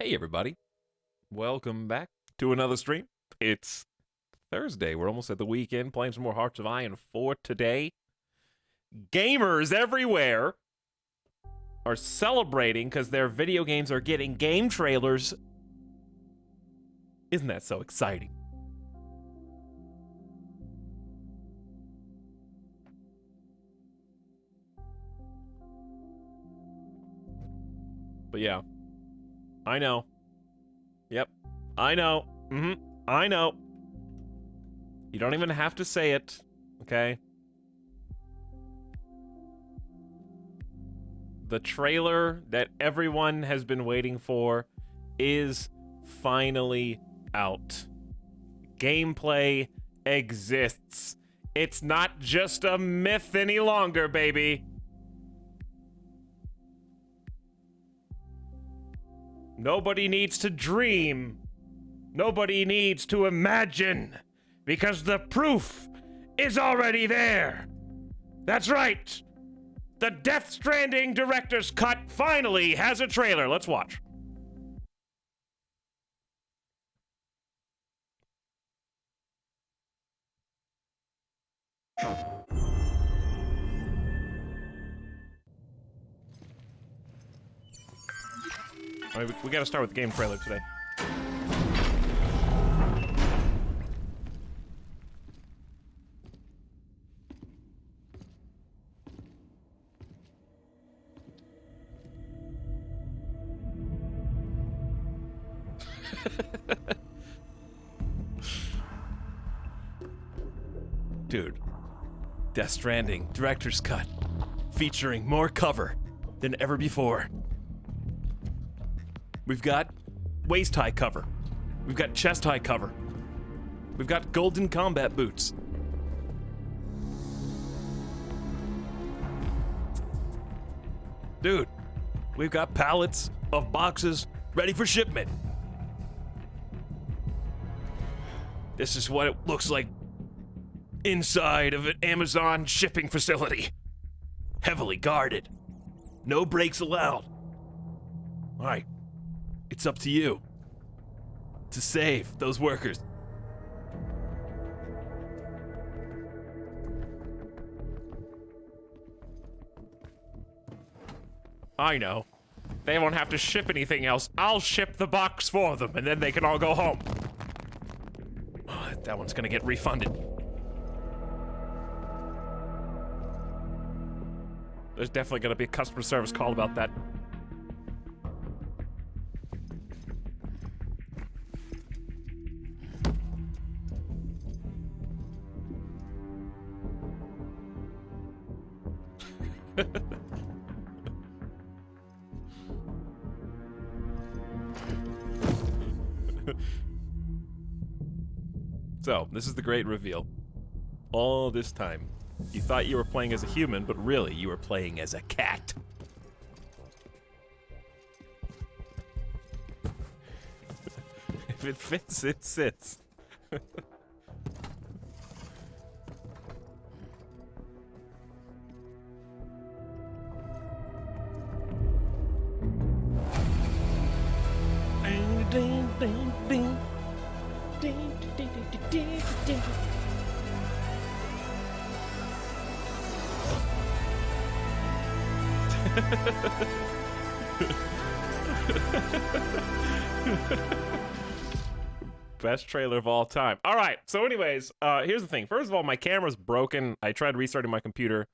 Hey everybody, welcome back to another stream. It's Thursday. We're almost at the weekend, playing some more Hearts of Iron 4 today. Gamers everywhere are celebrating because their video games are getting game trailers. Isn't that so exciting? But yeah, I know. Yep, I know. I know. You don't even have to say it, okay? The trailer that everyone has been waiting for is finally out. Gameplay exists. It's not just a myth any longer, baby. Nobody needs to dream. Nobody needs to imagine, because the proof is already there. That's right. The Death Stranding director's cut finally has a trailer. Let's watch. I mean, we gotta start with the game trailer today. Dude, Death Stranding director's cut, featuring more cover than ever before. We've got waist-high cover. We've got chest-high cover. We've got golden combat boots. Dude, we've got pallets of boxes ready for shipment. This is what it looks like inside of an Amazon shipping facility. Heavily guarded. No breaks allowed. All right. It's up to you to save those workers. I know. They won't have to ship anything else. I'll ship the box for them, and then they can all go home. Oh, that one's gonna get refunded. There's definitely gonna be a customer service call about that. So, this is the great reveal. All this time, you thought you were playing as a human, but really, you were playing as a cat. If it fits, it sits. Best trailer of all time. All right. So, anyways, here's the thing. First of all, my camera's broken. I tried restarting my computer.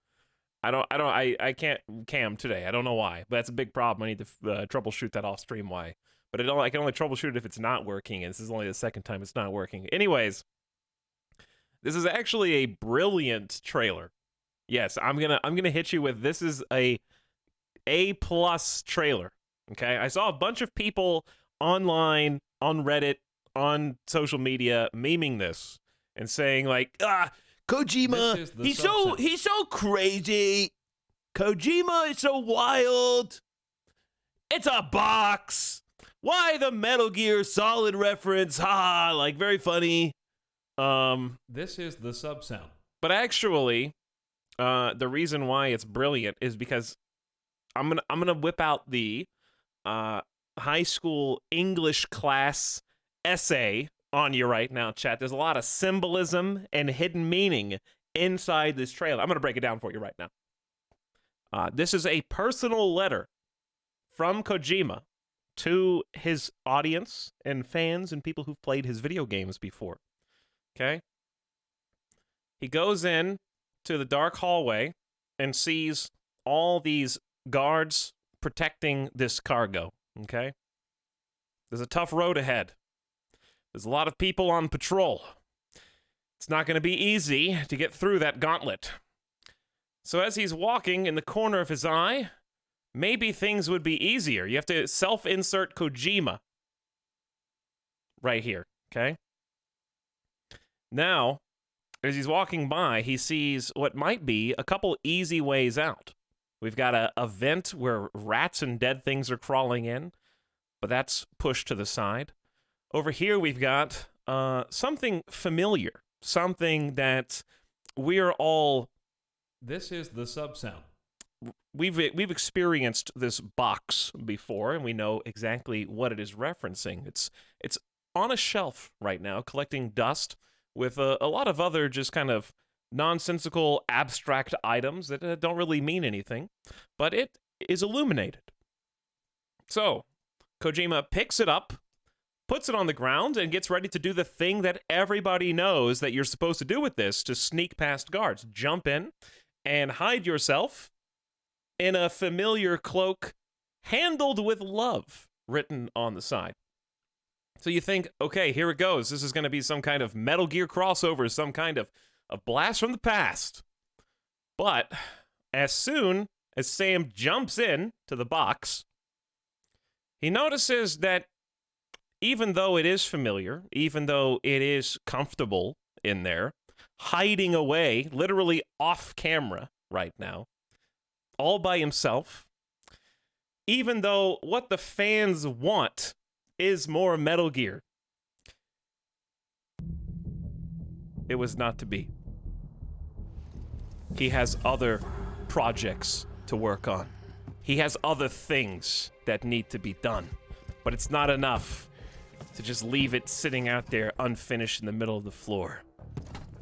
I can't cam today. I don't know why, but that's a big problem. I need to troubleshoot that off stream. Why? But I can only troubleshoot it if it's not working, and this is only the second time it's not working. Anyways, this is actually a brilliant trailer. Yes, I'm gonna hit you with, this is A+ trailer. Okay, I saw a bunch of people online, on Reddit, on social media memeing this and saying like, Kojima, he's so crazy. Kojima is so wild. It's a box. Why the Metal Gear Solid reference? Ha, like very funny. This is the sub sound. But actually, the reason why it's brilliant is because I'm gonna whip out the high school English class essay on you right now, chat. There's a lot of symbolism and hidden meaning inside this trailer. I'm going to break it down for you right now. This is a personal letter from Kojima to his audience and fans and people who've played his video games before. Okay? He goes in to the dark hallway and sees all these guards protecting this cargo. Okay? There's a tough road ahead. There's a lot of people on patrol. It's not going to be easy to get through that gauntlet. So as he's walking, in the corner of his eye, maybe things would be easier. You have to self-insert Kojima right here, okay? Now, as he's walking by, he sees what might be a couple easy ways out. We've got a vent where rats and dead things are crawling in, but that's pushed to the side. Over here, we've got something familiar, something that we're all... This is the sub-sound. We've experienced this box before, and we know exactly what it is referencing. It's on a shelf right now, collecting dust with a lot of other just kind of nonsensical, abstract items that don't really mean anything, but it is illuminated. So, Kojima picks it up, puts it on the ground, and gets ready to do the thing that everybody knows that you're supposed to do with this, to sneak past guards. Jump in and hide yourself in a familiar cloak, handled with love, written on the side. So you think, okay, here it goes. This is going to be some kind of Metal Gear crossover, some kind of a blast from the past. But as soon as Sam jumps in to the box, he notices that even though it is familiar, even though it is comfortable in there, hiding away, literally off camera right now, all by himself, even though what the fans want is more Metal Gear, it was not to be. He has other projects to work on. He has other things that need to be done. But it's not enough to just leave it sitting out there unfinished in the middle of the floor.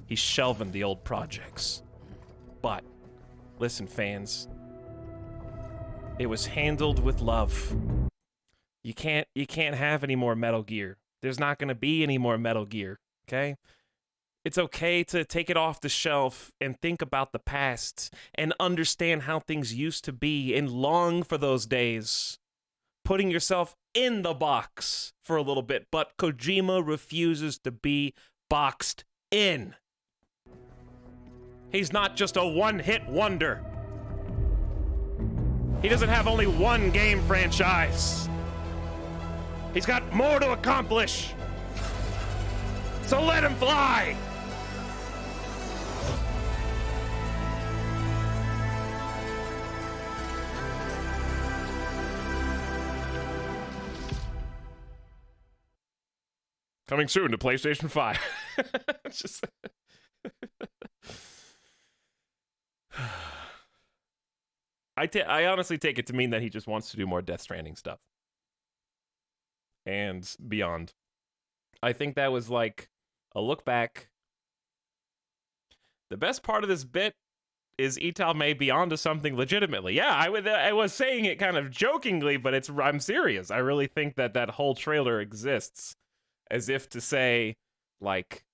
He's shelving the old projects. But, listen, fans, it was handled with love. You can't have any more Metal Gear. There's not going to be any more Metal Gear, okay? It's okay to take it off the shelf and think about the past and understand how things used to be and long for those days. Putting yourself in the box for a little bit, but Kojima refuses to be boxed in. He's not just a one-hit wonder. He doesn't have only one game franchise. He's got more to accomplish. So let him fly! Coming soon to PlayStation 5. It's just... I honestly take it to mean that he just wants to do more Death Stranding stuff. And beyond. I think that was like a look back. The best part of this bit is Etal may be onto something legitimately. Yeah, I was saying it kind of jokingly, but I'm serious. I really think that whole trailer exists as if to say, like,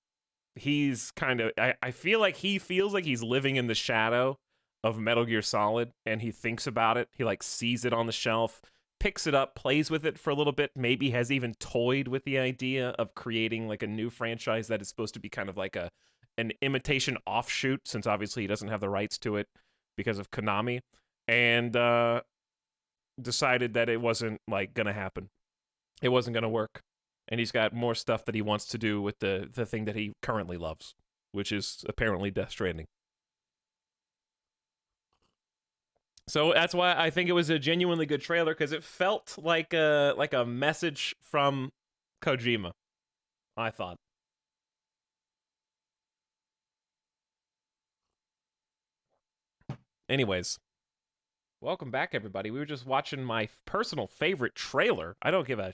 he's kind of... I feel like he feels like he's living in the shadow of Metal Gear Solid, and he thinks about it. He, like, sees it on the shelf, picks it up, plays with it for a little bit, maybe has even toyed with the idea of creating, like, a new franchise that is supposed to be kind of like an imitation offshoot, since obviously he doesn't have the rights to it because of Konami, and decided that it wasn't, like, gonna happen. It wasn't gonna work. And he's got more stuff that he wants to do with the thing that he currently loves, which is apparently Death Stranding. So that's why I think it was a genuinely good trailer, because it felt like a message from Kojima, I thought. Anyways, Welcome back, everybody. We were just watching my personal favorite trailer. I don't give a...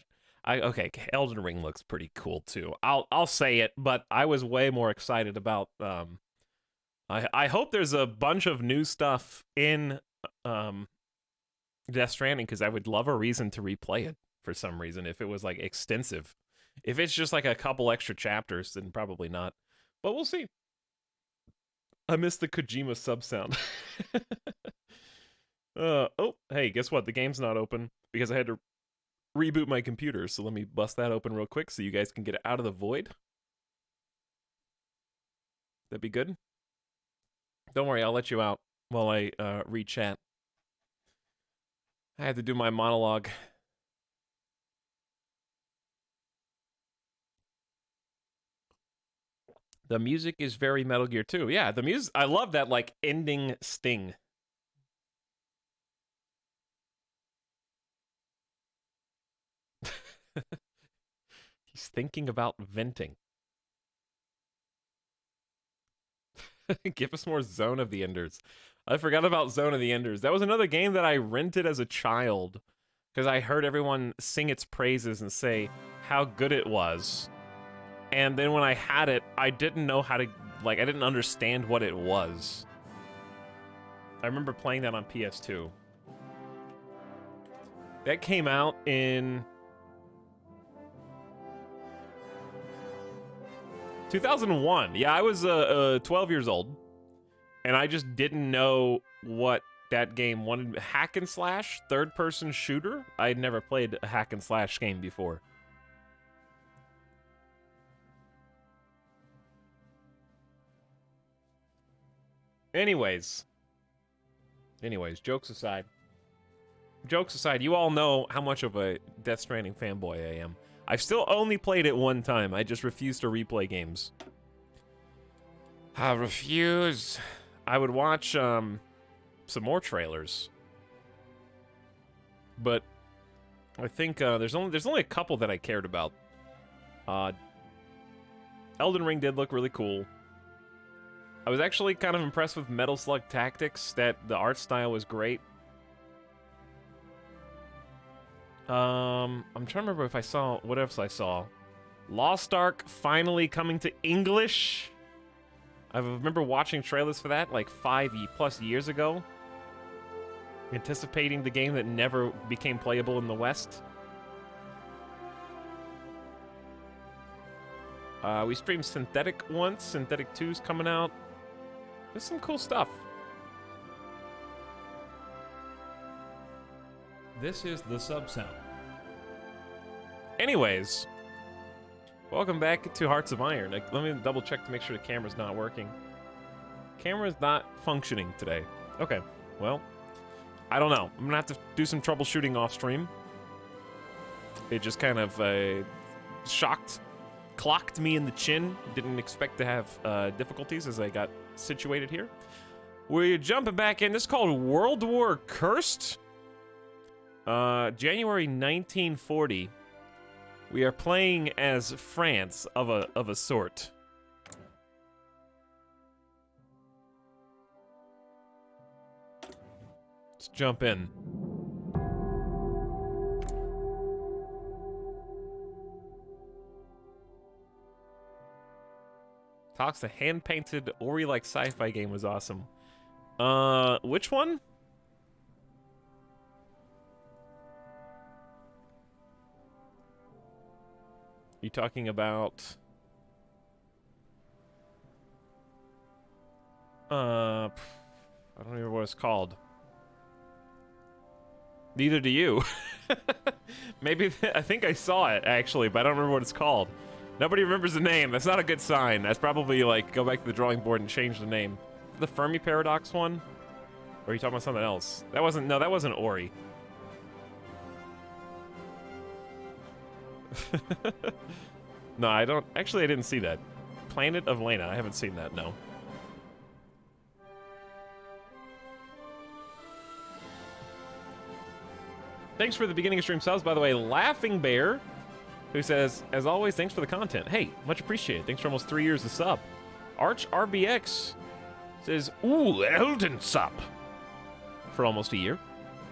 okay, Elden Ring looks pretty cool, too. I'll say it, but I was way more excited about... I hope there's a bunch of new stuff in Death Stranding, because I would love a reason to replay it for some reason, if it was, like, extensive. If it's just, like, a couple extra chapters, then probably not. But we'll see. I missed the Kojima sub-sound. Oh, hey, guess what? The game's not open because I had to reboot my computer. So let me bust that open real quick so you guys can get it out of the void. That'd be good. Don't worry, I'll let you out while I re-chat. I had to do my monologue. The music is very Metal Gear 2. Yeah, the music, I love that, like, ending sting. He's thinking about venting. Give us more Zone of the Enders. I forgot about Zone of the Enders. That was another game that I rented as a child because I heard everyone sing its praises and say how good it was. And then when I had it, I didn't know how to, like, I didn't understand what it was. I remember playing that on PS2. That came out in 2001. Yeah, I was 12 years old, and I just didn't know what that game wanted. Hack and slash, third-person shooter. I had never played a hack and slash game before. Anyways, jokes aside. Jokes aside, you all know how much of a Death Stranding fanboy I am. I've still only played it one time. I just refuse to replay games. I refuse. I would watch some more trailers, but I think there's only a couple that I cared about. Elden Ring did look really cool. I was actually kind of impressed with Metal Slug Tactics, that the art style was great. I'm trying to remember if I saw, what else I saw. Lost Ark finally coming to English. I remember watching trailers for that like 5+ years ago. Anticipating the game that never became playable in the West. We streamed Synthetic once. Synthetic 2's coming out. There's some cool stuff. This is the sub-sound. Anyways, welcome back to Hearts of Iron. Like, let me double check to make sure the camera's not working. Camera's not functioning today. Okay, well, I don't know. I'm gonna have to do some troubleshooting off stream. It just kind of clocked me in the chin. Didn't expect to have difficulties as I got situated here. We're jumping back in. This is called World War Cursed. January 1940. We are playing as France of a sort. Let's jump in. Talks, the hand-painted Ori-like sci-fi game was awesome. Which one? You talking about? I don't remember what it's called. Neither do you. Maybe I think I saw it actually, but I don't remember what it's called. Nobody remembers the name. That's not a good sign. That's probably like go back to the drawing board and change the name. The Fermi Paradox one? Or are you talking about something else? That wasn't. No, that wasn't Ori. No, I don't. Actually, I didn't see that. Planet of Lena. I haven't seen that, no. Thanks for the beginning of stream subs, by the way. Laughing Bear, who says, as always, thanks for the content. Hey, much appreciated. Thanks for almost 3 years of sub. Arch RBX says, ooh, Elden sub. For almost a year.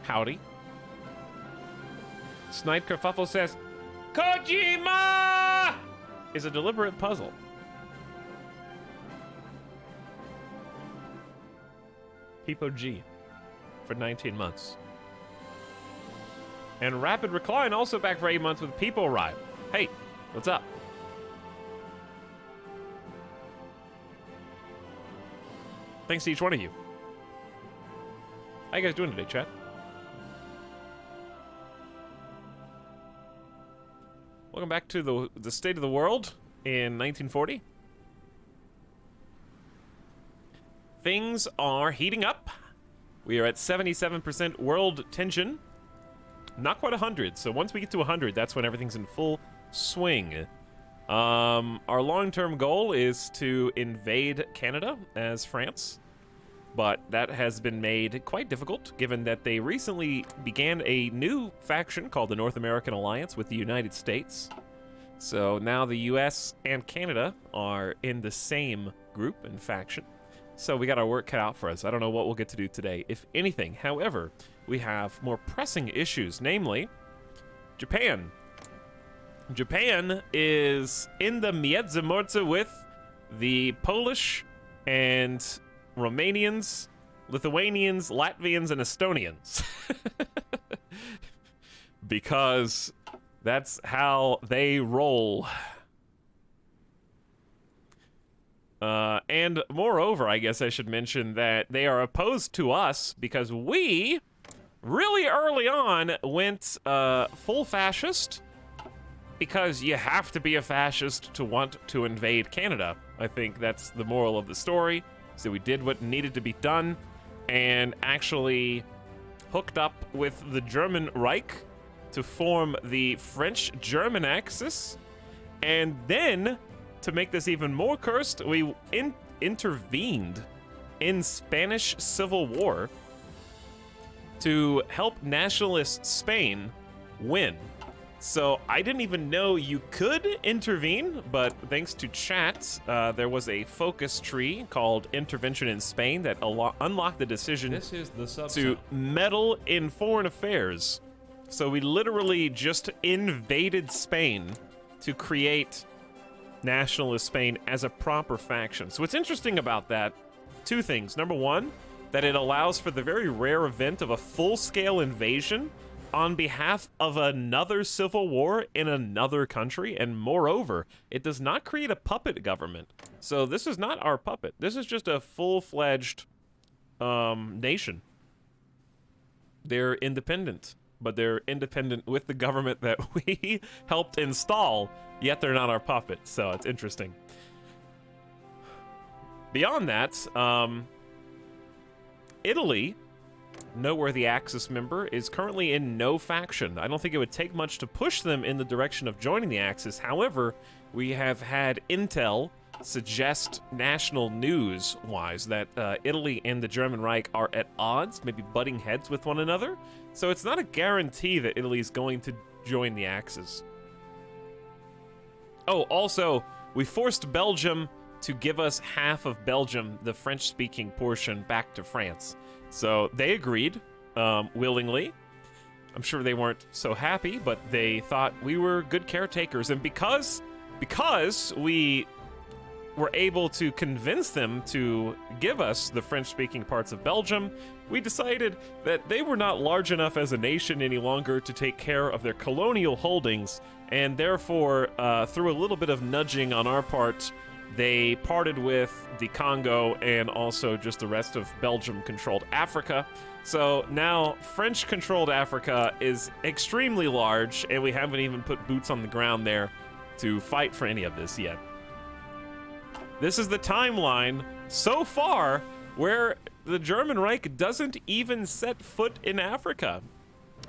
Howdy. Snide Kerfuffle says, Kojima is a deliberate puzzle. Peepo G for 19 months. And Rapid Recline also back for 8 months with Peepo Arrive. Hey, what's up? Thanks to each one of you. How you guys doing today, chat? Welcome back to the state of the world in 1940. Things are heating up. We are at 77% world tension. Not quite 100, so once we get to 100, that's when everything's in full swing. Our long-term goal is to invade Canada as France, but that has been made quite difficult given that they recently began a new faction called the North American Alliance with the United States. So now the US and Canada are in the same group and faction. So we got our work cut out for us. I don't know what we'll get to do today, if anything. However, we have more pressing issues, namely Japan. Japan is in the Miedzamorze with the Polish and Romanians, Lithuanians, Latvians, and Estonians. Because that's how they roll. And moreover, I guess I should mention that they are opposed to us because we, really early on, went full fascist. Because you have to be a fascist to want to invade Canada. I think that's the moral of the story. So we did what needed to be done and actually hooked up with the German Reich to form the French-German Axis. And then, to make this even more cursed, we intervened in Spanish Civil War to help nationalist Spain win. So I didn't even know you could intervene, but thanks to chat, there was a focus tree called Intervention in Spain that unlocked the decision to meddle in foreign affairs. So we literally just invaded Spain to create nationalist Spain as a proper faction. So what's interesting about that, two things. Number one, that it allows for the very rare event of a full-scale invasion on behalf of another civil war in another country, and moreover, it does not create a puppet government. So this is not our puppet. This is just a full-fledged nation. They're independent, but they're independent with the government that we helped install, yet they're not our puppet, so it's interesting. Beyond that, Italy, noteworthy Axis member, is currently in no faction. I don't think it would take much to push them in the direction of joining the Axis. However, we have had intel suggest national news-wise that Italy and the German Reich are at odds, maybe butting heads with one another. So it's not a guarantee that Italy is going to join the Axis. Oh, also, we forced Belgium to give us half of Belgium, the French-speaking portion, back to France. So they agreed, willingly. I'm sure they weren't so happy, but they thought we were good caretakers. And because we were able to convince them to give us the French-speaking parts of Belgium, we decided that they were not large enough as a nation any longer to take care of their colonial holdings, and therefore, through a little bit of nudging on our part, they parted with the Congo and also just the rest of Belgium-controlled Africa. So now French-controlled Africa is extremely large, and we haven't even put boots on the ground there to fight for any of this yet. This is the timeline so far where the German Reich doesn't even set foot in Africa.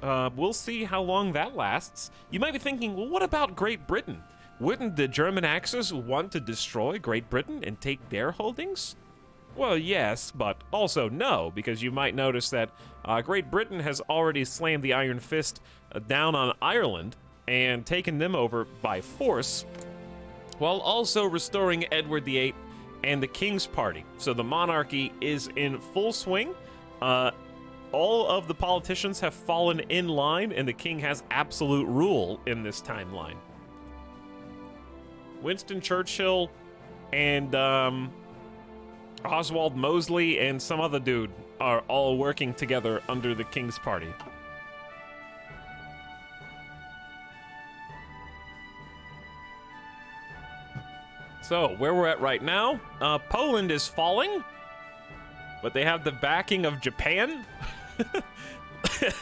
We'll see how long that lasts. You might be thinking, well, what about Great Britain? Wouldn't the German Axis want to destroy Great Britain and take their holdings? Well, yes, but also no, because you might notice that Great Britain has already slammed the iron fist down on Ireland and taken them over by force, while also restoring Edward VIII and the King's Party. So the monarchy is in full swing. all of the politicians have fallen in line, and the king has absolute rule in this timeline. Winston Churchill and Oswald Mosley and some other dude are all working together under the King's Party. So, where we're at right now, Poland is falling, but they have the backing of Japan,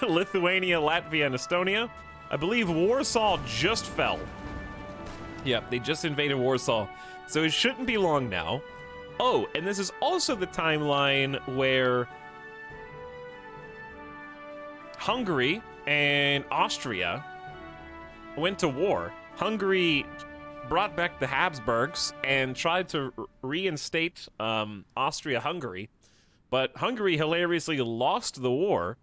Lithuania, Latvia, and Estonia. I believe Warsaw just fell. Yep, they just invaded Warsaw, so it shouldn't be long now. Oh, and this is also the timeline where Hungary and Austria went to war. Hungary brought back the Habsburgs and tried to reinstate Austria-Hungary, but Hungary hilariously lost the war,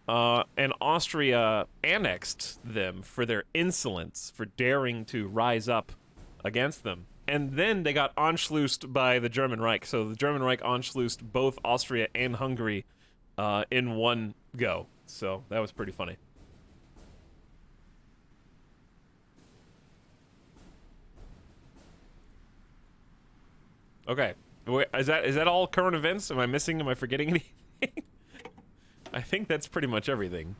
and Austria annexed them for their insolence, for daring to rise up against them. And then they got Anschlussed by the German Reich. So the German Reich Anschlussed both Austria and Hungary in one go. So that was pretty funny. Okay. Is that all current events? Am I missing? Am I forgetting anything? I think that's pretty much everything.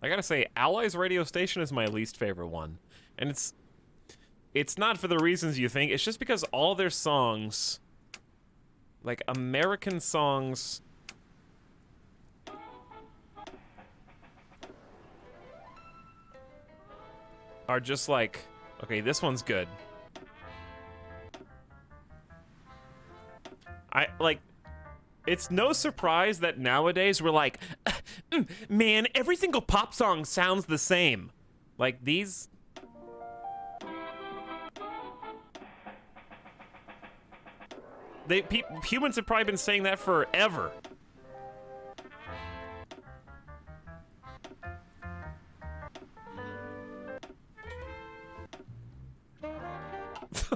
I gotta say, Allies radio station is my least favorite one. And it's not for the reasons you think, it's just because all their songs, like American songs, are just like, okay, this one's good. It's no surprise that nowadays we're like, man, every single pop song sounds the same. Like these... humans have probably been saying that forever.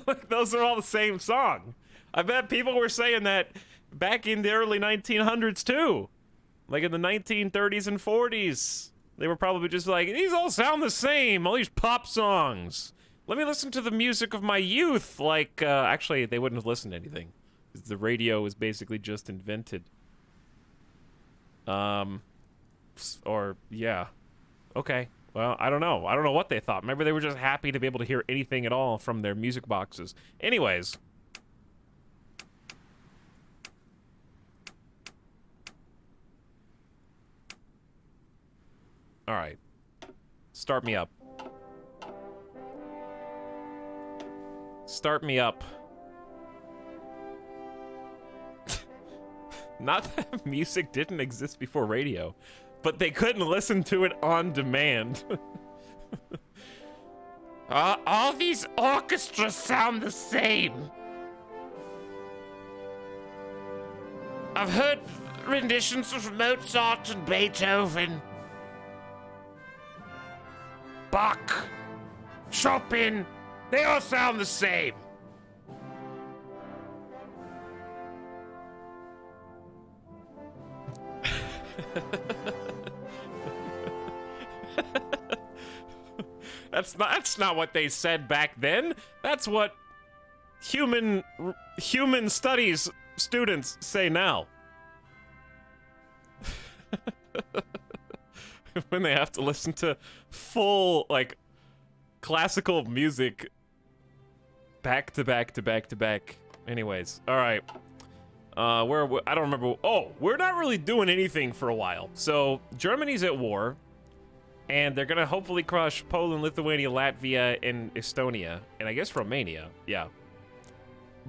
Like, those are all the same song. I bet people were saying that back in the early 1900s too. Like in the 1930s and 40s. They were probably just like, these all sound the same, all these pop songs. Let me listen to the music of my youth. Like, actually, they wouldn't have listened to anything. Because the radio was basically just invented. Or, yeah. Okay. Well, I don't know. I don't know what they thought. Maybe they were just happy to be able to hear anything at all from their music boxes. Anyways. All right. Start me up. Start me up. Not that music didn't exist before radio, but they couldn't listen to it on demand. All these orchestras sound the same. I've heard renditions of Mozart and Beethoven, Bach, Chopin. They all sound the same. That's not what they said back then. That's what human studies students say now. When they have to listen to full, like, classical music back to back to back to back. Anyways, all right. I don't remember. Oh, we're not really doing anything for a while. So Germany's at war, and they're gonna hopefully crush Poland, Lithuania, Latvia, and Estonia, and I guess Romania. Yeah.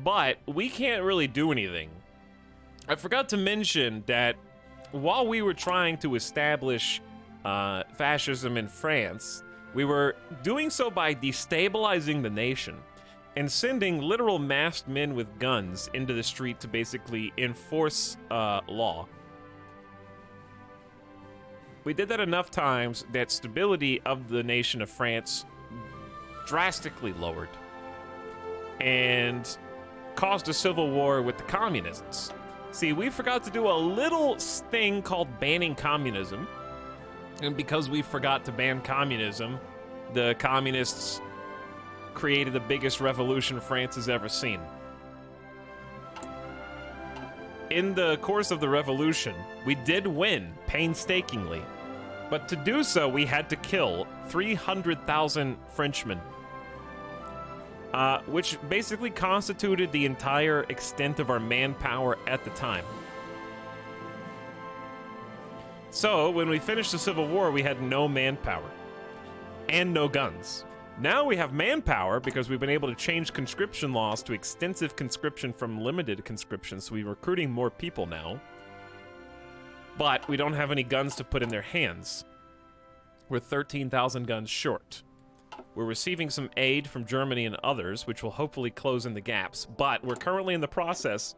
But we can't really do anything. I forgot to mention that while we were trying to establish fascism in France, we were doing so by destabilizing the nation and sending literal masked men with guns into the street to basically enforce law. We did that enough times that stability of the nation of France drastically lowered. and caused a civil war with the communists. See, we forgot to do a little thing called banning communism. And because we forgot to ban communism, the communists created the biggest revolution France has ever seen. In the course of the revolution, we did win painstakingly. But to do so, we had to kill 300,000 Frenchmen. Which basically constituted the entire extent of our manpower at the time. So, when we finished the Civil War, we had no manpower. And no guns. Now we have manpower because we've been able to change conscription laws to extensive conscription from limited conscription, so we're recruiting more people now. But we don't have any guns to put in their hands. We're 13,000 guns short. We're receiving some aid from Germany and others, which will hopefully close in the gaps, but we're currently in the process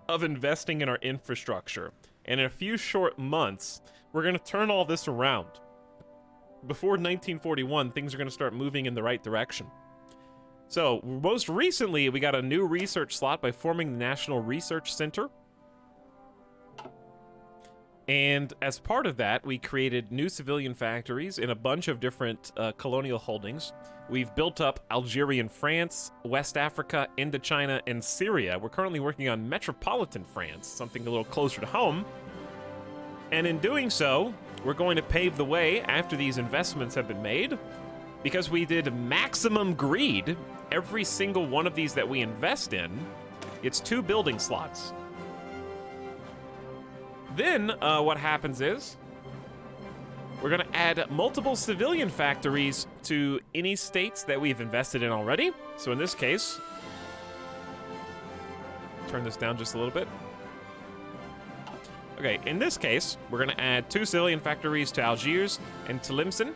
of investing in our infrastructure. And in a few short months, we're going to turn all this around. Before 1941, things are going to start moving in the right direction. So, most recently, we got a new research slot by forming the National Research Center. And as part of that, we created new civilian factories in a bunch of different colonial holdings. We've built up Algerian France, West Africa, Indochina, and Syria. We're currently working on metropolitan France, something a little closer to home. And in doing so, we're going to pave the way after these investments have been made, because we did maximum greed. Every single one of these that we invest in, it's 2 building slots. Then, what happens is, we're going to add multiple civilian factories to any states that we've invested in already. So in this case, turn this down just a little bit. Okay, in this case, we're going to add 2 civilian factories to Algiers and Tlemcen.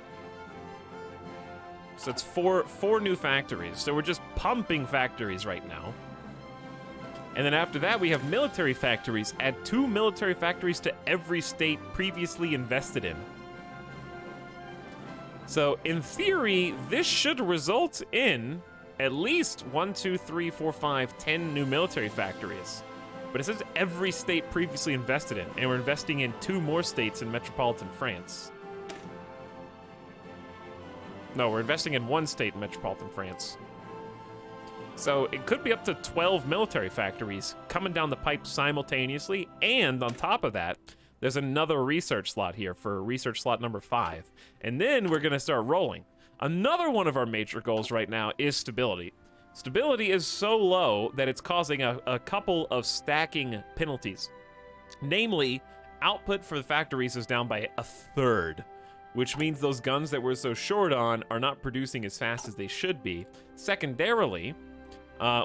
So it's four new factories. So we're just pumping factories right now. And then after that, we have military factories. Add 2 military factories to every state previously invested in. So in theory, this should result in at least 1, 2, 3, 4, 5, 10 new military factories. But it says every state previously invested in, and we're investing in 2 more states in metropolitan France. No, we're investing in 1 state in metropolitan France. So it could be up to 12 military factories coming down the pipe simultaneously, and on top of that, there's another research slot here for research slot number 5. And then we're going to start rolling. Another one of our major goals right now is stability. Stability is so low that it's causing a couple of stacking penalties. Namely, output for the factories is down by 1/3, which means those guns that we're so short on are not producing as fast as they should be. Secondarily,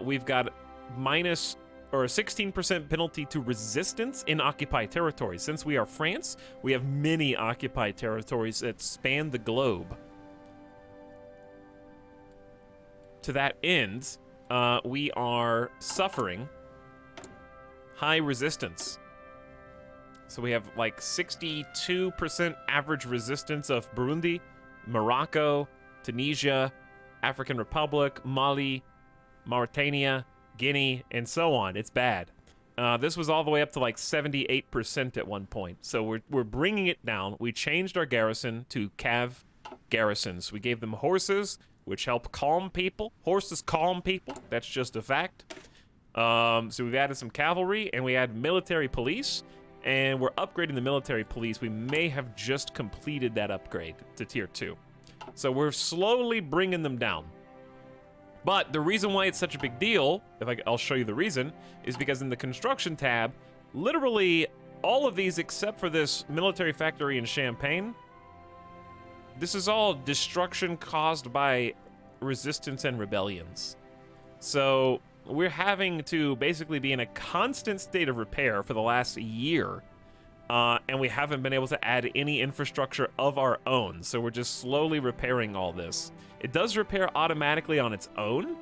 we've got minus or a 16% penalty to resistance in occupied territories. Since we are France, we have many occupied territories that span the globe. To that end, we are suffering high resistance. So we have like 62% average resistance of Burundi, Morocco, Tunisia, African Republic, Mali, Mauritania, Guinea, and so on. It's bad. This was all the way up to like 78% at one point. So we're bringing it down. We changed our garrison to Cav garrisons. We gave them horses, which help calm people. Horses calm people. That's just a fact. So we've added some cavalry, and we add military police, and we're upgrading the military police. We may have just completed that upgrade to tier 2. So we're slowly bringing them down. But the reason why it's such a big deal, I'll show you the reason, is because in the construction tab, literally all of these except for this military factory in Champagne, this is all destruction caused by resistance and rebellions. So we're having to basically be in a constant state of repair for the last year, and we haven't been able to add any infrastructure of our own, so we're just slowly repairing all this. It does repair automatically on its own,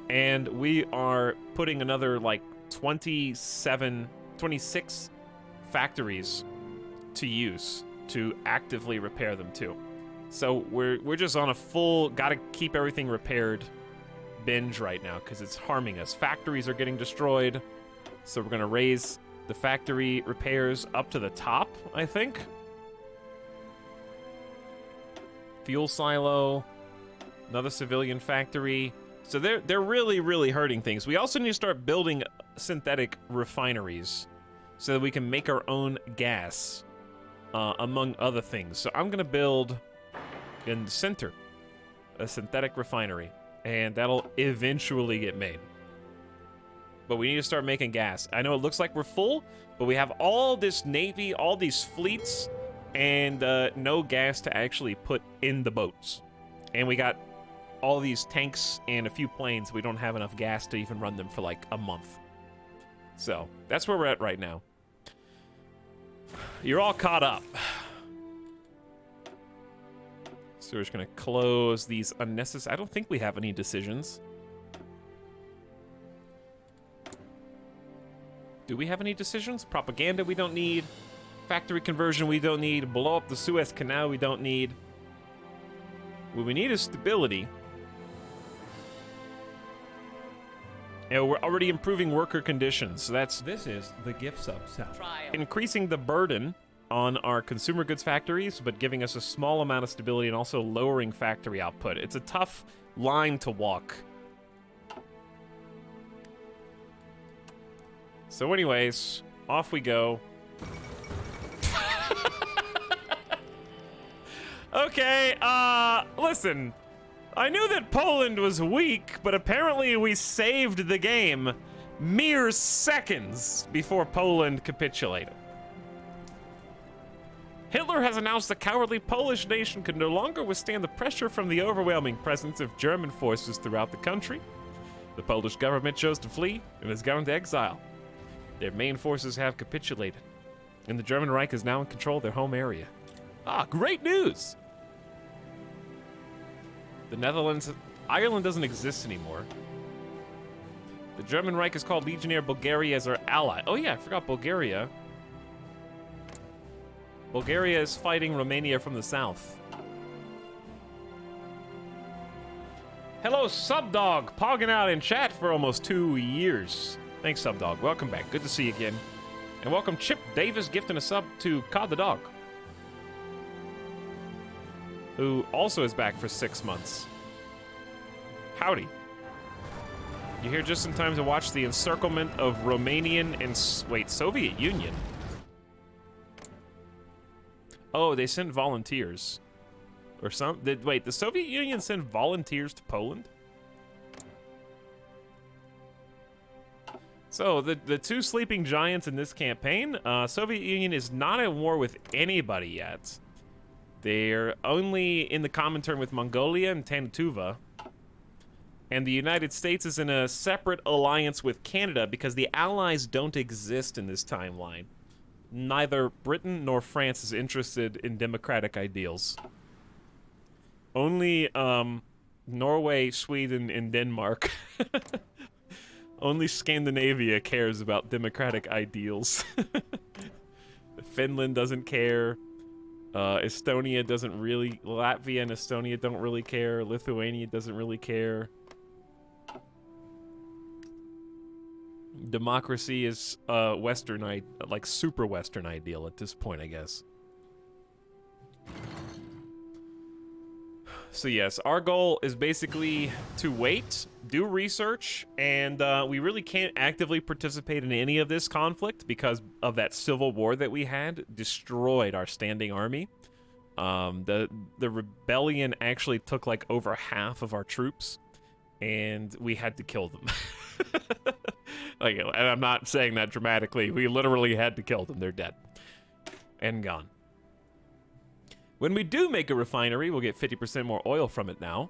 and we are putting another like 26 factories to use to actively repair them too. So we're just on a full, gotta keep everything repaired binge right now because it's harming us. Factories are getting destroyed, so we're gonna raise the factory repairs up to the top, I think. Fuel silo, another civilian factory. So they're really, really hurting things. We also need to start building synthetic refineries so that we can make our own gas, among other things. So I'm gonna build in the center a synthetic refinery, and that'll eventually get made. But we need to start making gas. I know it looks like we're full, but we have all this navy, all these fleets, and no gas to actually put in the boats. And we got all these tanks and a few planes. We don't have enough gas to even run them for like a month. So that's where we're at right now. You're all caught up. So we're just gonna close these unnecessary. I don't think we have any decisions. Do we have any decisions? Propaganda we don't need. Factory conversion we don't need. Blow up the Suez Canal we don't need. What we need is stability. And we're already improving worker conditions. So that's This is the gift sub sound. increasing the burden on our consumer goods factories, but giving us a small amount of stability and also lowering factory output. It's a tough line to walk. So anyways, off we go. Okay, listen. I knew that Poland was weak, but apparently we saved the game mere seconds before Poland capitulated. Hitler has announced the cowardly Polish nation could no longer withstand the pressure from the overwhelming presence of German forces throughout the country. The Polish government chose to flee and has gone into exile. Their main forces have capitulated, and the German Reich is now in control of their home area. Ah, great news! The Netherlands, Ireland doesn't exist anymore. The German Reich is called Legionnaire Bulgaria as our ally. Oh yeah, I forgot Bulgaria. Bulgaria is fighting Romania from the south. Hello, Subdog, pogging out in chat for almost 2 years. Thanks, Subdog. Welcome back. Good to see you again. And welcome Chip Davis gifting a sub to Cod the Dog, who also is back for 6 months. Howdy. You're here just in time to watch the encirclement of Romanian and, Soviet Union. Oh, they sent volunteers. Or some, wait, the Soviet Union sent volunteers to Poland? So, the two sleeping giants in this campaign, Soviet Union is not at war with anybody yet. They're only in the common term with Mongolia and Tantuva. And the United States is in a separate alliance with Canada because the Allies don't exist in this timeline. Neither Britain nor France is interested in democratic ideals. Only Norway, Sweden, and Denmark. Only Scandinavia cares about democratic ideals. Finland doesn't care. Estonia doesn't really. Latvia and Estonia don't really care. Lithuania doesn't really care. Democracy is Western, like super Western ideal at this point, I guess. So yes, our goal is basically to wait, do research, and we really can't actively participate in any of this conflict because of that civil war that we had, destroyed our standing army. The rebellion actually took like over half of our troops, and we had to kill them. Like, and I'm not saying that dramatically. We literally had to kill them. They're dead and gone. When we do make a refinery, we'll get 50% more oil from it now.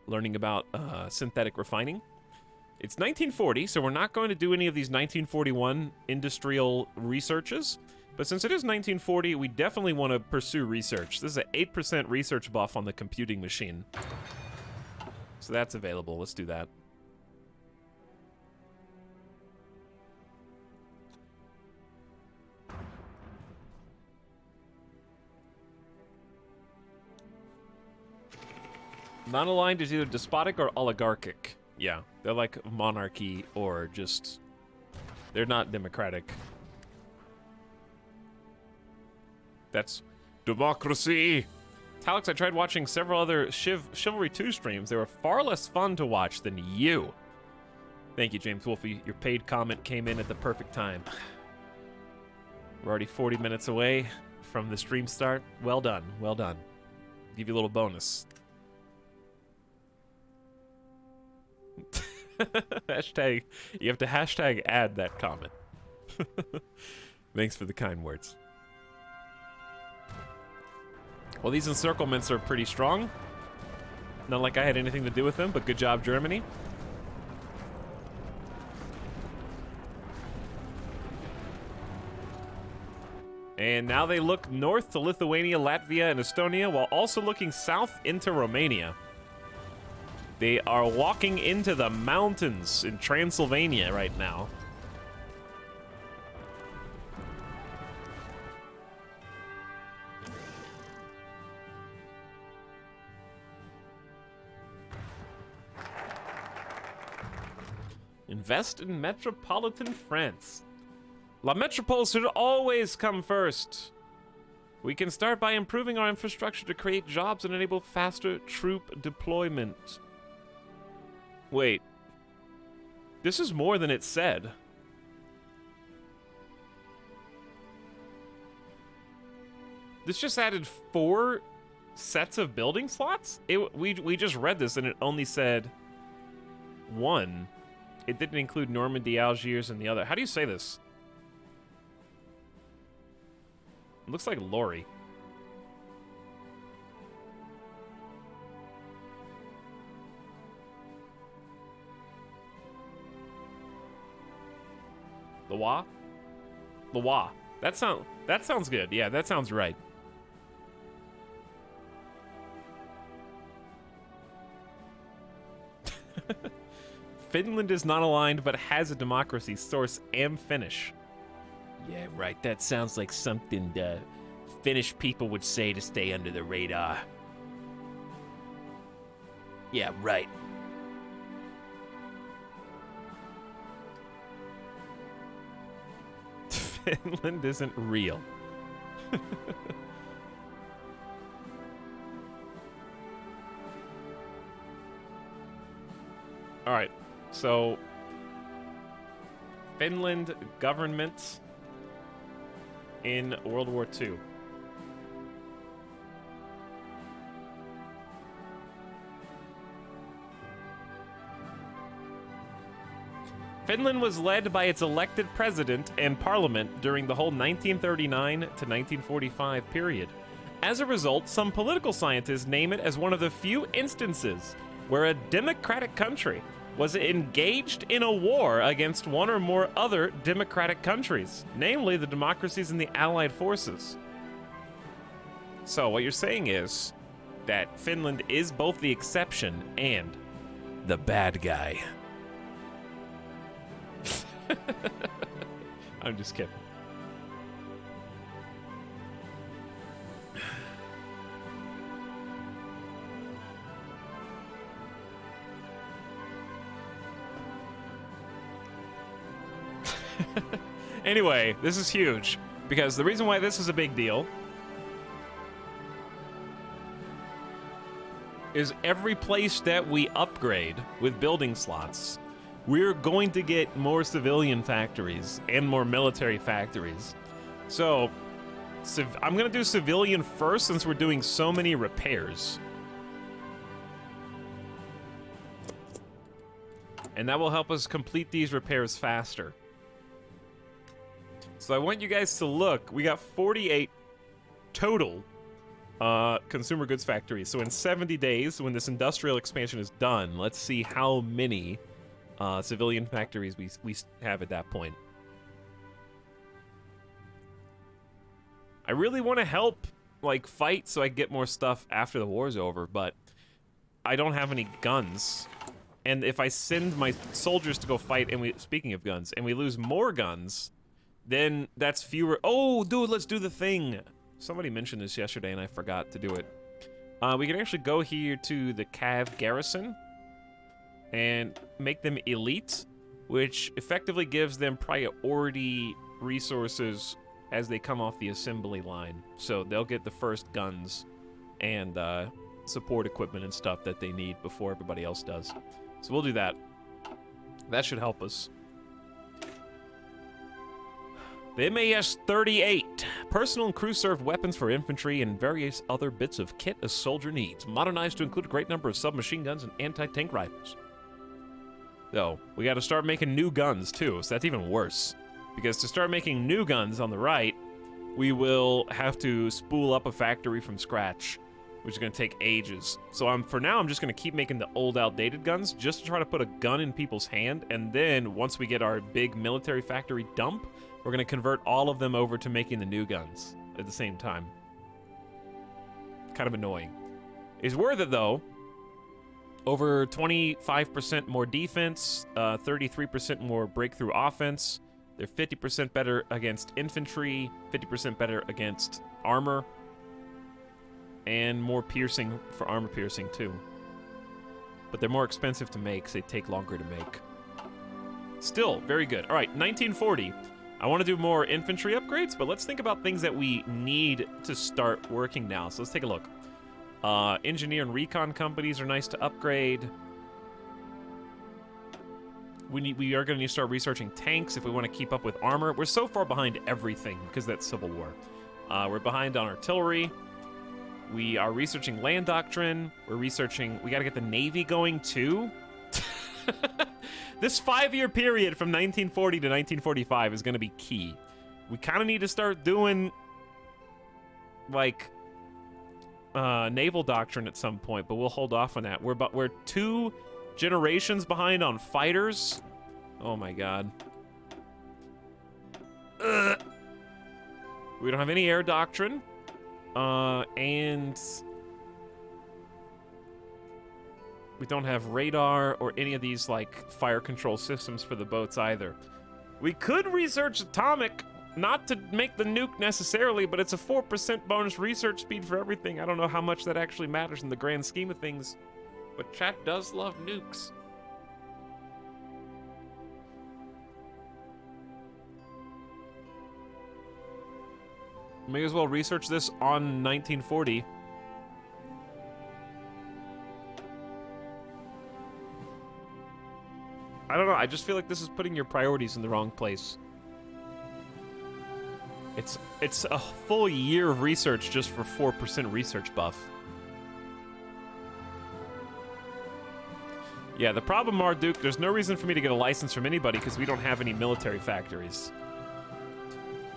Learning about synthetic refining. It's 1940, so we're not going to do any of these 1941 industrial researches. But since it is 1940, we definitely want to pursue research. This is an 8% research buff on the computing machine. So that's available. Let's do that. Non-aligned is either despotic or oligarchic. Yeah, they're like monarchy or just... They're not democratic. That's democracy! Etalyx, I tried watching several other Chivalry 2 streams. They were far less fun to watch than you. Thank you, James Wolfie. Your paid comment came in at the perfect time. We're already 40 minutes away from the stream start. Well done, well done. Give you a little bonus. Hashtag, you have to hashtag add that comment. Thanks for the kind words. Well, these encirclements are pretty strong. Not like I had anything to do with them, but good job, Germany. And now they look north to Lithuania, Latvia, and Estonia, while also looking south into Romania. They are walking into the mountains in Transylvania right now. Invest in metropolitan France. La Métropole should always come first. We can start by improving our infrastructure to create jobs and enable faster troop deployment. Wait. This is more than it said. This just added 4 sets of building slots? We just read this and it only said 1. It didn't include Normandy, Algiers, and the other. How do you say this? It looks like Lori. Loire? Loire. That sounds good. Yeah, that sounds right. Finland is not aligned, but has a democracy. Source am Finnish. Yeah, right. That sounds like something the Finnish people would say to stay under the radar. Yeah, right. Finland isn't real. All right. So, Finland government in World War II. Finland was led by its elected president and parliament during the whole 1939 to 1945 period. As a result, some political scientists name it as one of the few instances where a democratic country was engaged in a war against one or more other democratic countries, namely the democracies in the Allied forces. So what you're saying is that Finland is both the exception and the bad guy. I'm just kidding. Anyway, this is huge, because the reason why this is a big deal is every place that we upgrade with building slots, we're going to get more civilian factories and more military factories. So, I'm going to do civilian first since we're doing so many repairs. And that will help us complete these repairs faster. So I want you guys to look. We got 48 total consumer goods factories. So in 70 days, when this industrial expansion is done, let's see how many civilian factories we have at that point. I really want to help, like, fight so I get more stuff after the war's over, but I don't have any guns. And if I send my soldiers to go fight, and speaking of guns, and we lose more guns, then that's fewer. Oh, dude, let's do the thing. Somebody mentioned this yesterday, and I forgot to do it. We can actually go here to the Cav Garrison, and make them elite, which effectively gives them priority resources as they come off the assembly line. So they'll get the first guns and support equipment and stuff that they need before everybody else does. So we'll do that. That should help us. The MAS-38. Personal and crew-served weapons for infantry and various other bits of kit a soldier needs. Modernized to include a great number of submachine guns and anti-tank rifles. So, we gotta start making new guns, too, so that's even worse. Because to start making new guns on the right, we will have to spool up a factory from scratch, which is gonna take ages. So for now, I'm just gonna keep making the old, outdated guns, just to try to put a gun in people's hand, and then, once we get our big military factory dump, we're gonna convert all of them over to making the new guns at the same time. Kind of annoying. It's worth it, though. Over 25% more defense, 33% more breakthrough offense. They're 50% better against infantry, 50% better against armor, and more piercing for armor piercing, too. But they're more expensive to make, so they take longer to make. Still, very good. All right, 1940. I want to do more infantry upgrades, but let's think about things that we need to start working now. So let's take a look. Engineer and recon companies are nice to upgrade. We are going to need to start researching tanks if we want to keep up with armor. We're so far behind everything because that's Civil War. We're behind on artillery. We are researching land doctrine. We're researching... We got to get the Navy going, too. This 5-year period from 1940 to 1945 is going to be key. We kind of need to start doing, like, naval doctrine at some point, but we'll hold off on that. We're 2 generations behind on fighters. Oh my god. We don't have any air doctrine. And we don't have radar or any of these, like, fire control systems for the boats either. We could research atomic, not to make the nuke necessarily, but it's a 4% bonus research speed for everything. I don't know how much that actually matters in the grand scheme of things, but chat does love nukes. May as well research this on 1940. I don't know, I just feel like this is putting your priorities in the wrong place. It's a full year of research just for 4% research buff. Yeah, the problem, Marduk, there's no reason for me to get a license from anybody because we don't have any military factories.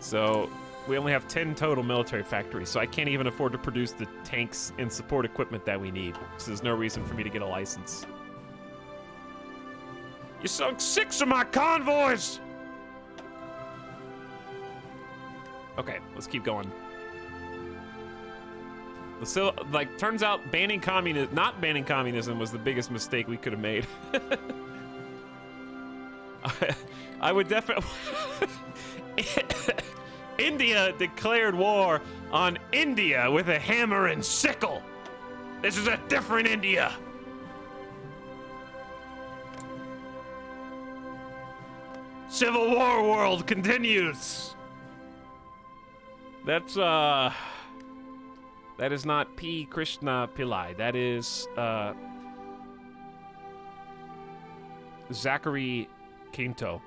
So, we only have 10 total military factories, so I can't even afford to produce the tanks and support equipment that we need. So there's no reason for me to get a license. You sunk 6 of my convoys! Okay, let's keep going. So, like, turns out not banning communism was the biggest mistake we could have made. I would definitely... India declared war on India with a hammer and sickle. This is a different India. Civil War world continues. That's, that is not P. Krishna Pillai. That is, Zachary Quinto.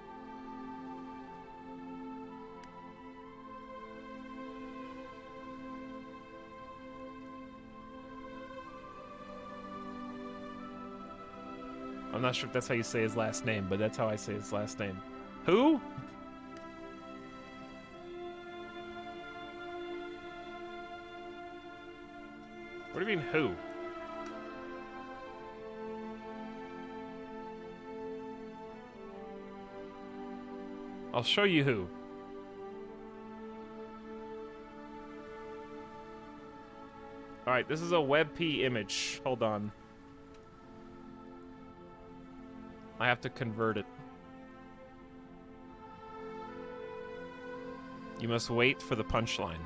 I'm not sure if that's how you say his last name, but that's how I say his last name. Who? What do you mean, who? I'll show you who. Alright, this is a WebP image. Hold on. I have to convert it. You must wait for the punchline.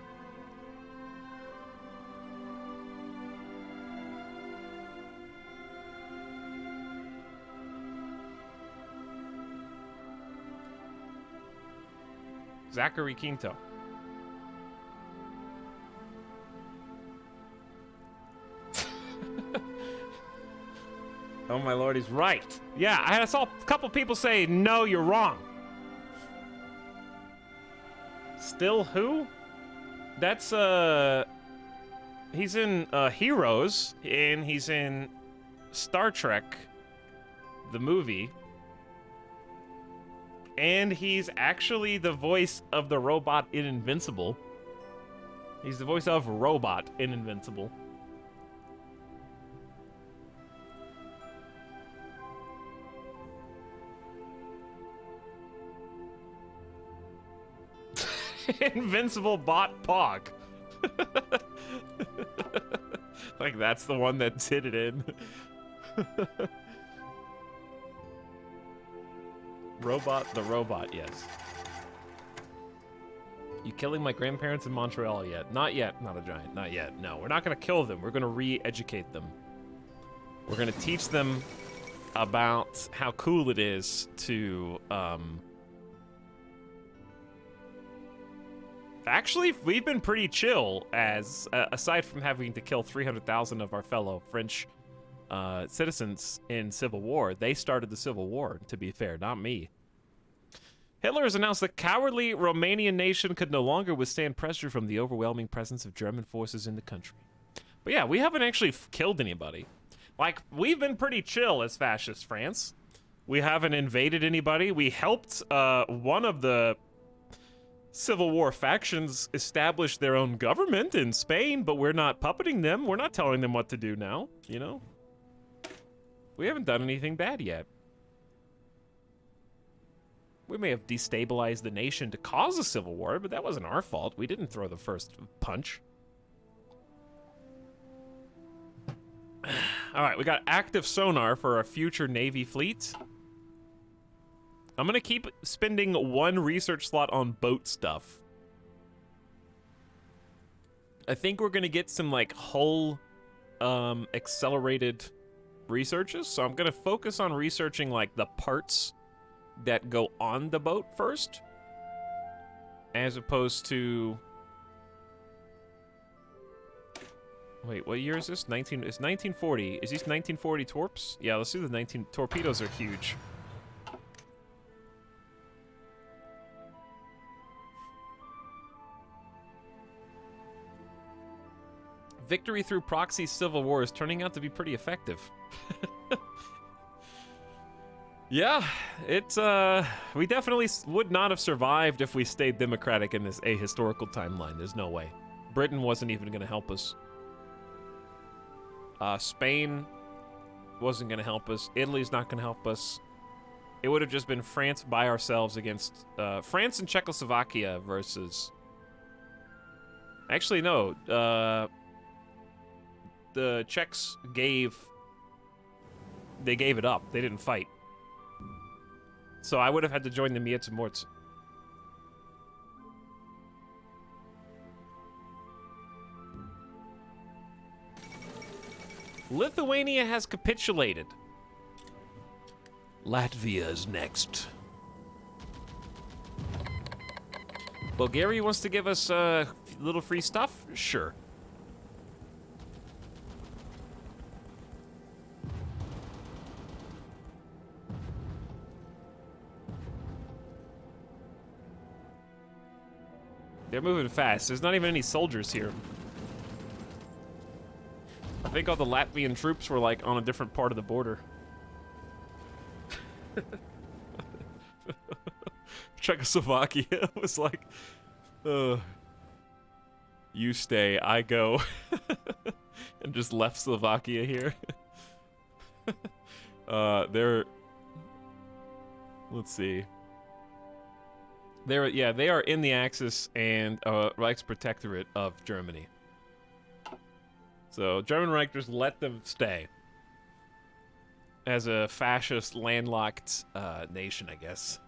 Zachary Quinto. Oh my lord, he's right. Yeah, I saw a couple people say, no, you're wrong. Still who? That's, he's in, Heroes, and he's in Star Trek, the movie. And he's actually the voice of the robot in Invincible. He's the voice of Robot in Invincible. Invincible bot Pog. Like that's the one that did it in. Robot the robot, yes. You killing my grandparents in Montreal yet? Not yet, not a giant, not yet. No, we're not gonna kill them. We're gonna re-educate them. We're gonna teach them about how cool it is to, Actually, we've been pretty chill as, aside from having to kill 300,000 of our fellow French citizens in Civil War. They started the Civil War, to be fair, not me. Hitler has announced the cowardly Romanian nation could no longer withstand pressure from the overwhelming presence of German forces in the country. But yeah, we haven't actually killed anybody. Like, we've been pretty chill as fascist France. We haven't invaded anybody. We helped one of the Civil War factions establish their own government in Spain, but we're not puppeting them. We're not telling them what to do now, you know? We haven't done anything bad yet. We may have destabilized the nation to cause a civil war, but that wasn't our fault. We didn't throw the first punch. All right, we got active sonar for our future Navy fleet. I'm gonna keep spending one research slot on boat stuff. I think we're gonna get some like hull accelerated researches, so I'm gonna focus on researching like the parts that go on the boat first, as opposed to, wait, what year is this? It's 1940. Is these 1940 torps? Yeah, let's do the 19 torpedoes are huge. Victory through proxy civil war is turning out to be pretty effective. Yeah, it's, we definitely would not have survived if we stayed democratic in this ahistorical timeline. There's no way. Britain wasn't even gonna help us. Spain wasn't gonna help us. Italy's not gonna help us. It would have just been France by ourselves against, France and Czechoslovakia versus... Actually, no, the Czechs gave it up. They didn't fight. So I would have had to join the Mietz. Lithuania has capitulated. Latvia's next. Bulgaria wants to give us a little free stuff? Sure. They're moving fast. There's not even any soldiers here. I think all the Latvian troops were like on a different part of the border. Czechoslovakia was like, you stay, I go. And just left Slovakia here. Let's see. They are in the Axis and Reichsprotectorate of Germany. So German Reich just let them stay as a fascist landlocked nation, I guess.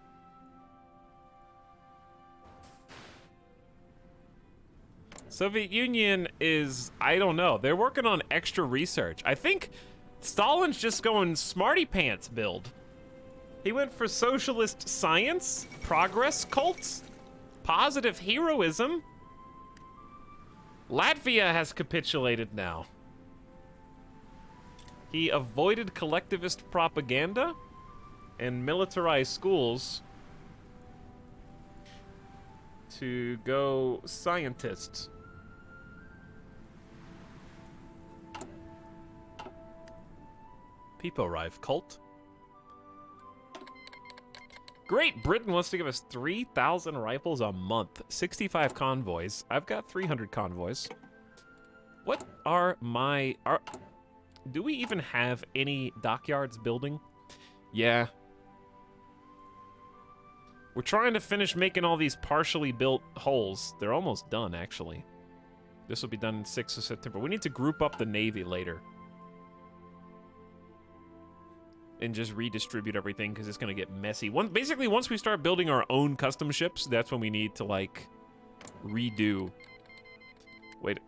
Soviet Union is, I don't know, they're working on extra research. I think Stalin's just going smarty pants build. He went for socialist science, progress cults, Positive heroism. Latvia has capitulated now. He avoided collectivist propaganda and militarized schools to go scientists. People arrive. Cult. Great Britain wants to give us 3,000 rifles a month. 65 convoys. I've got 300 convoys. What are my... do we even have any dockyards building? Yeah. We're trying to finish making all these partially built hulls. They're almost done, actually. This will be done in 6th of September. We need to group up the Navy later. And just redistribute everything, because it's going to get messy. Basically, once we start building our own custom ships, that's when we need to, like, redo. Wait.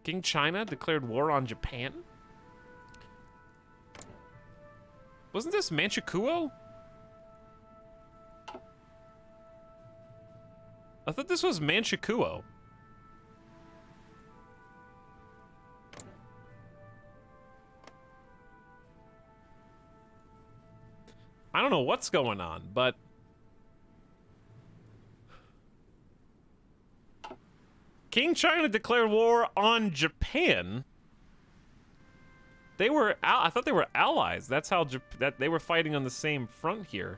King China declared war on Japan? Wasn't this Manchukuo? I thought this was Manchukuo. I don't know what's going on, but... King China declared war on Japan? They were... I thought they were allies. That's how... that they were fighting on the same front here.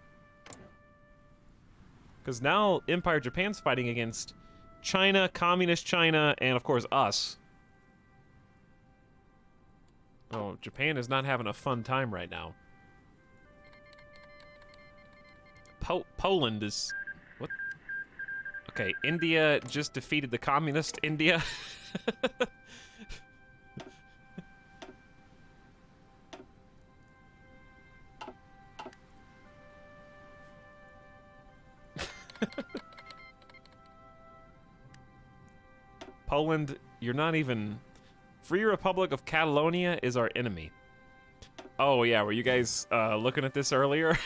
Because now Empire Japan's fighting against China, Communist China, and of course us. Oh, Japan is not having a fun time right now. Poland is... What? Okay, India just defeated the communist India. Poland, you're not even... Free Republic of Catalonia is our enemy. Oh yeah, were you guys looking at this earlier?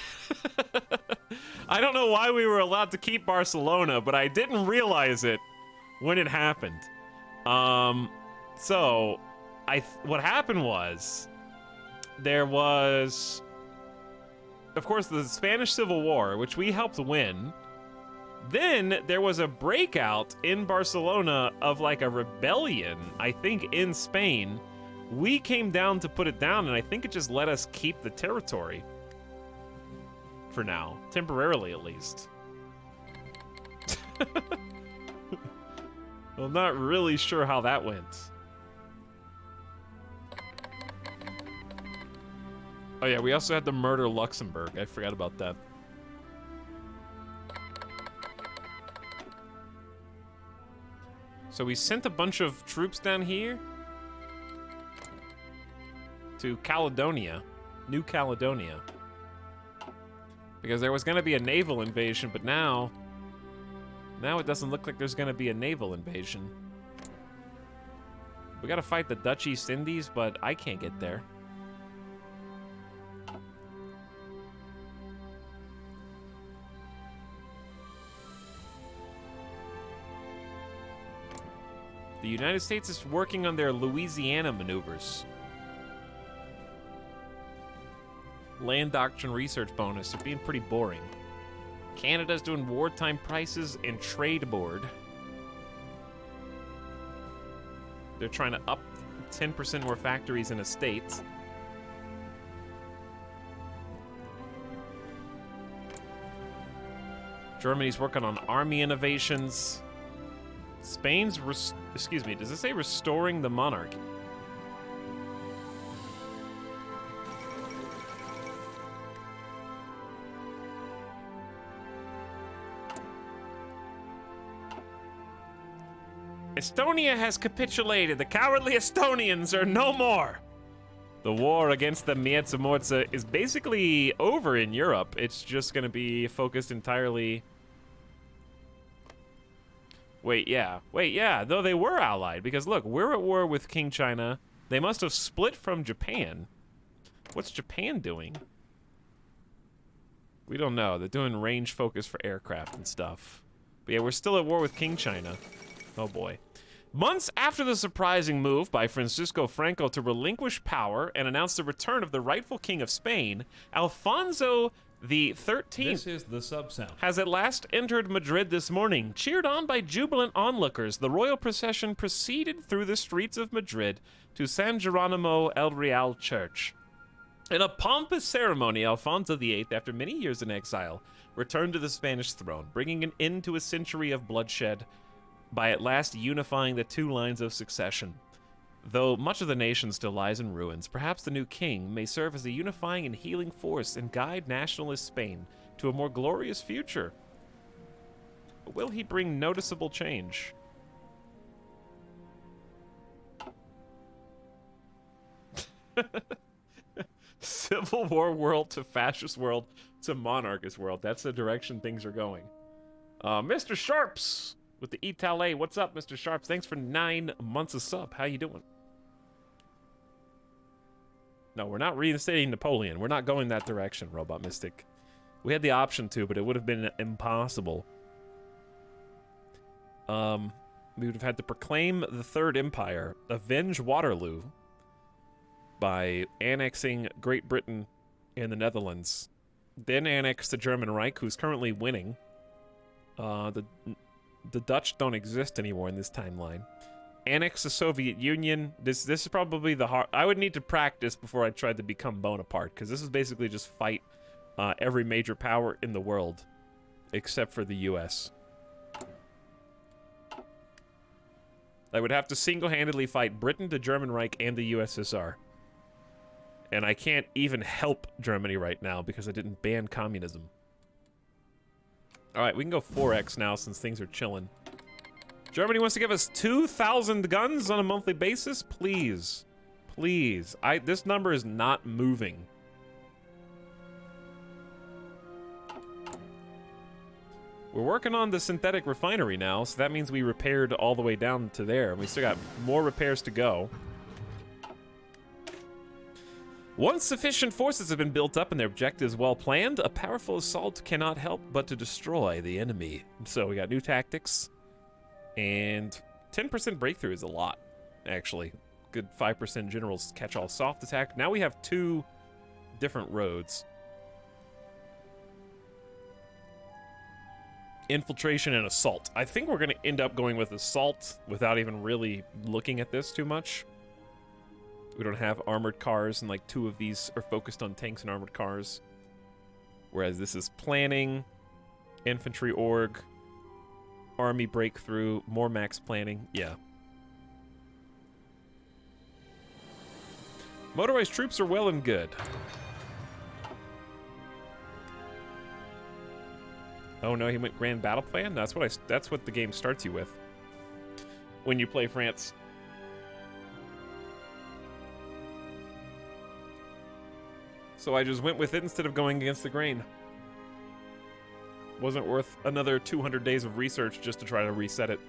I don't know why we were allowed to keep Barcelona, but I didn't realize it when it happened. So, what happened was, there was, of course, the Spanish Civil War, which we helped win. Then there was a breakout in Barcelona of like a rebellion, I think in Spain. We came down to put it down, and I think it just let us keep the territory. For now. Temporarily, at least. I'm not really sure how that went. Oh yeah, we also had to murder Luxembourg. I forgot about that. So we sent a bunch of troops down here to Caledonia, New Caledonia, because there was going to be a naval invasion, but now it doesn't look like there's going to be a naval invasion. We got to fight the Dutch East Indies, but I can't get there. The United States is working on their Louisiana maneuvers. Land doctrine research bonus. They're being pretty boring. Canada's doing wartime prices and trade board. They're trying to up 10% more factories in a state. Germany's working on army innovations. Spain's, excuse me, does it say restoring the monarchy? Estonia has capitulated. The cowardly Estonians are no more. The war against the Miezumorza is basically over in Europe. It's just going to be focused entirely... Wait, yeah, though they were allied, because look, we're at war with King China. They must have split from Japan. What's Japan doing? We don't know. They're doing range focus for aircraft and stuff. But yeah, we're still at war with King China. Oh boy. Months after the surprising move by Francisco Franco to relinquish power and announce the return of the rightful king of Spain, Alfonso the 13th This is the sub sound. has at last entered Madrid this morning. Cheered on by jubilant onlookers, the royal procession proceeded through the streets of Madrid to San Geronimo el Real Church. In a pompous ceremony, Alfonso VIII, after many years in exile, returned to the Spanish throne, bringing an end to a century of bloodshed by at last unifying the two lines of succession. Though much of the nation still lies in ruins, perhaps the new king may serve as a unifying and healing force and guide nationalist Spain to a more glorious future. But will he bring noticeable change? Civil War world to fascist world to monarchist world. That's the direction things are going. Mr. Sharps with the Etalyx. What's up, Mr. Sharps? Thanks for 9 months of sub. How you doing? No, we're not reinstating Napoleon. We're not going that direction, Robot Mystic. We had the option to, but it would have been impossible. We would have had to proclaim the Third Empire, avenge Waterloo by annexing Great Britain and the Netherlands, then annex the German Reich, who's currently winning. The Dutch don't exist anymore in this timeline. Annex the Soviet Union. This is probably the hard. I would need to practice before I tried to become Bonaparte, because this is basically just fight every major power in the world, except for the U.S. I would have to single-handedly fight Britain, the German Reich, and the USSR. And I can't even help Germany right now because I didn't ban communism. Alright, we can go 4x now since things are chilling. Germany wants to give us 2,000 guns on a monthly basis? Please. Please. This number is not moving. We're working on the synthetic refinery now, so that means we repaired all the way down to there. And we still got more repairs to go. Once sufficient forces have been built up and their objectives well planned, a powerful assault cannot help but to destroy the enemy. So we got new tactics, and 10% breakthrough is a lot, actually. Good 5% generals catch all soft attack. Now we have 2 different roads. Infiltration and assault. I think we're going to end up going with assault without even really looking at this too much. We don't have armored cars, and like 2 of these are focused on tanks and armored cars. Whereas this is planning, infantry org, army breakthrough, more max planning. Yeah. Motorized troops are well and good. Oh no, he went grand battle plan? That's what the game starts you with when you play France. So I just went with it instead of going against the grain. Wasn't worth another 200 days of research just to try to reset it.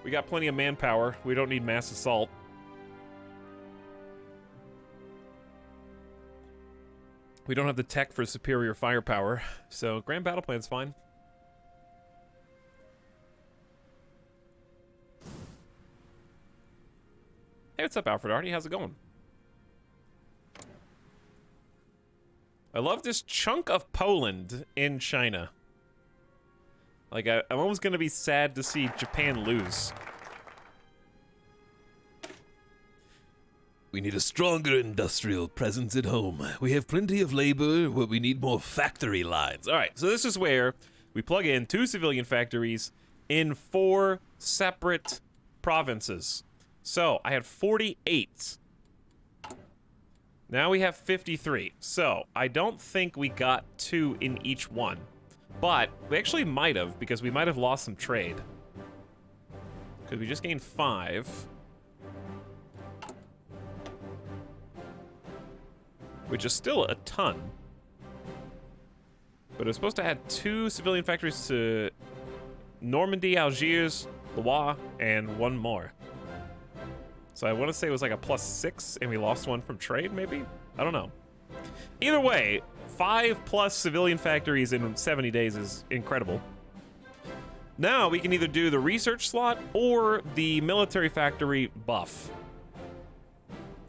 We got plenty of manpower. We don't need mass assault. We don't have the tech for superior firepower, so grand battle plan's fine. Hey, what's up, Alfred Artie? How's it going? I love this chunk of Poland in China. Like, I'm almost gonna be sad to see Japan lose. We need a stronger industrial presence at home. We have plenty of labor, but we need more factory lines. All right, so this is where we plug in 2 civilian factories in 4 separate provinces. So I had 48. Now we have 53. So I don't think we got 2 in each one, but we actually might have, because we might have lost some trade. Because we just gained 5. Which is still a ton. But it was supposed to add 2 civilian factories to Normandy, Algiers, Loire, and 1 more. So I want to say it was like a +6, and we lost 1 from trade, maybe? I don't know. Either way, 5+ civilian factories in 70 days is incredible. Now we can either do the research slot or the military factory buff.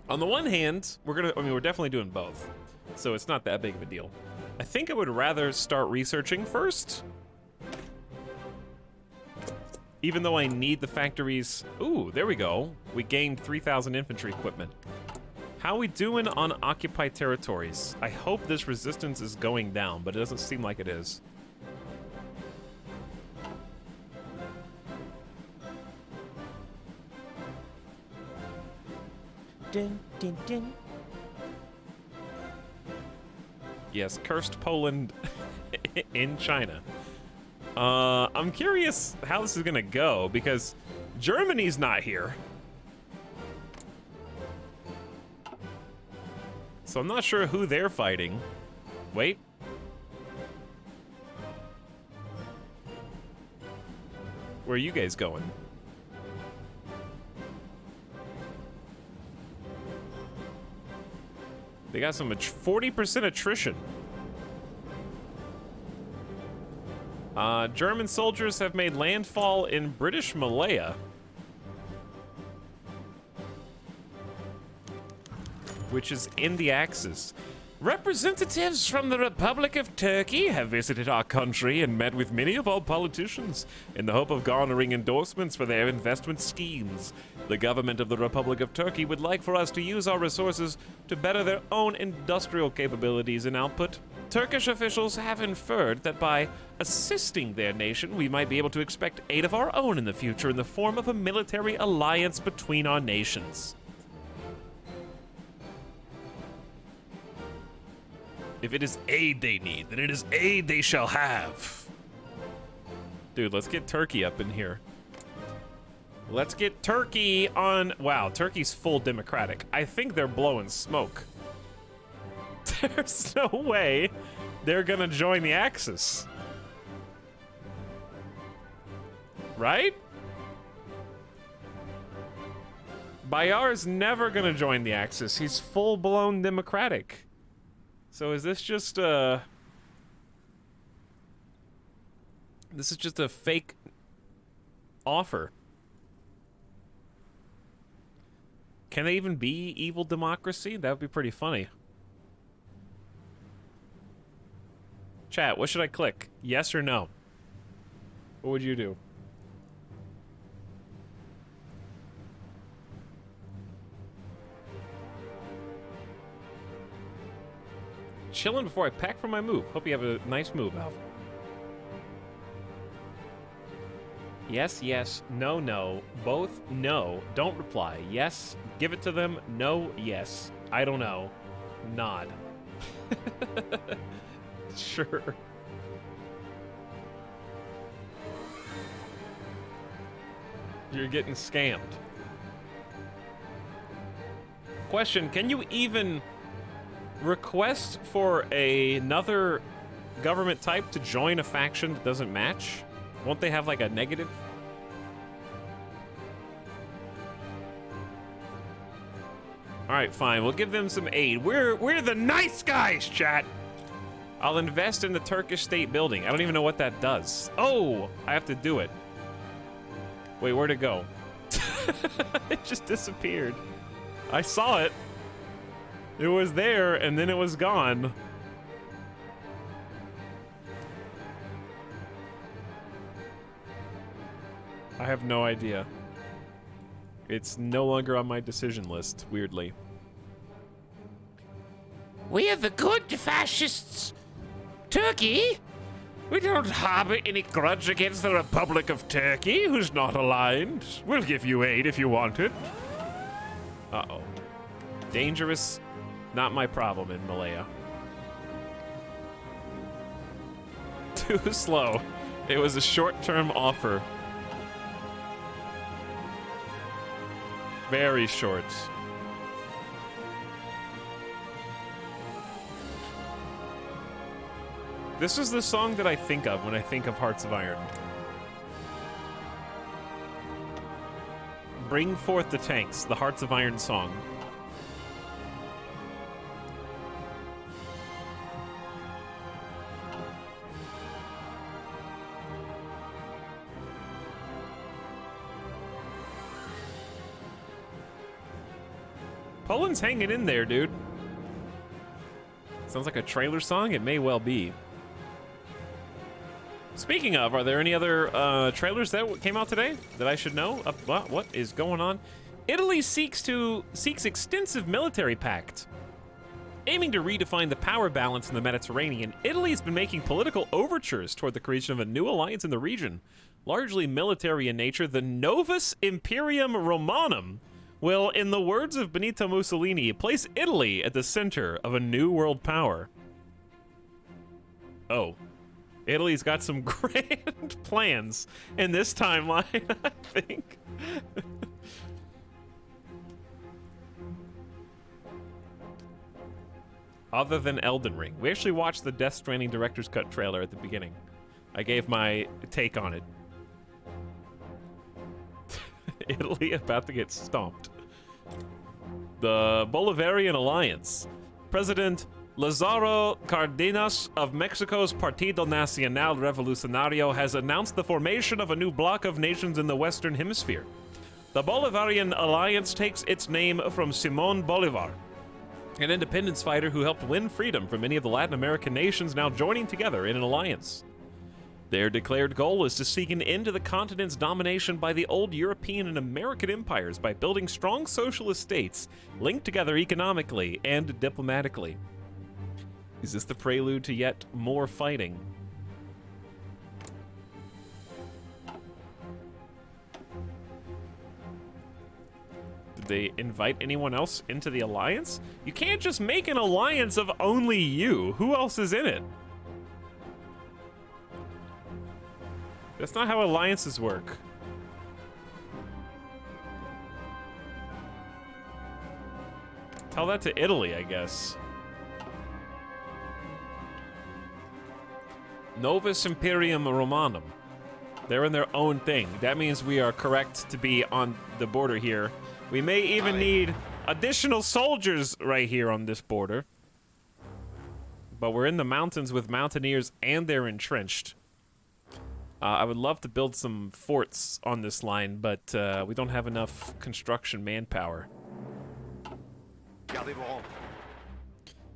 On the one hand, we're definitely doing both, so it's not that big of a deal. I think I would rather start researching first, even though I need the factories. Ooh, there we go. We gained 3,000 infantry equipment. How are we doing on occupied territories? I hope this resistance is going down, but it doesn't seem like it is. Dun, dun, dun. Yes, cursed Poland in China. I'm curious how this is gonna go because Germany's not here. So I'm not sure who they're fighting. Wait. Where are you guys going? They got some 40% attrition. German soldiers have made landfall in British Malaya, which is in the Axis. Representatives from the Republic of Turkey have visited our country and met with many of our politicians in the hope of garnering endorsements for their investment schemes. The government of the Republic of Turkey would like for us to use our resources to better their own industrial capabilities and output. Turkish officials have inferred that by assisting their nation, we might be able to expect aid of our own in the future in the form of a military alliance between our nations. If it is aid they need, then it is aid they shall have. Dude, let's get Turkey up in here. Let's get Turkey on... Wow, Turkey's full democratic. I think they're blowing smoke. There's no way they're gonna join the Axis. Right? Bayar's never gonna join the Axis. He's full-blown democratic. So is this just a... This is just a fake offer. Can they even be evil democracy? That would be pretty funny. Chat, what should I click? Yes or no? What would you do? Chilling before I pack for my move. Hope you have a nice move, Alf. Yes, yes, no, no. Both, no. Don't reply. Yes, give it to them. No, yes. I don't know. Nod. Sure. You're getting scammed. Question, can you even request for another government type to join a faction that doesn't match? Won't they have like a negative? All right, fine. We'll give them some aid. We're the nice guys, chat. I'll invest in the Turkish state building. I don't even know what that does. Oh, I have to do it. Wait, where'd it go? It just disappeared. I saw it. It was there, and then it was gone. I have no idea. It's no longer on my decision list, weirdly. We are the good fascists. Turkey? We don't harbor any grudge against the Republic of Turkey, who's not aligned. We'll give you aid if you want it. Uh-oh. Dangerous. Not my problem in Malaya. Too slow. It was a short-term offer. Very short. This is the song that I think of when I think of Hearts of Iron. Bring forth the tanks, the Hearts of Iron song. Poland's hanging in there, dude. Sounds like a trailer song. It may well be. Speaking of, are there any other trailers that came out today that I should know? What is going on? Italy seeks extensive military pact. Aiming to redefine the power balance in the Mediterranean, Italy has been making political overtures toward the creation of a new alliance in the region. Largely military in nature, the Novus Imperium Romanum will, in the words of Benito Mussolini, place Italy at the center of a new world power. Oh. Italy's got some grand plans in this timeline, I think. Other than Elden Ring. We actually watched the Death Stranding Director's Cut trailer at the beginning. I gave my take on it. Italy about to get stomped. The Bolivarian Alliance. President Lázaro Cárdenas of Mexico's Partido Nacional Revolucionario has announced the formation of a new bloc of nations in the Western Hemisphere. The Bolivarian Alliance takes its name from Simón Bolívar, an independence fighter who helped win freedom for many of the Latin American nations now joining together in an alliance. Their declared goal is to seek an end to the continent's domination by the old European and American empires by building strong socialist states linked together economically and diplomatically. Is this the prelude to yet more fighting? Did they invite anyone else into the alliance? You can't just make an alliance of only you. Who else is in it? That's not how alliances work. Tell that to Italy, I guess. Novus Imperium Romanum. They're in their own thing. That means we are correct to be on the border here. We may even need additional soldiers right here on this border. But we're in the mountains with mountaineers and they're entrenched. I would love to build some forts on this line, but we don't have enough construction manpower.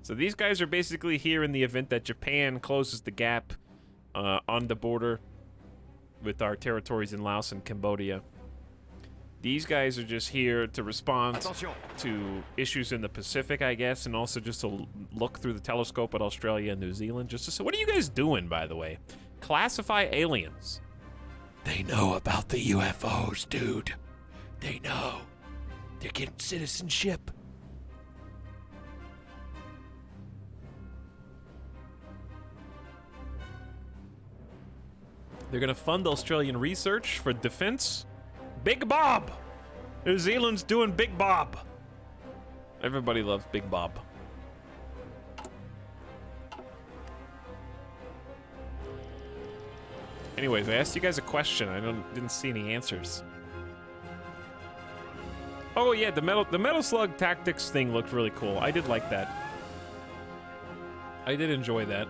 So these guys are basically here in the event that Japan closes the gap on the border with our territories in Laos and Cambodia. These guys are just here to respond to issues in the Pacific, I guess, and also just to look through the telescope at Australia and New Zealand. Just to say, what are you guys doing, by the way? Classify aliens. They know about the UFOs, dude. They know. They're getting citizenship. They're gonna fund Australian research for defense. Big Bob! New Zealand's doing Big Bob. Everybody loves Big Bob. Anyways, I asked you guys a question. I didn't see any answers. Oh yeah, the metal slug tactics thing looked really cool. I did like that. I did enjoy that.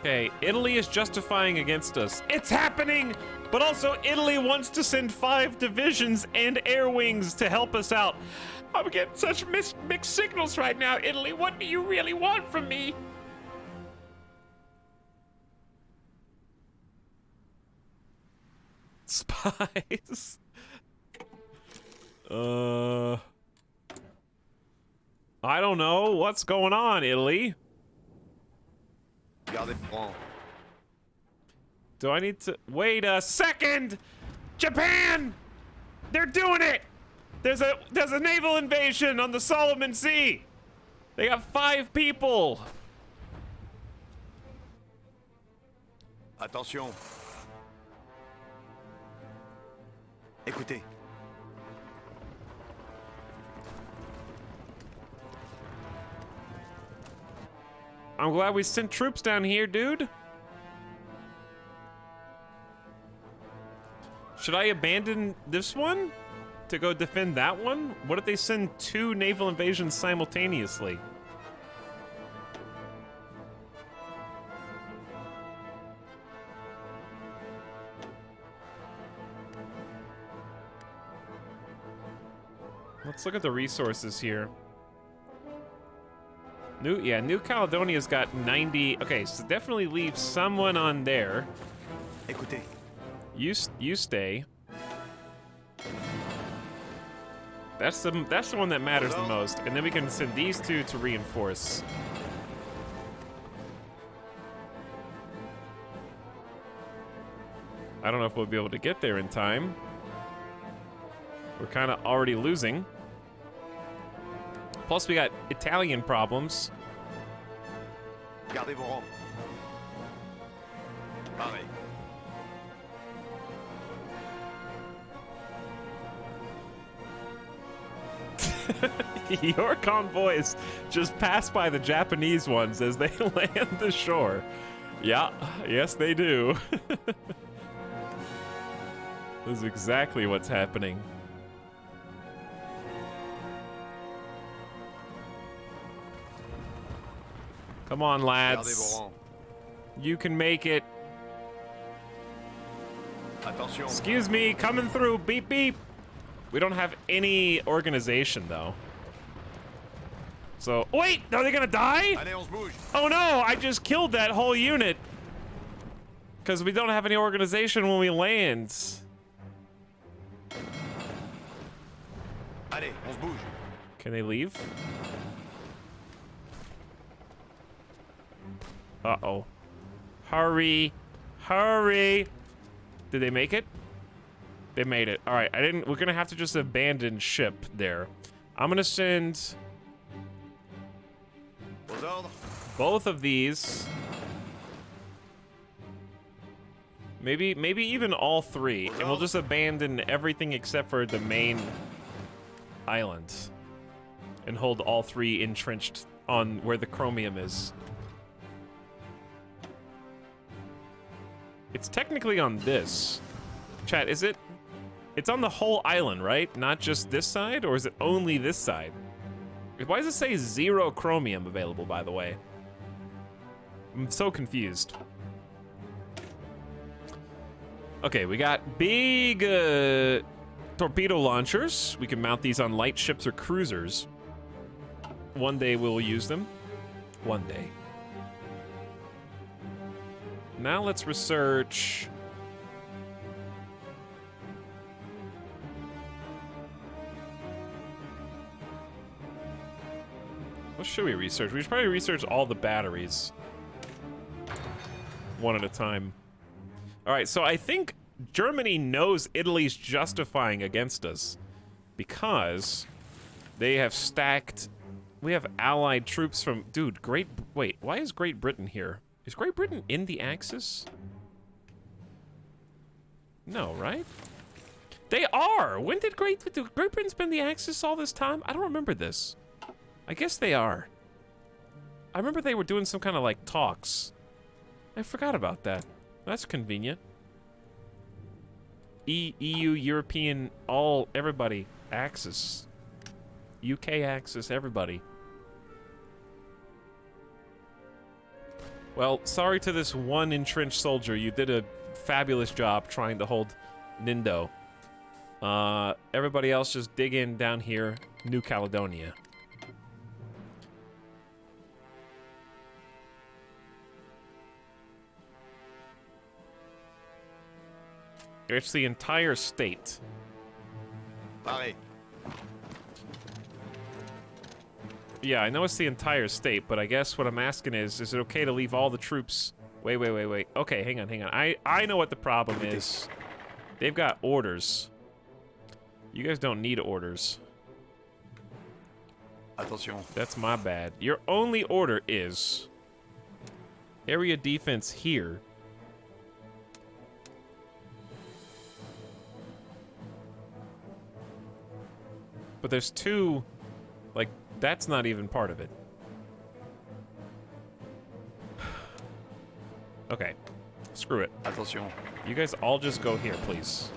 Okay, Italy is justifying against us. It's happening! But also, Italy wants to send 5 divisions and air wings to help us out. I'm getting such mixed signals right now, Italy. What do you really want from me? Spies. I don't know. What's going on, Italy? Do I need to wait a second? Japan! They're doing it! There's a naval invasion on the Solomon Sea! They got 5 people! Attention. Écoutez. I'm glad we sent troops down here, dude. Should I abandon this one to go defend that one? What if they send 2 naval invasions simultaneously? Let's look at the resources here. New Caledonia's got 90. Okay, so definitely leave someone on there. Écoutez. You stay. That's the one that matters the most. And then we can send these two to reinforce. I don't know if we'll be able to get there in time. We're kind of already losing. Plus, we got Italian problems. Gardez vos rangs. Pareil. Your convoys just pass by the Japanese ones as they land the shore. Yeah, yes they do. This is exactly what's happening. Come on, Gardez lads. vos rangs. You can make it. Attention. Excuse me, coming through. Beep, beep. We don't have any organization, though. So, wait, are they gonna die? Allez, on se bouge. Oh no, I just killed that whole unit. Because we don't have any organization when we land. Allez, on se bouge. Can they leave? Uh-oh. Hurry. Hurry. Did they make it? They made it. All right, we're gonna have to just abandon ship there. I'm gonna send Aux ordres. both of these. Maybe even all three, and we'll just abandon everything except for the main island. And hold all three entrenched on where the chromium is. It's technically on this. Chat, is it? It's on the whole island, right? Not just this side, or is it only this side? Why does it say 0 chromium available, by the way? I'm so confused. Okay, we got big torpedo launchers. We can mount these on light ships or cruisers. One day we'll use them. One day. Now let's research. What should we research? We should probably research all the batteries. One at a time. Alright, so I think Germany knows Italy's justifying against us. Because they have stacked... We have allied troops from... Dude, wait, why is Great Britain here? Is Great Britain in the Axis? No, right? They are! When did Great Britain's been the Axis all this time? I don't remember this. I guess they are. I remember they were doing some kind of, like, talks. I forgot about that. That's convenient. EU, European, everybody. Axis. UK Axis, everybody. Well, sorry to this one entrenched soldier. You did a fabulous job trying to hold Nindo. Everybody else just dig in down here. New Caledonia. It's the entire state. Pareil. Yeah, I know it's the entire state, but I guess what I'm asking is it okay to leave all the troops? Wait. Okay, hang on. I know what the problem is. They've got orders. You guys don't need orders. Attention. That's my bad. Your only order is area defense here. But there's two, like, that's not even part of it. Okay, screw it. Attention. You guys all just go here, please.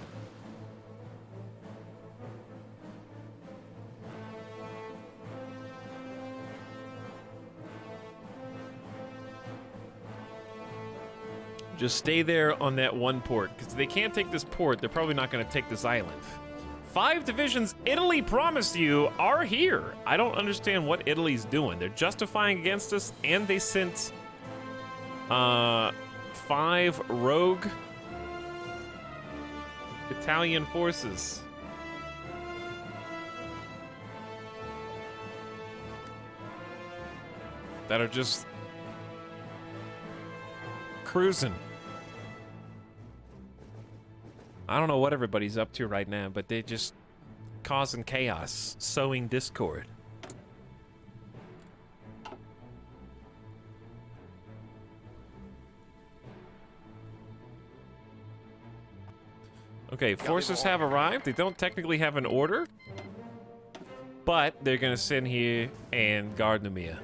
Just stay there on that one port, because they can't take this port, they're probably not going to take this island. 5 divisions Italy promised you are here. I don't understand what Italy's doing. They're justifying against us, and they sent 5 rogue Italian forces. That are just cruising. I don't know what everybody's up to right now, but they're just causing chaos, sowing discord. Okay, forces have arrived. They don't technically have an order, but they're gonna send here and guard Numia.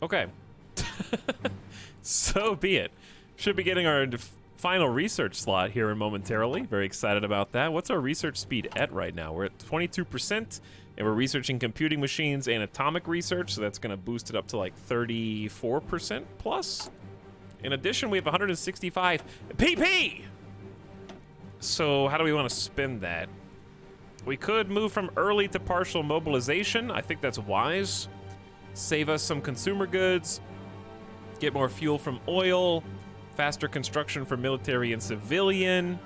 Okay. So be it. Should be getting our final research slot here momentarily. Very excited about that. What's our research speed at right now? We're at 22%, and we're researching computing machines and atomic research, so that's going to boost it up to like 34% plus. In addition, we have 165 PP! So how do we want to spend that? We could move from early to partial mobilization. I think that's wise. Save us some consumer goods, get more fuel from oil, faster construction for military and civilian.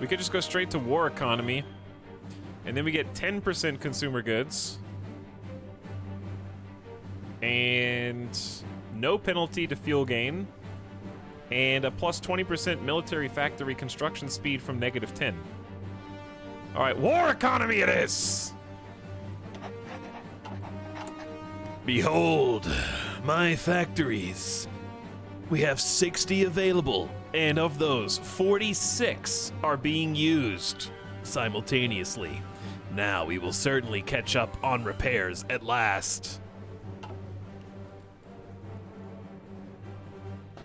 We could just go straight to war economy, and then we get 10% consumer goods, and no penalty to fuel gain, and a plus 20% military factory construction speed from -10. All right, war economy it is! Behold, my factories. We have 60 available, and of those, 46 are being used simultaneously. Now we will certainly catch up on repairs at last.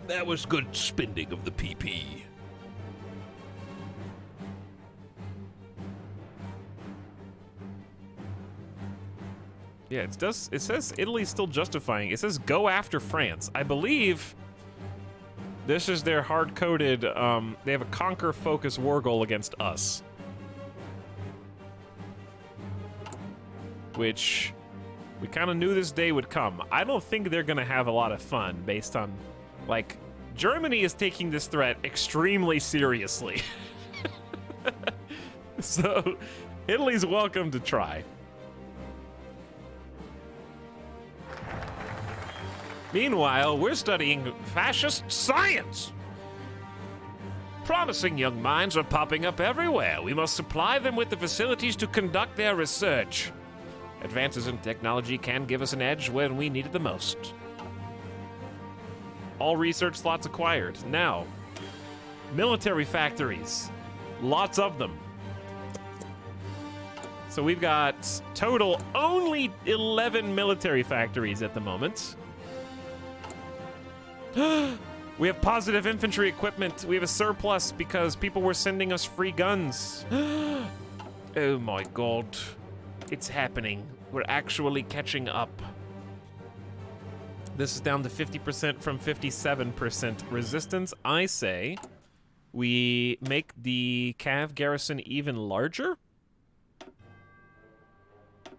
That was good spending of the PP. Yeah, it says Italy's still justifying. It says go after France. I believe this is their hard-coded, they have a conquer focus war goal against us. Which we kind of knew this day would come. I don't think they're gonna have a lot of fun based on, like, Germany is taking this threat extremely seriously. So Italy's welcome to try. Meanwhile, we're studying fascist science. Promising young minds are popping up everywhere. We must supply them with the facilities to conduct their research. Advances in technology can give us an edge when we need it the most. All research slots acquired. Now, military factories. Lots of them. So we've got total only 11 military factories at the moment. We have positive infantry equipment. We have a surplus because people were sending us free guns. Oh my god. It's happening. We're actually catching up. This is down to 50% from 57% resistance. I say we make the Cav garrison even larger.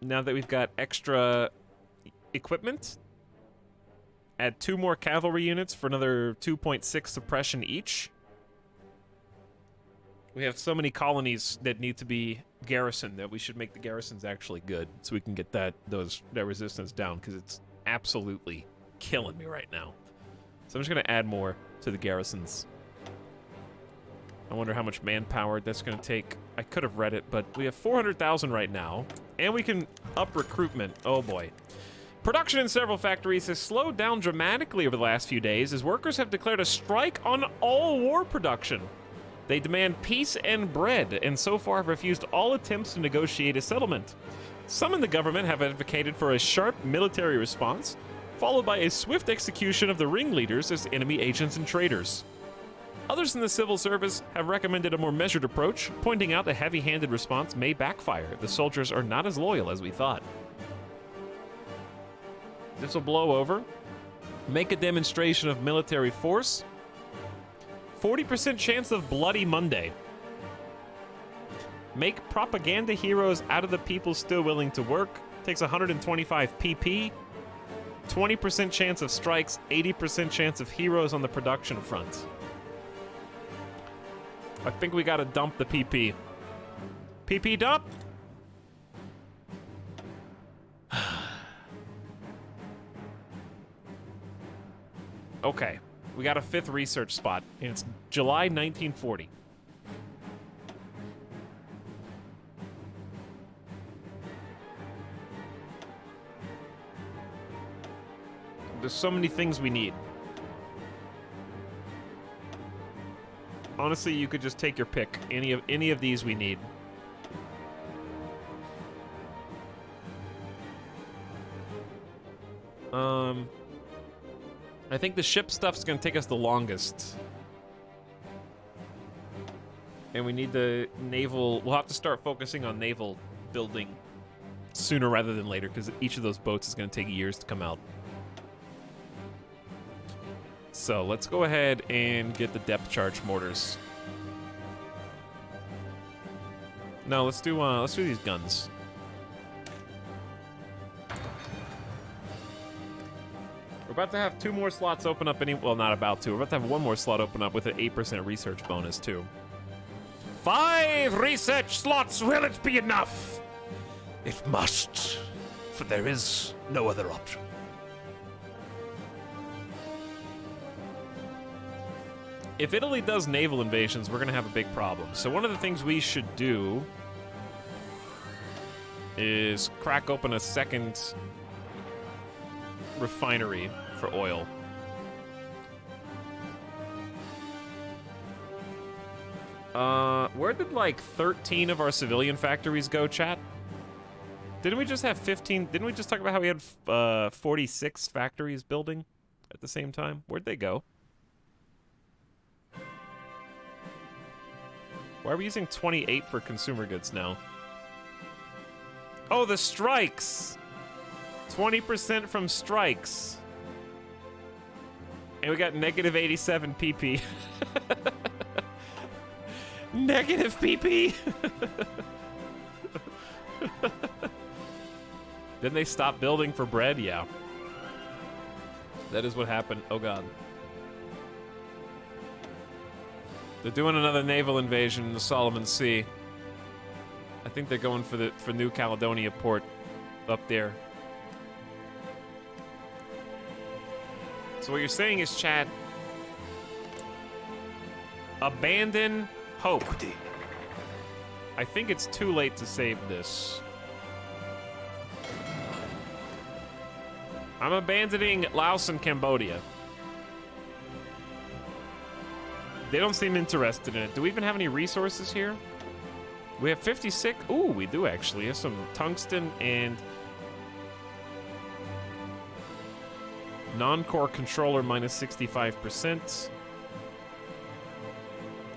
Now that we've got extra equipment. Add 2 more cavalry units for another 2.6 suppression each. We have so many colonies that need to be garrisoned that we should make the garrisons actually good so we can get that resistance down, because it's absolutely killing me right now. So I'm just going to add more to the garrisons. I wonder how much manpower that's going to take. I could have read it, but we have 400,000 right now, and we can up recruitment. Oh boy. Production in several factories has slowed down dramatically over the last few days as workers have declared a strike on all war production. They demand peace and bread, and so far have refused all attempts to negotiate a settlement. Some in the government have advocated for a sharp military response, followed by a swift execution of the ringleaders as enemy agents and traitors. Others in the civil service have recommended a more measured approach, pointing out a heavy-handed response may backfire. The soldiers are not as loyal as we thought. This will blow over. Make a demonstration of military force. 40% chance of Bloody Monday. Make propaganda heroes out of the people still willing to work. Takes 125 PP. 20% chance of strikes, 80% chance of heroes on the production front. I think we gotta dump the PP. PP dump? Okay, we got a 5th research spot, and it's July 1940. There's so many things we need. Honestly, you could just take your pick. Any of these we need. I think the ship stuff's gonna take us the longest. And we need the naval... We'll have to start focusing on naval building sooner rather than later, because each of those boats is gonna take years to come out. So let's go ahead and get the depth charge mortars. No, let's do these guns. We're about to have 2 more slots open up. Well, not about to. We're about to have 1 more slot open up with an 8% research bonus too. 5 research slots. Will it be enough? It must, for there is no other option. If Italy does naval invasions, we're gonna have a big problem. So one of the things we should do is crack open a 2nd refinery for oil. Where did like 13 of our civilian factories go, chat? Didn't we just have 15? Didn't we just talk about how we had 46 factories building at the same time? Where'd they go? Why are we using 28 for consumer goods now? Oh, the strikes! 20% from strikes. And we got negative 87 PP. Negative PP! Didn't they stop building for bread? Yeah. That is what happened. Oh god. They're doing another naval invasion in the Solomon Sea. I think they're going for New Caledonia port up there. So what you're saying is, Chad, abandon hope. I think it's too late to save this. I'm abandoning Laos and Cambodia. They don't seem interested in it. Do we even have any resources here? We have 56. Ooh, we do actually. We have some tungsten and non-core controller minus 65%.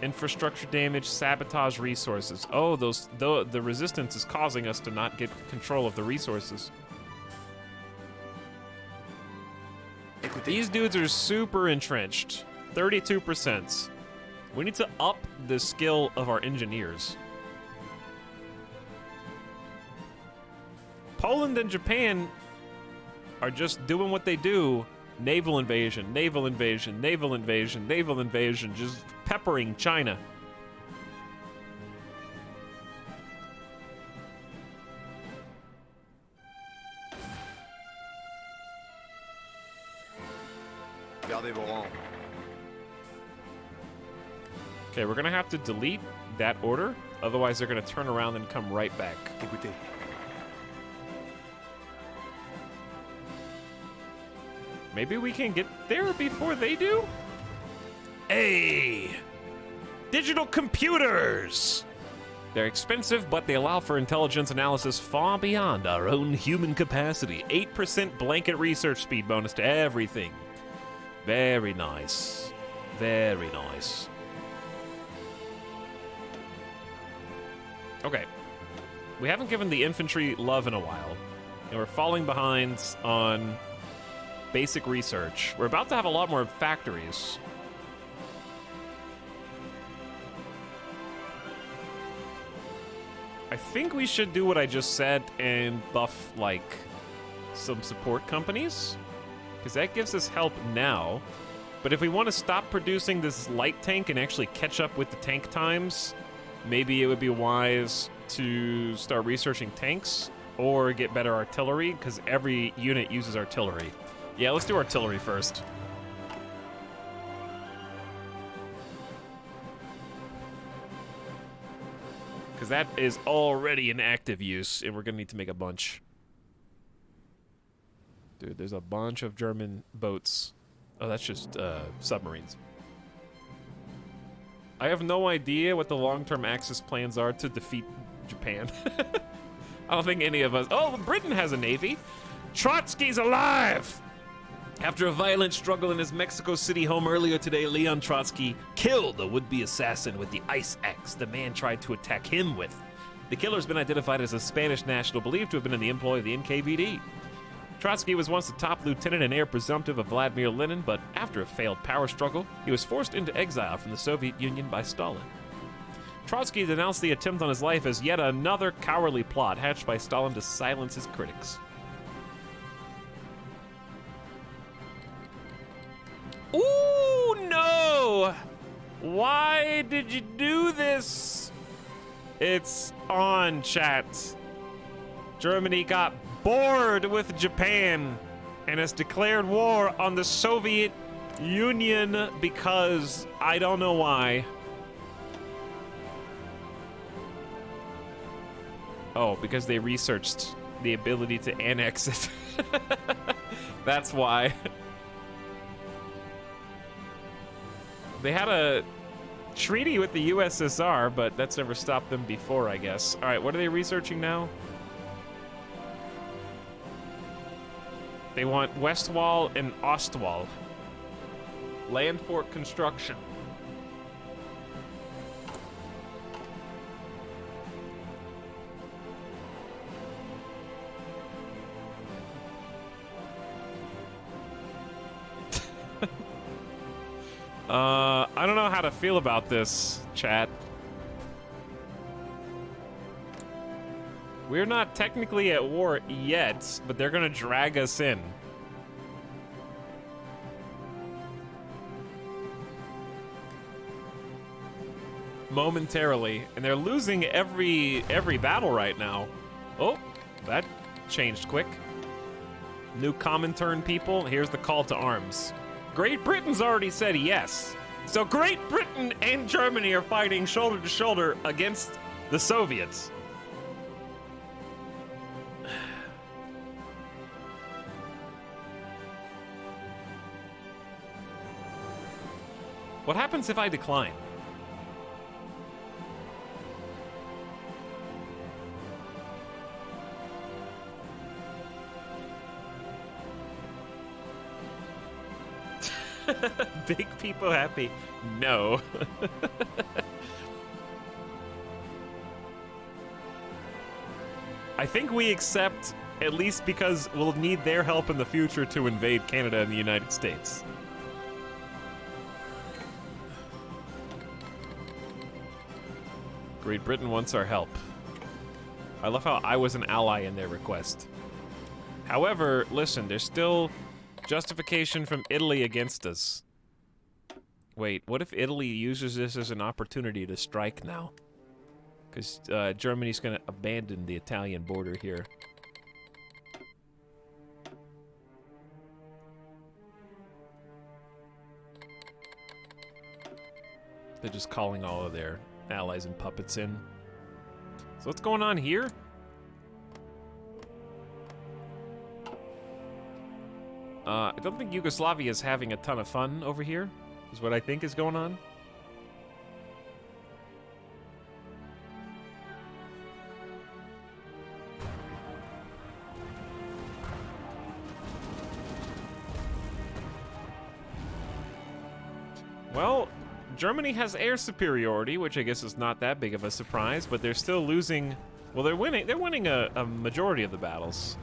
Infrastructure damage, sabotage resources. Oh, the resistance is causing us to not get control of the resources. These dudes are super entrenched. 32%. We need to up the skill of our engineers. Poland and Japan are just doing what they do. Naval invasion, naval invasion, naval invasion, naval invasion, just peppering China. Gardez vos rangs. Okay, we're gonna have to delete that order, otherwise they're gonna turn around and come right back. Écoutez. Maybe we can get there before they do? Hey! Digital computers! They're expensive, but they allow for intelligence analysis far beyond our own human capacity. 8% blanket research speed bonus to everything. Very nice. Very nice. Okay. We haven't given the infantry love in a while. And we're falling behind on basic research. We're about to have a lot more factories. I think we should do what I just said and buff, like, some support companies. Because that gives us help now. But if we want to stop producing this light tank and actually catch up with the tank times, maybe it would be wise to start researching tanks or get better artillery, because every unit uses artillery. Yeah, let's do artillery first. Because that is already in active use, and we're going to need to make a bunch. Dude, there's a bunch of German boats. Oh, that's just submarines. I have no idea what the long-term Axis plans are to defeat Japan. I don't think any of us... Oh, Britain has a navy. Trotsky's alive! After a violent struggle in his Mexico City home earlier today, Leon Trotsky killed a would-be assassin with the ice axe the man tried to attack him with. The killer's been identified as a Spanish national believed to have been in the employ of the NKVD. Trotsky was once the top lieutenant and heir presumptive of Vladimir Lenin, but after a failed power struggle, he was forced into exile from the Soviet Union by Stalin. Trotsky denounced the attempt on his life as yet another cowardly plot hatched by Stalin to silence his critics. Ooh, no! Why did you do this? It's on, chat. Germany got bored with Japan and has declared war on the Soviet Union because I don't know why. Oh, because they researched the ability to annex it. That's why. They had a treaty with the USSR, but that's never stopped them before, I guess. All right, what are they researching now? They want West Wall and Ostwall. Land port construction. I don't know how to feel about this, chat. We're not technically at war yet, but they're gonna drag us in. Momentarily, and they're losing every battle right now. Oh, that changed quick. New Comintern people, here's the call to arms. Great Britain's already said yes. So Great Britain and Germany are fighting shoulder to shoulder against the Soviets. What happens if I decline? Big people happy? No. I think we accept, at least because we'll need their help in the future to invade Canada and the United States. Great Britain wants our help. I love how I was an ally in their request. However, listen, there's still justification from Italy against us. Wait, what if Italy uses this as an opportunity to strike now? Because Germany's going to abandon the Italian border here. They're just calling all of their allies and puppets in. So what's going on here? I don't think Yugoslavia is having a ton of fun over here, is what I think is going on. Well, Germany has air superiority, which I guess is not that big of a surprise, but they're still losing. Well, they're winning. They're winning a majority of the battles,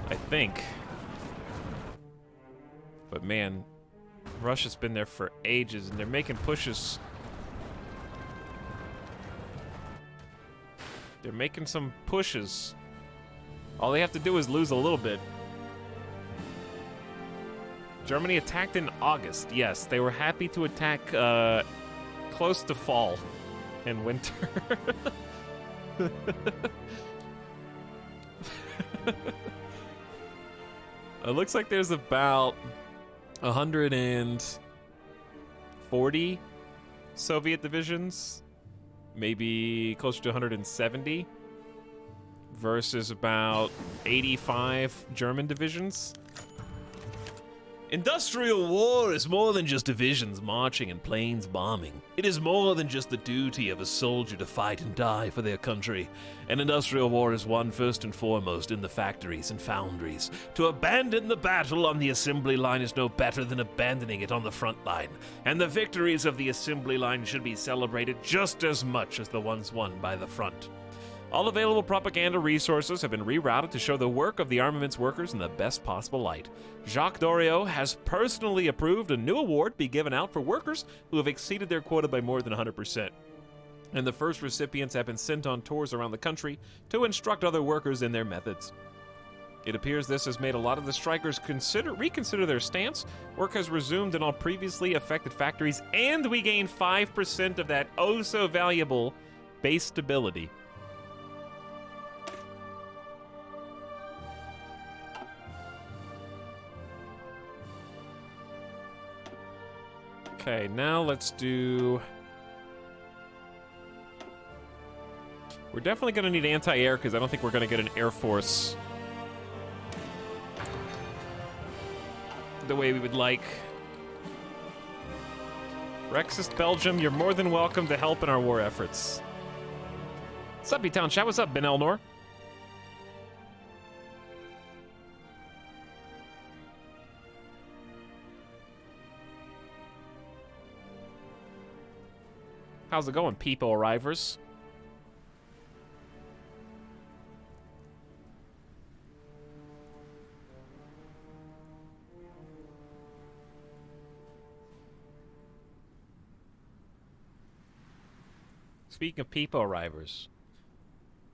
I think. But man, Russia's been there for ages, and they're making pushes. They're making some pushes. All they have to do is lose a little bit. Germany attacked in August. Yes, they were happy to attack close to fall and winter. It looks like there's about 140 Soviet divisions, maybe closer to 170, versus about 85 German divisions. Industrial war is more than just divisions marching and planes bombing. It is more than just the duty of a soldier to fight and die for their country. An industrial war is won first and foremost in the factories and foundries. To abandon the battle on the assembly line is no better than abandoning it on the front line. And the victories of the assembly line should be celebrated just as much as the ones won by the front. All available propaganda resources have been rerouted to show the work of the armaments workers in the best possible light. Jacques Doriot has personally approved a new award be given out for workers who have exceeded their quota by more than 100%. And the first recipients have been sent on tours around the country to instruct other workers in their methods. It appears this has made a lot of the strikers reconsider their stance. Work has resumed in all previously affected factories, and we gain 5% of that oh-so-valuable base stability. Okay, now let's do... We're definitely going to need anti-air because I don't think we're going to get an air force the way we would like. Rexist Belgium, you're more than welcome to help in our war efforts. What's up, B-Town Chat? What's up, Ben Elnor? How's it going, people arrivers? Speaking of people arrivers,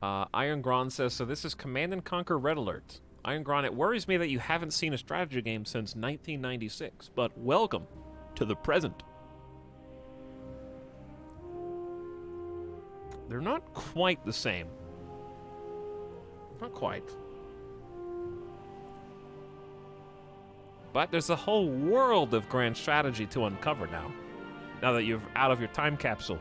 Iron Gron says, so this is Command and Conquer Red Alert. Iron Gron, it worries me that you haven't seen a strategy game since 1996, but welcome to the present. They're not quite the same. Not quite. But there's a whole world of grand strategy to uncover now. Now that you're out of your time capsule.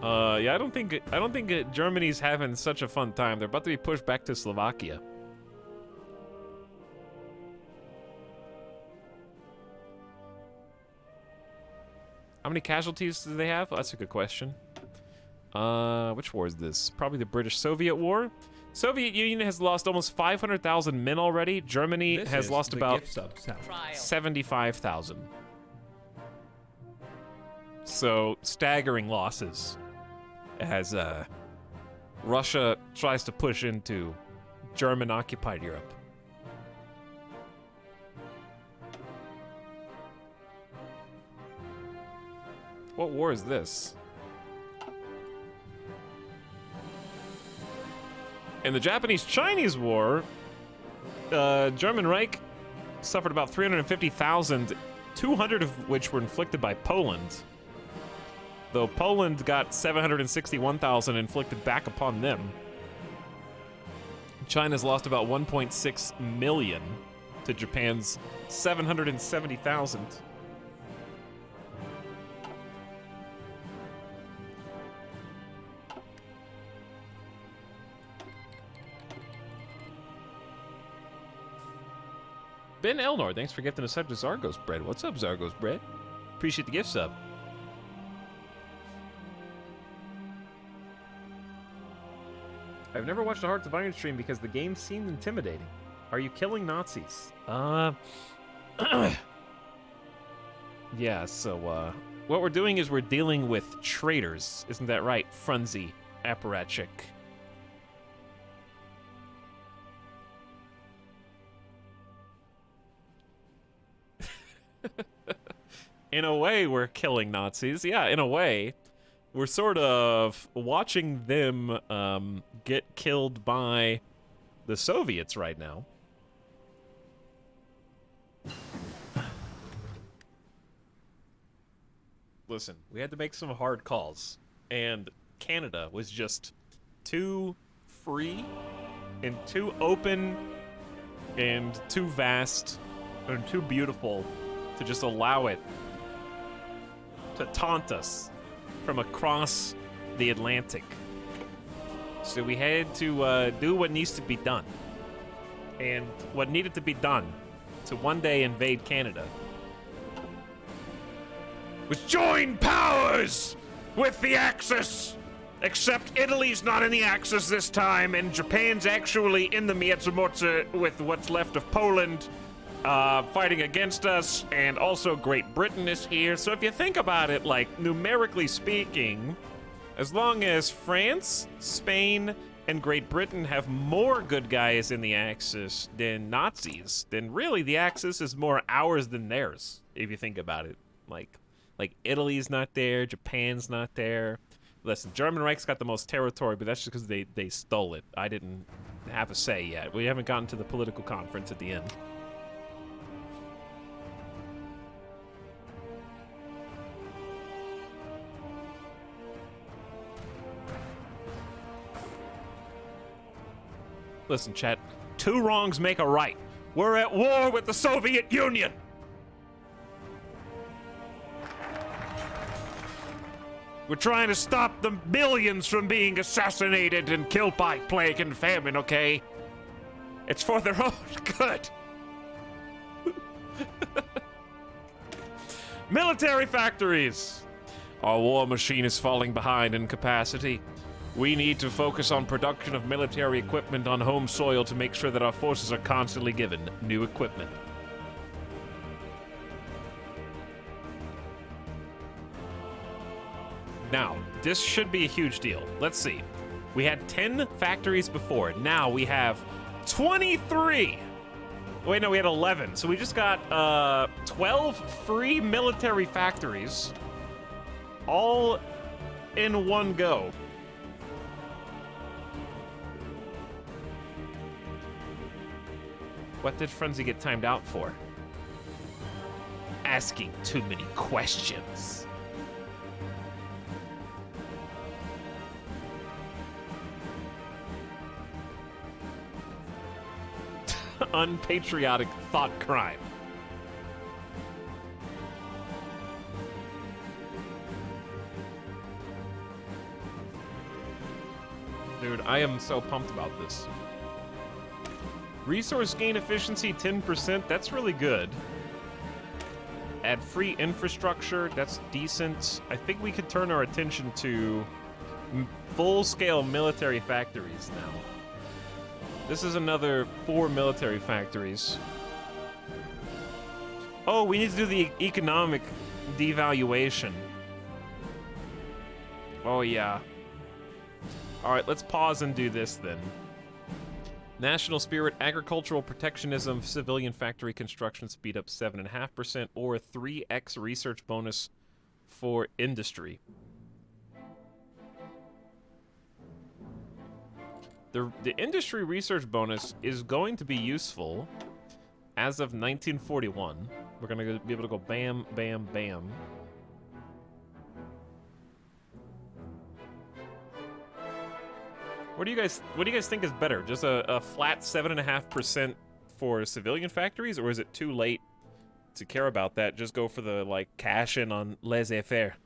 Yeah, I don't think Germany's having such a fun time. They're about to be pushed back to Slovakia. How many casualties do they have? Oh, that's a good question. Which war is this? Probably the British-Soviet War. Soviet Union has lost almost 500,000 men already. Germany has lost about 75,000. So, staggering losses as Russia tries to push into German-occupied Europe. What war is this? In the Japanese-Chinese War, German Reich suffered about 350,000, 200 of which were inflicted by Poland. Though Poland got 761,000 inflicted back upon them. China's lost about 1.6 million to Japan's 770,000. Ben Elnor, thanks for gifting a sub to Zargos Bread. What's up, Zargos Bread? Appreciate the gift sub. I've never watched a Hearts of Iron stream because the game seemed intimidating. Are you killing Nazis? Yeah, so, what we're doing is we're dealing with traitors. Isn't that right, Frunzy Apparatchik? In a way, we're killing Nazis. Yeah, in a way. We're sort of watching them get killed by the Soviets right now. Listen, we had to make some hard calls, and Canada was just too free and too open and too vast and too beautiful to just allow it to taunt us from across the Atlantic. So we had to do what needs to be done. And what needed to be done to one day invade Canada was join powers with the Axis! Except Italy's not in the Axis this time, and Japan's actually in the Miyazamoto with what's left of Poland fighting against us, and also Great Britain is here. So if you think about it, like, numerically speaking, as long as France, Spain, and Great Britain have more good guys in the Axis than Nazis, then really the Axis is more ours than theirs, if you think about it. Like Italy's not there, Japan's not there. Listen, German Reich's got the most territory, but that's just because they stole it. I didn't have a say yet. We haven't gotten to the political conference at the end. Listen, chat, 2 wrongs make a right. We're at war with the Soviet Union. We're trying to stop the millions from being assassinated and killed by plague and famine, okay? It's for their own good. Military factories. Our war machine is falling behind in capacity. We need to focus on production of military equipment on home soil to make sure that our forces are constantly given new equipment. Now, this should be a huge deal. Let's see. We had 10 factories before. Now we have 23. Wait, no, we had 11. So we just got 12 free military factories all in one go. What did Frenzy get timed out for? Asking too many questions. Unpatriotic thought crime. Dude, I am so pumped about this. Resource gain efficiency 10%, that's really good. Add free infrastructure, that's decent. I think we could turn our attention to full-scale military factories now. This is another 4 military factories. Oh, we need to do the economic devaluation. Oh, yeah. All right, let's pause and do this then. National Spirit, Agricultural Protectionism, Civilian Factory Construction Speed up 7.5%, or 3x research bonus for industry. The industry research bonus is going to be useful as of 1941. We're going to be able to go bam, bam, bam. What do you guys think is better? Just a flat 7.5% for civilian factories, or is it too late to care about that? Just go for the like cash in on laissez-faire.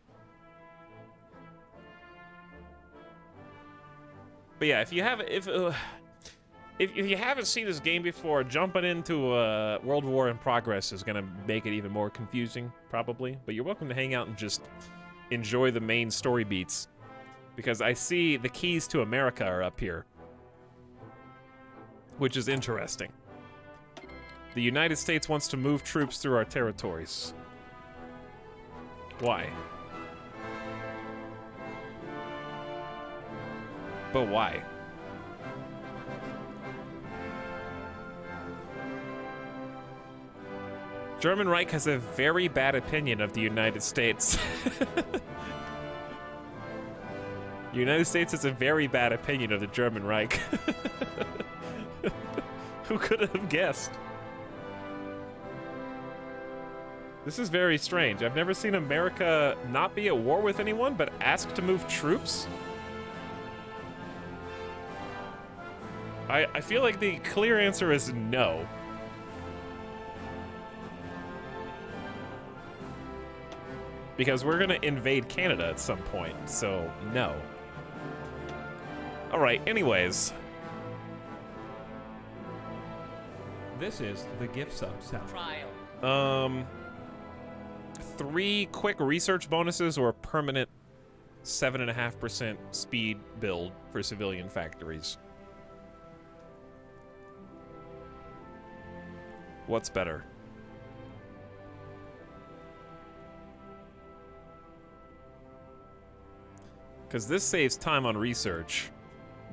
But yeah, if you haven't seen this game before, jumping into World War in Progress is gonna make it even more confusing, probably. But you're welcome to hang out and just enjoy the main story beats, because I see the keys to America are up here. which is interesting. The United States wants to move troops through our territories. Why? But why? German Reich has a very bad opinion of the United States. The United States has a very bad opinion of the German Reich. Who could have guessed? This is very strange. I've never seen America not be at war with anyone, but ask to move troops? I feel like the clear answer is no. Because we're gonna invade Canada at some point, so no. Alright, anyways. This is the gift sub sound. 3 quick research bonuses or a permanent 7.5% speed build for civilian factories. What's better? Because this saves time on research.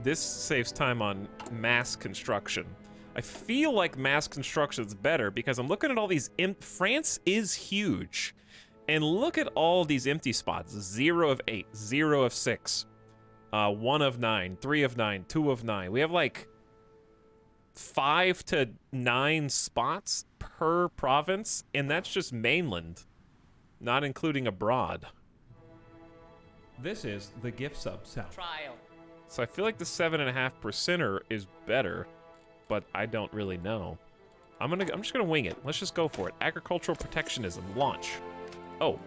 This saves time on mass construction. I feel like mass construction's better because I'm looking at all these... France is huge. And look at all these empty spots. 0 of 8, 0 of 6, 1 of 9, 3 of 9, 2 of 9. We have like 5 to 9 spots per province, and that's just mainland, not including abroad. This is the gift sub sound. So I feel like the 7.5%er is better, but I don't really know. I'm just gonna wing it. Let's just go for it. Agricultural protectionism, launch. Oh,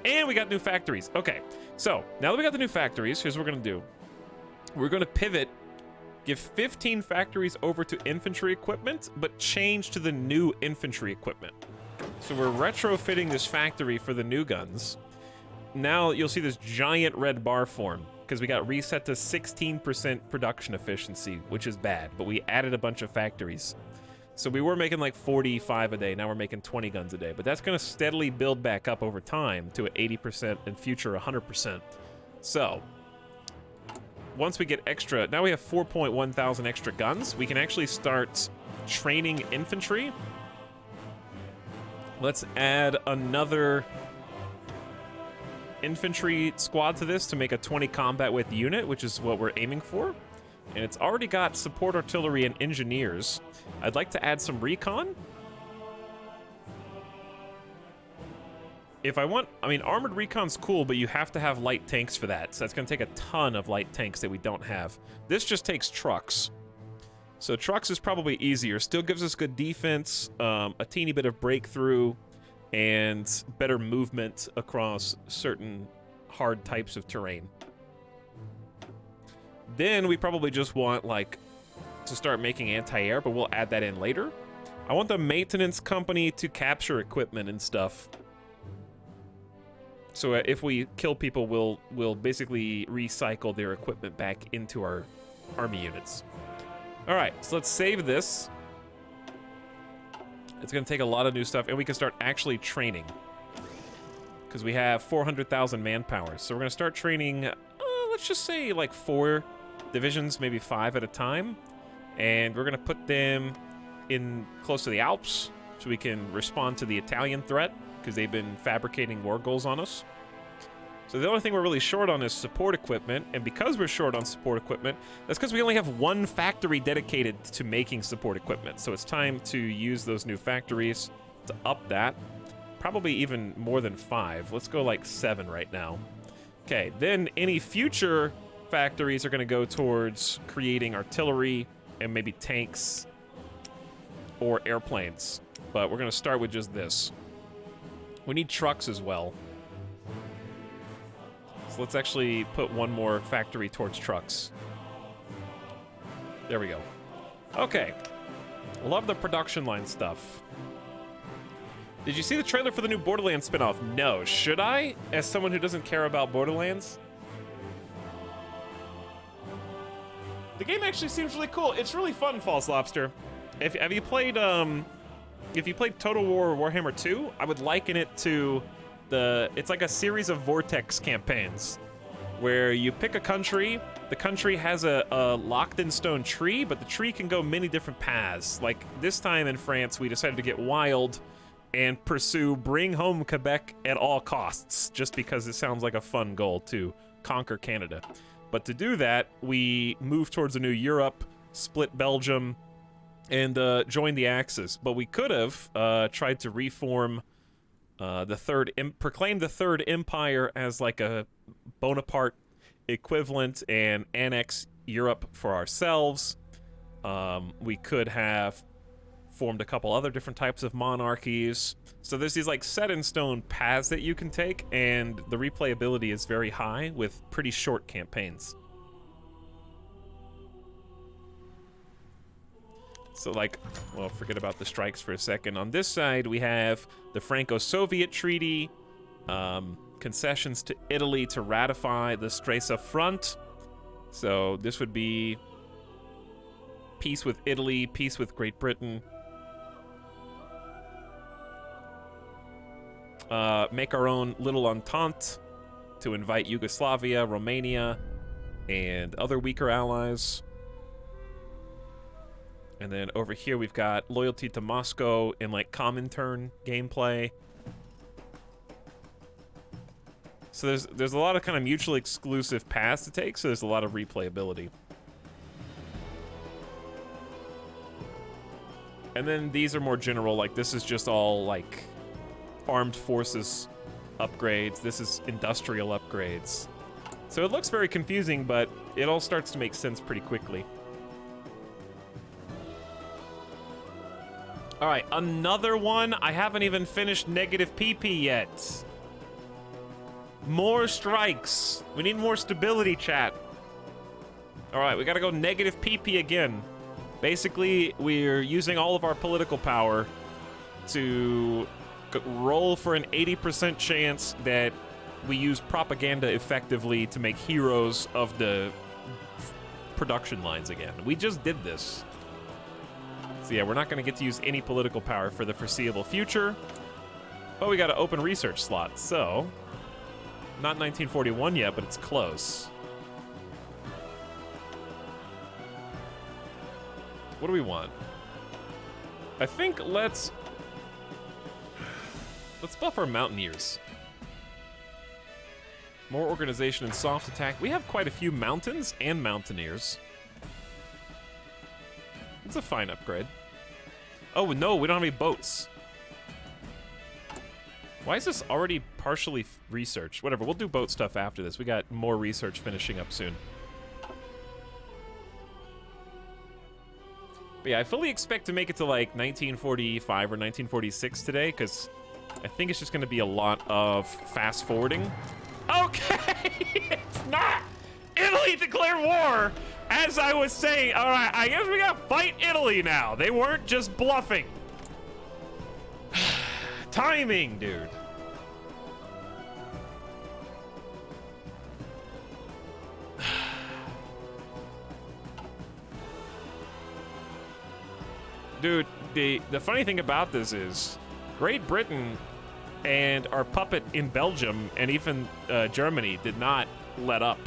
and we got new factories. Okay, so now that we got the new factories, here's what we're gonna do. We're gonna pivot, give 15 factories over to infantry equipment, but change to the new infantry equipment. So we're retrofitting this factory for the new guns. Now you'll see this giant red bar form because we got reset to 16% production efficiency, which is bad, but we added a bunch of factories. So we were making like 45 a day, now we're making 20 guns a day, but that's gonna steadily build back up over time to 80% and future 100%. So, once we get extra, now we have 4.1 thousand extra guns, we can actually start training infantry. Let's add another infantry squad to this to make a 20 combat with unit, which is what we're aiming for. And it's already got support artillery and engineers. I'd like to add some recon. If I want, I mean, armored recon's cool, but you have to have light tanks for that. So that's gonna take a ton of light tanks that we don't have. This just takes trucks. So trucks is probably easier. Still gives us good defense, a teeny bit of breakthrough, and better movement across certain hard types of terrain. Then we probably just want, like, to start making anti-air, but we'll add that in later. I want the maintenance company to capture equipment and stuff. So if we kill people, we'll basically recycle their equipment back into our army units. All right, so let's save this. It's gonna take a lot of new stuff, and we can start actually training. Because we have 400,000 manpower. So we're gonna start training, let's just say like 4 divisions, maybe 5 at a time. And we're gonna put them in close to the Alps so we can respond to the Italian threat, because they've been fabricating war goals on us. So the only thing we're really short on is support equipment, and because we're short on support equipment, that's because we only have 1 factory dedicated to making support equipment. So it's time to use those new factories to up that. Probably even more than 5. Let's go like 7 right now. Okay, then any future factories are gonna go towards creating artillery and maybe tanks or airplanes. But we're gonna start with just this. We need trucks as well. So let's actually put 1 more factory towards trucks. There we go. Okay. Love the production line stuff. Did you see the trailer for the new Borderlands spinoff? No. Should I? As someone who doesn't care about Borderlands? The game actually seems really cool. It's really fun, False Lobster. Have you played Total War Warhammer 2, I would liken it to it's like a series of Vortex campaigns where you pick a country, the country has a locked in stone tree, but the tree can go many different paths. Like this time in France, we decided to get wild and pursue bring home Quebec at all costs, just because it sounds like a fun goal to conquer Canada. But to do that, we moved towards a new Europe, split Belgium, and joined the Axis. But we could have tried to reform proclaim the Third Empire as like a Bonaparte equivalent and annex Europe for ourselves. We could have formed a couple other different types of monarchies. So there's these like set in stone paths that you can take, and the replayability is very high with pretty short campaigns. So like, well, forget about the strikes for a second. On this side, we have the Franco-Soviet Treaty, concessions to Italy to ratify the Stresa Front. So this would be peace with Italy, peace with Great Britain. Make our own little entente to invite Yugoslavia, Romania, and other weaker allies. And then over here we've got loyalty to Moscow in like Comintern gameplay. So there's a lot of kind of mutually exclusive paths to take, so there's a lot of replayability. And then these are more general, like this is just all like armed forces upgrades. This is industrial upgrades. So it looks very confusing, but it all starts to make sense pretty quickly. All right, another one. I haven't even finished negative PP yet. More strikes. We need more stability, chat. All right, we gotta go negative PP again. Basically, we're using all of our political power to roll for an 80% chance that we use propaganda effectively to make heroes of the production lines again. We just did this. So yeah, we're not going to get to use any political power for the foreseeable future. But we got an open research slot, so... Not 1941 yet, but it's close. What do we want? I think let's buff our Mountaineers. More organization and soft attack. We have quite a few mountains and Mountaineers. It's a fine upgrade. Oh, no, we don't have any boats. Why is this already partially researched? Whatever, we'll do boat stuff after this. We got more research finishing up soon. But yeah, I fully expect to make it to like 1945 or 1946 today, because I think it's just going to be a lot of fast forwarding. Okay, it's not. Italy declared war, as I was saying. All right, I guess we got to fight Italy now. They weren't just bluffing. Timing, dude. Dude, the funny thing about this is Great Britain and our puppet in Belgium and even Germany did not let up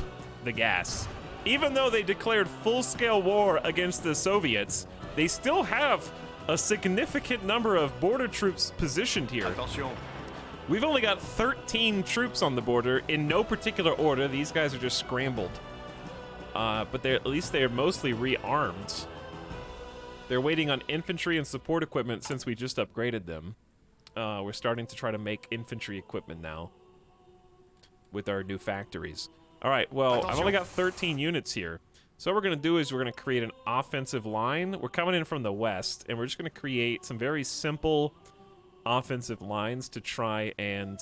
the gas. Even though they declared full-scale war against the Soviets, they still have a significant number of border troops positioned here. Attention. We've only got 13 troops on the border in no particular order. These guys are just scrambled. But at least they're mostly rearmed. They're waiting on infantry and support equipment since we just upgraded them. We're starting to try to make infantry equipment now with our new factories. All right, well, I've only got 13 units here. So what we're going to do is we're going to create an offensive line. We're coming in from the west, and we're just going to create some very simple offensive lines to try and...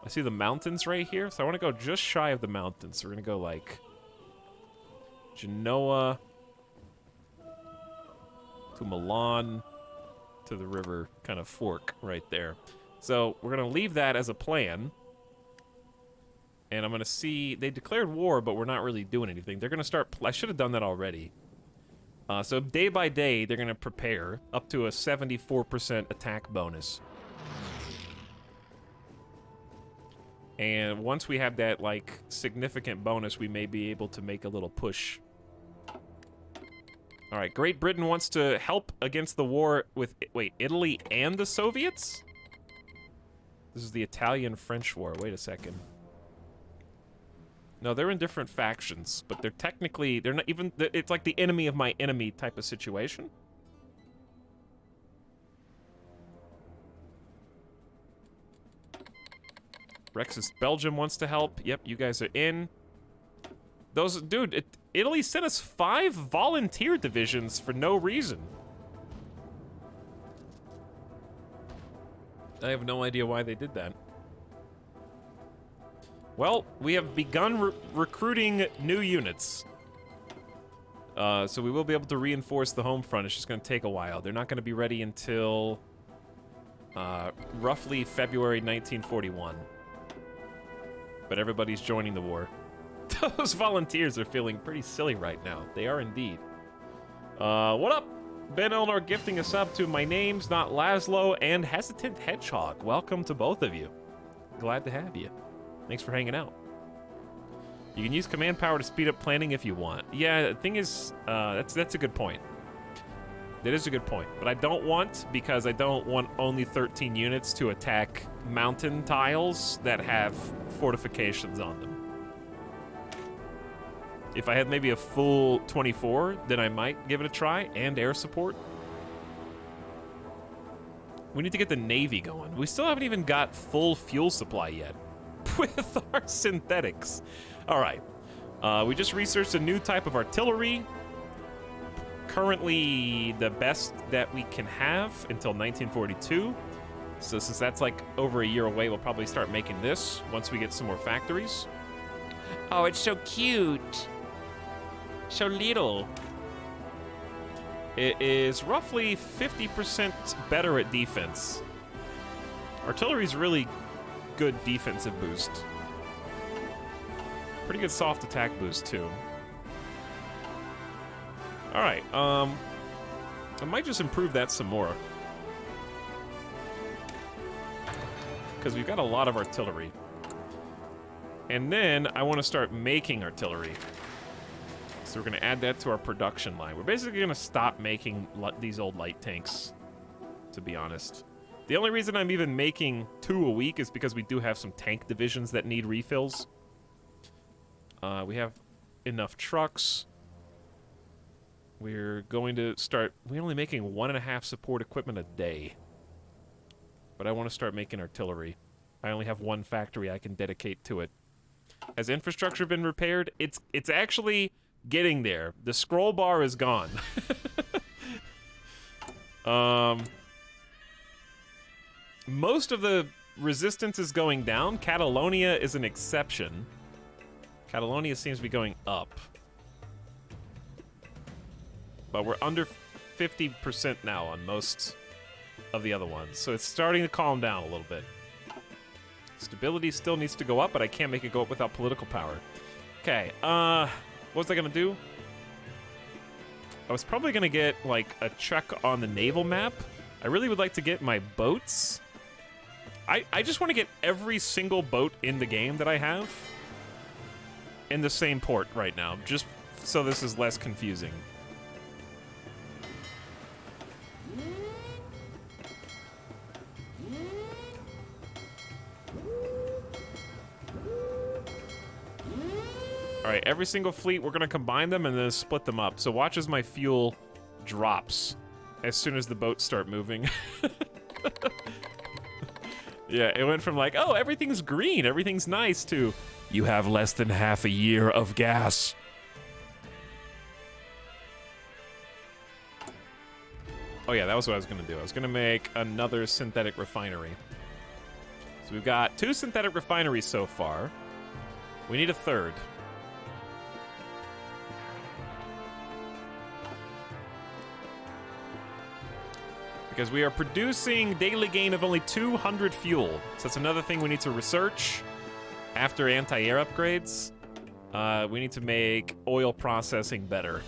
I see the mountains right here, so I want to go just shy of the mountains. So we're going to go like Genoa to Milan to the river kind of fork right there. So we're going to leave that as a plan. And I'm going to see... They declared war, but we're not really doing anything. They're going to start... I should have done that already. So day by day, they're going to prepare up to a 74% attack bonus. And once we have that, like, significant bonus, we may be able to make a little push. All right, Great Britain wants to help against the war with, wait, Italy and the Soviets? This is the Italian-French war. Wait a second. No, they're in different factions, but they're technically, they're not even, it's like the enemy of my enemy type of situation. Rex's Belgium wants to help. Yep, you guys are in. Those, dude, Italy sent us 5 volunteer divisions for no reason. I have no idea why they did that. Well, we have begun recruiting new units. So we will be able to reinforce the home front. It's just going to take a while. They're not going to be ready until roughly February 1941. But everybody's joining the war. Those volunteers are feeling pretty silly right now. They are indeed. What up? Ben Elnor gifting us up to My Name's Not Laszlo and Hesitant Hedgehog. Welcome to both of you. Glad to have you. Thanks for hanging out. You can use command power to speed up planning if you want. Yeah, the thing is, that's a good point. That is a good point. But I don't want, because I don't want only 13 units to attack mountain tiles that have fortifications on them. If I had maybe a full 24, then I might give it a try, and air support. We need to get the Navy going. We still haven't even got full fuel supply yet with our synthetics. All right. We just researched a new type of artillery. Currently the best that we can have until 1942. So since that's like over a year away, we'll probably start making this once we get some more factories. Oh, it's so cute. So little. It is roughly 50% better at defense. Artillery's really good defensive boost. Pretty good soft attack boost too. All right, I might just improve that some more. Because we've got a lot of artillery. And then I want to start making artillery. So we're going to add that to our production line. We're basically going to stop making these old light tanks, to be honest. The only reason I'm even making 2 a week is because we do have some tank divisions that need refills. We have enough trucks. We're going to start... We're only making 1.5 support equipment a day. But I want to start making artillery. I only have 1 factory I can dedicate to it. Has infrastructure been repaired? It's actually getting there. The scroll bar is gone. Most of the resistance is going down. Catalonia is an exception. Catalonia seems to be going up. But we're under 50% now on most of the other ones. So it's starting to calm down a little bit. Stability still needs to go up, but I can't make it go up without political power. Okay, what was I gonna do? I was probably gonna get, like, a check on the naval map. I really would like to get my boats. I just want to get every single boat in the game that I have in the same port right now, just so this is less confusing. All right, every single fleet, we're going to combine them and then split them up. So watch as my fuel drops as soon as the boats start moving. Yeah, it went from like, oh, everything's green, everything's nice, to you have less than half a year of gas. Oh yeah, that was what I was going to do. I was going to make another synthetic refinery. So we've got 2 synthetic refineries so far. We need a 3rd. Because we are producing daily gain of only 200 fuel. So that's another thing we need to research after anti-air upgrades. We need to make oil processing better.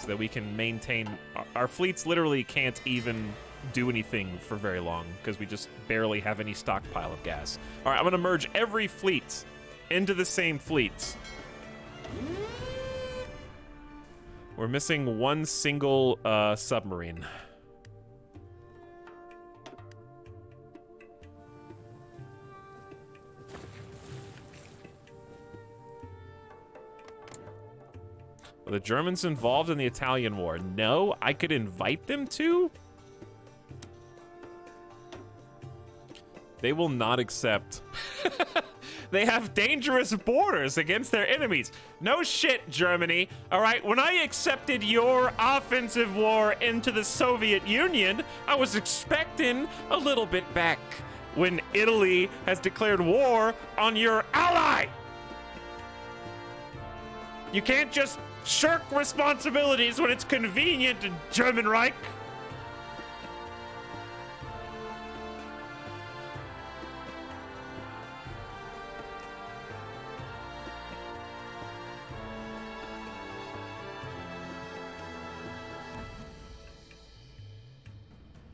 so that we can maintain... Our fleets literally can't even do anything for very long because we just barely have any stockpile of gas. All right, I'm going to merge every fleet into the same fleet. We're missing one single submarine. Are the Germans involved in the Italian War? No, I could invite them to. They will not accept. They have dangerous borders against their enemies. No shit, Germany. All right, when I accepted your offensive war into the Soviet Union, I was expecting a little bit back when Italy has declared war on your ally. You can't just shirk responsibilities when it's convenient to German Reich.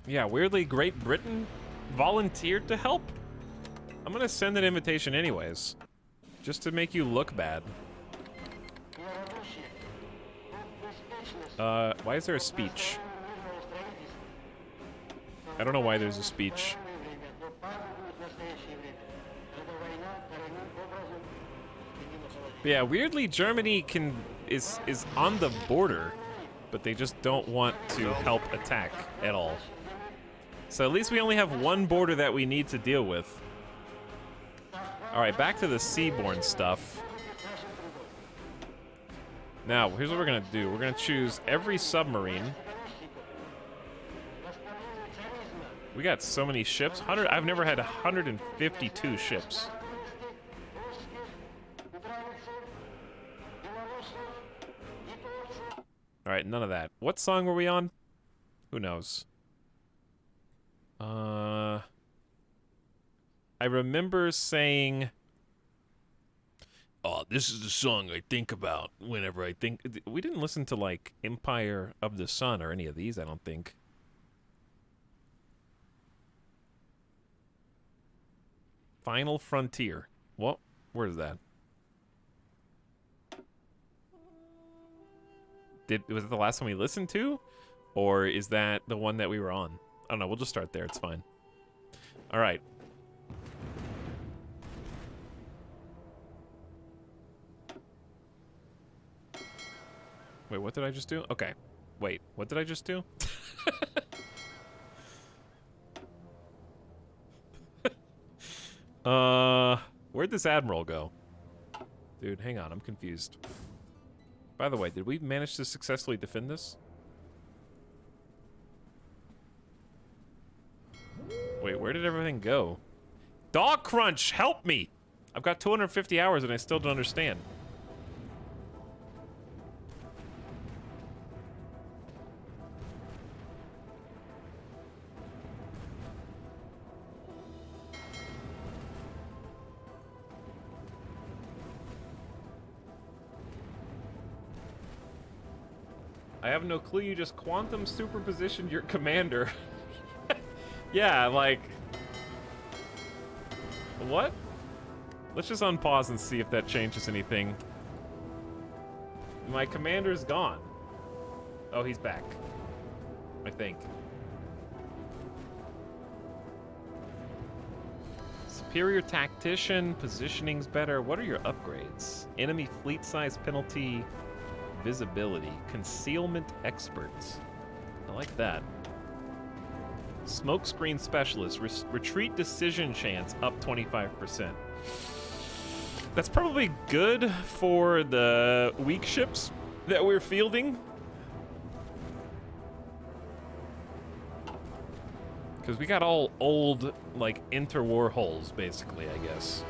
Yeah, weirdly, Great Britain volunteered to help. I'm gonna send an invitation anyways, just to make you look bad. Why is there a speech? I don't know why there's a speech. But yeah, weirdly, Germany is on the border, but they just don't want to help attack at all. So at least we only have one border that we need to deal with. All right, back to the seaborne stuff. Now, here's what we're gonna do. We're gonna choose every submarine. We got so many ships. I've never had 152 ships. All right, none of that. What song were we on? Who knows? I remember saying, oh, this is the song I think about whenever I think... We didn't listen to, like, Empire of the Sun or any of these, I don't think. Final Frontier. What? Where's that? Was it the last one we listened to? Or is that the one that we were on? I don't know, we'll just start there, it's fine. All right. Wait, what did I just do? Okay. Wait, what did I just do? Where'd this admiral go? Dude, hang on, I'm confused. By the way, did we manage to successfully defend this? Wait, where did everything go? Dog Crunch, help me! I've got 250 hours and I still don't understand. I have no clue, you just quantum superpositioned your commander. Yeah, like... What? Let's just unpause and see if that changes anything. My commander's gone. Oh, he's back. I think. Superior tactician, positioning's better. What are your upgrades? Enemy fleet size penalty, visibility, concealment experts. I like that. Smokescreen specialist, retreat decision chance up 25%. That's probably good for the weak ships that we're fielding. Because we got all old, like, interwar hulls, basically, I guess.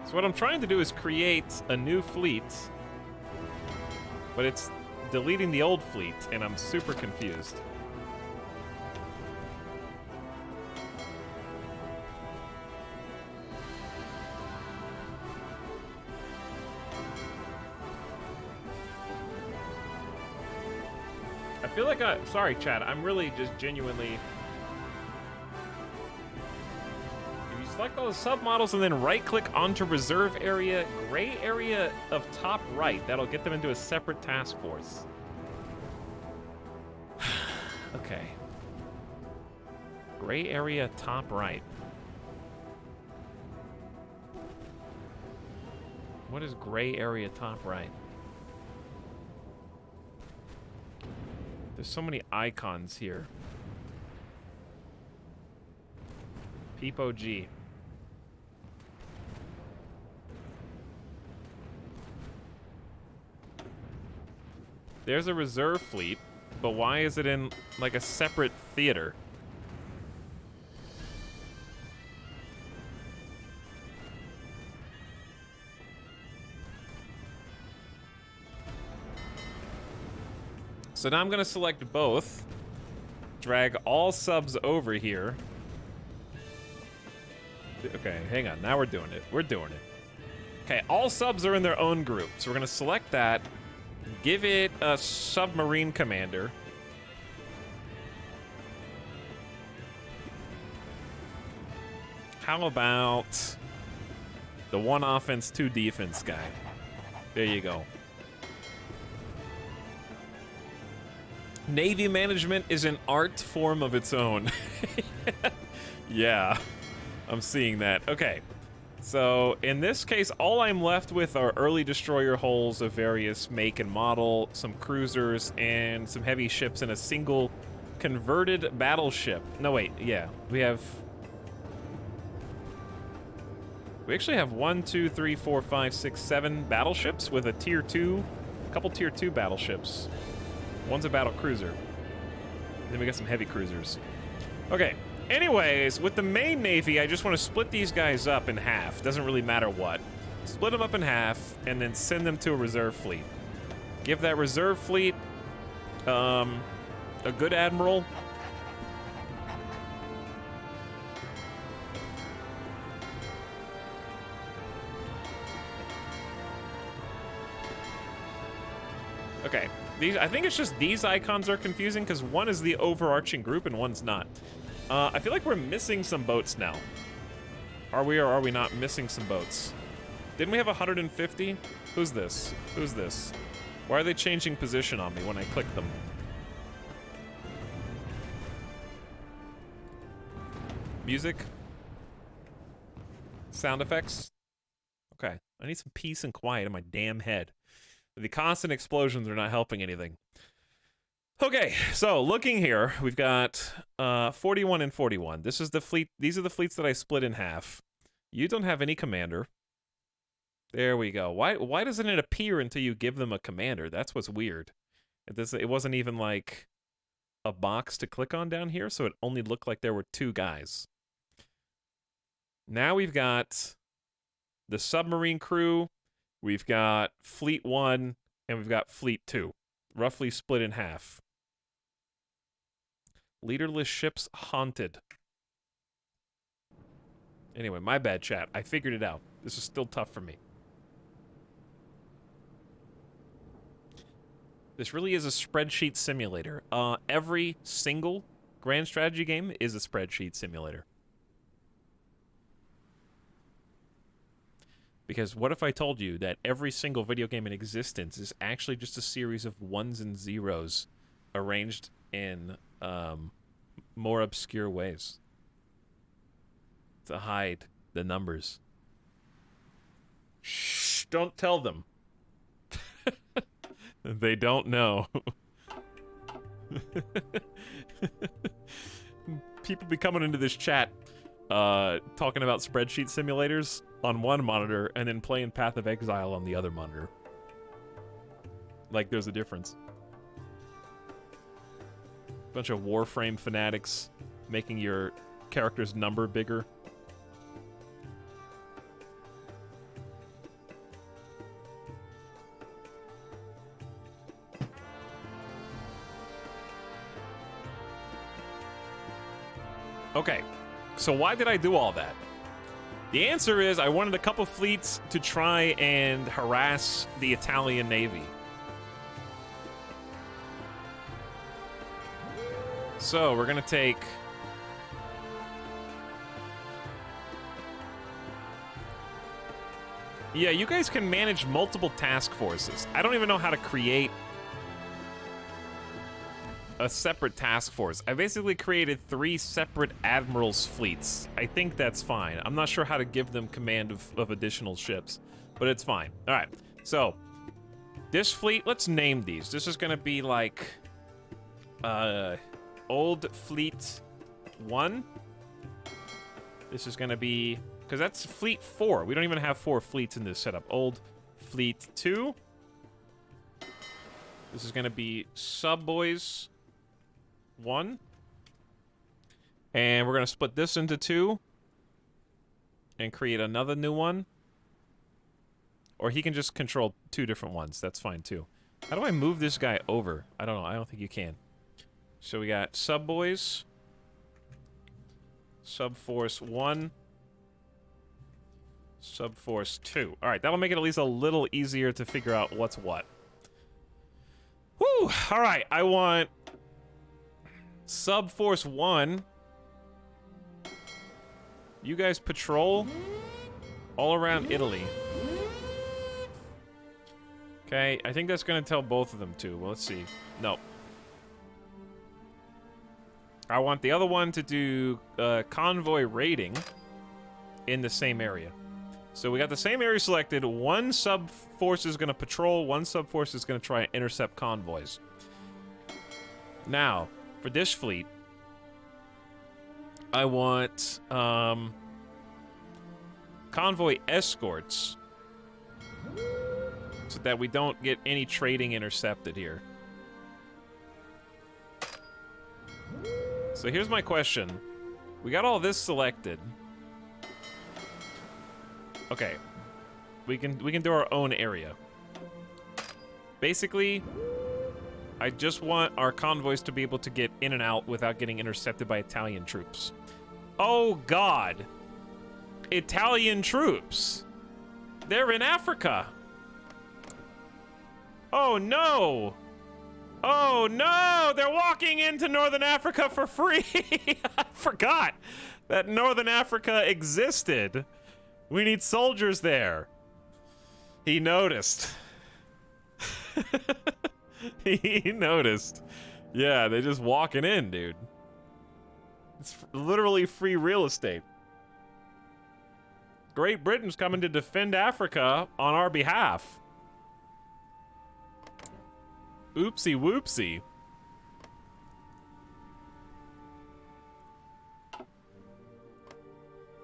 So what I'm trying to do is create a new fleet, but it's deleting the old fleet, and I'm super confused. feel like sorry, Chad. I'm really just genuinely. If you select all the submodels and then right-click onto reserve area, gray area of top right, that'll get them into a separate task force. Okay. Gray area top right. What is gray area top right? There's so many icons here. Peep OG. There's a reserve fleet, but why is it in like a separate theater? So now I'm going to select both, drag all subs over here. Okay, hang on. Now we're doing it. We're doing it. Okay, all subs are in their own group. So we're going to select that, give it a submarine commander. How about the 1 offense, 2 defense guy? There you go. Navy management is an art form of its own. Yeah, I'm seeing that. Okay, so in this case, all I'm left with are early destroyer hulls of various make and model, some cruisers, and some heavy ships in a single converted battleship. No, wait, yeah, we actually have 1, 2, 3, 4, 5, 6, 7 battleships with a tier 2, a couple tier 2 battleships. One's a battle cruiser. Then we got some heavy cruisers. Okay. Anyways, with the main navy, I just want to split these guys up in half. Doesn't really matter what. Split them up in half, and then send them to a reserve fleet. Give that reserve fleet a good admiral. Okay. I think it's just these icons are confusing because one is the overarching group and one's not. I feel like we're missing some boats now. Are we or are we not missing some boats? Didn't we have 150? Who's this? Who's this? Why are they changing position on me when I click them? Music? Sound effects? Okay. I need some peace and quiet in my damn head. The constant explosions are not helping anything. Okay, so looking here, we've got 41 and 41. This is the fleet. These are the fleets that I split in half. You don't have any commander. There we go. Why doesn't it appear until you give them a commander? That's what's weird. It wasn't even like a box to click on down here, so it only looked like there were 2 guys. Now we've got the submarine crew. We've got Fleet 1, and we've got Fleet 2, roughly split in half. Leaderless ships haunted. Anyway, my bad, chat. I figured it out. This is still tough for me. This really is a spreadsheet simulator. Every single grand strategy game is a spreadsheet simulator. Because what if I told you that every single video game in existence is actually just a series of 1s and 0s arranged in more obscure ways to hide the numbers? Shh, don't tell them. They don't know. People be coming into this chat talking about spreadsheet simulators on one monitor and then playing Path of Exile on the other monitor. Like there's a difference. Bunch of Warframe fanatics making your character's number bigger. Okay, so why did I do all that? The answer is I wanted a couple fleets to try and harass the Italian Navy. So we're gonna take... Yeah, you guys can manage multiple task forces. I don't even know how to create a separate task force. I basically created 3 separate admirals' fleets. I think that's fine. I'm not sure how to give them command of additional ships, but it's fine. All right, so this fleet, let's name these. This is gonna be like Old Fleet 1. This is gonna be, because that's Fleet 4. We don't even have 4 fleets in this setup. Old Fleet 2. This is gonna be Subboys 1. And we're gonna split this into 2 and create another new one. Or he can just control 2 different ones. That's fine too. How do I move this guy over? I don't know. I don't think you can. So we got Subboys, Subforce 1, Subforce 2. All right, that'll make it at least a little easier to figure out what's what. Whew! All right, I want Subforce 1. You guys patrol all around Italy. Okay, I think that's gonna tell both of them to. Well, let's see. No. I want the other one to do convoy raiding in the same area. So we got the same area selected. One sub-force is gonna patrol, one sub-force is gonna try and intercept convoys. Now, for this fleet, I want convoy escorts so that we don't get any trading intercepted here. So here's my question. We got all this selected. Okay. We can do our own area. Basically, I just want our convoys to be able to get in and out without getting intercepted by Italian troops. Oh God. Italian troops. They're in Africa. Oh no. Oh no, they're walking into Northern Africa for free. I forgot that Northern Africa existed. We need soldiers there. He noticed. He noticed. Yeah, they're just walking in, dude. It's literally free real estate. Great Britain's coming to defend Africa on our behalf. Oopsie whoopsie.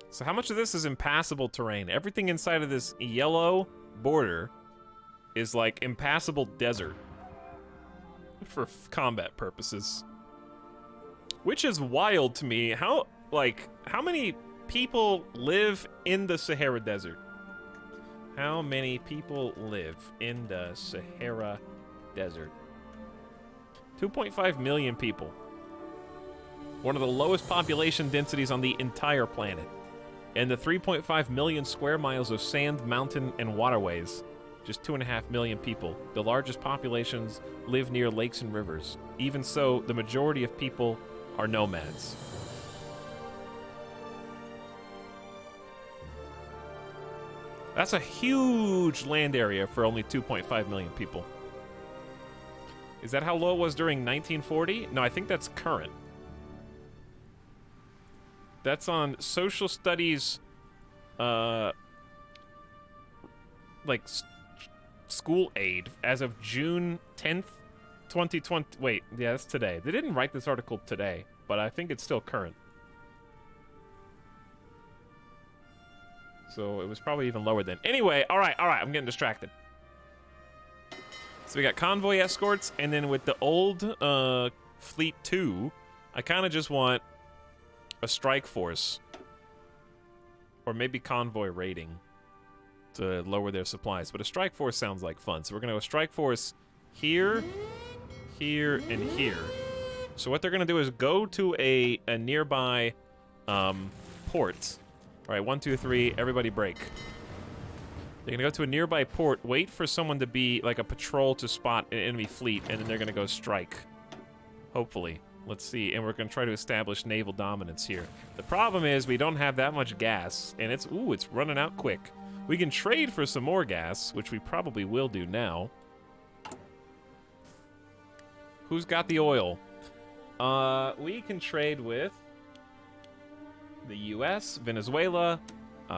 So how much of this is impassable terrain? Everything inside of this yellow border is like impassable desert for combat purposes. Which is wild to me. How many people live in the Sahara Desert? How many people live in the Sahara Desert? 2.5 million people. One of the lowest population densities on the entire planet. And the 3.5 million square miles of sand, mountain, and waterways. Just 2.5 million people. The largest populations live near lakes and rivers. Even so, the majority of people are nomads. That's a huge land area for only 2.5 million people. Is that how low it was during 1940? No, I think that's current. That's on social studies, school aid as of June 10th, 2020. Wait, yeah, that's today. They didn't write this article today, but I think it's still current. So it was probably even lower then. Anyway, all right, I'm getting distracted. So we got convoy escorts, and then with the old Fleet 2, I kind of just want a strike force. Or maybe convoy raiding to lower their supplies. But a strike force sounds like fun. So we're going to go strike force here, here, and here. So what they're going to do is go to a nearby port. All right, 1, 2, 3, everybody break. They're going to go to a nearby port, wait for someone to be like a patrol to spot an enemy fleet, and then they're going to go strike. Hopefully. Let's see, and we're gonna try to establish naval dominance here. The problem is we don't have that much gas, and it's running out quick. We can trade for some more gas, which we probably will do now. Who's got the oil? We can trade with the US, Venezuela,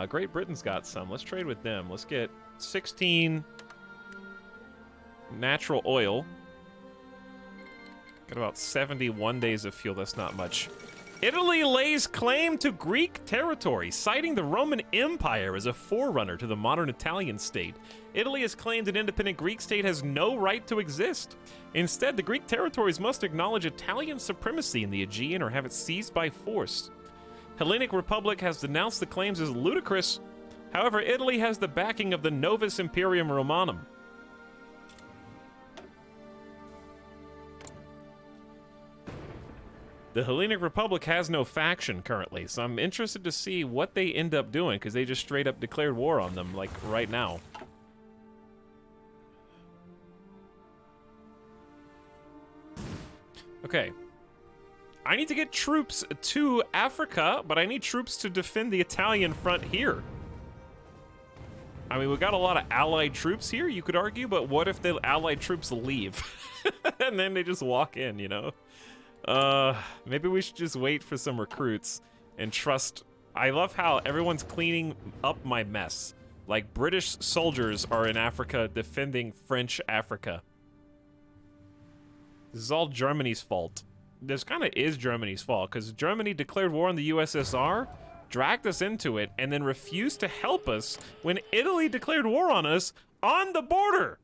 Great Britain's got some. Let's trade with them. Let's get 16 natural oil. Got about 71 days of fuel. That's not much. Italy lays claim to Greek territory, citing the Roman Empire as a forerunner to the modern Italian state. Italy has claimed an independent Greek state has no right to exist. Instead, the Greek territories must acknowledge Italian supremacy in the Aegean or have it seized by force. Hellenic Republic has denounced the claims as ludicrous. However, Italy has the backing of the Novus Imperium Romanum. The Hellenic Republic has no faction currently, so I'm interested to see what they end up doing, because they just straight up declared war on them, like, right now. Okay. I need to get troops to Africa, but I need troops to defend the Italian front here. I mean, we got a lot of allied troops here, you could argue, but what if the allied troops leave? And then they just walk in, you know? Maybe we should just wait for some recruits and trust. I love how everyone's cleaning up my mess. Like, British soldiers are in Africa defending French Africa. This is all Germany's fault. This kind of is Germany's fault, because Germany declared war on the USSR, dragged us into it, and then refused to help us when Italy declared war on us on the border.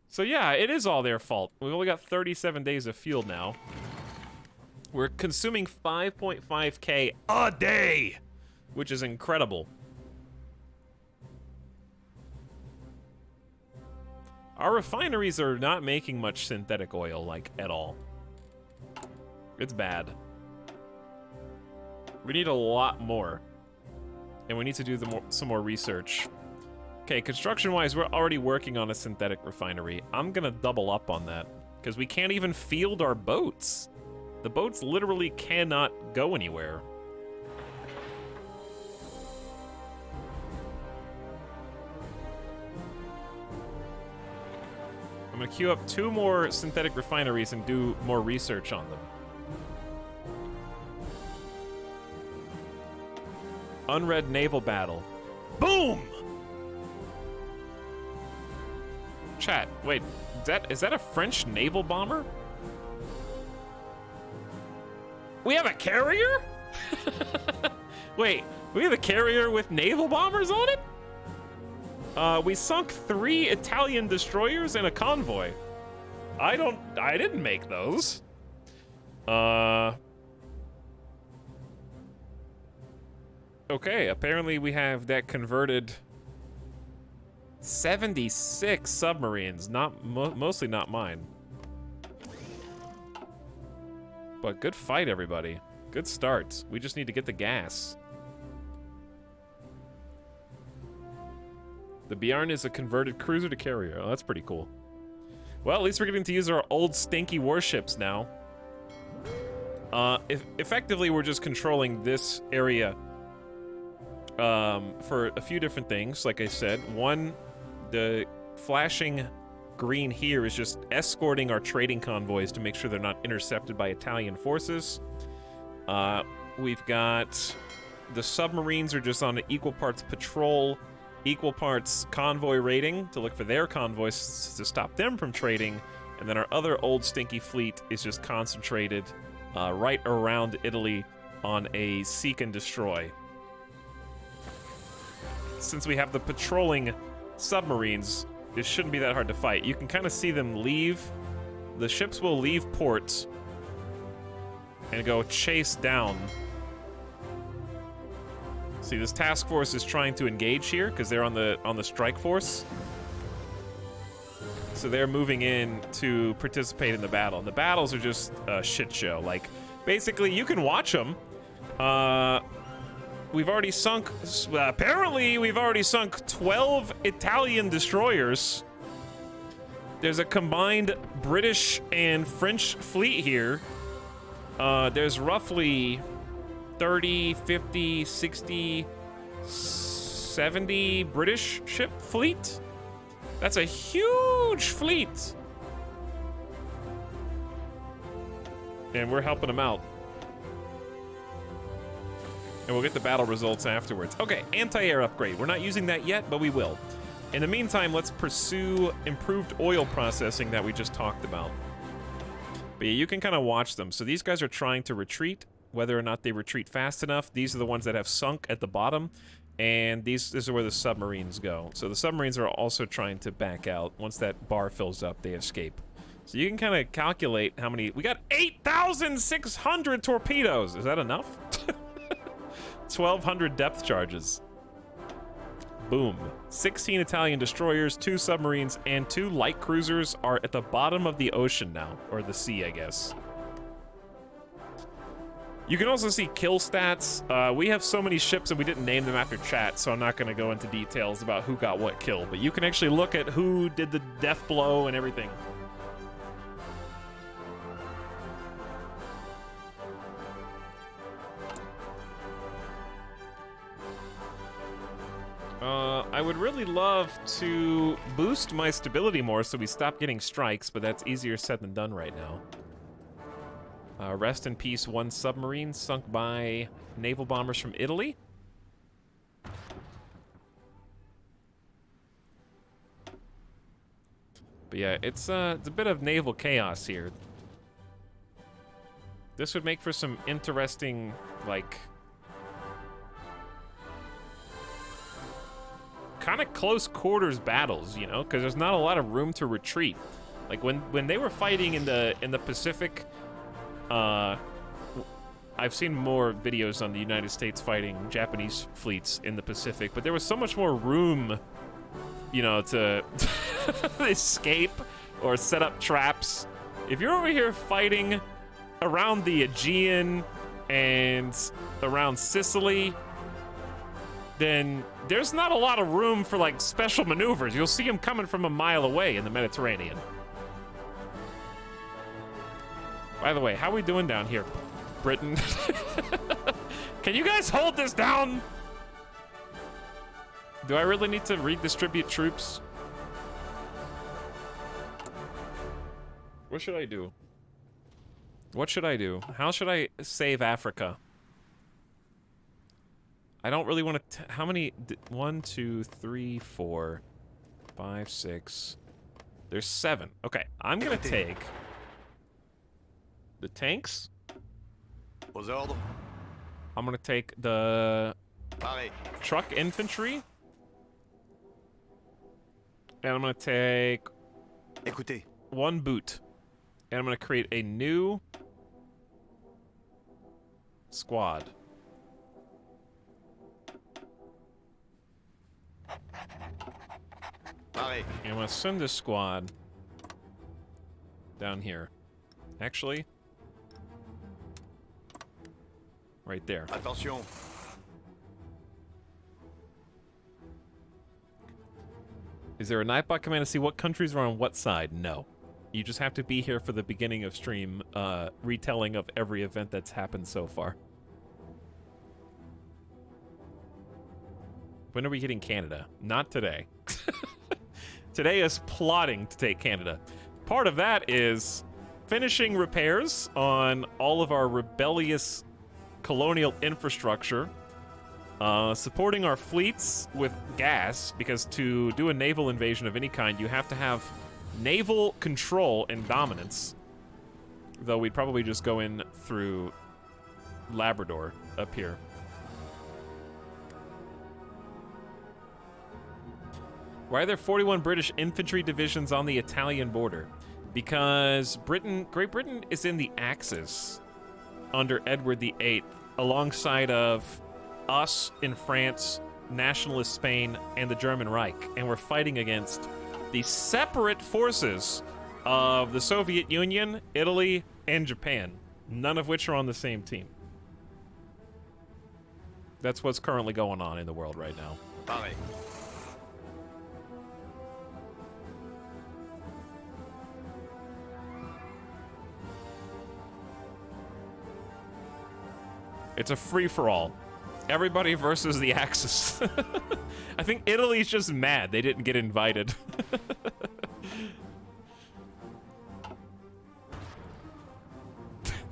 So yeah, it is all their fault. We've only got 37 days of fuel now. We're consuming 5.5K a day, which is incredible. Our refineries are not making much synthetic oil, like, at all. It's bad. We need a lot more. And we need to do some more research. Okay, construction-wise, we're already working on a synthetic refinery. I'm gonna double up on that, because we can't even field our boats. The boats literally cannot go anywhere. I'm gonna queue up 2 more synthetic refineries and do more research on them. Unread naval battle. Boom! Chat, wait, is that a French naval bomber? We have a carrier? Wait, we have a carrier with naval bombers on it? We sunk 3 Italian destroyers and a convoy. I didn't make those. Okay, apparently we have that converted 76 submarines, mostly not mine. But good fight, everybody. Good start. We just need to get the gas. The Bjarne is a converted cruiser to carrier. Oh, that's pretty cool. Well, at least we're getting to use our old stinky warships now. Effectively, we're just controlling this area for a few different things, like I said. One, the flashing green here is just escorting our trading convoys to make sure they're not intercepted by Italian forces. We've got the submarines are just on equal parts patrol, equal parts convoy raiding to look for their convoys to stop them from trading, and then our other old stinky fleet is just concentrated right around Italy on a seek and destroy. Since we have the patrolling submarines, it shouldn't be that hard to fight. You can kind of see them leave. The ships will leave ports and go chase down. See, this task force is trying to engage here because they're on the strike force. So they're moving in to participate in the battle. And the battles are just a shit show. Like, basically, you can watch them. We've already sunk, apparently we've already sunk 12 Italian destroyers. There's a combined British and French fleet here. there's roughly 30, 50, 60, 70 British ship fleet. That's a huge fleet. And we're helping them out. And we'll get the battle results afterwards. Okay, anti-air upgrade. We're not using that yet, but we will. In the meantime, let's pursue improved oil processing that we just talked about. But yeah, you can kind of watch them. So these guys are trying to retreat. Whether or not they retreat fast enough, these are the ones that have sunk at the bottom. And this is where the submarines go. So the submarines are also trying to back out. Once that bar fills up, they escape. So you can kind of calculate how many... We got 8,600 torpedoes! Is that enough? 1,200 depth charges. Boom. 16 Italian destroyers, 2 submarines, and 2 light cruisers are at the bottom of the ocean now. Or the sea, I guess. You can also see kill stats. We have so many ships and we didn't name them after chat, so I'm not going to go into details about who got what kill. But you can actually look at who did the death blow and everything. I would really love to boost my stability more so we stop getting strikes, but that's easier said than done right now. Rest in peace, 1 submarine sunk by naval bombers from Italy. But yeah, it's a bit of naval chaos here. This would make for some interesting, like, kind of close quarters battles, you know, because there's not a lot of room to retreat. Like when they were fighting in the Pacific, I've seen more videos on the United States fighting Japanese fleets in the Pacific, but there was so much more room, you know, to escape or set up traps. If you're over here fighting around the Aegean and around Sicily, then there's not a lot of room for, like, special maneuvers. You'll see them coming from a mile away in the Mediterranean. By the way, how are we doing down here, Britain? Can you guys hold this down? Do I really need to redistribute troops? What should I do? What should I do? How should I save Africa? I don't really want to... How many... 1, 2, 3, 4, 5, 6... There's 7. Okay, I'm gonna take... the tanks. Aux ordres. I'm gonna take the... Pareil. truck infantry. And I'm gonna take... Écoutez. 1 boot. And I'm gonna create a new... squad. Pareil. And I'm gonna send this squad down here. Actually, right there. Attention. Is there a Nightbot command to see what countries are on what side? No. You just have to be here for the beginning of stream retelling of every event that's happened so far. When are we getting Canada? Not today. Today is plotting to take Canada. Part of that is finishing repairs on all of our rebellious colonial infrastructure, supporting our fleets with gas, because to do a naval invasion of any kind, you have to have naval control and dominance. Though we'd probably just go in through Labrador up here. Why are there 41 British infantry divisions on the Italian border? Because Great Britain is in the Axis under Edward VIII, alongside of us in France, nationalist Spain, and the German Reich. And we're fighting against the separate forces of the Soviet Union, Italy, and Japan, none of which are on the same team. That's what's currently going on in the world right now. Pareil. It's a free-for-all. Everybody versus the Axis. I think Italy's just mad they didn't get invited.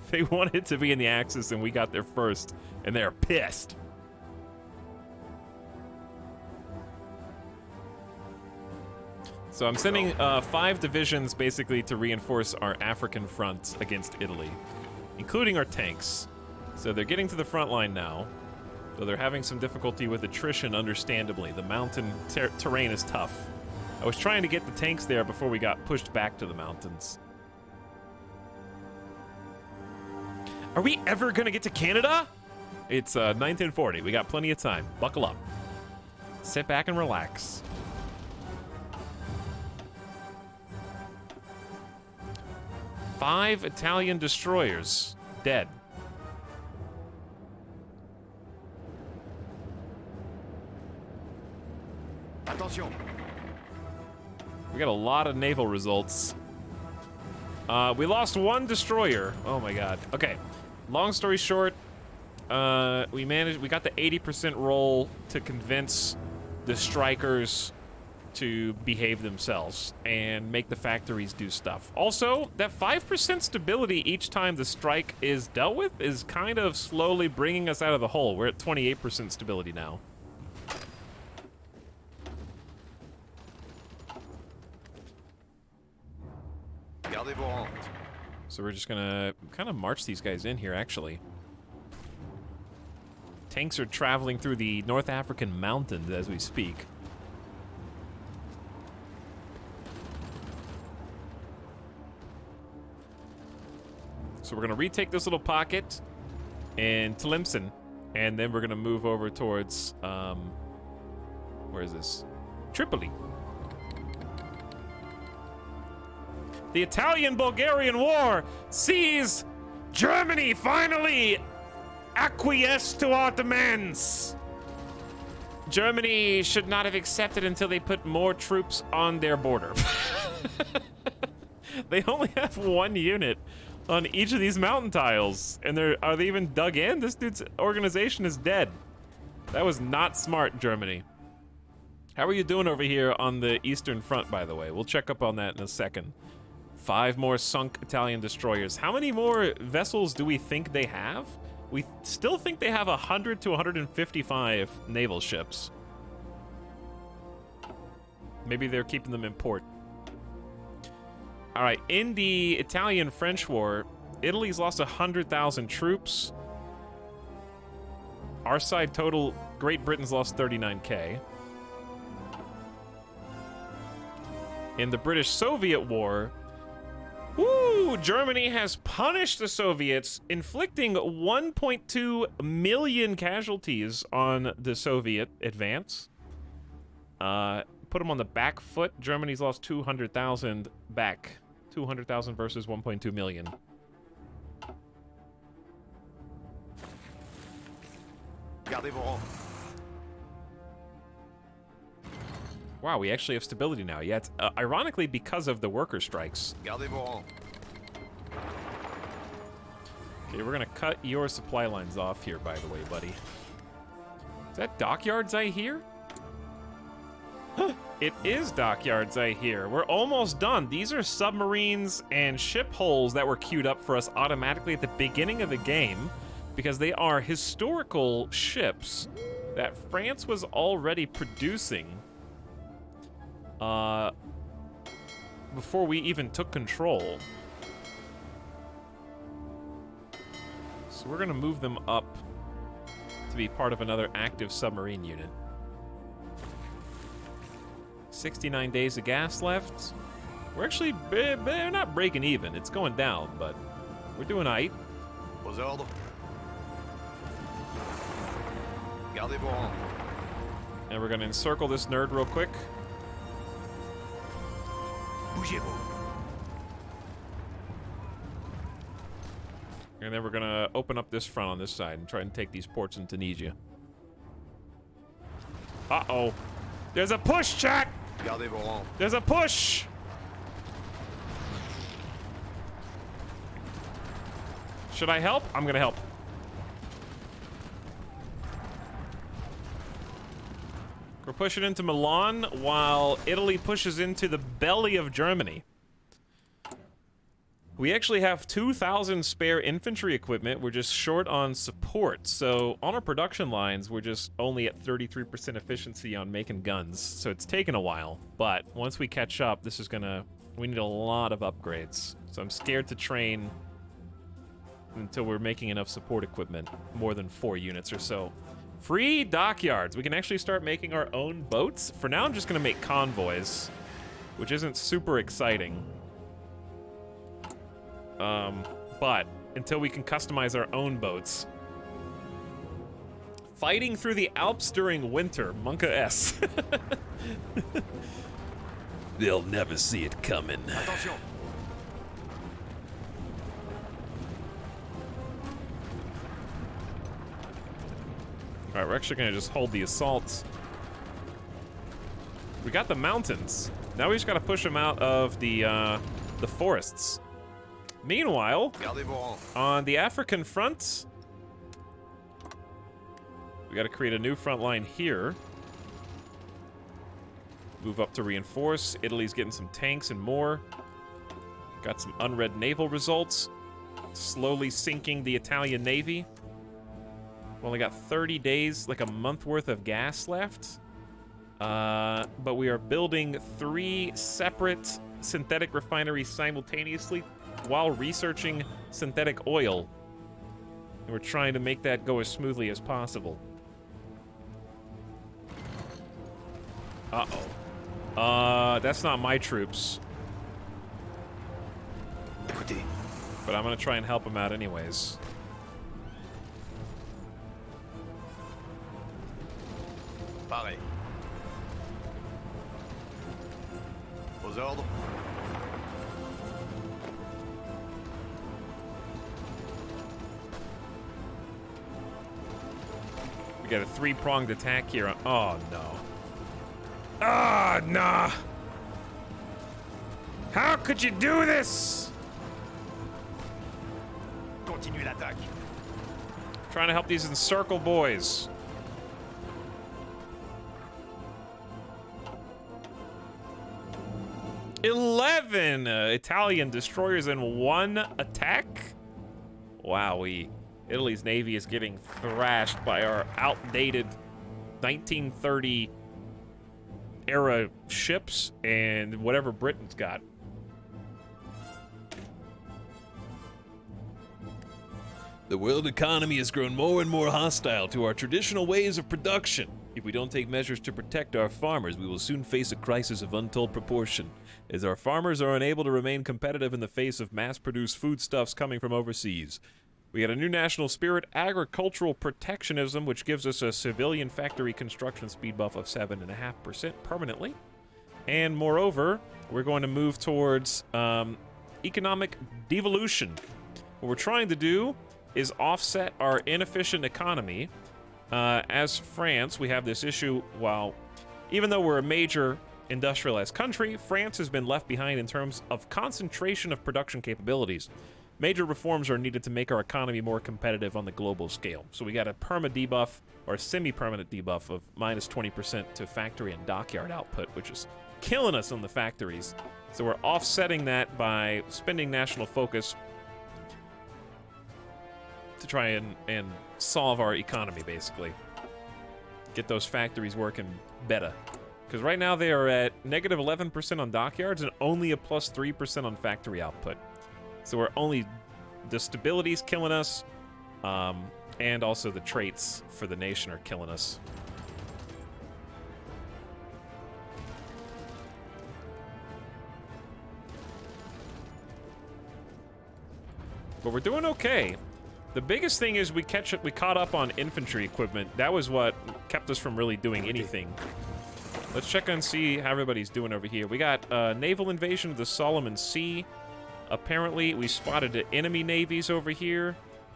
They wanted to be in the Axis and we got there first, and they're pissed. So I'm sending 5 divisions basically to reinforce our African front against Italy, including our tanks. So they're getting to the front line now, though they're having some difficulty with attrition, understandably. The mountain terrain is tough. I was trying to get the tanks there before we got pushed back to the mountains. Are we ever gonna get to Canada? It's 1940. We got plenty of time. Buckle up. Sit back and relax. Five Italian destroyers dead. Attention. We got a lot of naval results. We lost 1 destroyer. Oh my god. Okay. Long story short, we got the 80% roll to convince the strikers to behave themselves and make the factories do stuff. Also, that 5% stability each time the strike is dealt with is kind of slowly bringing us out of the hole. We're at 28% stability now. Gardez vos rangs. So we're just gonna kind of march these guys in here, actually. Tanks are traveling through the North African mountains as we speak. So we're gonna retake this little pocket in Tlemcen, and then we're gonna move over towards, where is this? Tripoli. The Italian-Bulgarian War sees Germany finally acquiesce to our demands. Germany should not have accepted until they put more troops on their border. They only have 1 unit on each of these mountain tiles, and are they even dug in? This dude's organization is dead. That was not smart, Germany. How are you doing over here on the Eastern Front, by the way? We'll check up on that in a second. 5 more sunk Italian destroyers. How many more vessels do we think they have? We still think they have 100 to 155 naval ships. Maybe they're keeping them in port. All right, in the Italian-French War, Italy's lost 100,000 troops. Our side total, Great Britain's lost 39K. In the British-Soviet War, Germany has punished the Soviets, inflicting 1.2 million casualties on the Soviet advance. Put them on the back foot. Germany's lost 200,000 back. 200,000 versus 1.2 million. Gardez vos rangs. Wow, we actually have stability now. Yeah, it's ironically because of the worker strikes. Gardez vos rangs. Okay, we're gonna cut your supply lines off here, by the way, buddy. Is that dockyards I hear? It is dockyards I hear. We're almost done. These are submarines and ship holes that were queued up for us automatically at the beginning of the game because they are historical ships that France was already producing before we even took control. So we're gonna move them up to be part of another active submarine unit. 69 days of gas left. We're actually, they're not breaking even. It's going down, but we're doing aight. Aux ordres. Gardez vos rangs. And we're gonna encircle this nerd real quick. Bougez-vous. And then we're gonna open up this front on this side and try and take these ports in Tunisia. Uh-oh. There's a push, chat! Gardez vos rangs. There's a push! Should I help? I'm gonna help. We're pushing into Milan while Italy pushes into the belly of Germany. We actually have 2,000 spare infantry equipment. We're just short on support. So on our production lines, we're just only at 33% efficiency on making guns. So it's taken a while, but once we catch up, this is gonna, we need a lot of upgrades. So I'm scared to train until we're making enough support equipment, more than 4 units or so. Free dockyards. We can actually start making our own boats. For now, I'm just gonna make convoys, which isn't super exciting. But until we can customize our own boats. Fighting through the Alps during winter, Monka S. They'll never see it coming. Attention. Alright, we're actually gonna just hold the assault. We got the mountains. Now we just gotta push them out of the forests. Meanwhile, Gardez vos rangs. on the African front, we gotta create a new front line here. Move up to reinforce. Italy's getting some tanks and more. Got some unread naval results. Slowly sinking the Italian Navy. We only got 30 days, like a month worth of gas left. But we are building 3 separate synthetic refineries simultaneously while researching synthetic oil. And we're trying to make that go as smoothly as possible. Uh-oh. That's not my troops. Écoutez. But I'm gonna try and help them out anyways. Pareil. Aux ordres. We got a 3-pronged attack here. Oh, no. Ah, nah. How could you do this? Continue l'attaque. Trying to help these encircle boys. '11 Italian destroyers in 1 attack. Wowee. Italy's navy is getting thrashed by our outdated 1930 era ships and whatever Britain's got. The world economy has grown more and more hostile to our traditional ways of production. If we don't take measures to protect our farmers, we will soon face a crisis of untold proportion, as our farmers are unable to remain competitive in the face of mass-produced foodstuffs coming from overseas. We got a new national spirit, agricultural protectionism, which gives us a civilian factory construction speed buff of 7.5% permanently. And moreover, we're going to move towards economic devolution. What we're trying to do is offset our inefficient economy. As France, we have this issue, while even though we're a major industrialized country, France has been left behind in terms of concentration of production capabilities. Major reforms are needed to make our economy more competitive on the global scale. So we got a perma debuff, or a semi-permanent debuff of minus 20% to factory and dockyard output, which is killing us on the factories. So we're offsetting that by spending national focus to try and solve our economy, basically. Get those factories working better. Because right now they are at negative 11% on dockyards and only a plus 3% on factory output. So we're only, the stability's killing us, and also the traits for the nation are killing us. But we're doing okay. The biggest thing is we caught up on infantry equipment. That was what kept us from really doing anything. Let's check and see how everybody's doing over here. We got naval invasion of the Solomon Sea. Apparently, we spotted enemy navies over here,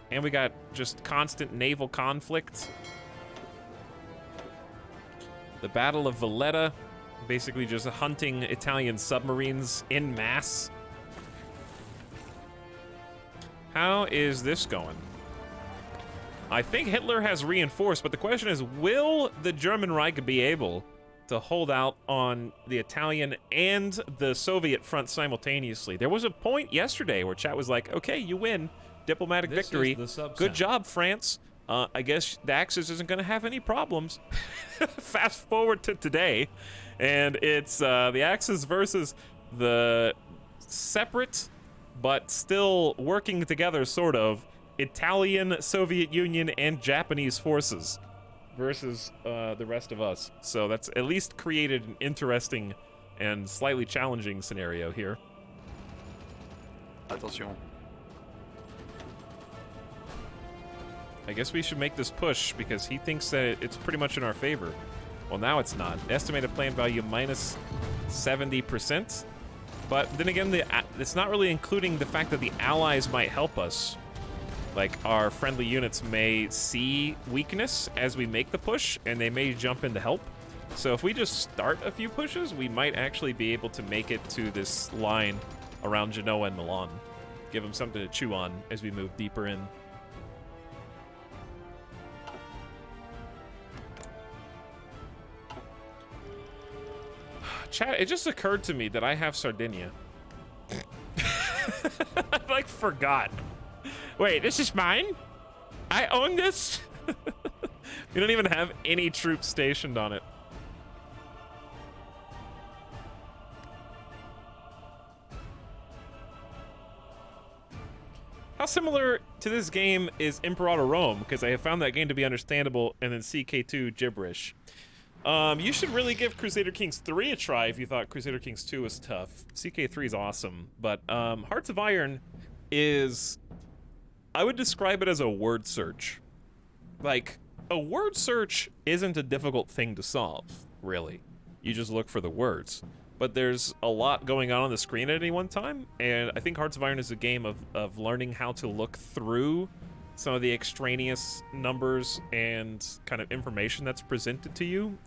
and we got just constant naval conflict. The Battle of Valletta, basically just hunting Italian submarines en masse. How is this going? I think Hitler has reinforced, but the question is, will the German Reich be able to hold out on the Italian and the Soviet front simultaneously. There was a point yesterday where chat was like, okay, you win. Diplomatic This victory. is the sub Good sound. job, France. I guess the Axis isn't going to have any problems. Fast forward to today, and it's the Axis versus the separate but still working together, sort of, Italian, Soviet Union, and Japanese forces versus the rest of us. So that's at least created an interesting and slightly challenging scenario here. Attention. I guess we should make this push because he thinks that it's pretty much in our favor. Well, now it's not. Estimated plan value minus 70%. But then again, it's not really including the fact that the allies might help us. Like, our friendly units may see weakness as we make the push, and they may jump in to help. So if we just start a few pushes, we might actually be able to make it to this line around Genoa and Milan. Give them something to chew on as we move deeper in. Chat, it just occurred to me that I have Sardinia. I, like, forgot. Wait, this is mine? I own this? We don't even have any troops stationed on it. How similar to this game is Imperator Rome? Because I have found that game to be understandable, and then CK2 gibberish. You should really give Crusader Kings 3 a try if you thought Crusader Kings 2 was tough. CK3 is awesome, but Hearts of Iron is... I would describe it as a word search. Like, a word search isn't a difficult thing to solve, really. You just look for the words. But there's a lot going on the screen at any one time, and I think Hearts of Iron is a game of learning how to look through some of the extraneous numbers and kind of information that's presented to you,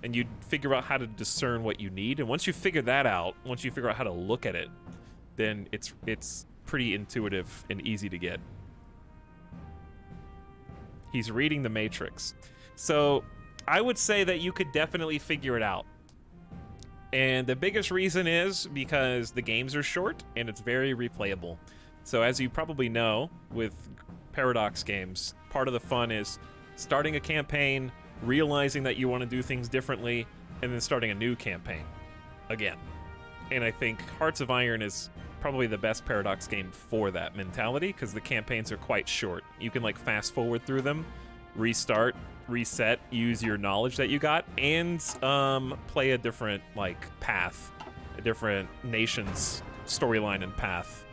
and you figure out how to discern what you need. And once you figure that out, once you figure out how to look at it, then it's pretty intuitive and easy to get. He's reading the Matrix. So I would say that you could definitely figure it out. And the biggest reason is because the games are short and it's very replayable. So as you probably know, with Paradox games, part of the fun is starting a campaign, realizing that you want to do things differently, and then starting a new campaign again. And I think Hearts of Iron is probably the best Paradox game for that mentality, because the campaigns are quite short. You can, like, fast forward through them, restart, reset, use your knowledge that you got, and play a different, like, path, a different nation's storyline and path.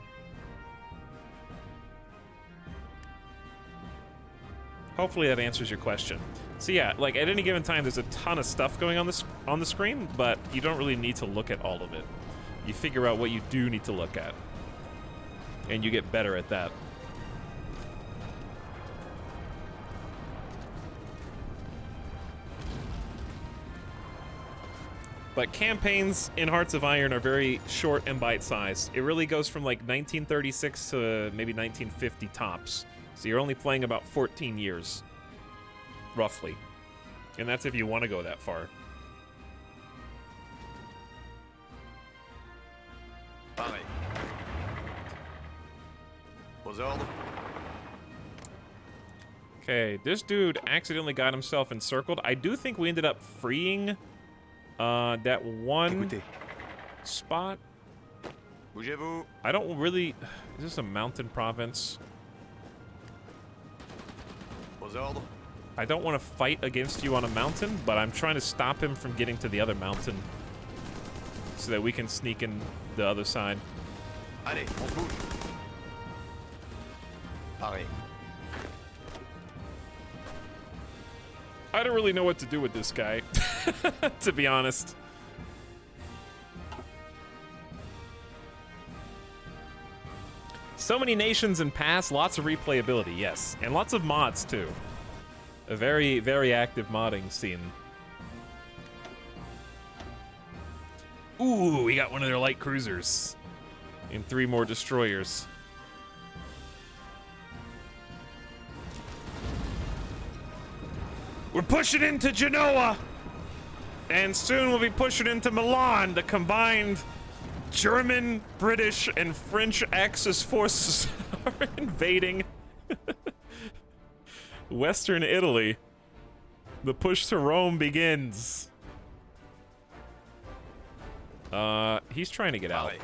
Hopefully that answers your question. So yeah, like, at any given time, there's a ton of stuff going on the screen, but you don't really need to look at all of it. You figure out what you do need to look at, and you get better at that. But campaigns in Hearts of Iron are very short and bite-sized. It really goes from like 1936 to maybe 1950 tops. So you're only playing about 14 years, roughly. And that's if you want to go that far. Pareil. Aux ordres. Okay, this dude accidentally got himself encircled. I do think we ended up freeing that one Écoutez. spot. Bougez-vous. I don't really... Is this a mountain province? Aux ordres. I don't want to fight against you on a mountain, but I'm trying to stop him from getting to the other mountain so that we can sneak in the other side. Allez, on se bouge. Pareil. I don't really know what to do with this guy, to be honest. So many nations and paths, lots of replayability, yes. And lots of mods, too. A very, very active modding scene. Ooh, we got one of their light cruisers. And 3 more destroyers. We're pushing into Genoa! And soon we'll be pushing into Milan. The combined German, British, and French Axis forces are invading Western Italy. The push to Rome begins. He's trying to get out. Pareil.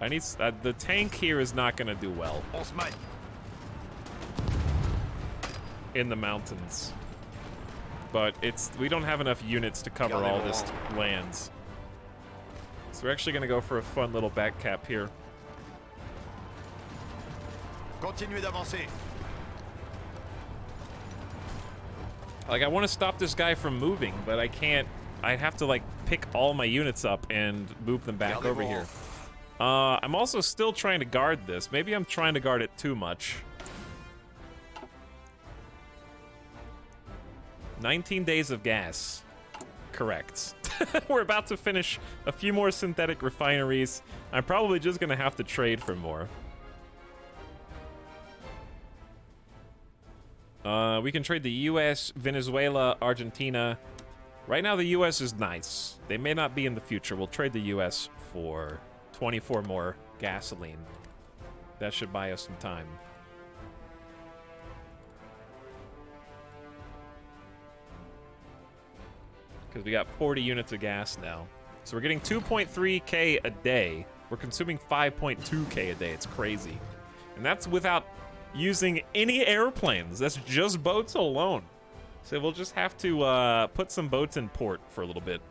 I need the tank here is not gonna do well On se maille. in the mountains, but we don't have enough units to cover all this lands. So we're actually gonna go for a fun little back cap here. Continuez d'avancer. Like, I want to stop this guy from moving, but I can't. I'd have to like pick all my units up and move them back over here. I'm also still trying to guard this. Maybe I'm trying to guard it too much. 19 days of gas. Correct. We're about to finish a few more synthetic refineries. I'm probably just gonna have to trade for more. We can trade the US, Venezuela, Argentina. Right now the US is nice. They may not be in the future. We'll trade the US for 24 more gasoline. That should buy us some time. Because we got 40 units of gas now. So we're getting 2.3K a day. We're consuming 5.2K a day. It's crazy. And that's without using any airplanes. That's just boats alone. So we'll just have to put some boats in port for a little bit.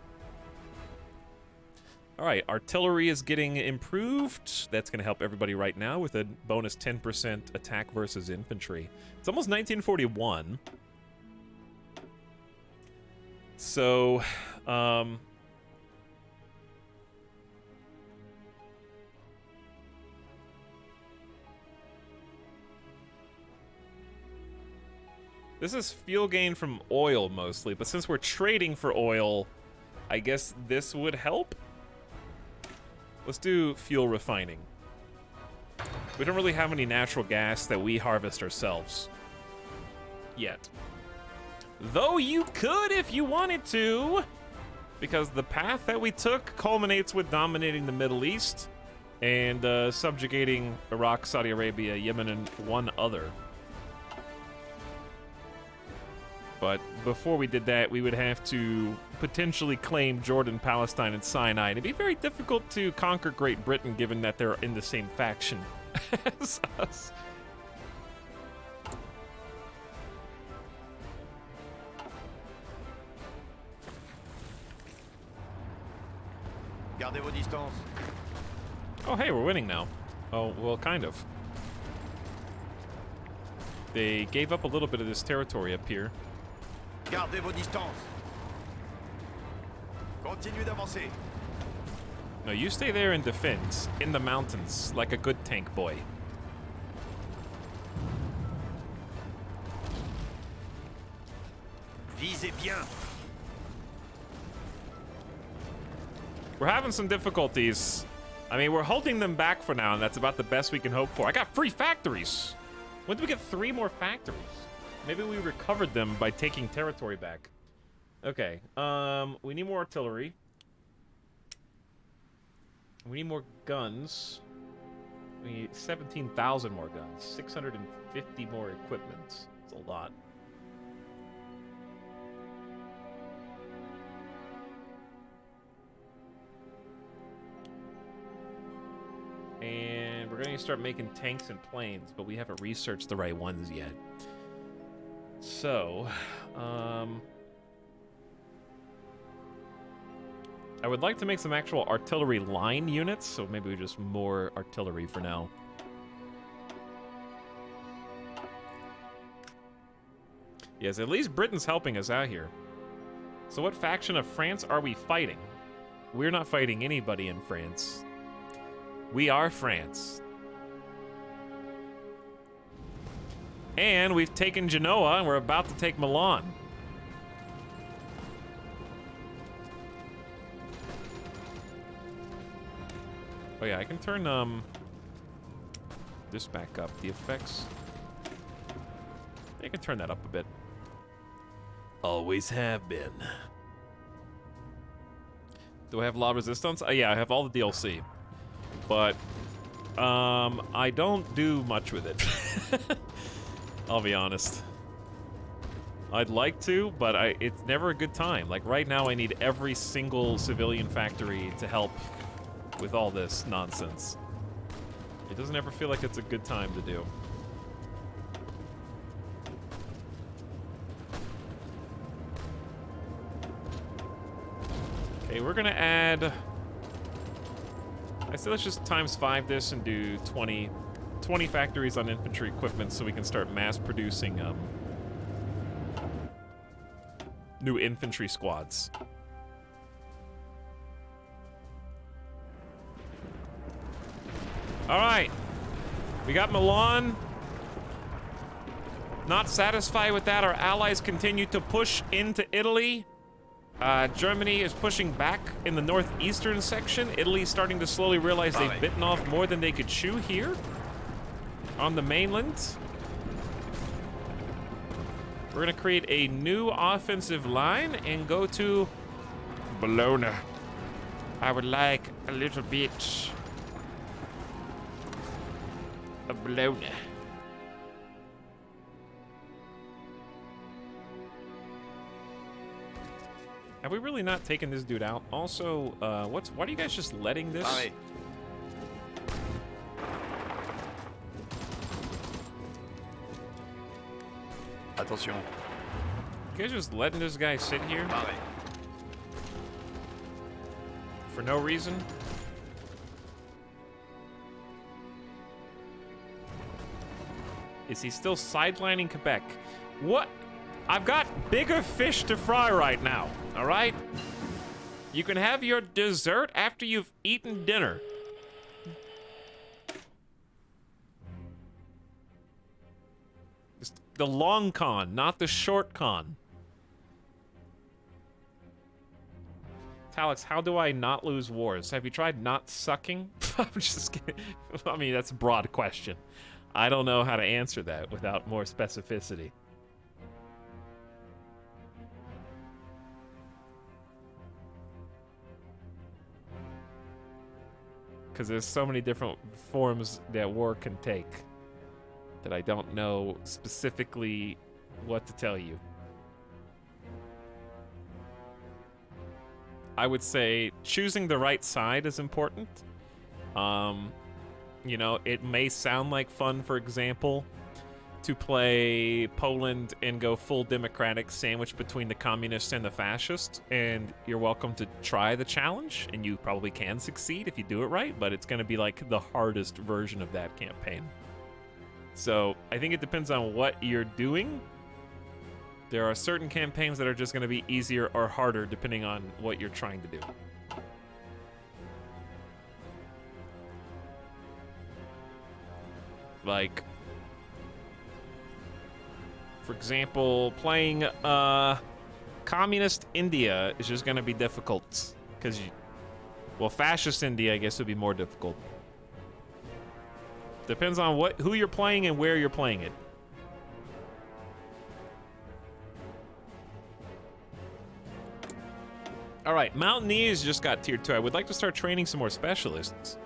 All right, artillery is getting improved. That's going to help everybody right now with a bonus 10% attack versus infantry. It's almost 1941. So, this is fuel gain from oil mostly, but since we're trading for oil, I guess this would help. Let's do fuel refining. We don't really have any natural gas that we harvest ourselves yet. Though you could if you wanted to, because the path that we took culminates with dominating the Middle East and subjugating Iraq, Saudi Arabia, Yemen, and one other. But before we did that, we would have to potentially claim Jordan, Palestine, and Sinai. It'd be very difficult to conquer Great Britain given that they're in the same faction as us. Gardez vos distances. Oh, hey, we're winning now. Oh, well, kind of. They gave up a little bit of this territory up here. Gardez vos distances. Continuez d'avancer. No, you stay there and defend in the mountains like a good tank boy. Visez bien. We're having some difficulties. I mean, we're holding them back for now, and that's about the best we can hope for. I got 3 factories. When did we get 3 more factories? Maybe we recovered them by taking territory back. Okay, we need more artillery. We need more guns. We need 17,000 more guns. 650 more equipment. It's a lot. And we're going to start making tanks and planes, but we haven't researched the right ones yet. So, I would like to make some actual artillery line units, so maybe just more artillery for now. Yes, at least Britain's helping us out here. So what faction of France are we fighting? We're not fighting anybody in France. We are France. And we've taken Genoa, and we're about to take Milan. Oh yeah, I can turn this back up. The effects. I can turn that up a bit. Always have been. Do I have La Resistance? Yeah, I have all the DLC. But, I don't do much with it. I'll be honest. I'd like to, but it's never a good time. Like, right now I need every single civilian factory to help with all this nonsense. It doesn't ever feel like it's a good time to do. Okay, we're gonna add... I say let's just ×5 this and do 20 factories on infantry equipment so we can start mass producing new infantry squads. All right, we got Milan. Not satisfied with that, our allies continue to push into Italy. Germany is pushing back in the northeastern section. Italy's starting to slowly realize they've bitten off more than they could chew here on the mainland. We're gonna create a new offensive line and go to Bologna. I would like a little bit of Bologna. Have we really not taken this dude out? Also, why are you guys just letting this? Pareil. Attention. You guys just letting this guy sit here Pareil. for no reason? Is he still sidelining Quebec? What? I've got bigger fish to fry right now, all right? You can have your dessert after you've eaten dinner. It's the long con, not the short con. Etalyx, how do I not lose wars? Have you tried not sucking? I'm just kidding. I mean, that's a broad question. I don't know how to answer that without more specificity. Because there's so many different forms that war can take that I don't know specifically what to tell you. I would say choosing the right side is important. You know, it may sound like fun, for example, to play Poland and go full democratic sandwich between the communists and the fascists, and you're welcome to try the challenge, and you probably can succeed if you do it right, but it's going to be like the hardest version of that campaign. So I think it depends on what you're doing. There are certain campaigns that are just going to be easier or harder depending on what you're trying to do. Like, for example, playing communist India is just going to be difficult because, well, fascist India, I guess, would be more difficult. Depends on who you're playing and where you're playing it. All right, Mountaineers just got tier 2. I would like to start training some more specialists.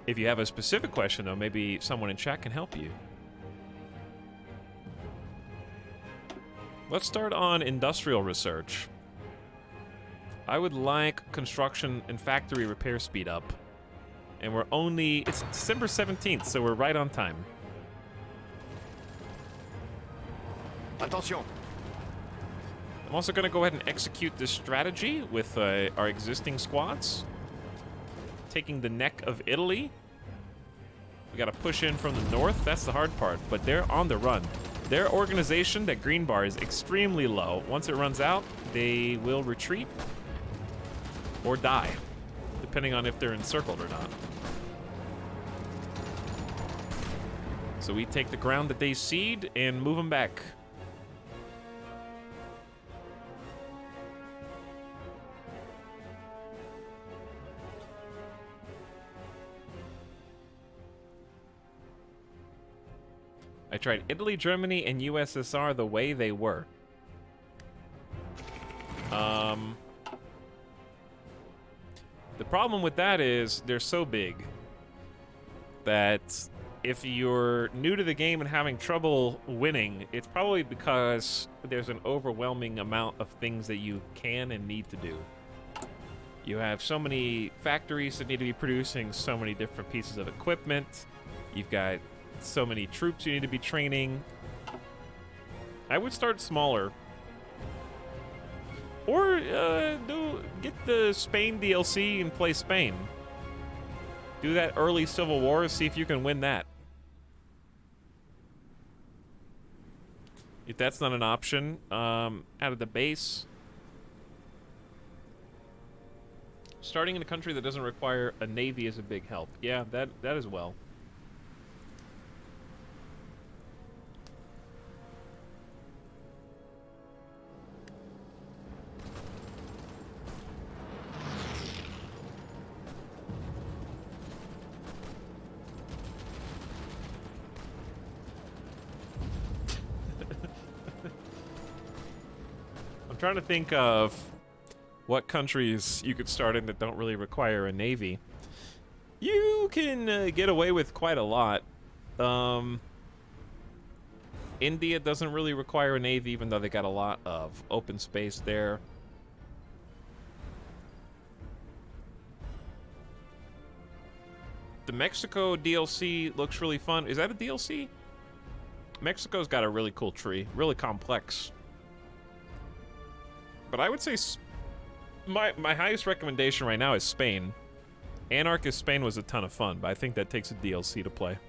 If you have a specific question, though, maybe someone in chat can help you. Let's start on industrial research. I would like construction and factory repair speed up. And we're only... It's December 17th, so we're right on time. Attention. I'm also going to go ahead and execute this strategy with our existing squads. Taking the neck of Italy. We got to push in from the north. That's the hard part, but they're on the run. Their organization, that green bar, is extremely low. Once it runs out, they will retreat or die, depending on if they're encircled or not. So we take the ground that they cede and move them back. I tried Italy, Germany, and USSR the way they were. The problem with that is they're so big that if you're new to the game and having trouble winning, it's probably because there's an overwhelming amount of things that you can and need to do. You have so many factories that need to be producing so many different pieces of equipment. You've got so many troops you need to be training. I would start smaller. Or get the Spain DLC and play Spain. Do that early Civil War, see if you can win that. If that's not an option, out of the base, starting in a country that doesn't require a navy is a big help. Yeah, that as well. I'm trying to think of what countries you could start in that don't really require a navy. You can get away with quite a lot. India doesn't really require a navy, even though they got a lot of open space there. The Mexico DLC looks really fun. Is that a DLC? Mexico's got a really cool tree, really complex. But I would say my highest recommendation right now is Spain. Anarchist Spain was a ton of fun, but I think that takes a DLC to play.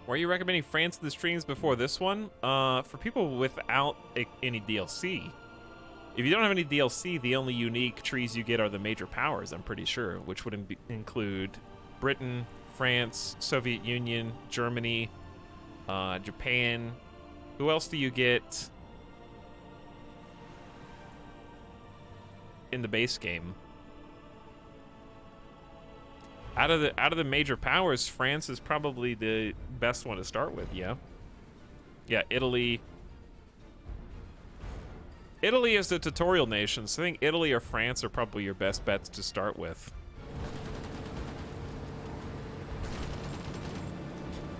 Were you recommending France in the streams before this one? For people without any DLC. If you don't have any DLC, the only unique trees you get are the major powers, I'm pretty sure, which would include Britain, France, Soviet Union, Germany, Japan. Who else do you get in the base game? Out of the major powers, France is probably the best one to start with, yeah. Yeah, Italy. Italy is the tutorial nation, so I think Italy or France are probably your best bets to start with.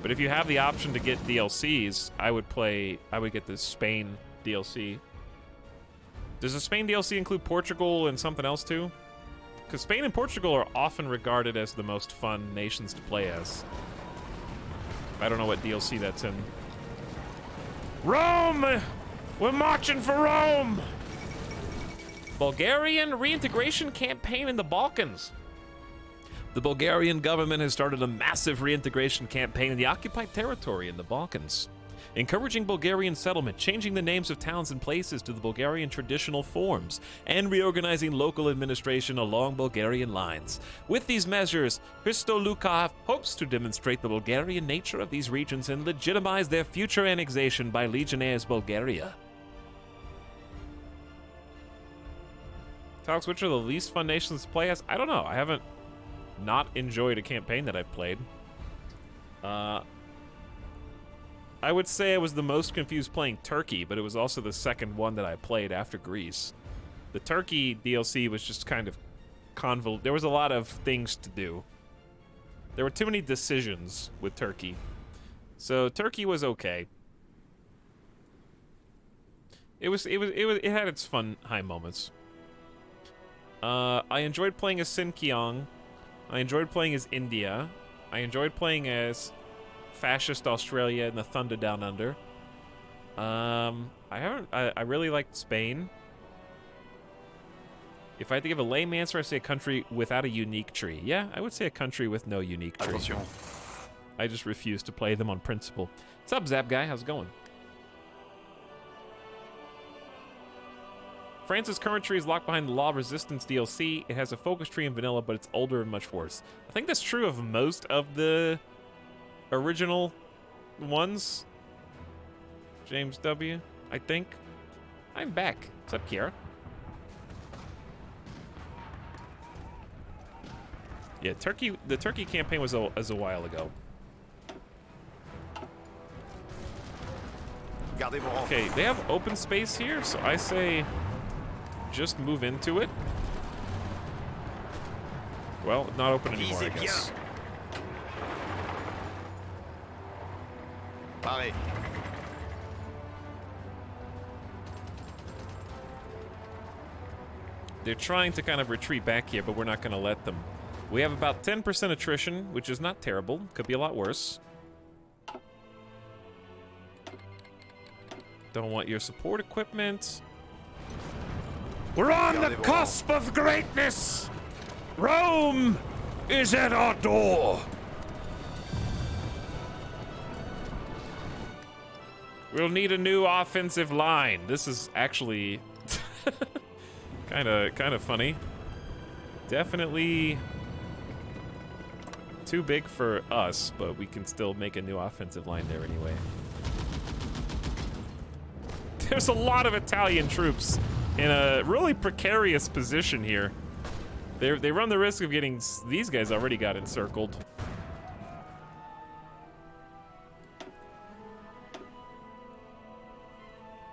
But if you have the option to get DLCs, I would get the Spain DLC. Does the Spain DLC include Portugal and something else too? Because Spain and Portugal are often regarded as the most fun nations to play as. I don't know what DLC that's in. Rome! We're marching for Rome! Bulgarian reintegration campaign in the Balkans. The Bulgarian government has started a massive reintegration campaign in the occupied territory in the Balkans, encouraging Bulgarian settlement, changing the names of towns and places to the Bulgarian traditional forms, and reorganizing local administration along Bulgarian lines. With these measures, Hristo Lukov hopes to demonstrate the Bulgarian nature of these regions and legitimize their future annexation by Legionnaires Bulgaria. Talks, which are the least fun nations to play as? I don't know. I haven't not enjoyed a campaign that I've played. I would say I was the most confused playing Turkey, but it was also the second one that I played after Greece. The Turkey DLC was just kind of convoluted. There was a lot of things to do. There were too many decisions with Turkey. So Turkey was okay. It had its fun high moments. I enjoyed playing as Sinkiang. I enjoyed playing as India. I enjoyed playing as Fascist Australia and the Thunder Down Under. I really liked Spain. If I had to give a lame answer, I'd say a country without a unique tree. Yeah, I would say a country with no unique tree. Attention. I just refuse to play them on principle. What's up, Zap Guy? How's it going? France's current tree is locked behind the Law of Resistance DLC. It has a focus tree in vanilla, but it's older and much worse. I think that's true of most of the original ones. James W., I think. I'm back. What's up, Kiara? Yeah, the Turkey campaign was a while ago. Gardez vos rangs. Okay, they have open space here, so I say just move into it. Well, not open anymore, I Visez guess. bien. Paré. They're trying to kind of retreat back here, but we're not going to let them. We have about 10% attrition, which is not terrible. Could be a lot worse. Don't want your support equipment. We're on the Gardez vos cusp of greatness! Rome is at our door! We'll need a new offensive line. This is actually kind of funny. Definitely too big for us, but we can still make a new offensive line there anyway. There's a lot of Italian troops in a really precarious position here. They run the risk of getting... These guys already got encircled.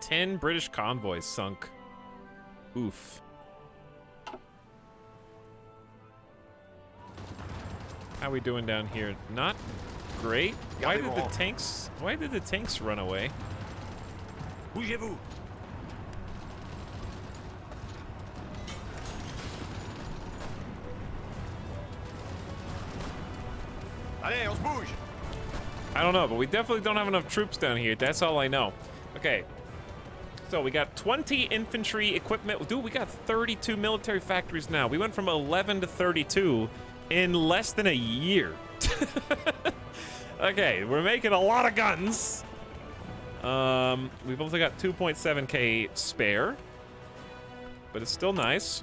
Ten British convoys sunk. Oof. How we doing down here? Not great. Why did the tanks run away? Bougez-vous. Allez, on se bouge. I don't know, but we definitely don't have enough troops down here. That's all I know. Okay. So we got 20 infantry equipment. Dude, we got 32 military factories now. We went from 11 to 32 in less than a year. Okay, we're making a lot of guns. We've also got 2.7k spare, but it's still nice.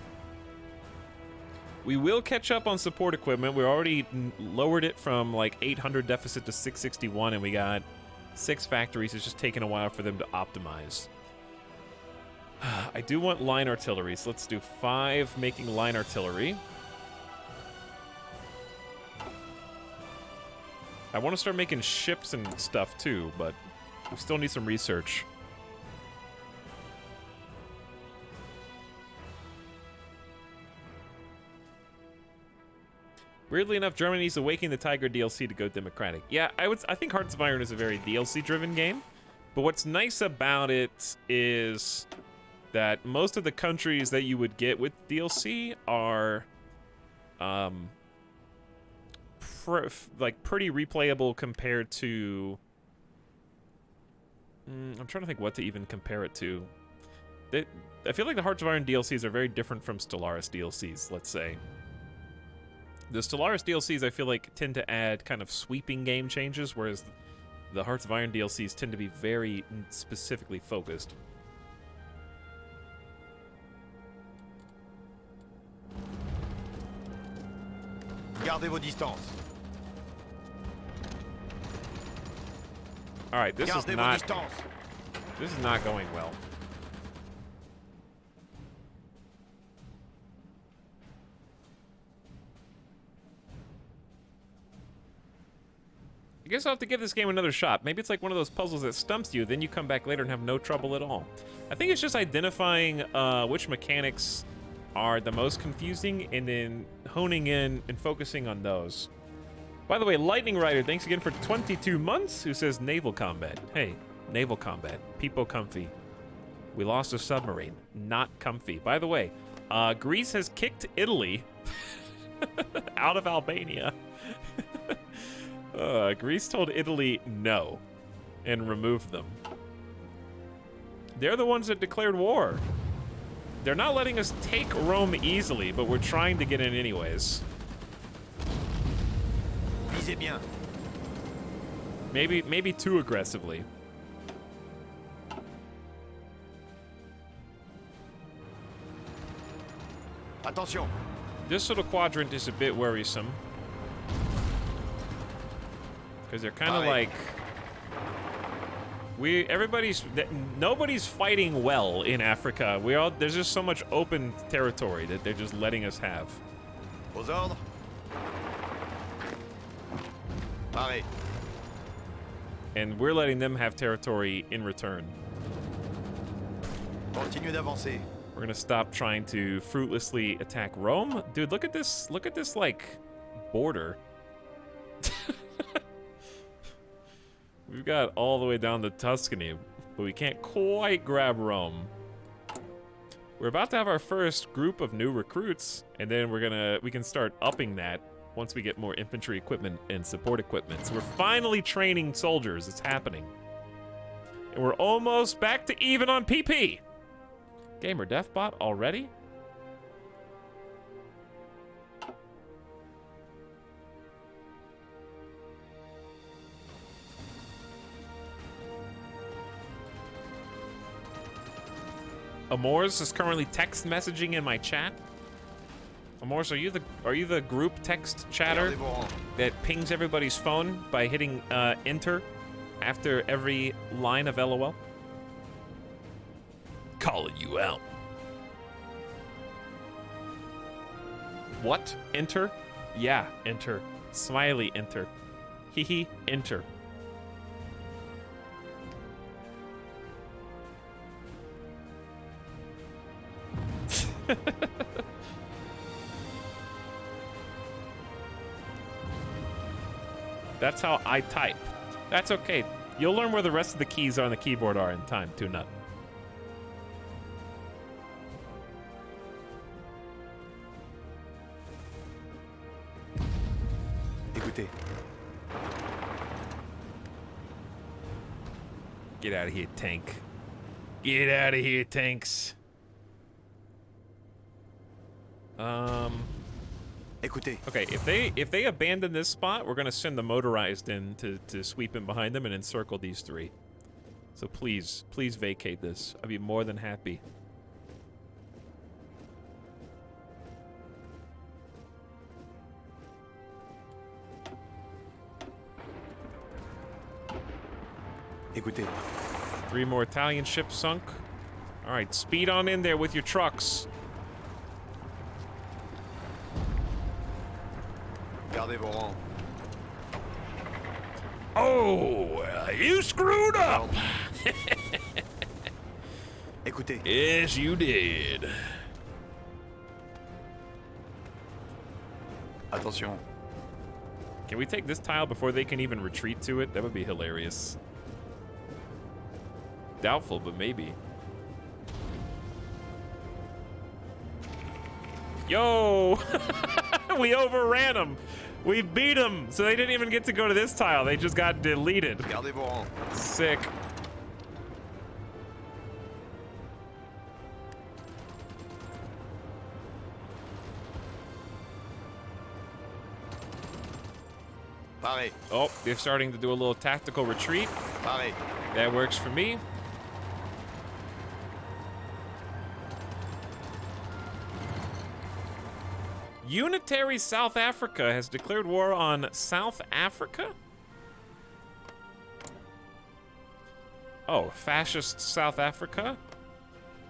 We will catch up on support equipment. We already lowered it from like 800 deficit to 661, and we got 6 factories. It's just taking a while for them to optimize. I do want line artillery, so let's do 5 making line artillery. I want to start making ships and stuff too, but we still need some research. Weirdly enough, Germany's Awakening the Tiger DLC to go democratic. Yeah, I think Hearts of Iron is a very DLC-driven game, but what's nice about it is that most of the countries that you would get with DLC are, like pretty replayable compared to. I'm trying to think what to even compare it to. I feel like the Hearts of Iron DLCs are very different from Stellaris DLCs, let's say. The Stellaris DLCs, I feel like, tend to add kind of sweeping game changes, whereas the Hearts of Iron DLCs tend to be very specifically focused. Gardez vos distances. All right, this Gardez vos distances. is not going well. I guess I'll have to give this game another shot. Maybe it's like one of those puzzles that stumps you, then you come back later and have no trouble at all. I think it's just identifying which mechanics are the most confusing and then honing in and focusing on those. By the way, Lightning Rider, thanks again for 22 months, who says naval combat. Hey, naval combat. People comfy. We lost a submarine. Not comfy. By the way, Greece has kicked Italy out of Albania. Greece told Italy no and removed them. They're the ones that declared war. They're not letting us take Rome easily, but we're trying to get in anyways. Visez bien. Maybe too aggressively. Attention. This little quadrant is a bit worrisome. Because they're kind of like... nobody's fighting well in Africa. There's just so much open territory that they're just letting us have. Aux ordres. Pareil. And we're letting them have territory in return. Continue d'avancer. We're gonna stop trying to fruitlessly attack Rome. Dude, look at this, like, border. We've got all the way down to Tuscany, but we can't quite grab Rome. We're about to have our first group of new recruits, and then we can start upping that once we get more infantry equipment and support equipment. So we're finally training soldiers. It's happening. And we're almost back to even on PP. Gamer Deathbot already? Amors is currently text messaging in my chat. Amors, are you the group text chatter Gardez vos rangs. that pings everybody's phone by hitting enter after every line of LOL? Calling you out. What? Enter? Yeah, enter. Smiley, enter. Hehe, enter. That's how I type. That's okay. You'll learn where the rest of the keys on the keyboard are in time, Tune Up. Écoutez. Get out of here, tank. Get out of here, tanks. Écoutez. Okay, if they abandon this spot, we're gonna send the motorized in to sweep in behind them and encircle these three. So please vacate this. I'd be more than happy. Écoutez. 3 more Italian ships sunk. All right, speed on in there with your trucks. Gardez vos rangs. Oh, you screwed up. Écoutez. Yes, you did. Attention. Can we take this tile before they can even retreat to it? That would be hilarious. Doubtful, but maybe. Yo! We overran them. We beat them. So they didn't even get to go to this tile. They just got deleted. Gardez vos rangs. Sick. Pareil. Oh, they're starting to do a little tactical retreat. Pareil. That works for me. Unitary South Africa has declared war on South Africa? Oh, fascist South Africa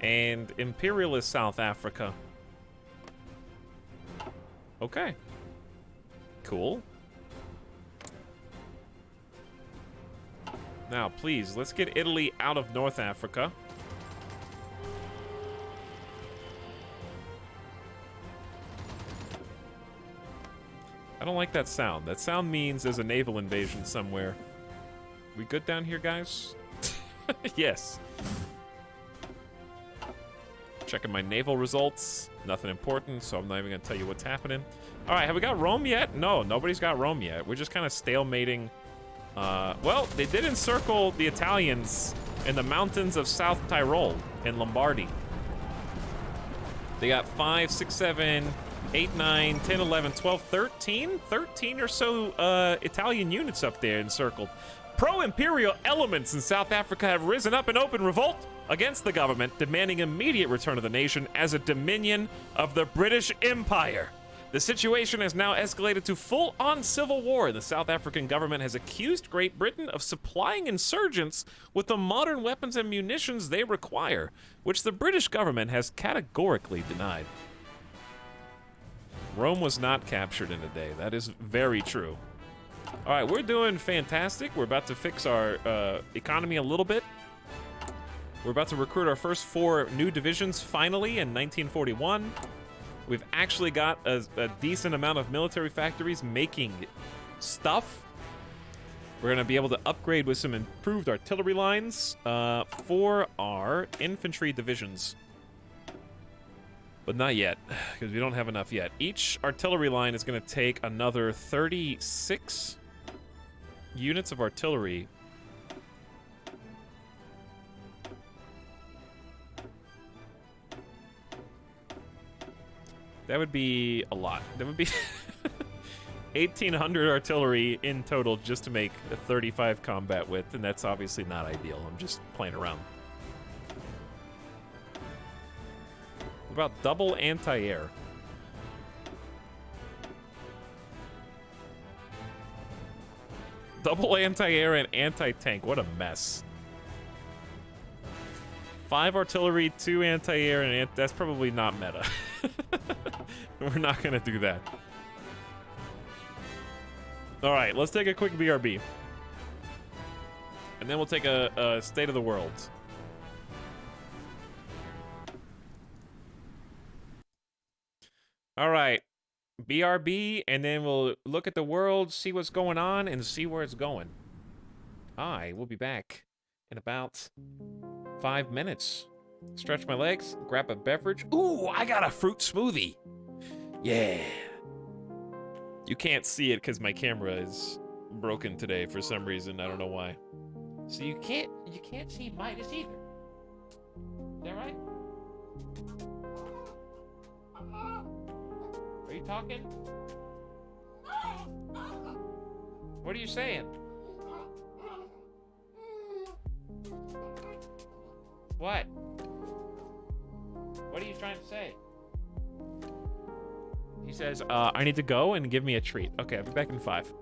and imperialist South Africa. Okay. Cool. Now, please, let's get Italy out of North Africa. I don't like that sound. That sound means there's a naval invasion somewhere. We good down here, guys? Yes. Checking my naval results. Nothing important, so I'm not even gonna tell you what's happening. All right, have we got Rome yet? No, nobody's got Rome yet. We're just kind of stalemating. Well, they did encircle the Italians in the mountains of South Tyrol in Lombardy. They got 5, 6, 7, 8, 9, 10, 11, 12, 13? 13 or so Italian units up there encircled. Pro-imperial elements in South Africa have risen up in open revolt against the government, demanding immediate return of the nation as a dominion of the British Empire. The situation has now escalated to full-on civil war, and the South African government has accused Great Britain of supplying insurgents with the modern weapons and munitions they require, which the British government has categorically denied. Rome was not captured in a day. That is very true. All right, we're doing fantastic. We're about to fix our economy a little bit. We're about to recruit our first 4 new divisions finally in 1941. We've actually got a decent amount of military factories making stuff. We're going to be able to upgrade with some improved artillery lines for our infantry divisions. But not yet, because we don't have enough yet. Each artillery line is going to take another 36 units of artillery. That would be a lot. That would be 1,800 artillery in total just to make a 35 combat width, and that's obviously not ideal. I'm just playing around. What about double anti-air? Double anti-air and anti-tank. What a mess. 5 artillery, 2 anti-air, and that's probably not meta. We're not gonna do that. All right, let's take a quick BRB. And then we'll take a State of the World. All right, BRB, and then we'll look at the world, see what's going on, and see where it's going. I will be back in about 5 minutes. Stretch my legs, grab a beverage. Ooh, I got a fruit smoothie. Yeah. You can't see it because my camera is broken today for some reason. I don't know why. So you can't see Midas either. Is that right? Are you talking? What are you saying? What? What are you trying to say? He says, I need to go and give me a treat. Okay, I'll be back in 5.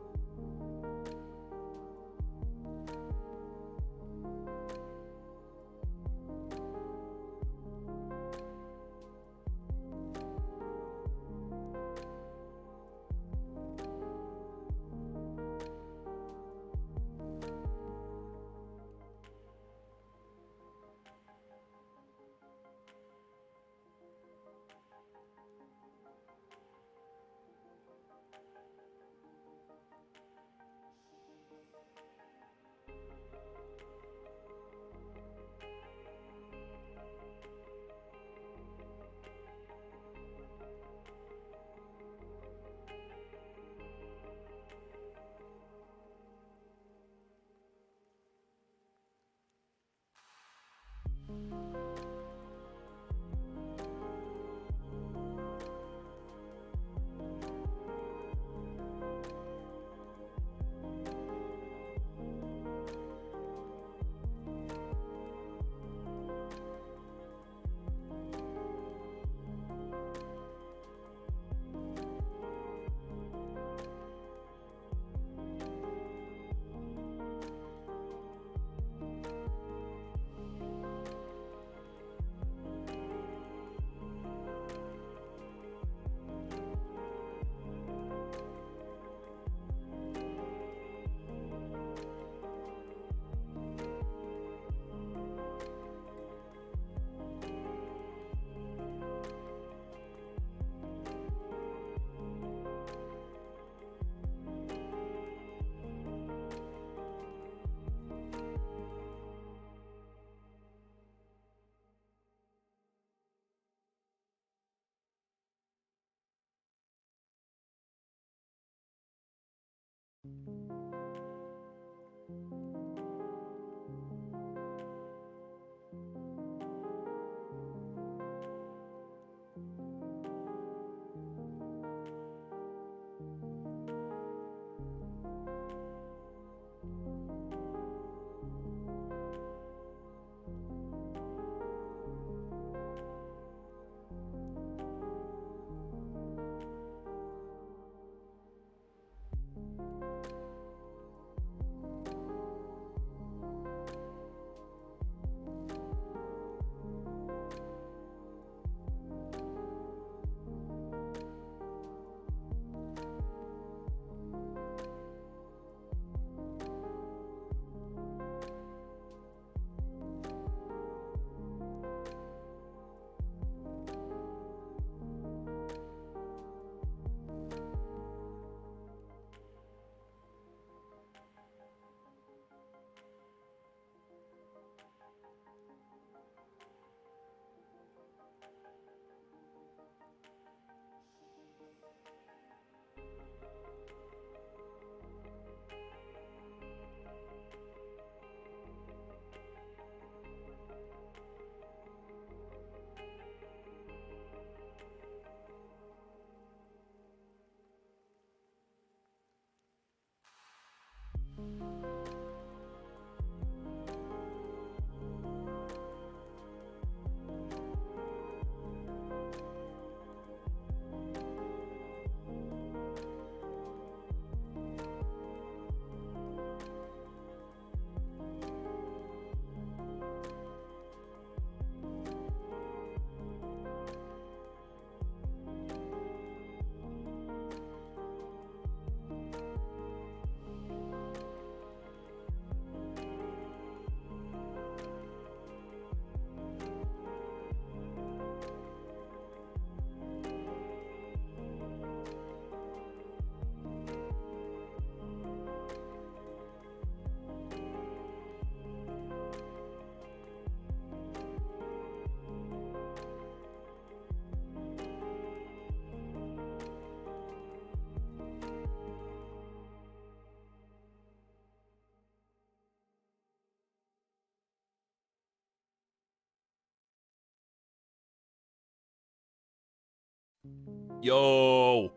Yo.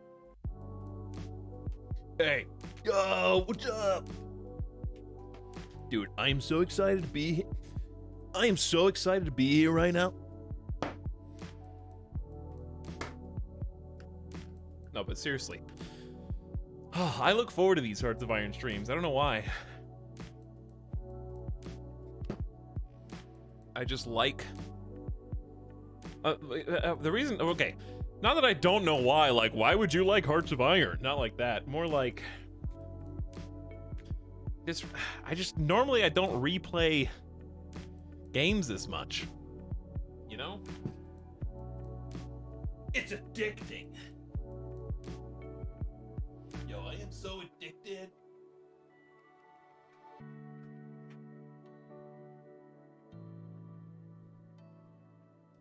Hey. Yo, what's up? Dude, I am so excited to be here. I am so excited to be here right now. No, but seriously. I look forward to these Hearts of Iron streams. I don't know why. I just like... the reason... Okay. Not that I don't know why. Like, why would you like Hearts of Iron? Not like that. More like... Normally I don't replay games this much. You know? It's addicting. Yo, I am so addicted.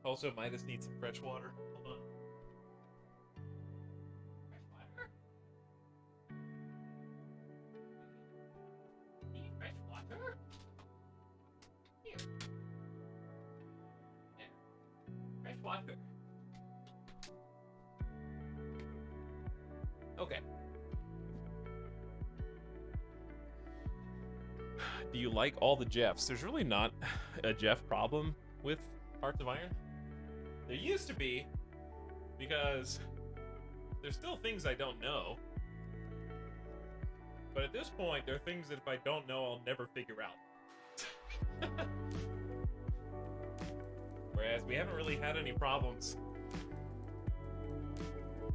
Also, Midas needs some fresh water. Hold on. Fresh water? Here. There. Fresh water. Okay. Do you like all the Jeffs? There's really not a Jeff problem with Hearts of Iron. There used to be, because there's still things I don't know. But at this point, there are things that if I don't know, I'll never figure out. Whereas we haven't really had any problems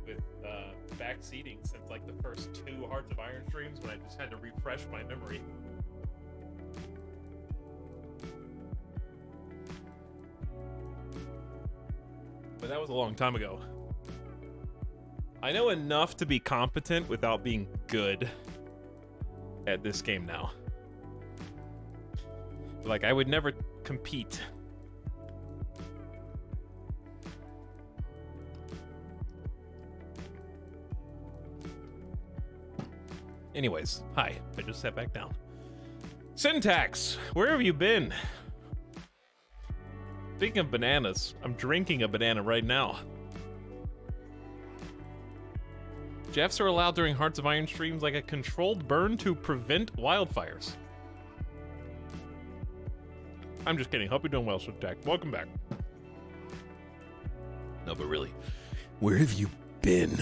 with backseating since like the first 2 Hearts of Iron streams when I just had to refresh my memory. But that was a long time ago. I know enough to be competent without being good at this game now. Like, I would never compete. Anyways, hi. I just sat back down. Syntax, where have you been? Speaking of bananas, I'm drinking a banana right now. Jeffs are allowed during Hearts of Iron streams like a controlled burn to prevent wildfires. I'm just kidding. Hope you're doing well, Syntax. Welcome back. No, but really, where have you been?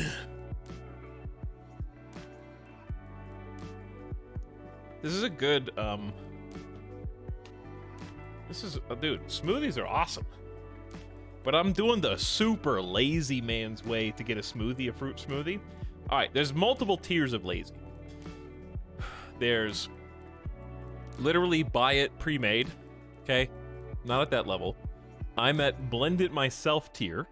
This is a good, dude, smoothies are awesome. But I'm doing the super lazy man's way to get a smoothie, a fruit smoothie. All right, there's multiple tiers of lazy. There's literally buy it pre-made, okay? Not at that level. I'm at blend it myself tier.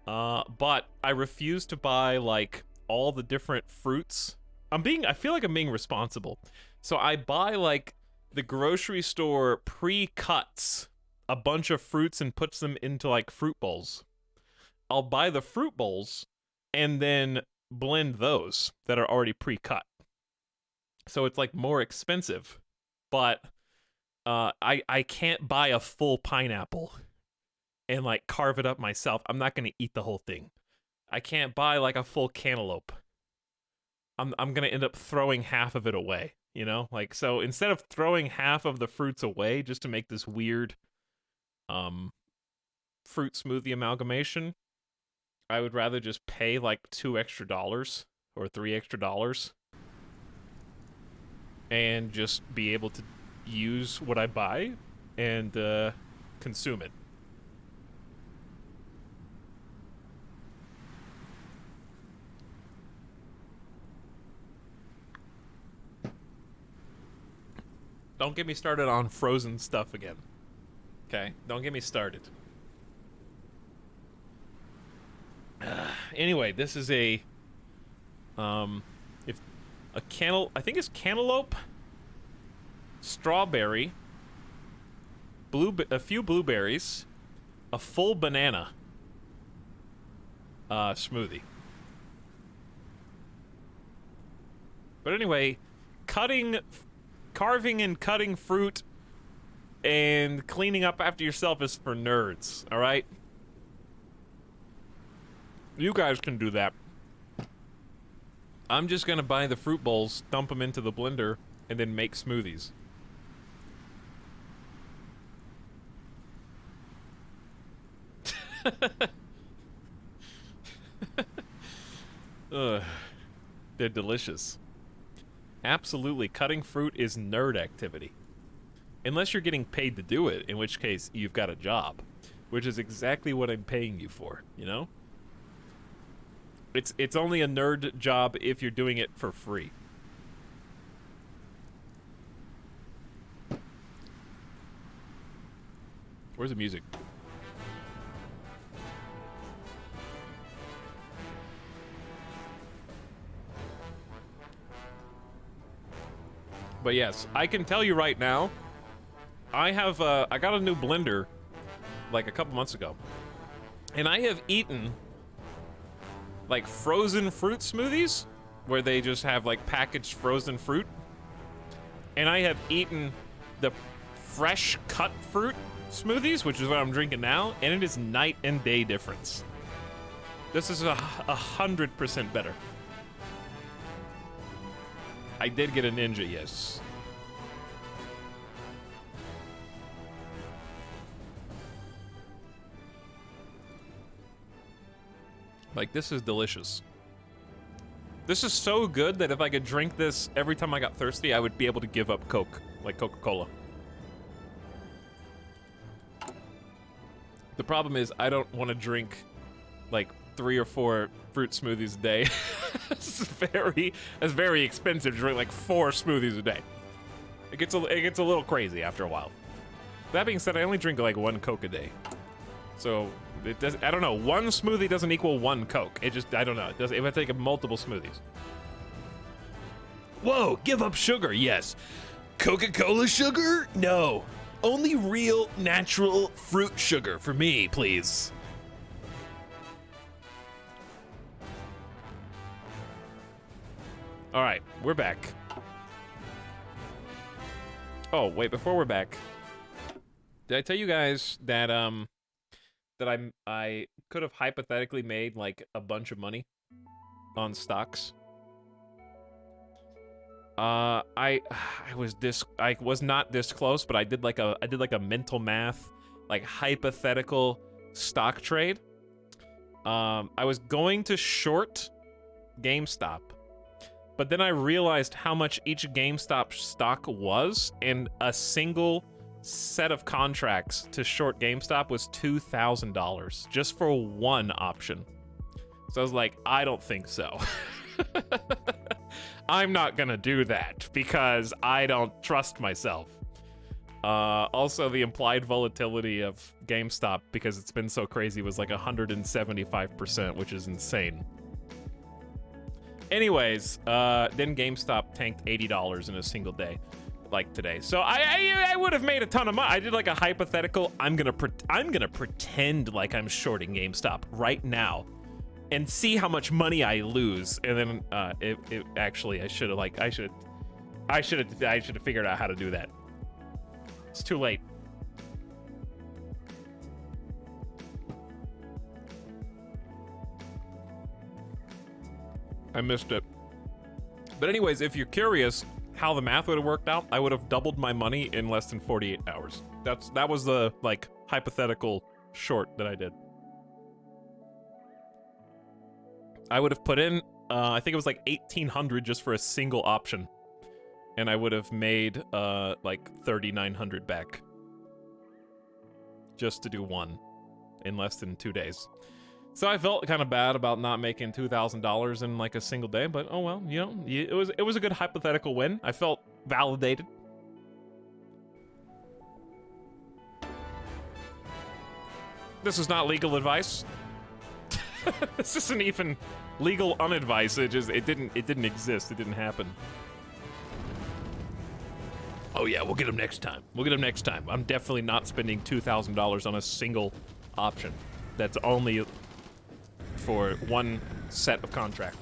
But I refuse to buy like all the different fruits. I feel like I'm being responsible. So I buy like the grocery store pre-cuts a bunch of fruits and puts them into like fruit bowls. I'll buy the fruit bowls and then blend those that are already pre-cut. So it's like more expensive, but I can't buy a full pineapple and like carve it up myself. I'm not going to eat the whole thing. I can't buy like a full cantaloupe. I'm going to end up throwing half of it away, you know? Like, so instead of throwing half of the fruits away just to make this weird fruit smoothie amalgamation, I would rather just pay like $2 extra or $3 extra and just be able to use what I buy and consume it. Don't get me started on frozen stuff again. Okay? Don't get me started. Anyway, this is I think it's cantaloupe, strawberry, a few blueberries, a full banana smoothie. But anyway, carving and cutting fruit and cleaning up after yourself is for nerds, all right? You guys can do that. I'm just gonna buy the fruit bowls, dump them into the blender, and then make smoothies. Ugh. They're delicious. Absolutely, cutting fruit is nerd activity. Unless you're getting paid to do it, in which case you've got a job. Which is exactly what I'm paying you for, you know? It's only a nerd job if you're doing it for free. Where's the music? But yes, I can tell you right now, I got a new blender like a couple months ago. And I have eaten like frozen fruit smoothies where they just have like packaged frozen fruit. And I have eaten the fresh cut fruit smoothies, which is what I'm drinking now, and it is night and day difference. This is 100% better. I did get a Ninja, yes. Like, this is delicious. This is so good that if I could drink this every time I got thirsty, I would be able to give up Coke, like Coca-Cola. The problem is I don't want to drink like 3 or 4 fruit smoothies a day. It's very expensive to drink like 4 smoothies a day. It gets a little crazy after a while. That being said, I only drink like 1 Coke a day. So it does. I don't know. 1 smoothie doesn't equal 1 Coke. It just, I don't know. It does. If I take multiple smoothies. Whoa, give up sugar, yes. Coca-Cola sugar? No. Only real, natural fruit sugar for me, please. All right, we're back. Oh, wait, before we're back, did I tell you guys that I could have hypothetically made like a bunch of money on stocks? I was not this close, but I did like a mental math, like hypothetical stock trade. I was going to short GameStop, but then I realized how much each GameStop stock was, and a single set of contracts to short GameStop was $2,000 just for one option. So I was like, I don't think so. I'm not gonna do that because I don't trust myself. Also, the implied volatility of GameStop, because it's been so crazy, was like 175%, which is insane. Anyways, then GameStop tanked $80 in a single day, like today. So I would have made a ton of money. I did like a hypothetical. I'm gonna pretend like I'm shorting GameStop right now, and see how much money I lose. And then actually I should have figured out how to do that. It's too late. I missed it. But anyways, if you're curious how the math would have worked out, I would have doubled my money in less than 48 hours. That was the like hypothetical short that I did. I would have put in, I think it was like 1,800 just for a single option, and I would have made like 3,900 back just to do one in less than 2 days. So I felt kind of bad about not making $2,000 in like a single day, but oh well, you know, it was a good hypothetical win. I felt validated. This is not legal advice. This isn't even legal unadvice. It didn't exist. It didn't happen. Oh yeah, we'll get him next time. We'll get them next time. I'm definitely not spending $2,000 on a single option. That's only for one set of contract.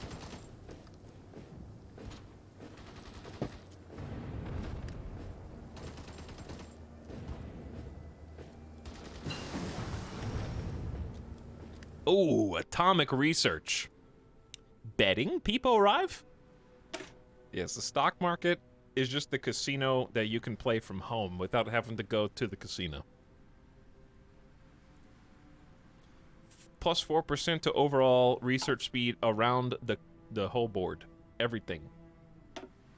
Oh, atomic research. Betting people arrive? Yes, the stock market is just the casino that you can play from home without having to go to the casino. Plus 4% to overall research speed around the whole board. Everything.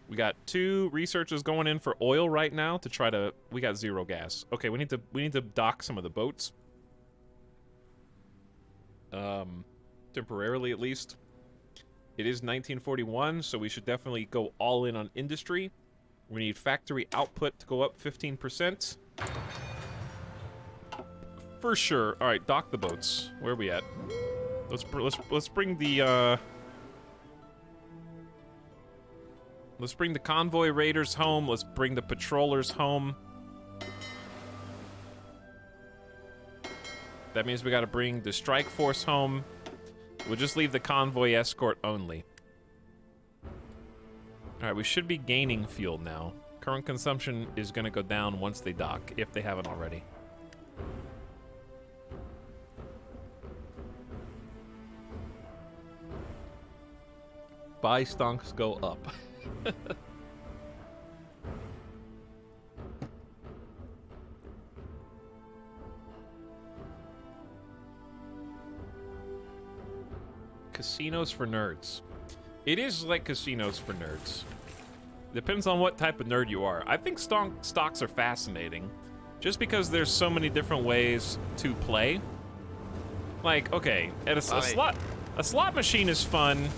We got 2 researchers going in for oil right now to try to... We got 0 gas. Okay, we need to dock some of the boats. Temporarily at least. It is 1941, so we should definitely go all in on industry. We need factory output to go up 15%. For sure. All right, dock the boats. Where are we at? Let's bring the let's bring the convoy raiders home. Let's bring the patrollers home. That means we got to bring the strike force home. We'll just leave the convoy escort only. All right, we should be gaining fuel now. Current consumption is going to go down once they dock, if they haven't already. Buy stonks go up. Casinos for nerds. It is like casinos for nerds. Depends on what type of nerd you are. I think stocks are fascinating, just because there's so many different ways to play. Like, okay, at a slot machine is fun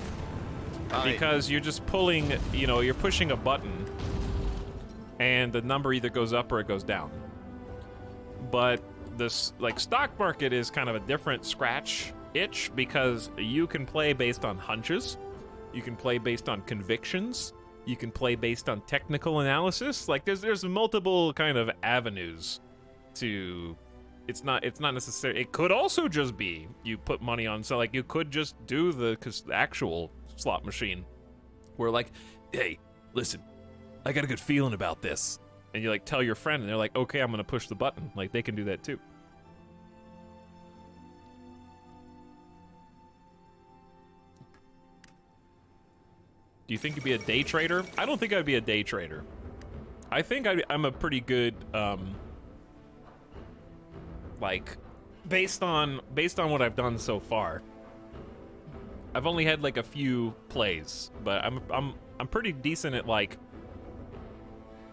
because you're just pulling, you know, you're pushing a button, and the number either goes up or it goes down. But this, like, stock market is kind of a different scratch itch because you can play based on hunches, you can play based on convictions, you can play based on technical analysis. Like there's multiple kind of avenues to. It's not necessary. It could also just be you put money on. So like you could just do the actual slot machine, where like, hey, listen, I got a good feeling about this, and you like tell your friend, and they're like, okay, I'm gonna push the button. Like they can do that too. Do you think you'd be a day trader? I don't think I'd be a day trader. I think I'm a pretty good, like, based on what I've done so far. I've only had like a few plays, but I'm pretty decent at like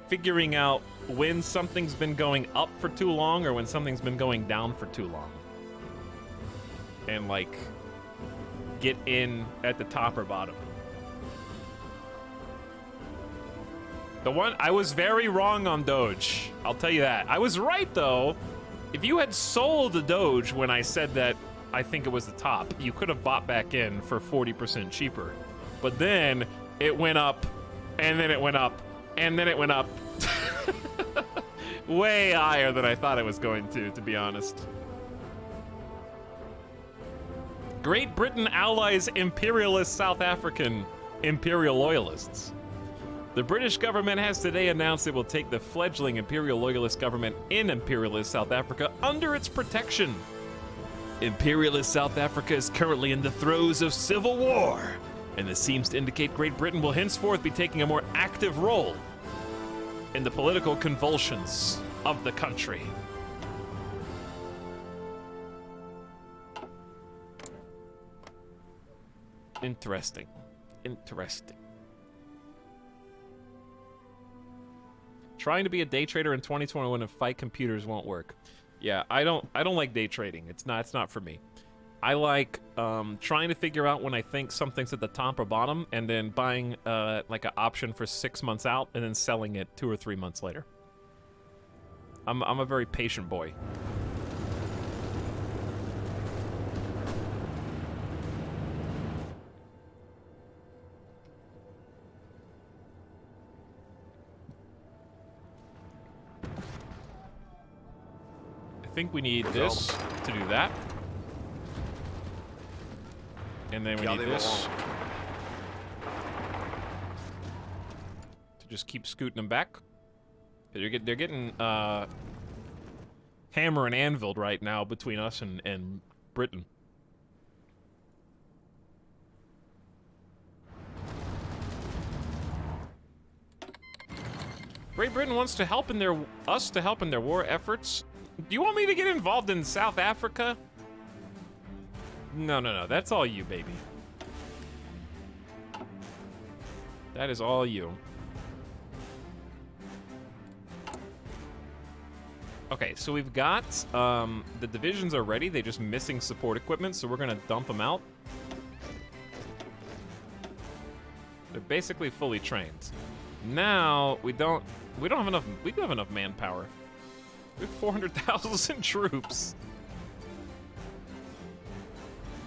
figuring out when something's been going up for too long or when something's been going down for too long, and like get in at the top or bottom. The one, I was very wrong on Doge. I'll tell you that. I was right, though. If you had sold the Doge when I said that I think it was the top, you could have bought back in for 40% cheaper. But then it went up, and then it went up, and then it went up. Way higher than I thought it was going to be honest. Great Britain allies imperialist South African imperial loyalists. The British government has today announced it will take the fledgling imperial loyalist government in imperialist South Africa under its protection. Imperialist South Africa is currently in the throes of civil war, and this seems to indicate Great Britain will henceforth be taking a more active role in the political convulsions of the country. Interesting. Interesting. Trying to be a day trader in 2021 and fight computers won't work. Yeah, I don't like day trading. It's not for me. I like trying to figure out when I think something's at the top or bottom, and then buying like an option for 6 months out, and then selling it 2 or 3 months later. I'm a very patient boy. I think we need this to do that. And then we need this to just keep scooting them back. They're getting hammer and anviled right now between us and Britain. Great Britain wants to help in us to help in their war efforts. Do you want me to get involved in South Africa? No, no, no. That's all you, baby. That is all you. Okay, so we've got the divisions are ready. They're just missing support equipment, so we're gonna dump them out. They're basically fully trained. Now we don't have enough. We do have enough manpower. We have 400,000 troops.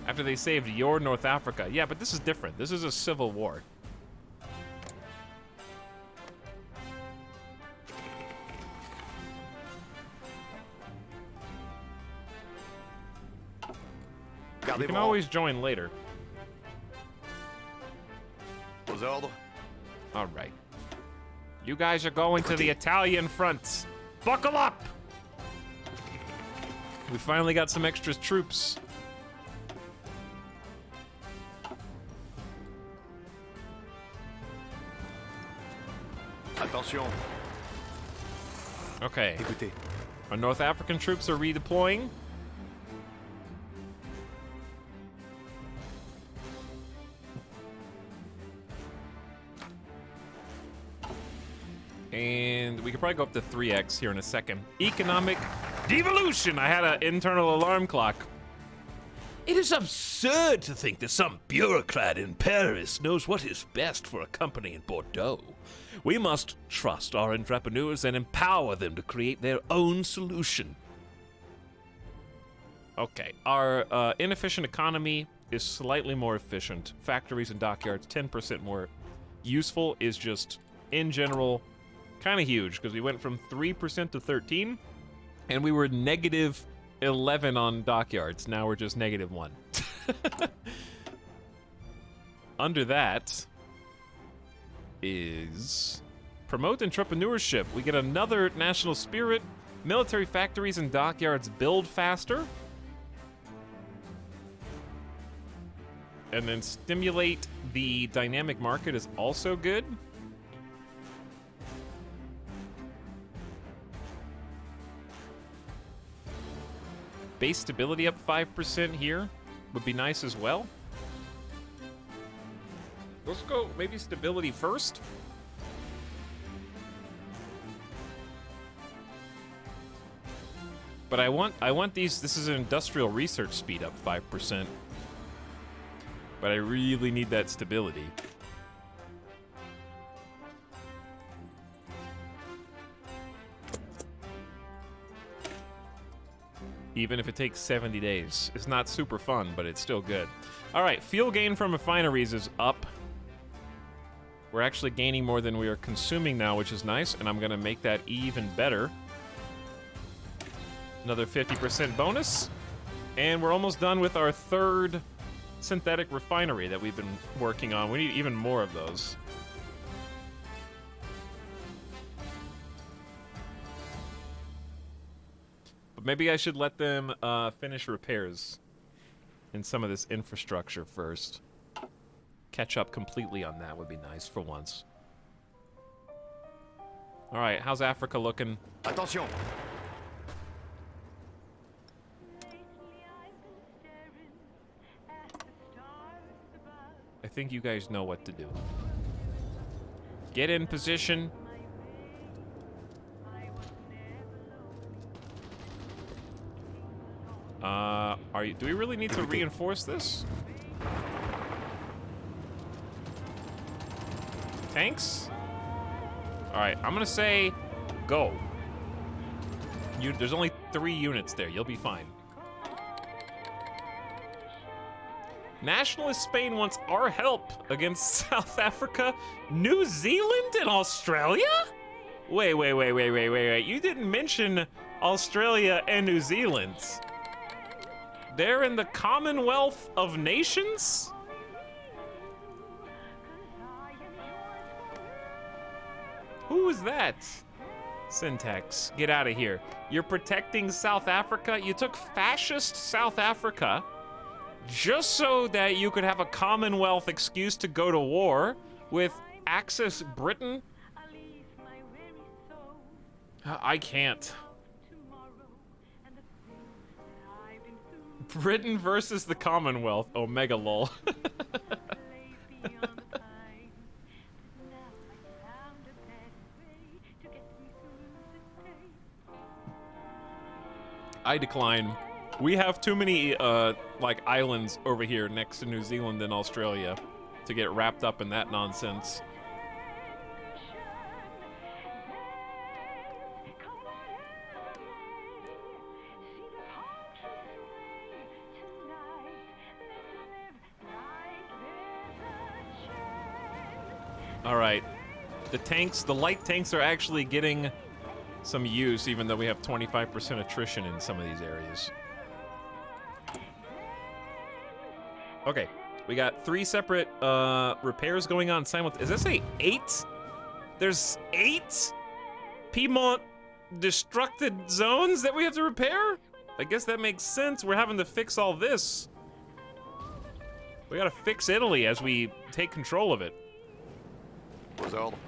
After they saved your North Africa. Yeah, but this is different. This is a civil war. You can always join later. Aux ordres. All right. You guys are going to the Italian front. Buckle up! We finally got some extra troops. Attention. Okay. Écoutez. Our North African troops are redeploying. And we could probably go up to 3x here in a second. Economic devolution! I had an internal alarm clock. It is absurd to think that some bureaucrat in Paris knows what is best for a company in Bordeaux. We must trust our entrepreneurs and empower them to create their own solution. Okay, our inefficient economy is slightly more efficient. Factories and dockyards, 10% more useful, is just, in general, kind of huge, because we went from 3% to 13, and we were negative 11 on dockyards. Now we're just negative 1. Under that is promote entrepreneurship. We get another national spirit. Military factories and dockyards build faster. And then stimulate the dynamic market is also good. Base stability up 5% here would be nice as well. Let's go maybe stability first. But I want these, this is an industrial research speed up 5%. But I really need that stability. Even if it takes 70 days. It's not super fun, but it's still good. All right, fuel gain from refineries is up. We're actually gaining more than we are consuming now, which is nice, and I'm gonna make that even better. Another 50% bonus. And we're almost done with our third synthetic refinery that we've been working on. We need even more of those. But maybe I should let them finish repairs in some of this infrastructure first. Catch up completely on that would be nice for once. All right, how's Africa looking? Attention. I think you guys know what to do. Get in position. Do we really need to reinforce this? Tanks? All right, I'm gonna say go. There's only 3 units there. You'll be fine. Nationalist Spain wants our help against South Africa, New Zealand, and Australia? Wait. You didn't mention Australia and New Zealand. They're in the Commonwealth of Nations? Who is that? Syntax, get out of here. You're protecting South Africa? You took fascist South Africa just so that you could have a Commonwealth excuse to go to war with Axis Britain? I can't. Britain versus the Commonwealth. Omega lol. I decline. We have too many, like, islands over here next to New Zealand and Australia to get wrapped up in that nonsense. All right. The light tanks are actually getting some use, even though we have 25% attrition in some of these areas. Okay, we got 3 separate repairs going on simultaneously. Does that say 8? There's 8 Piedmont destructed zones that we have to repair? I guess that makes sense. We're having to fix all this. We gotta fix Italy as we take control of it. Aux ordres.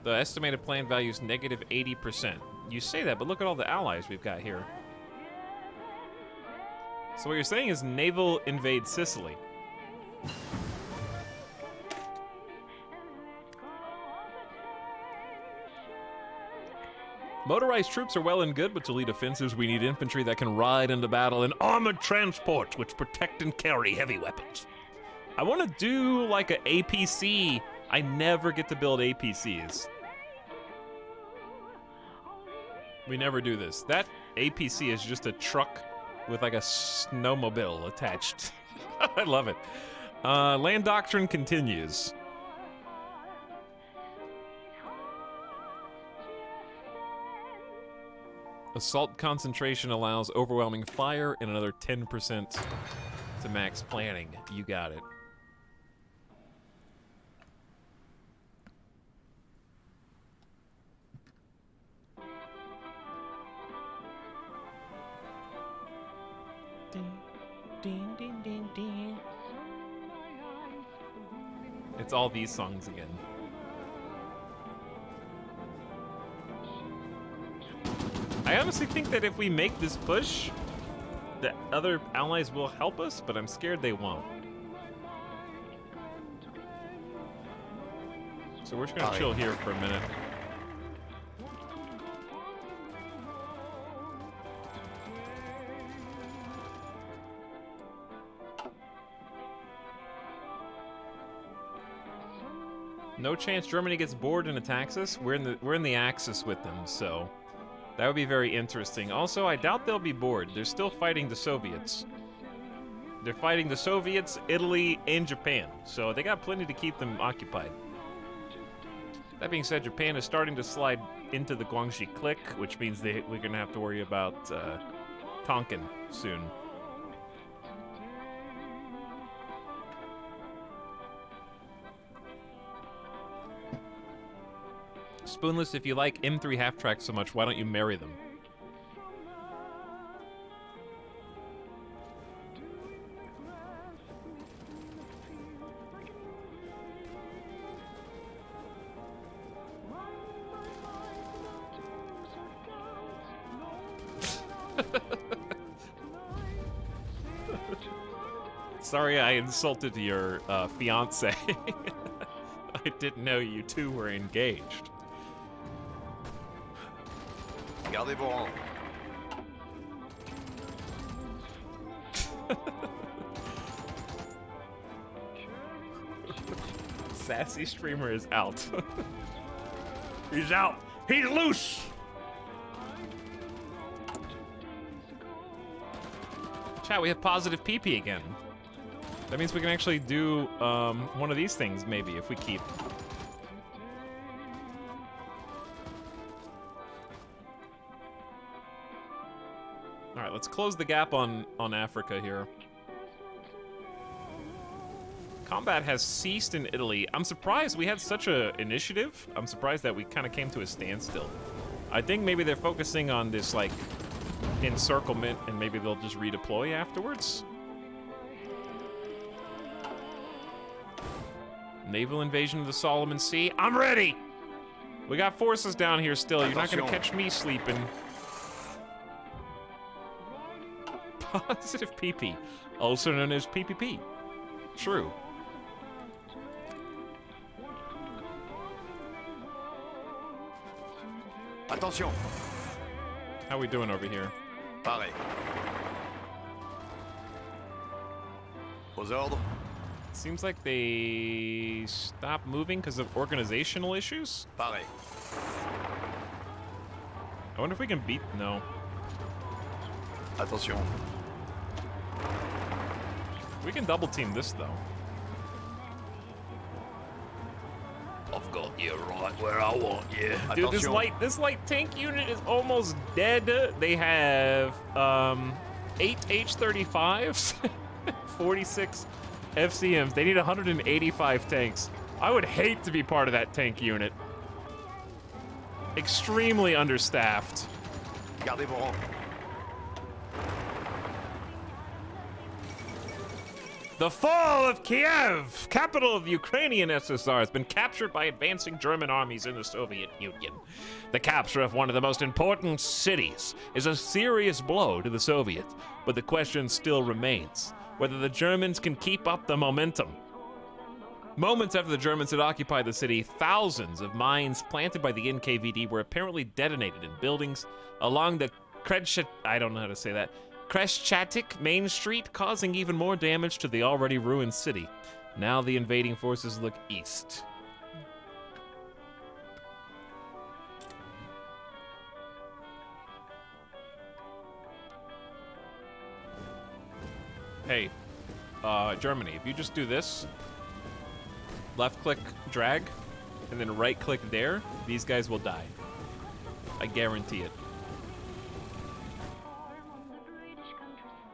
The estimated plan value is negative 80%. You say that, but look at all the allies we've got here. So what you're saying is naval invade Sicily. Motorized troops are well and good, but to lead offensives, we need infantry that can ride into battle and armored transports which protect and carry heavy weapons. I want to do like an APC. I never get to build APCs. We never do this. That APC is just a truck with like a snowmobile attached. I love it. Land doctrine continues. Assault concentration allows overwhelming fire and another 10% to max planning. You got it. Ding, ding, ding, ding. It's all these songs again. I honestly think that if we make this push, the other allies will help us, but I'm scared they won't. So we're just gonna chill here for a minute. No chance Germany gets bored and attacks us. We're in the Axis with them, so that would be very interesting. Also, I doubt they'll be bored. They're still fighting the Soviets. They're fighting the Soviets, Italy, and Japan, so they got plenty to keep them occupied. That being said, Japan is starting to slide into the Guangxi clique, which means we're gonna have to worry about Tonkin soon. Spoonless, if you like M3 half-tracks so much, why don't you marry them? Sorry I insulted your fiance. I didn't know you two were engaged. Gardez vos rangs. Sassy streamer is out. He's out. He's loose. Chat, we have positive PP again. That means we can actually do one of these things maybe if we keep. All right, let's close the gap on Africa here. Combat has ceased in Italy. I'm surprised we had such a initiative. I'm surprised that we kind of came to a standstill. I think maybe they're focusing on this like encirclement and maybe they'll just redeploy afterwards. Naval invasion of the Solomon Sea. I'm ready! We got forces down here still. You're not gonna catch me sleeping. Positive PP, also known as PPP. True. Attention. How we doing over here? Pareil. Aux ordres. Seems like they stopped moving because of organizational issues. Pareil. I wonder if we can beat. No. Attention. We can double team this though. I've got you right where I want you. Dude, Attention. this light tank unit is almost dead. They have 8 H-35s, 46 FCMs. They need 185 tanks. I would hate to be part of that tank unit. Extremely understaffed. Gardez vos rangs. The fall of Kiev, capital of Ukrainian SSR, has been captured by advancing German armies in the Soviet Union. The capture of one of the most important cities is a serious blow to the Soviets, but the question still remains whether the Germans can keep up the momentum. Moments after the Germans had occupied the city, thousands of mines planted by the NKVD were apparently detonated in buildings along the Kreschatik Main Street, causing even more damage to the already ruined city. Now the invading forces look east. Hey, Germany, if you just do this, left click drag, and then right click there, these guys will die. I guarantee it.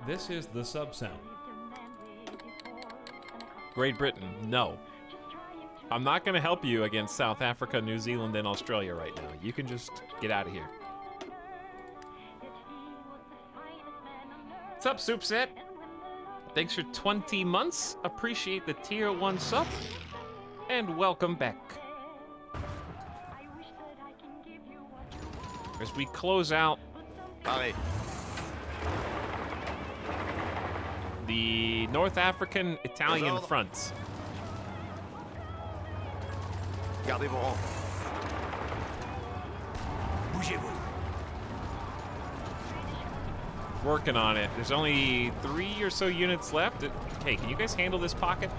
This is the sub sound. Great Britain, no. I'm not gonna help you against South Africa, New Zealand, and Australia right now. You can just get out of here. What's up, Soupset? Thanks for 20 months. Appreciate the tier 1 sub. And welcome back. As we close out Pareil. the North African Italian front. Gardez vos rangs. Bougez-vous. Working on it. There's only 3 or so units left. Hey, can you guys handle this pocket?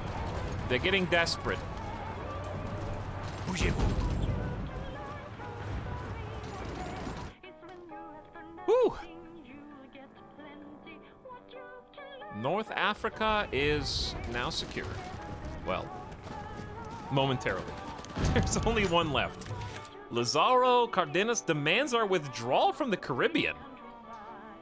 They're getting desperate. Bougez-vous. Woo! North Africa is now secure. Well, momentarily. There's only one left. Lazaro Cardenas demands our withdrawal from the Caribbean.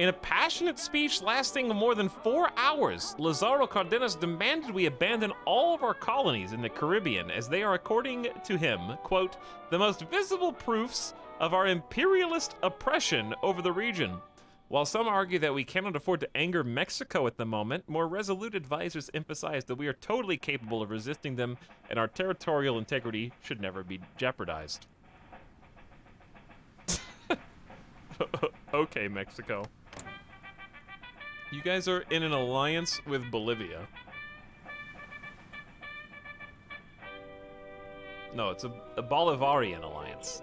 In a passionate speech lasting more than 4 hours, Lazaro Cardenas demanded we abandon all of our colonies in the Caribbean, as they are, according to him, quote, the most visible proofs of our imperialist oppression over the region. While some argue that we cannot afford to anger Mexico at the moment, more resolute advisors emphasize that we are totally capable of resisting them and our territorial integrity should never be jeopardized. Okay, Mexico. You guys are in an alliance with Bolivia. No, it's a Bolivarian alliance.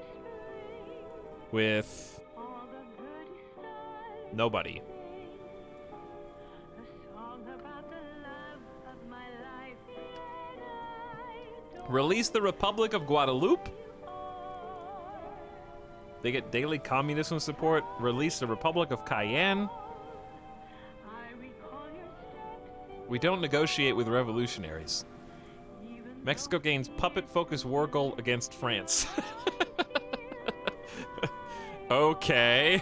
With nobody. Release the Republic of Guadeloupe. They get daily communism support. Release the Republic of Cayenne. We don't negotiate with revolutionaries. Mexico gains puppet-focused war goal against France. Okay.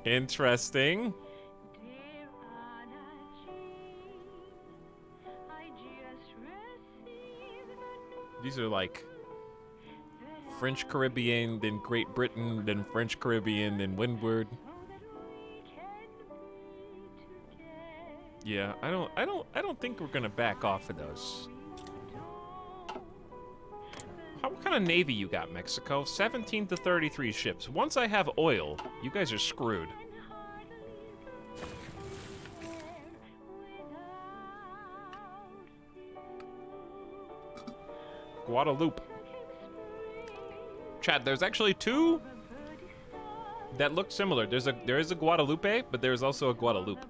Interesting. These are like French Caribbean, then Great Britain, then French Caribbean, then Windward. Yeah, I don't think we're gonna back off of those. What kind of navy you got, Mexico? 17 to 33 ships. Once I have oil, you guys are screwed. Guadalupe. Chat, there's actually two that look similar. There is a Guadalupe, but there's also a Guadalupe.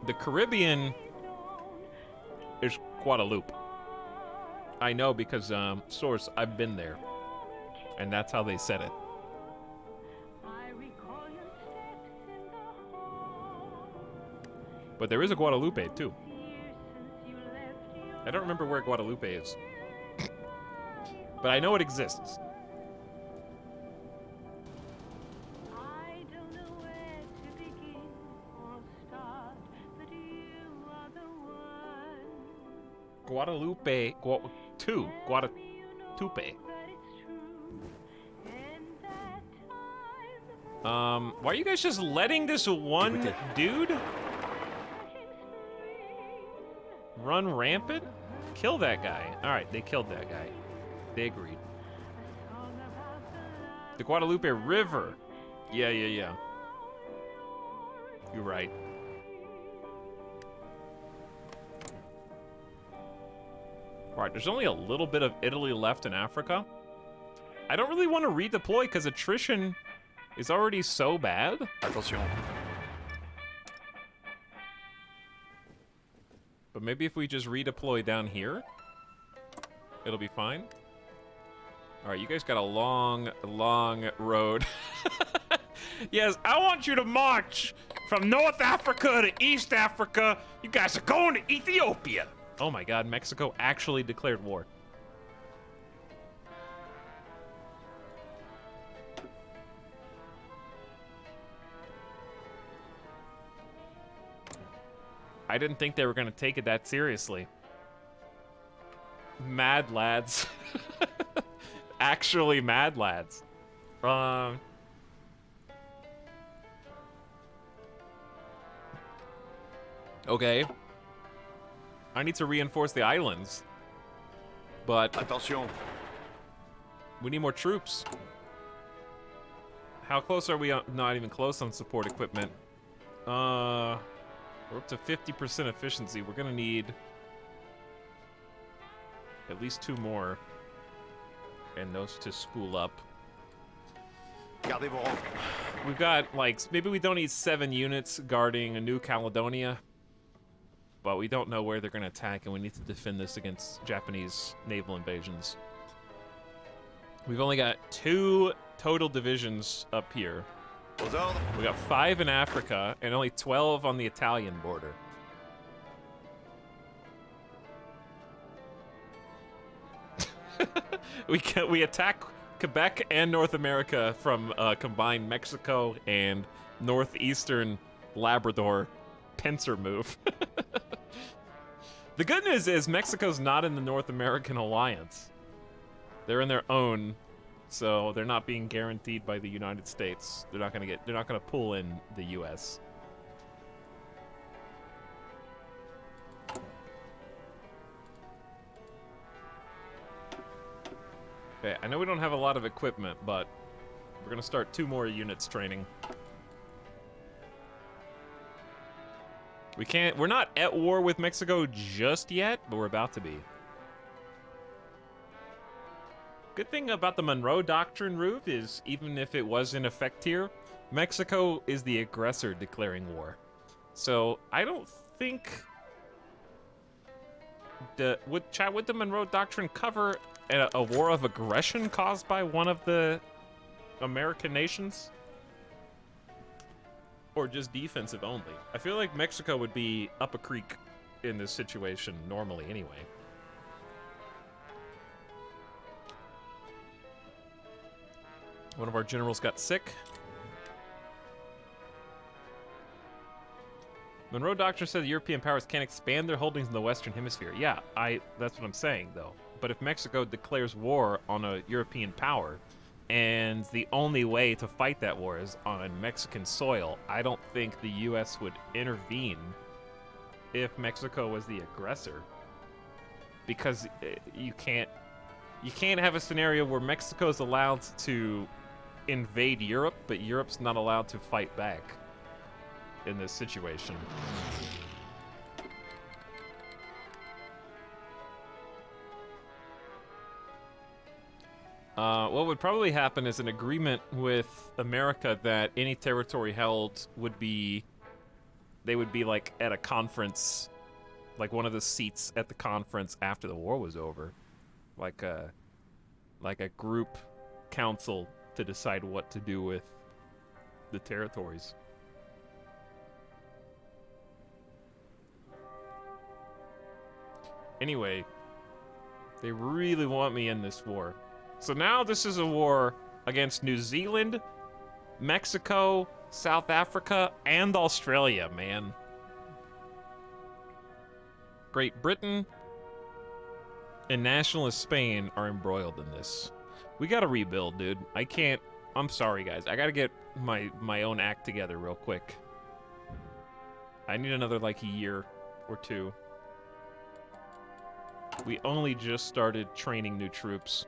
The Caribbean is Guadalupe. I know because, source, I've been there. And that's how they said it. But there is a Guadalupe, too. I don't remember where Guadalupe is. But I know it exists. Guadalupe, Guadalupe. Why are you guys just letting this one dude run rampant? Kill that guy. All right, they killed that guy. They agreed. The Guadalupe River. Yeah. You're right. All right, there's only a little bit of Italy left in Africa. I don't really want to redeploy because attrition is already so bad. Attention. But maybe if we just redeploy down here, it'll be fine. All right, you guys got a long road. Yes, I want you to march from North Africa to East Africa. You guys are going to Ethiopia. Oh my God, Mexico actually declared war. I didn't think they were gonna take it that seriously. Mad lads. Actually mad lads. Okay. I need to reinforce the islands. But Attention. we need more troops. How close are we on? Not even close on support equipment. We're up to 50% efficiency. We're gonna need at least 2 more. And those to spool up. Gardez vos rangs. We've got, like, maybe we don't need 7 units guarding a New Caledonia. But we don't know where they're gonna attack, and we need to defend this against Japanese naval invasions. We've only got 2 total divisions up here. Aux ordres. We got 5 in Africa, and only 12 on the Italian border. We attack Quebec and North America from combined Mexico and northeastern Labrador pincer move. The good news is Mexico's not in the North American alliance. They're in their own, so they're not being guaranteed by the United States. They're not gonna pull in the US. Okay, I know we don't have a lot of equipment, but we're gonna start 2 more units training. We're not at war with Mexico just yet, but we're about to be. Good thing about the Monroe Doctrine, Rube, is even if it was in effect here, Mexico is the aggressor declaring war. So I don't think would the Monroe Doctrine cover a war of aggression caused by one of the American nations? Or just defensive only? I feel like Mexico would be up a creek in this situation normally anyway. One of our generals got sick. Monroe Doctrine said the European powers can't expand their holdings in the Western Hemisphere. Yeah, that's what I'm saying, though. But if Mexico declares war on a European power, and the only way to fight that war is on Mexican soil, I don't think the U.S. would intervene if Mexico was the aggressor. because you can't have a scenario where Mexico's allowed to invade Europe, but Europe's not allowed to fight back in this situation. What would probably happen is an agreement with America that any territory held would be, they would be like at a conference, like one of the seats at the conference after the war was over, like a group council to decide what to do with the territories. Anyway, they really want me in this war. So now this is a war against New Zealand, Mexico, South Africa, and Australia, man. Great Britain and nationalist Spain are embroiled in this. We gotta rebuild, dude. I can't... I'm sorry, guys. I gotta get my own act together real quick. I need another, like, a year or two. We only just started training new troops.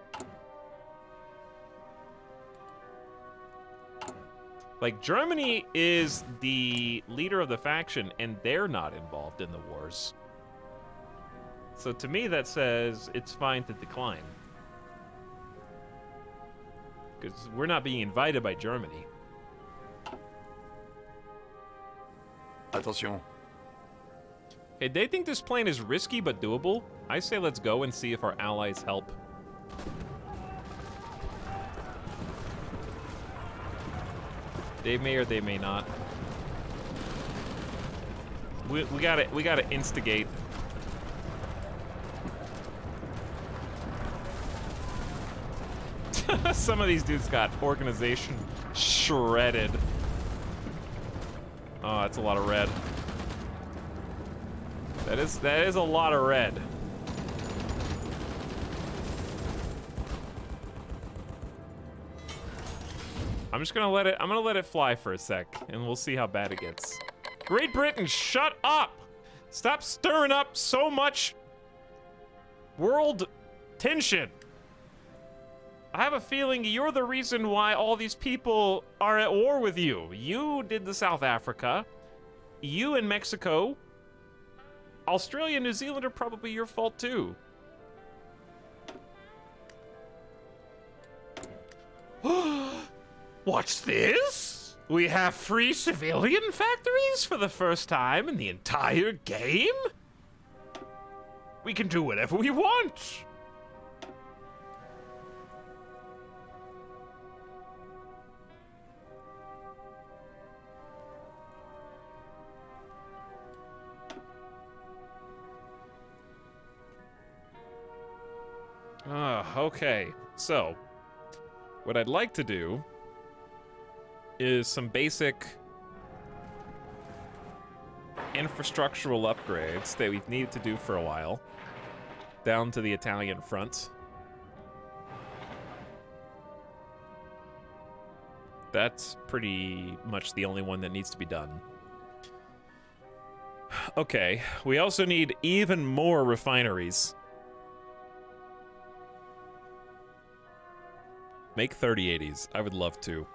Like, Germany is the leader of the faction, and they're not involved in the wars. So to me, that says it's fine to decline. Because we're not being invited by Germany. Attention. Hey, they think this plan is risky but doable. I say let's go and see if our allies help. They may or they may not. We gotta instigate. Some of these dudes got organization shredded. Oh, that's a lot of red. That is a lot of red. I'm gonna let it fly for a sec, and we'll see how bad it gets. Great Britain, shut up! Stop stirring up so much world tension. I have a feeling you're the reason why all these people are at war with you. You did the South Africa. You and Mexico. Australia and New Zealand are probably your fault too. What's this? We have free civilian factories for the first time in the entire game? We can do whatever we want. Okay. So, what I'd like to do is some basic infrastructural upgrades that we've needed to do for a while down to the Italian front. That's pretty much the only one that needs to be done. Okay, we also need even more refineries. Make 3080s. I would love to.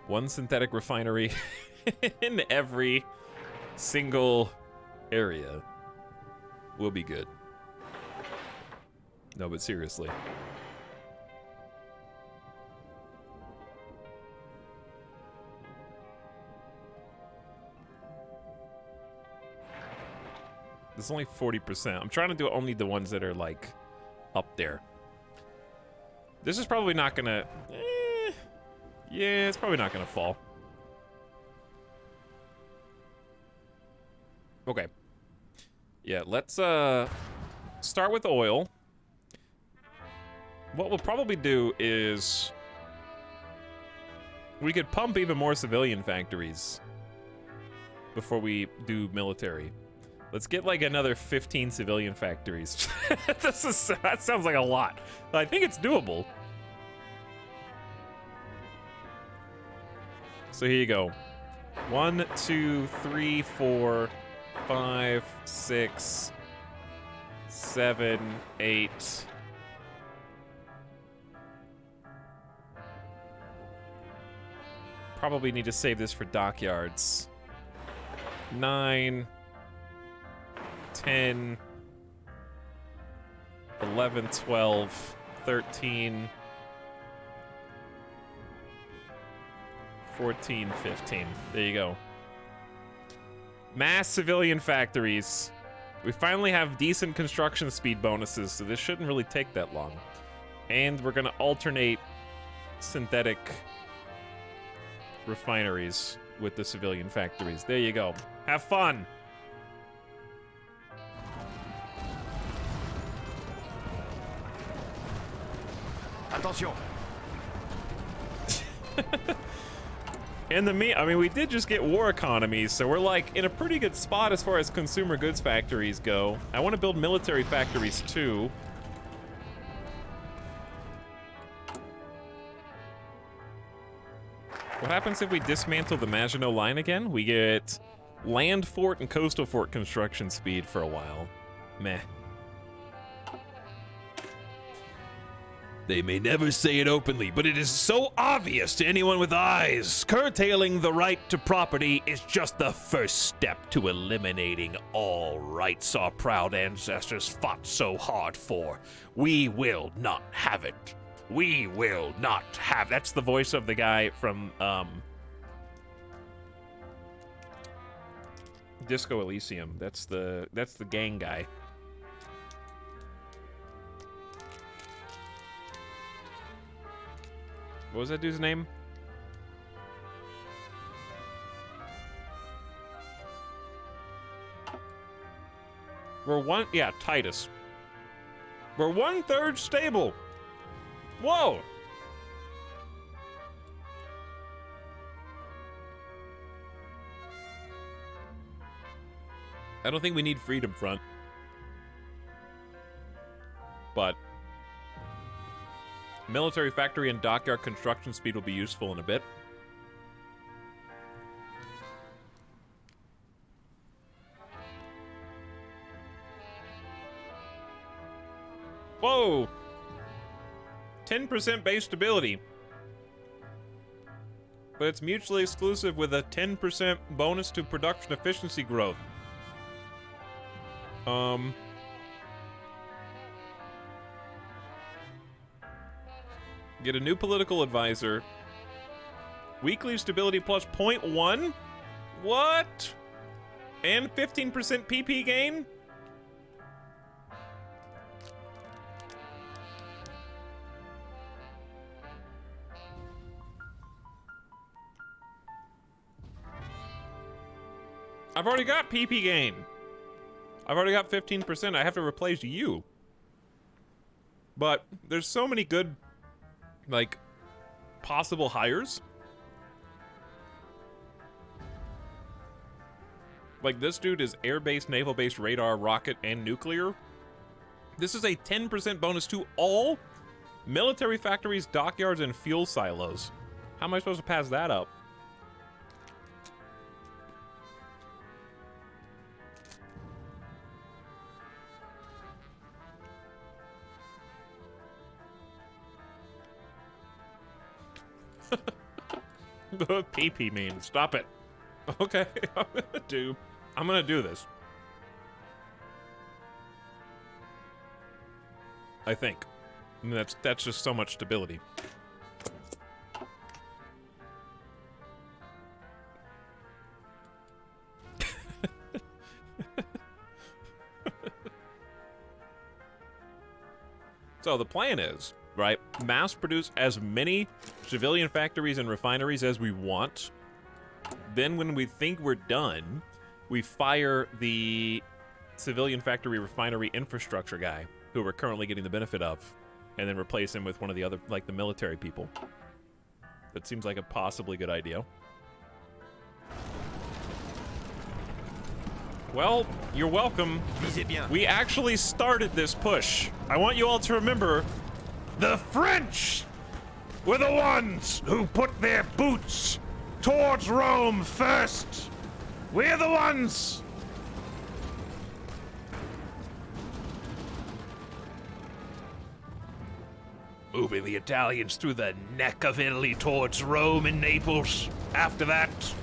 One synthetic refinery in every single area will be good. No, but seriously. There's only 40%. I'm trying to do only the ones that are, like, up there. This is probably not gonna... yeah, it's probably not gonna fall. Okay. Yeah, let's, start with oil. What we'll probably do is... we could pump even more civilian factories before we do military. Let's get like another 15 civilian factories. That sounds like a lot. I think it's doable. So here you go. 1, 2, 3, 4, 5, 6, 7, 8. Probably need to save this for dockyards. 9, 10, 11, 12, 13, 14, 15. There you go. Mass civilian factories. We finally have decent construction speed bonuses, so this shouldn't really take that long. And we're gonna alternate synthetic refineries with the civilian factories. There you go. Have fun! Attention. In the I mean, we did just get war economies, so we're like in a pretty good spot as far as consumer goods factories go. I want to build military factories too. What happens if we dismantle the Maginot Line again? We get land fort and coastal fort construction speed for a while. Meh. They may never say it openly, but it is so obvious to anyone with eyes. Curtailing the right to property is just the first step to eliminating all rights our proud ancestors fought so hard for. We will not have it. We will not have. That's the voice of the guy from Disco Elysium. That's the gang guy. What was that dude's name? Yeah, Titus. We're 1/3 stable. Whoa. I don't think we need Freedom Front. But military factory and dockyard construction speed will be useful in a bit. Whoa! 10% base stability. But it's mutually exclusive with a 10% bonus to production efficiency growth. Get a new political advisor. Weekly stability plus 0.1? What? And 15% PP gain? I've already got PP gain. I've already got 15%. I have to replace you. But there's so many good, like, possible hires. Like, this dude is air-based, naval-based, radar, rocket, and nuclear. This is a 10% bonus to all military factories, dockyards, and fuel silos. How am I supposed to pass that up? PP means stop it. Okay, I'm gonna do this. I think. I mean, that's just so much stability. So the plan is, right, mass produce as many civilian factories and refineries as we want. Then when we think we're done, we fire the civilian factory refinery infrastructure guy, who we're currently getting the benefit of, and then replace him with one of the other, like the military people. That seems like a possibly good idea. Well, you're welcome. Visez bien. We actually started this push. I want you all to remember, the French were the ones who put their boots towards Rome first. We're the ones. Moving the Italians through the neck of Italy towards Rome and Naples. After that,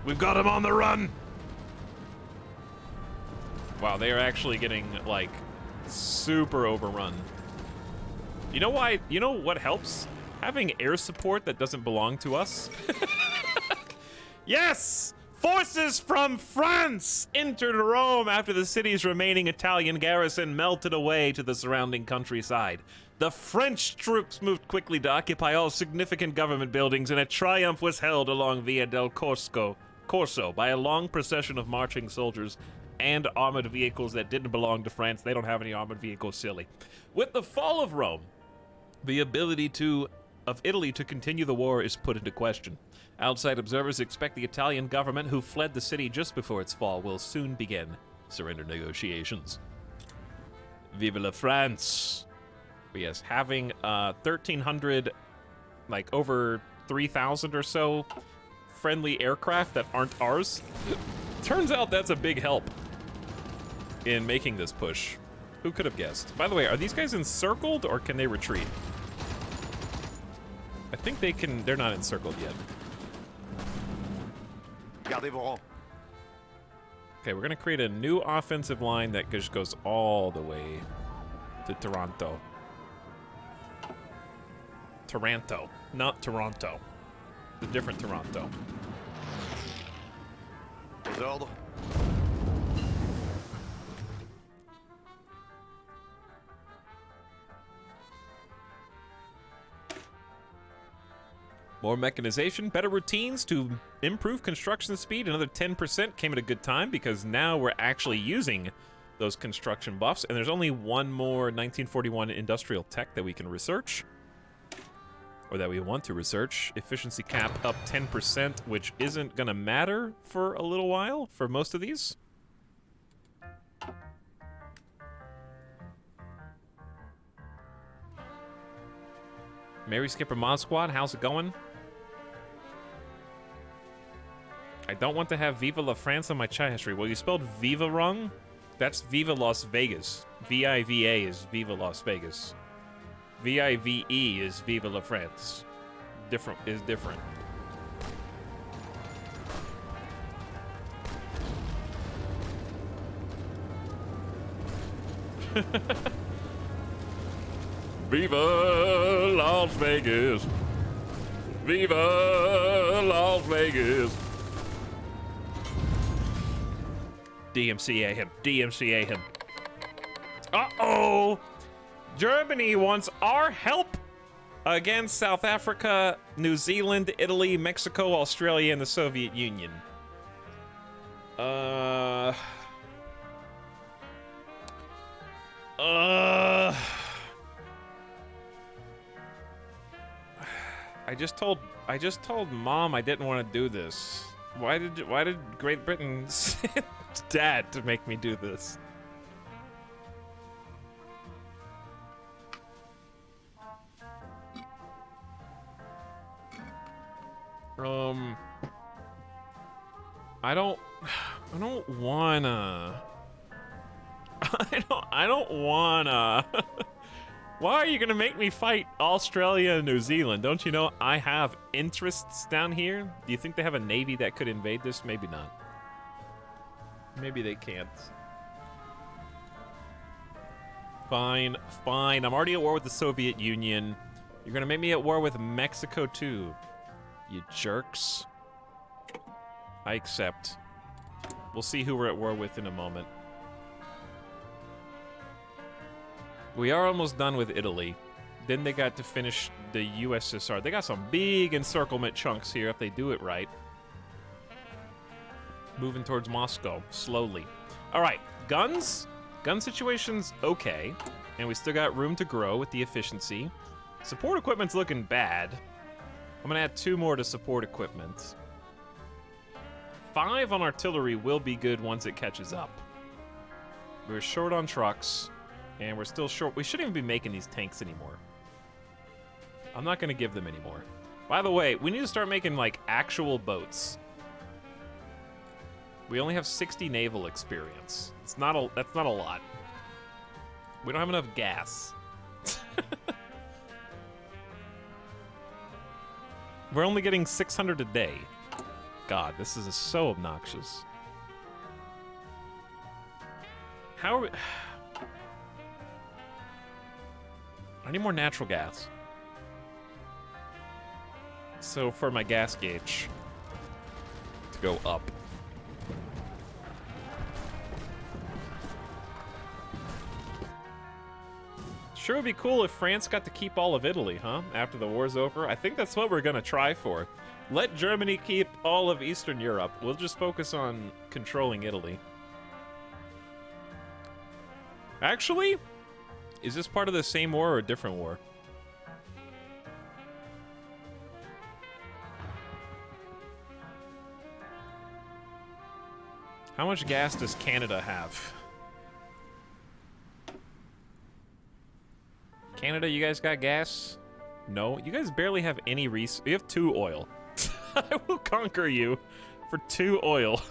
we've got them on the run. Wow, they are actually getting, like, super overrun. You know why? You know what helps? Having air support that doesn't belong to us. Yes! Forces from France entered Rome after the city's remaining Italian garrison melted away to the surrounding countryside. The French troops moved quickly to occupy all significant government buildings, and a triumph was held along Via del Corso by a long procession of marching soldiers and armored vehicles that didn't belong to France. They don't have any armored vehicles, silly. With the fall of Rome, the ability of Italy to continue the war is put into question. Outside observers expect the Italian government, who fled the city just before its fall, will soon begin surrender negotiations. Vive la France! Yes, having 1,300, like over 3,000 or so friendly aircraft that aren't ours. Turns out that's a big help in making this push. Who could have guessed? By the way, are these guys encircled or can they retreat? I think they can. They're not encircled yet. Gardez vos rangs. Okay, we're gonna create a new offensive line that just goes all the way to Taranto. Taranto, not Toronto. The different Toronto. Aux ordres. More mechanization, better routines to improve construction speed. Another 10% came at a good time because now we're actually using those construction buffs, and there's only one more 1941 industrial tech that we can research, or that we want to research. Efficiency cap up 10%, which isn't gonna matter for a little while for most of these. Mary Skipper Mod Squad, how's it going? I don't want to have Viva La France on my chat history. Well, you spelled Viva wrong? That's Viva Las Vegas. V-I-V-A is Viva Las Vegas. V-I-V-E is Viva La France. Different. Viva Las Vegas. Viva Las Vegas. DMCA him. DMCA him. Uh-oh! Germany wants our help against South Africa, New Zealand, Italy, Mexico, Australia, and the Soviet Union. I just told Mom I didn't want to do this. Why did Great Britain send Dad to make me do this? I don't wanna. I don't wanna. Why are you gonna make me fight Australia and New Zealand? Don't you know I have interests down here? Do you think they have a navy that could invade this? Maybe not. Maybe they can't. Fine, fine. I'm already at war with the Soviet Union. You're gonna make me at war with Mexico too, you jerks. I accept. We'll see who we're at war with in a moment. We are almost done with Italy. Then they got to finish the USSR. They got some big encirclement chunks here if they do it right. Moving towards Moscow, slowly. All right, guns? Gun situation's okay. And we still got room to grow with the efficiency. Support equipment's looking bad. I'm gonna add 2 more to support equipment. 5 on artillery will be good once it catches up. We're short on trucks. And we're still short. We shouldn't even be making these tanks anymore. I'm not going to give them anymore. By the way, we need to start making, like, actual boats. We only have 60 naval experience. That's not a lot. We don't have enough gas. We're only getting 600 a day. God, this is so obnoxious. How are we... I need more natural gas. So for my gas gauge to go up. Sure would be cool if France got to keep all of Italy, huh? After the war's over. I think that's what we're gonna try for. Let Germany keep all of Eastern Europe. We'll just focus on controlling Italy. Actually, is this part of the same war or a different war? How much gas does Canada have? Canada, you guys got gas? No, you guys barely have any res- You have 2 oil. I will conquer you for 2 oil.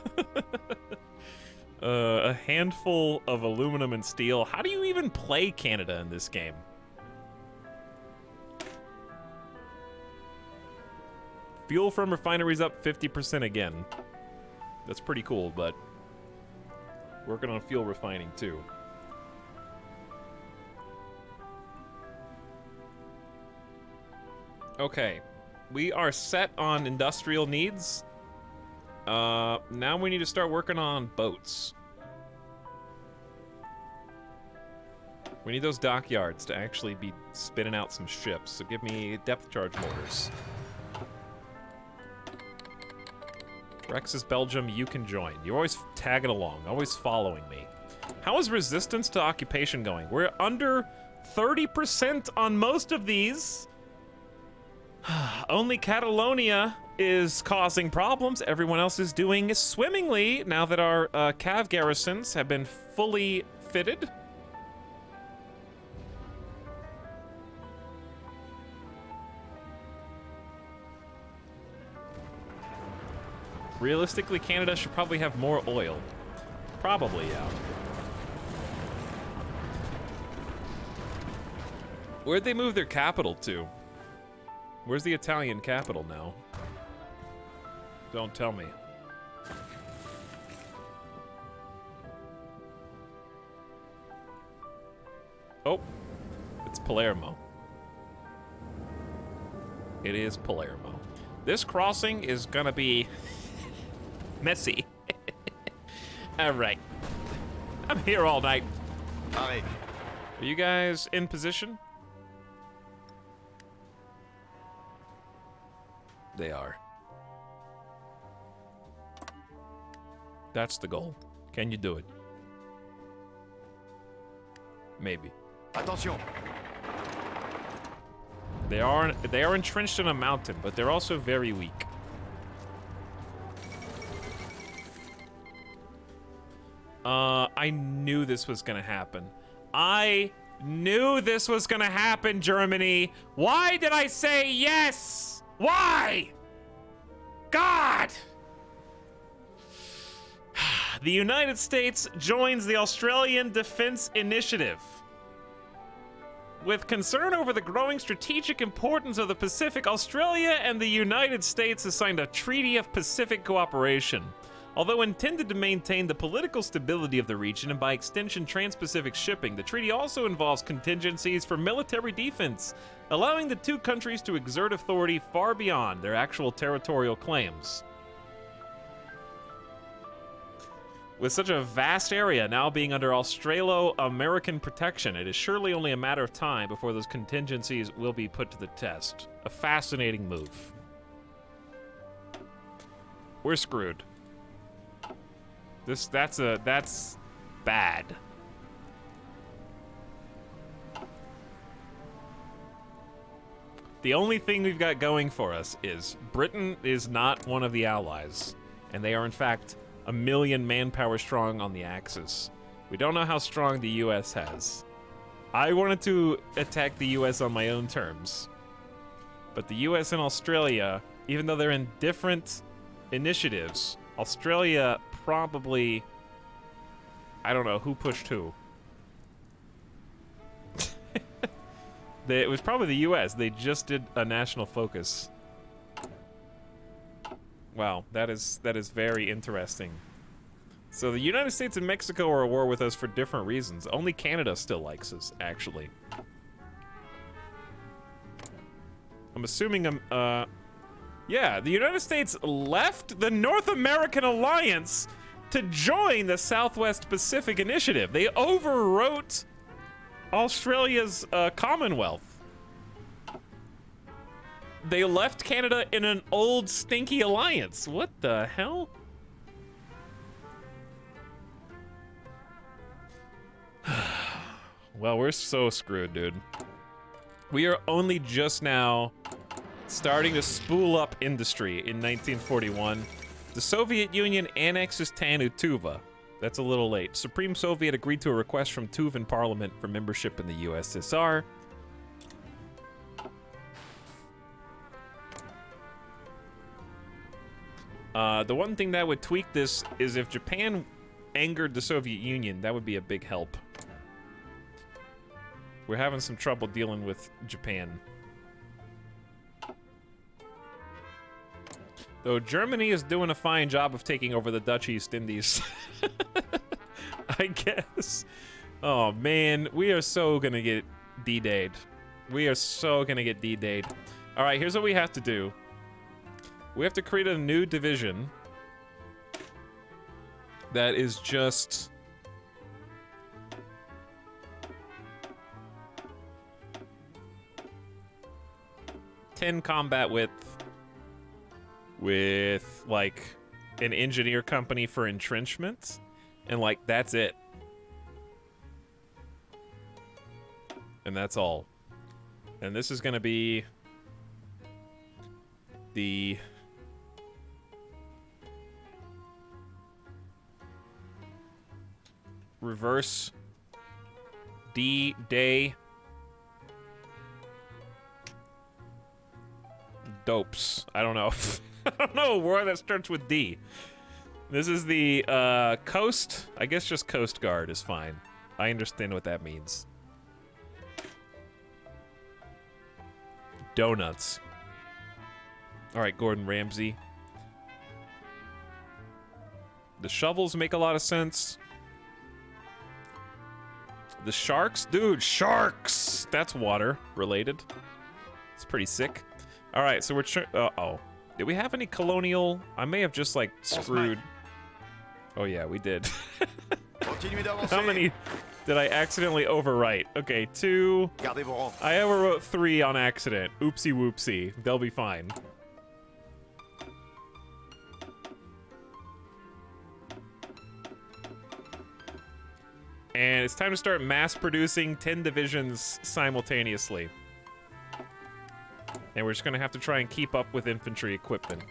A handful of aluminum and steel. How do you even play Canada in this game? Fuel from refineries up 50% again. That's pretty cool, but working on fuel refining too. Okay, we are set on industrial needs. Now we need to start working on boats. We need those dockyards to actually be spinning out some ships, so give me depth charge mortars. Rex's Belgium, you can join. You're always tagging along, always following me. How is resistance to occupation going? We're under 30% on most of these. Only Catalonia is causing problems. Everyone else is doing swimmingly now that our cav garrisons have been fully fitted. Realistically, Canada should probably have more oil. Probably, yeah. Where'd they move their capital to? Where's the Italian capital now? Don't tell me. Oh, it's Palermo. It is Palermo. This crossing is gonna be messy. All right. I'm here all night. Arrête. Are you guys in position? They are. That's the goal. Can you do it? Maybe. Attention. They are entrenched in a mountain, but they're also very weak. I knew this was gonna happen. I knew this was gonna happen, Germany. Why did I say yes? Why? God! The United States joins the Australian Defense Initiative. With concern over the growing strategic importance of the Pacific, Australia and the United States have signed a Treaty of Pacific Cooperation. Although intended to maintain the political stability of the region and by extension trans-Pacific shipping, the treaty also involves contingencies for military defense, allowing the two countries to exert authority far beyond their actual territorial claims. With such a vast area now being under Australo-American protection, it is surely only a matter of time before those contingencies will be put to the test. A fascinating move. We're screwed. That's bad. The only thing we've got going for us is Britain is not one of the allies, and they are in fact 1 million manpower strong on the Axis. We don't know how strong the US has. I wanted to attack the US on my own terms. But the US and Australia, even though they're in different initiatives, Australia probably... I don't know who pushed who. It was probably the US. They just did a national focus. Wow, that is very interesting. So the United States and Mexico are at war with us for different reasons. Only Canada still likes us, actually. I'm assuming yeah, the United States left the North American Alliance to join the Southwest Pacific Initiative. They overwrote Australia's Commonwealth. They left Canada in an old stinky alliance. What the hell? Well, we're so screwed, dude. We are only just now starting to spool up industry in 1941. The Soviet Union annexes Tuva. That's a little late. Supreme Soviet agreed to a request from Tuvan Parliament for membership in the USSR. The one thing that would tweak this is if Japan angered the Soviet Union, that would be a big help. We're having some trouble dealing with Japan. Though Germany is doing a fine job of taking over the Dutch East Indies. I guess. Oh man, we are so gonna get D-Day'd. We are so gonna get D-Day'd. Alright, here's what we have to do. We have to create a new division that is just... ...10 combat with like an engineer company for entrenchments, and like that's it. And that's all. And this is gonna be the reverse D-Day dopes. I don't know. I don't know a word that starts with D. This is the coast. I guess just Coast Guard is fine. I understand what that means. Donuts. All right, Gordon Ramsay. The shovels make a lot of sense. The sharks? Dude, sharks! That's water related. It's pretty sick. All right, so we're... Uh-oh. Did we have any colonial... I may have just, like, screwed... Oh, yeah, we did. How many did I accidentally overwrite? Okay, 2... I overwrote 3 on accident. Oopsie whoopsie. They'll be fine. And it's time to start mass producing 10 divisions simultaneously. And we're just gonna have to try and keep up with infantry equipment.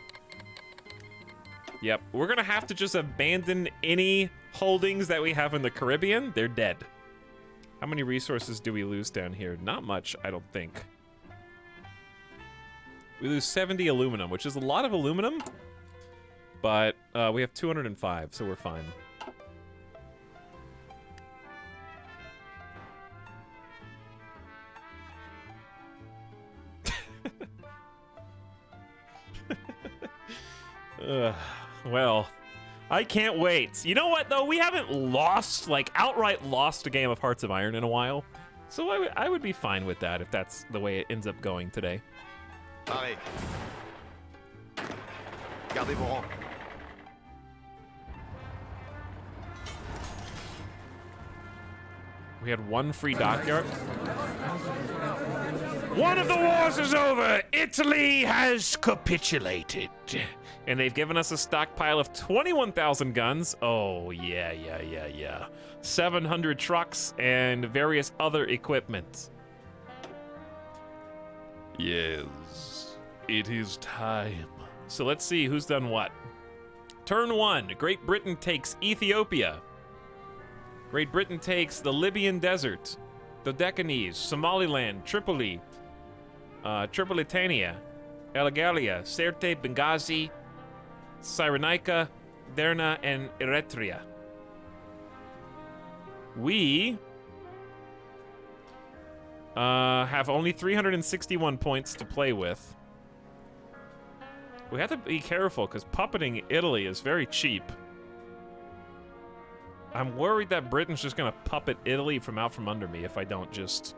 Yep, we're gonna have to just abandon any holdings that we have in the Caribbean. They're dead. How many resources do we lose down here? Not much, I don't think. We lose 70 aluminum, which is a lot of aluminum. But we have 205, so we're fine. Well, I can't wait. You know what, though? We haven't lost, like, outright lost a game of Hearts of Iron in a while. So I would be fine with that if that's the way it ends up going today. Arrêt. Gardez vos rangs. We had 1 free dockyard. One of the wars is over. Italy has capitulated. And they've given us a stockpile of 21,000 guns. Oh, yeah. 700 trucks and various other equipment. Yes, it is time. So let's see who's done what. Turn 1, Great Britain takes Ethiopia. Great Britain takes the Libyan desert, the Deccanese, Somaliland, Tripoli, Tripolitania, Elagalia, Sirte, Benghazi, Cyrenaica, Derna, and Eretria. We have only 361 points to play with. We have to be careful because puppeting Italy is very cheap. I'm worried that Britain's just gonna puppet Italy from out from under me if I don't just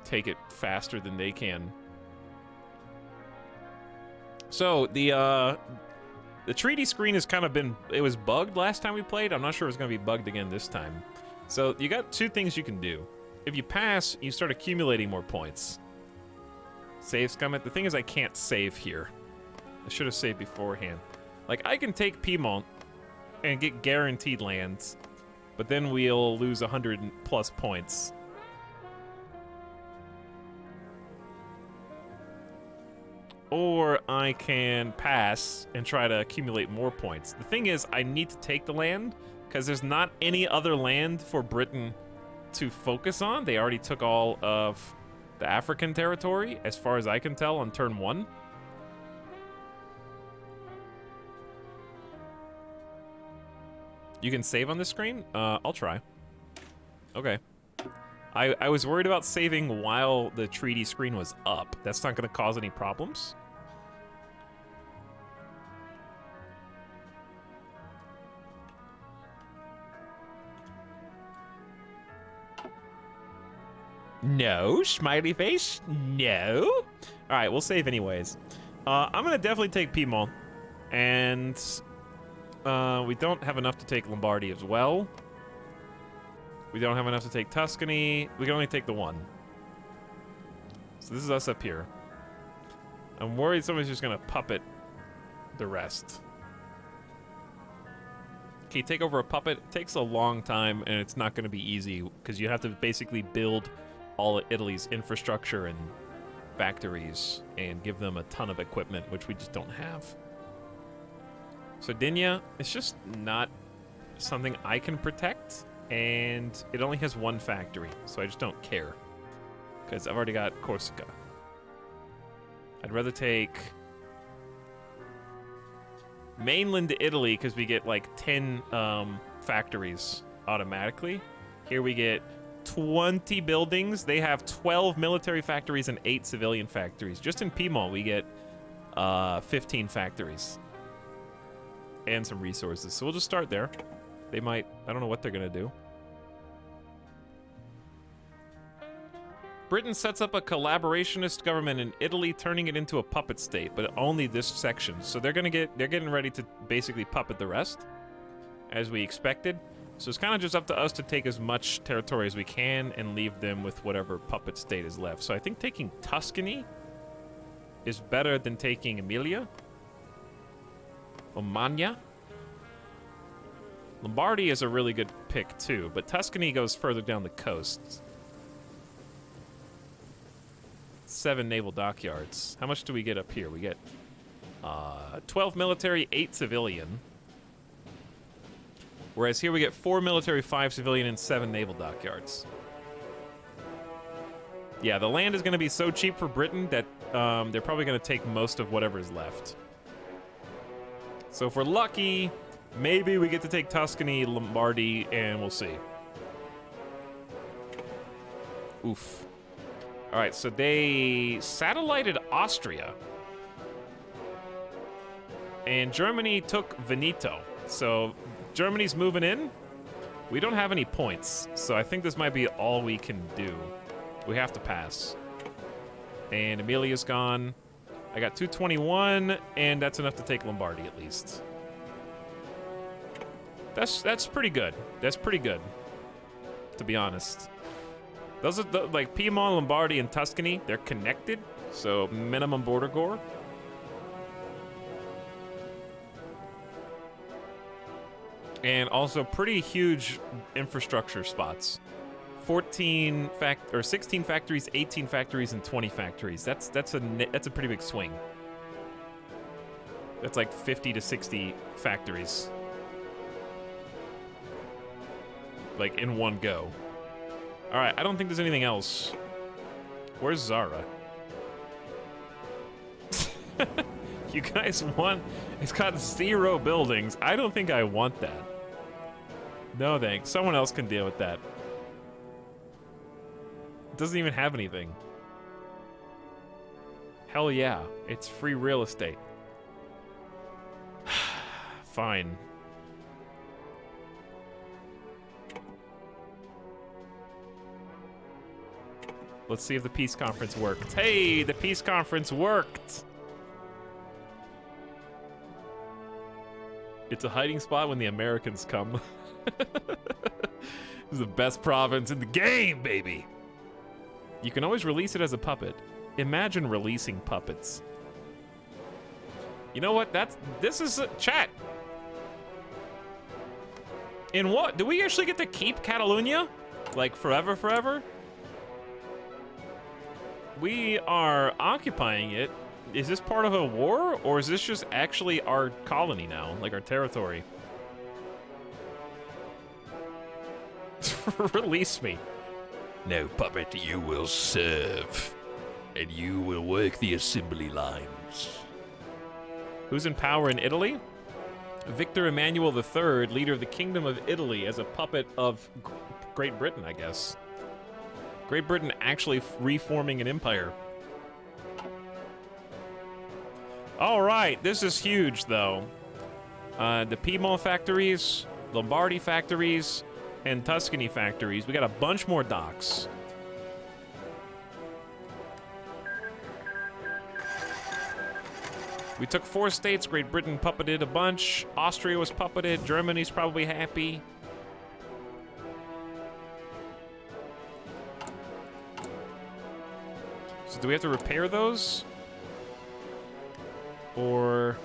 take it faster than they can. So the treaty screen has kind of been, it was bugged last time we played. I'm not sure it's gonna be bugged again this time. So you got two things you can do. If you pass, you start accumulating more points. Save scum. The thing is I can't save here. I should have saved beforehand. Like, I can take Piedmont and get guaranteed lands, but then we'll lose 100 plus points. Or I can pass and try to accumulate more points. The thing is, I need to take the land, because there's not any other land for Britain to focus on. They already took all of the African territory, as far as I can tell, on turn 1. You can save on this screen? I'll try. Okay. I was worried about saving while the treaty screen was up. That's not going to cause any problems. No, smiley face, no. All right, we'll save anyways. I'm going to definitely take Piedmont, and we don't have enough to take Lombardy as well. We don't have enough to take Tuscany. We can only take the one. So this is us up here. I'm worried somebody's just gonna puppet the rest. Okay, take over a puppet. It takes a long time, and it's not gonna be easy, because you have to basically build all of Italy's infrastructure and factories, and give them a ton of equipment, which we just don't have. Sardinia, it's just not something I can protect, and it only has one factory, so I just don't care, because I've already got Corsica. I'd rather take mainland Italy, because we get like 10 factories automatically. Here we get 20 buildings. They have 12 military factories and 8 civilian factories. Just in Piedmont, we get 15 factories. And some resources. So we'll just start there. They might, I don't know what they're gonna do. Britain sets up a collaborationist government in Italy, turning it into a puppet state, but only this section. So they're getting ready to basically puppet the rest, as we expected. So it's kind of just up to us to take as much territory as we can and leave them with whatever puppet state is left. So I think taking Tuscany is better than taking Emilia. Romagna. Lombardy is a really good pick too, but Tuscany goes further down the coast. 7 naval dockyards. How much do we get up here? We get 12 military, 8 civilian. Whereas here we get 4 military, 5 civilian, and 7 naval dockyards. Yeah, the land is going to be so cheap for Britain that they're probably going to take most of whatever is left. So if we're lucky, maybe we get to take Tuscany, Lombardy, and we'll see. Oof. All right, so they satellited Austria. And Germany took Veneto. So Germany's moving in. We don't have any points, so I think this might be all we can do. We have to pass. And Emilia's gone. I got 221, and that's enough to take Lombardy at least. That's pretty good. That's pretty good, to be honest. Those are like Piedmont, Lombardy, and Tuscany. They're connected, so minimum border gore. And also pretty huge infrastructure spots. 16 factories, 18 factories, and 20 factories. That's a pretty big swing. That's like 50 to 60 factories. Like in one go. All right, I don't think there's anything else. Where's Zara? You guys want... It's got 0 buildings. I don't think I want that. No thanks. Someone else can deal with that. It doesn't even have anything. Hell yeah. It's free real estate. Fine. Let's see if the peace conference worked. Hey, the peace conference worked! It's a hiding spot when the Americans come. This is the best province in the game, baby! You can always release it as a puppet. Imagine releasing puppets. You know what? This is chat. In what? Do we actually get to keep Catalonia? Like forever, forever? We are occupying it. Is this part of a war, or is this just actually our colony now, like our territory? Release me. No, puppet, you will serve. And you will work the assembly lines. Who's in power in Italy? Victor Emmanuel III, leader of the Kingdom of Italy, as a puppet of Great Britain, I guess. Great Britain actually reforming an empire. All right, this is huge, though. The Piedmont factories, Lombardy factories, and Tuscany factories. We got a bunch more docks. We took 4 states. Great Britain puppeted a bunch. Austria was puppeted. Germany's probably happy. So do we have to repair those? Or...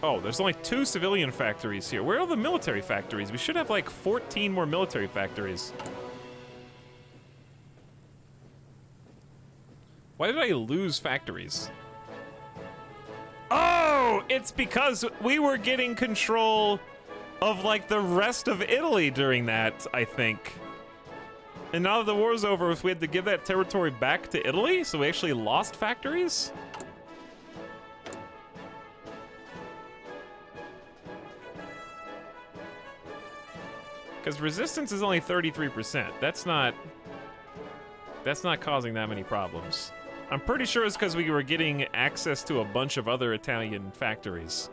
Oh, there's only 2 civilian factories here. Where are the military factories? We should have like 14 more military factories. Why did I lose factories? Oh, it's because we were getting control of like the rest of Italy during that, I think. And now that the war's over, if we had to give that territory back to Italy, so we actually lost factories? Because resistance is only 33%. That's not causing that many problems. I'm pretty sure it's because we were getting access to a bunch of other Italian factories.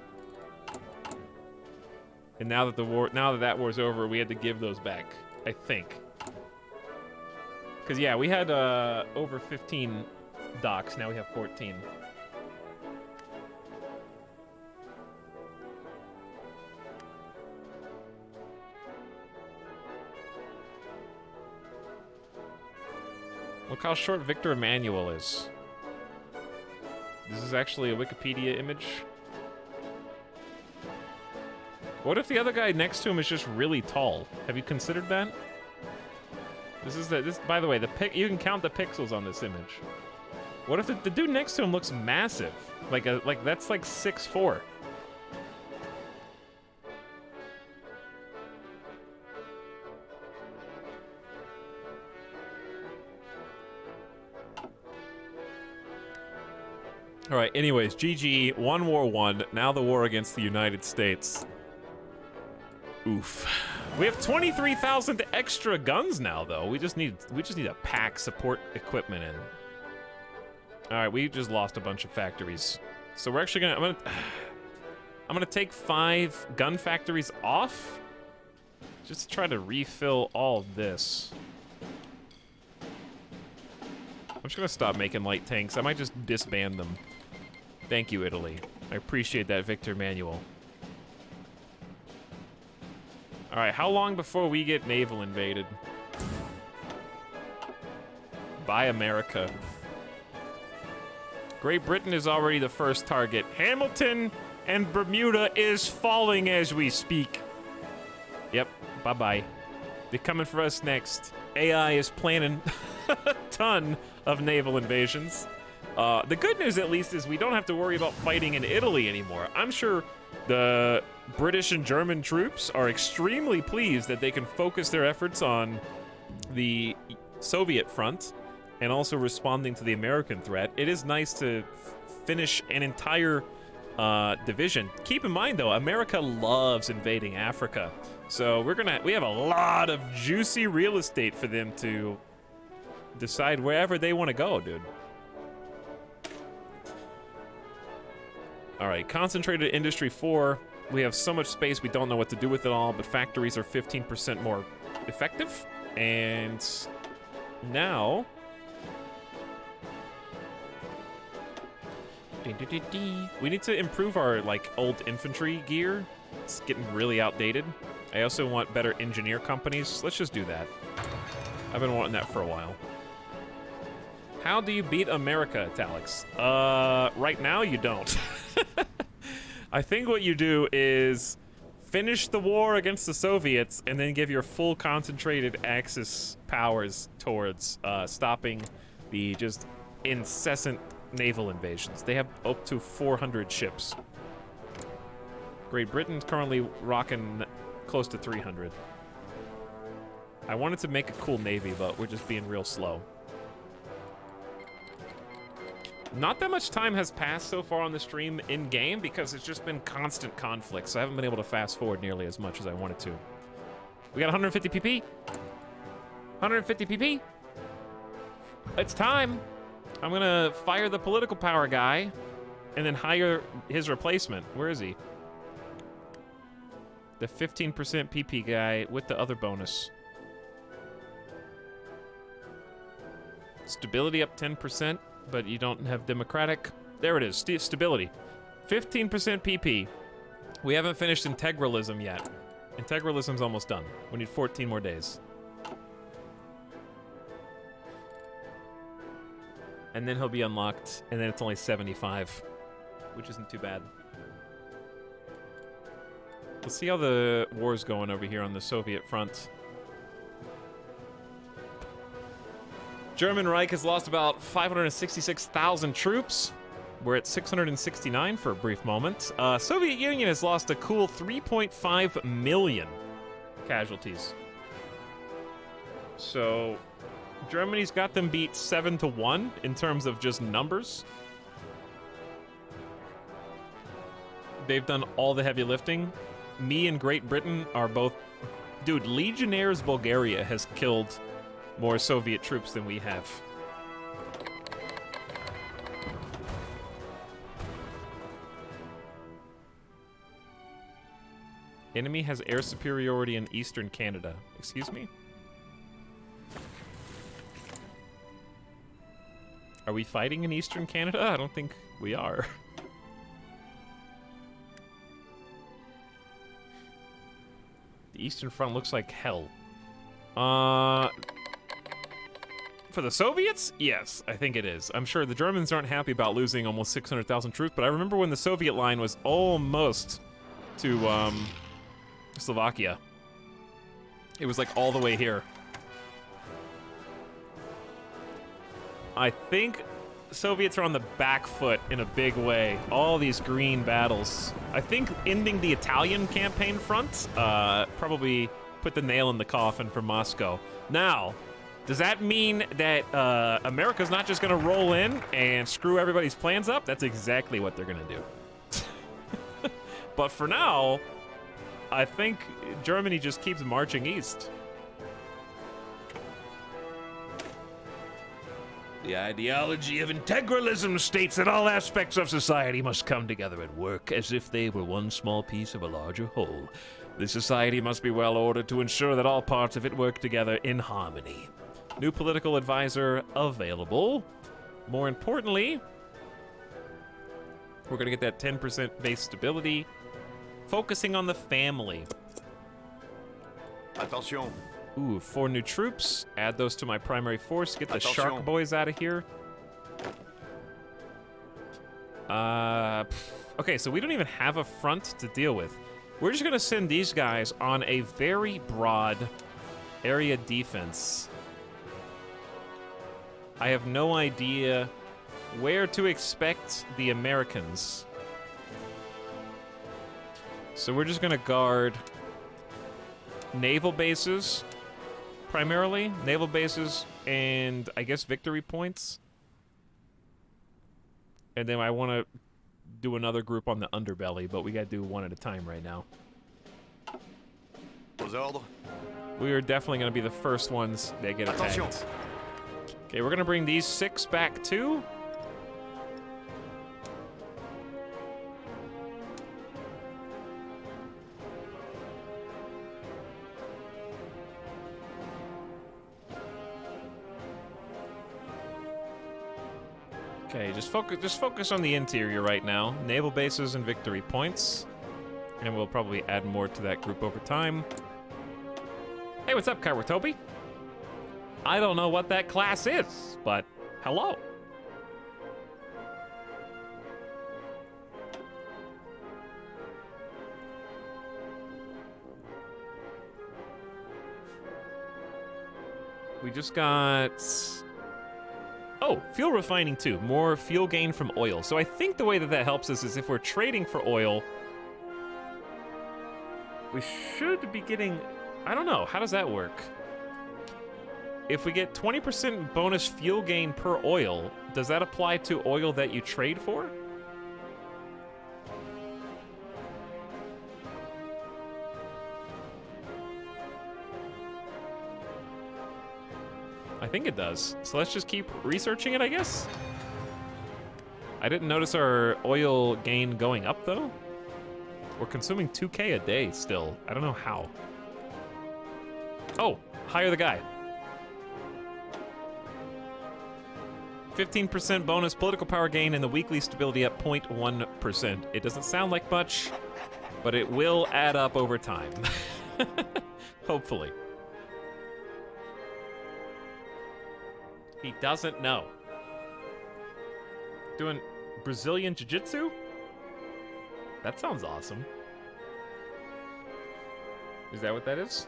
And now that that war's over, we had to give those back, I think. Because yeah, we had over 15 docks, now we have 14. Look how short Victor Emmanuel is. This is actually a Wikipedia image. What if the other guy next to him is just really tall? Have you considered that? By the way, you can count the pixels on this image. What if the dude next to him looks massive? Like that's like 6'4". All right, anyways, GG, won War 1, now the war against the United States. Oof. We have 23,000 extra guns now, though. We just need to pack support equipment in. All right, we just lost a bunch of factories. So we're actually I'm gonna take 5 gun factories off just to try to refill all of this. I'm just gonna stop making light tanks. I might just disband them. Thank you, Italy. I appreciate that, Victor Emmanuel. All right, how long before we get naval invaded? By America. Great Britain is already the first target. Hamilton and Bermuda is falling as we speak. Yep, bye-bye. They're coming for us next. AI is planning a ton of naval invasions. The good news, at least, is we don't have to worry about fighting in Italy anymore. I'm sure the British and German troops are extremely pleased that they can focus their efforts on the Soviet front and also responding to the American threat. It is nice to finish an entire division. Keep in mind, though, America loves invading Africa. So we have a lot of juicy real estate for them to decide wherever they want to go, dude. All right, concentrated industry 4. We have so much space we don't know what to do with it all, but factories are 15% more effective. And now we need to improve our like old infantry gear. It's getting really outdated. I also want better engineer companies. Let's just do that. I've been wanting that for a while. How do you beat America, Etalyx? Right now you don't. I think what you do is finish the war against the Soviets and then give your full concentrated Axis powers towards stopping the just incessant naval invasions. They have up to 400 ships. Great Britain's currently rocking close to 300. I wanted to make a cool navy, but we're just being real slow. Not that much time has passed so far on the stream in-game because it's just been constant conflict, so I haven't been able to fast forward nearly as much as I wanted to. We got 150 PP. 150 PP. It's time. I'm gonna fire the political power guy and then hire his replacement. Where is he? The 15% PP guy with the other bonus. Stability up 10%, but you don't have democratic. There it is, stability. 15% PP. We haven't finished integralism yet. Integralism's almost done. We need 14 more days. And then he'll be unlocked, and then it's only 75, which isn't too bad. Let's see how the war's going over here on the Soviet front. German Reich has lost about 566,000 troops. We're at 669 for a brief moment. Soviet Union has lost a cool 3.5 million casualties. So Germany's got them beat 7-1 in terms of just numbers. They've done all the heavy lifting. Me and Great Britain are both... Dude, Legionnaires Bulgaria has killed more Soviet troops than we have. Enemy has air superiority in eastern Canada. Excuse me? Are we fighting in eastern Canada? I don't think we are. The Eastern Front looks like hell. For the Soviets? Yes, I think it is. I'm sure the Germans aren't happy about losing almost 600,000 troops, but I remember when the Soviet line was almost to Slovakia. It was like all the way here. I think Soviets are on the back foot in a big way. All these green battles. I think ending the Italian campaign front probably put the nail in the coffin for Moscow. Now, does that mean that America's not just gonna roll in and screw everybody's plans up? That's exactly what they're gonna do. But for now, I think Germany just keeps marching east. The ideology of integralism states that all aspects of society must come together and work as if they were one small piece of a larger whole. The society must be well ordered to ensure that all parts of it work together in harmony. New political advisor available. More importantly, we're gonna get that 10% base stability, focusing on the family. Attention. Ooh, 4 new troops. Add those to my primary force. Get the Shark Boys out of here. Okay, so we don't even have a front to deal with. We're just gonna send these guys on a very broad area defense. I have no idea where to expect the Americans. So we're just gonna guard naval bases, primarily. Naval bases and I guess victory points. And then I want to do another group on the underbelly, but we gotta do one at a time right now. Aux ordres. We are definitely gonna be the first ones that get attacked. Attention. Okay, we're gonna bring these 6 back too. Okay, just focus on the interior right now. Naval bases and victory points. And we'll probably add more to that group over time. Hey, what's up, Kawatobi? I don't know what that class is, but hello. We just got... Oh, fuel refining too. More fuel gain from oil. So I think the way that that helps us is if we're trading for oil, we should be getting... I don't know. How does that work? If we get 20% bonus fuel gain per oil, does that apply to oil that you trade for? I think it does. So let's just keep researching it, I guess. I didn't notice our oil gain going up, though. We're consuming 2K a day still. I don't know how. Oh, hire the guy. 15% bonus political power gain and the weekly stability at 0.1%. It doesn't sound like much, but it will add up over time. Hopefully. He doesn't know. Doing Brazilian Jiu-Jitsu? That sounds awesome. Is that what that is?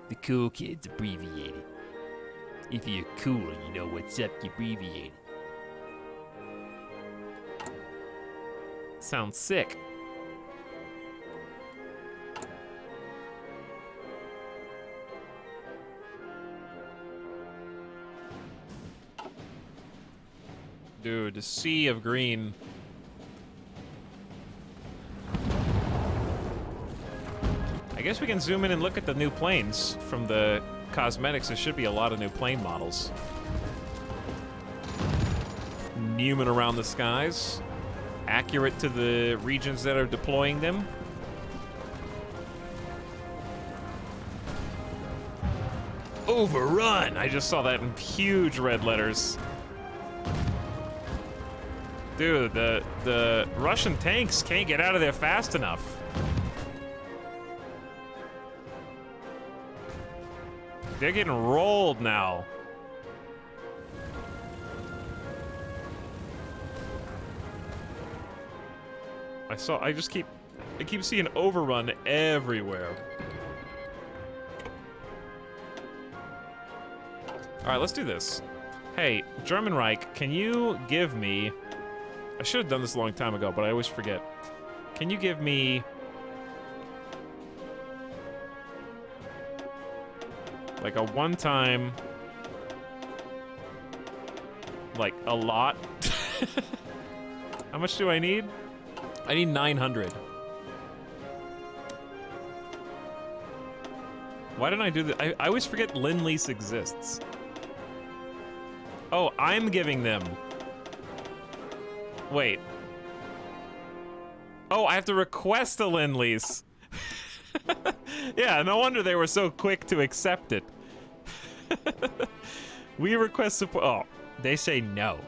The cool kids abbreviated. If you're cool, you know what's up, you abbreviate. Sounds sick. Dude, the sea of green. I guess we can zoom in and look at the new planes from the cosmetics. There should be a lot of new plane models. Newman around the skies. Accurate to the regions that are deploying them. Overrun! I just saw that in huge red letters. Dude, the Russian tanks can't get out of there fast enough. They're getting rolled now. I keep seeing overrun everywhere. All right, let's do this. Hey, German Reich, can you give me... I should have done this a long time ago, but I always forget. Can you give me... like a one-time... like, a lot? How much do I need? I need 900. Why didn't I do that? I always forget Lend-Lease exists. Oh, I'm giving them. Wait. Oh, I have to request a Lend-Lease. Yeah, no wonder they were so quick to accept it. We request support. Oh, they say no.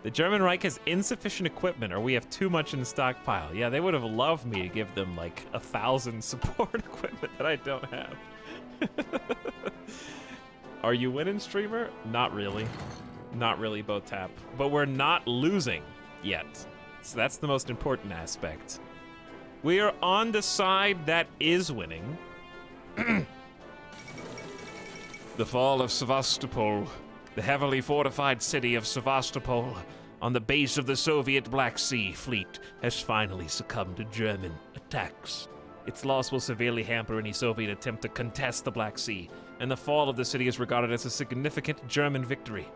The German Reich has insufficient equipment, or we have too much in the stockpile. Yeah, they would have loved me to give them like 1,000 support equipment that I don't have. Are you winning, streamer? Not really. Not really, Botap. But we're not losing yet. So that's the most important aspect. We are on the side that is winning. The fall of Sevastopol The heavily fortified city of Sevastopol, on the base of the Soviet Black Sea Fleet, has finally succumbed to German attacks. Its loss will severely hamper any Soviet attempt to contest the Black Sea, and the fall of the city is regarded as a significant German victory.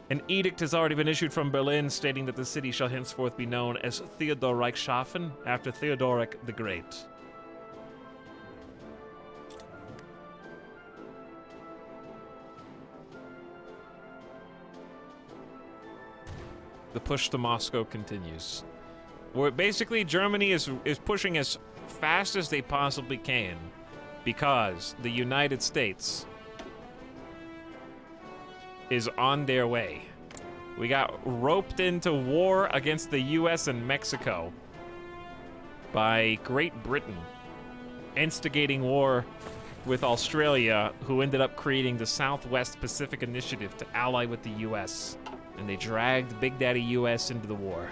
An edict has already been issued from Berlin stating that the city shall henceforth be known as Theodorreichshafen after Theodoric the Great. The push to Moscow continues. Where basically Germany is pushing as fast as they possibly can because the United States is on their way. We got roped into war against the US and Mexico by Great Britain, instigating war with Australia, who ended up creating the Southwest Pacific Initiative to ally with the US, and they dragged Big Daddy US into the war.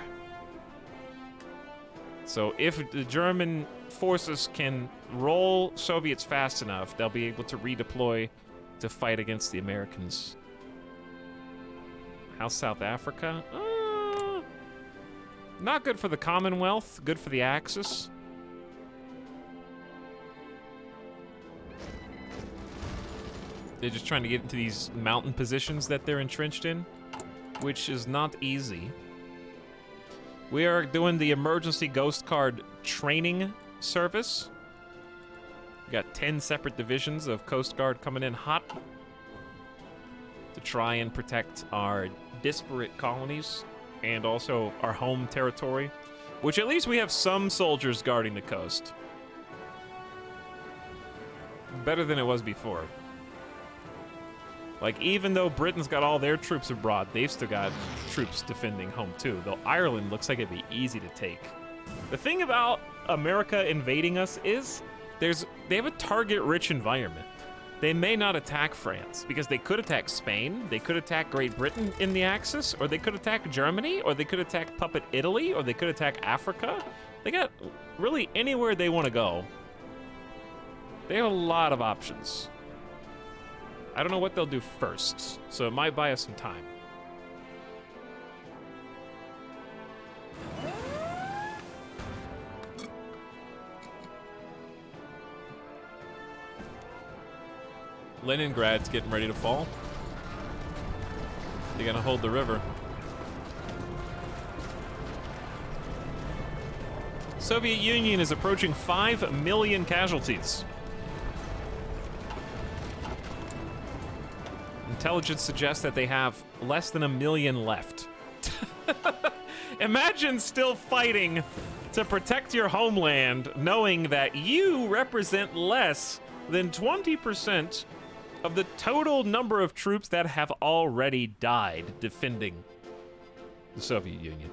So if the German forces can roll Soviets fast enough, they'll be able to redeploy to fight against the Americans. How's South Africa? Not good for the Commonwealth, good for the Axis. They're just trying to get into these mountain positions that they're entrenched in, which is not easy. We are doing the emergency ghost card training service. We got 10 separate divisions of Coast Guard coming in hot to try and protect our disparate colonies and also our home territory, which at least we have some soldiers guarding the coast. Better than it was before. Like, even though Britain's got all their troops abroad, they've still got troops defending home too, though Ireland looks like it'd be easy to take. The thing about America invading us is they have a target-rich environment. They may not attack France, because they could attack Spain, they could attack Great Britain in the Axis, or they could attack Germany, or they could attack Puppet Italy, or they could attack Africa. They got really anywhere they want to go. They have a lot of options. I don't know what they'll do first, so it might buy us some time. Leningrad's getting ready to fall. They're gonna hold the river. Soviet Union is approaching 5 million casualties. Intelligence suggests that they have less than 1 million left. Imagine still fighting to protect your homeland, knowing that you represent less than 20% of the total number of troops that have already died defending the Soviet Union.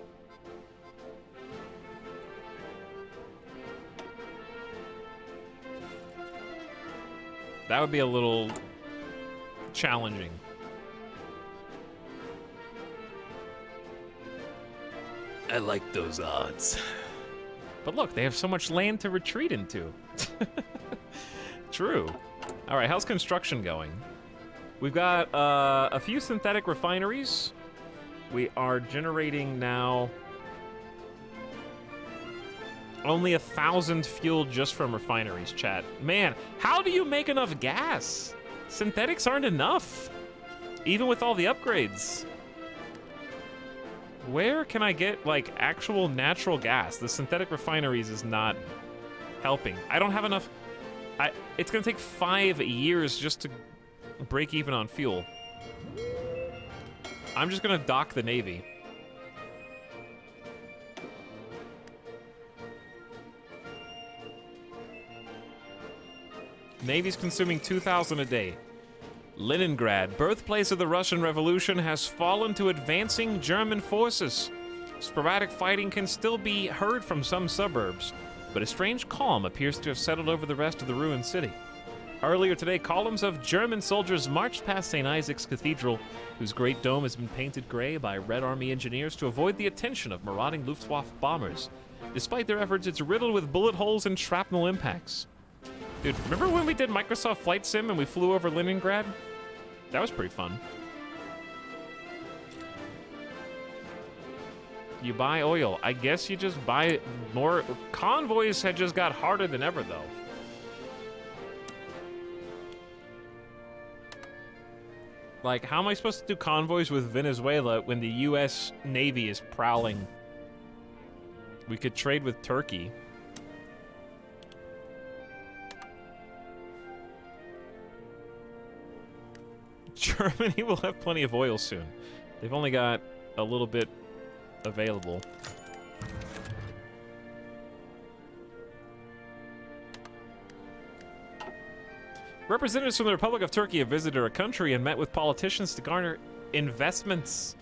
That would be a little challenging. I like those odds. But look, they have so much land to retreat into. True. All right, how's construction going? We've got a few synthetic refineries. We are generating now only 1,000 fuel just from refineries, chat. Man, how do you make enough gas? Synthetics aren't enough, even with all the upgrades. Where can I get, like, actual natural gas? The synthetic refineries is not helping. I don't have enough. It's gonna take 5 years just to break even on fuel. I'm just gonna dock the Navy. Navy's consuming 2,000 a day. Leningrad, birthplace of the Russian Revolution, has fallen to advancing German forces. Sporadic fighting can still be heard from some suburbs, but a strange calm appears to have settled over the rest of the ruined city. Earlier today, columns of German soldiers marched past St. Isaac's Cathedral, whose great dome has been painted gray by Red Army engineers to avoid the attention of marauding Luftwaffe bombers. Despite their efforts, it's riddled with bullet holes and shrapnel impacts. Dude, remember when we did Microsoft Flight Sim and we flew over Leningrad? That was pretty fun. You buy oil. I guess you just buy more. Convoys had just got harder than ever, though. Like, how am I supposed to do convoys with Venezuela when the U.S. Navy is prowling? We could trade with Turkey. Germany will have plenty of oil soon. They've only got a little bit available. Representatives from the Republic of Turkey have visited our country and met with politicians to garner investments.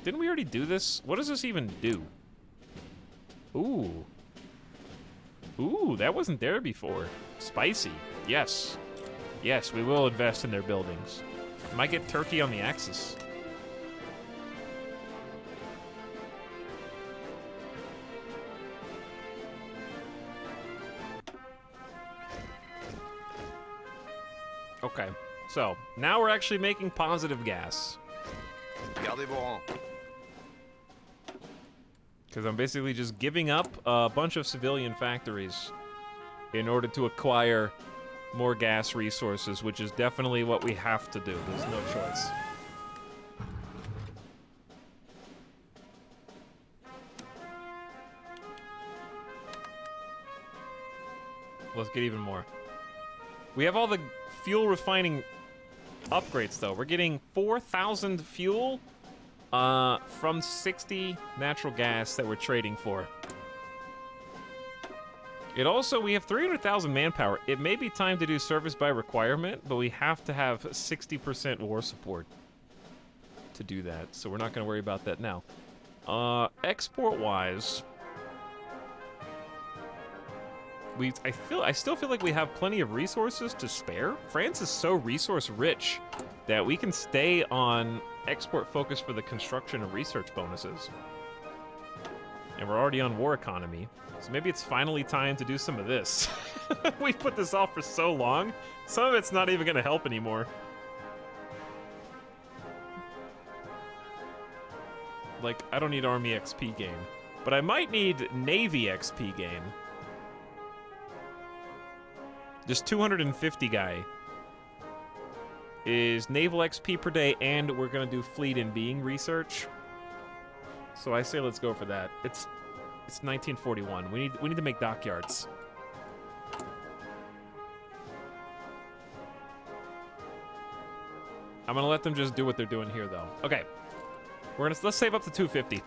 Didn't we already do this? What does this even do? Ooh. Ooh, that wasn't there before. Spicy. Yes. Yes, we will invest in their buildings. Might get Turkey on the Axis. Okay, so now we're actually making positive gas. Gardez vos rangs. Because I'm basically just giving up a bunch of civilian factories in order to acquire more gas resources, which is definitely what we have to do. There's no choice. Let's get even more. We have all the fuel refining upgrades, though. We're getting 4,000 fuel from 60 natural gas that we're trading for. It also, we have 300,000 manpower. It may be time to do service by requirement, but we have to have 60% war support to do that, so we're not going to worry about that now. Export-wise, I still feel like we have plenty of resources to spare. France is so resource rich that we can stay on export focus for the construction and research bonuses. And we're already on war economy, so maybe it's finally time to do some of this. We've put this off for so long, some of it's not even gonna help anymore. Like, I don't need Army XP gain, but I might need Navy XP gain. Just 250 guy is naval XP per day, and we're gonna do fleet and being research. So I say let's go for that. It's 1941. We need to make dockyards. I'm gonna let them just do what they're doing here, though. Okay, let's save up to 250.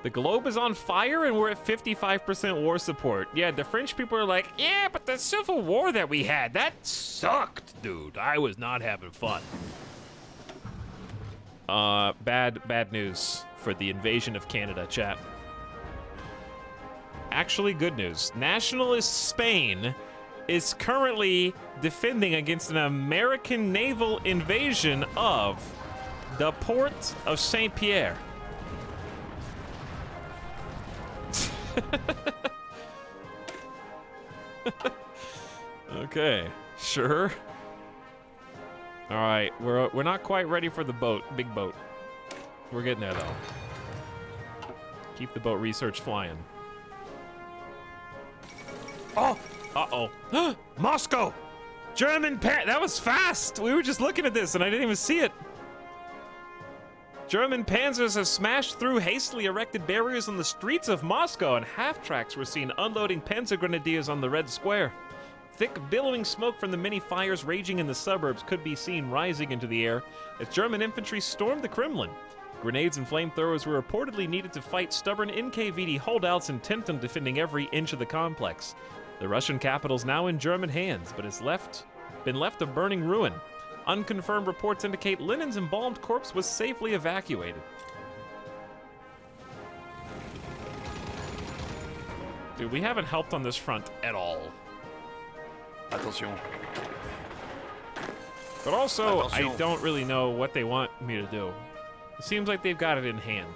The globe is on fire and we're at 55% war support. Yeah, the French people are like, yeah, but the civil war that we had, that sucked, dude. I was not having fun. Bad news for the invasion of Canada, chat. Actually, good news. Nationalist Spain is currently defending against an American naval invasion of the port of Saint Pierre. Okay, sure. All right, we're not quite ready for the big boat. We're getting there though. Keep the boat research flying. Oh, uh-oh. Moscow! German that was fast! We were just looking at this and I didn't even see it. German panzers have smashed through hastily erected barriers on the streets of Moscow, and half-tracks were seen unloading panzer grenadiers on the Red Square. Thick, billowing smoke from the many fires raging in the suburbs could be seen rising into the air as German infantry stormed the Kremlin. Grenades and flamethrowers were reportedly needed to fight stubborn NKVD holdouts intent on defending every inch of the complex. The Russian capital is now in German hands, but has been left a burning ruin. Unconfirmed reports indicate Lenin's embalmed corpse was safely evacuated. Dude, we haven't helped on this front at all. Attention. But also, Attention. I don't really know what they want me to do. It seems like they've got it in hand.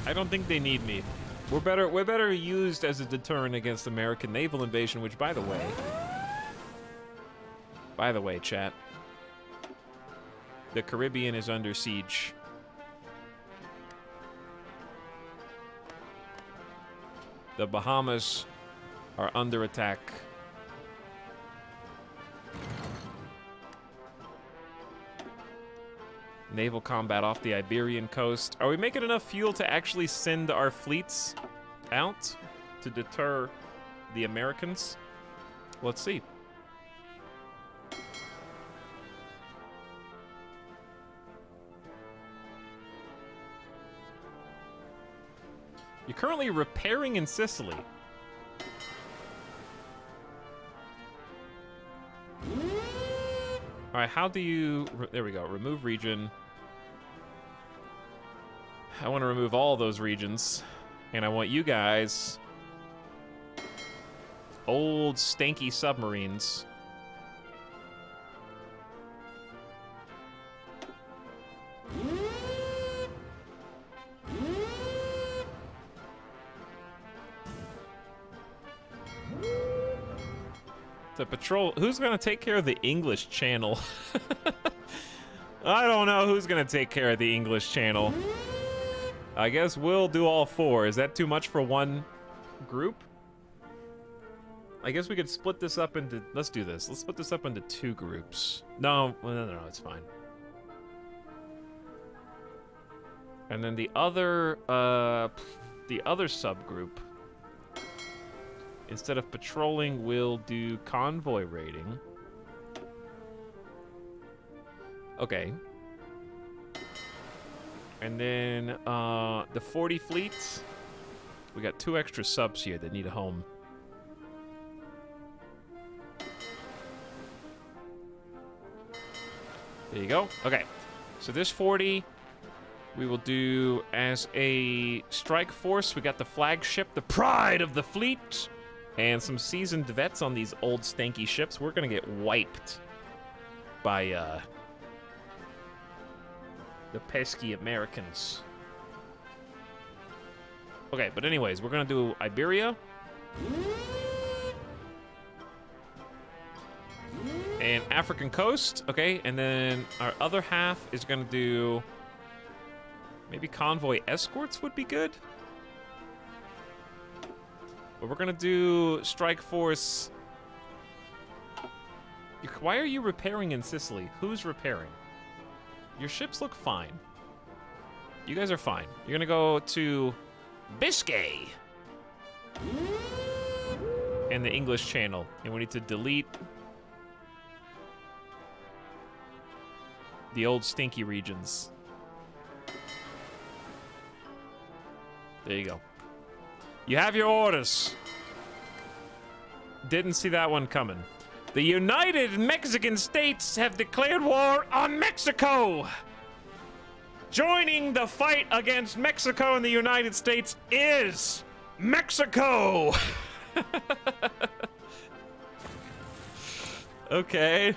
I don't think they need me. We're better used as a deterrent against American naval invasion, which, by the way, chat, the Caribbean is under siege. The Bahamas are under attack. Naval combat off the Iberian coast. Are we making enough fuel to actually send our fleets out to deter the Americans? Let's see. You're currently repairing in Sicily. All right, how do you... There we go, remove region. I want to remove all those regions. And I want you guys... Old, stanky submarines. To patrol... Who's gonna take care of the English Channel? I don't know who's gonna take care of the English Channel. I guess we'll do all four. Is that too much for one group? I guess we could split this up into... Let's do this. Let's split this up into 2 groups. No, no, it's fine. And then the other subgroup, instead of patrolling, we'll do convoy raiding. Okay. And then the 40 fleet, we got 2 extra subs here that need a home. There you go. Okay. So this 40, we will do as a strike force. We got the flagship, the pride of the fleet, and some seasoned vets on these old stanky ships. We're gonna get wiped by the pesky Americans. Okay, but anyways, we're gonna do Iberia. And African coast, okay, and then our other half is gonna do maybe convoy escorts would be good. But we're gonna do strike force. Why are you repairing in Sicily? Who's repairing? Your ships look fine. You guys are fine. You're gonna go to Biscay and the English Channel, and we need to delete the old stinky regions. There you go. You have your orders. Didn't see that one coming. The United Mexican States have declared war on Mexico. Joining the fight against Mexico and the United States is Mexico. Okay.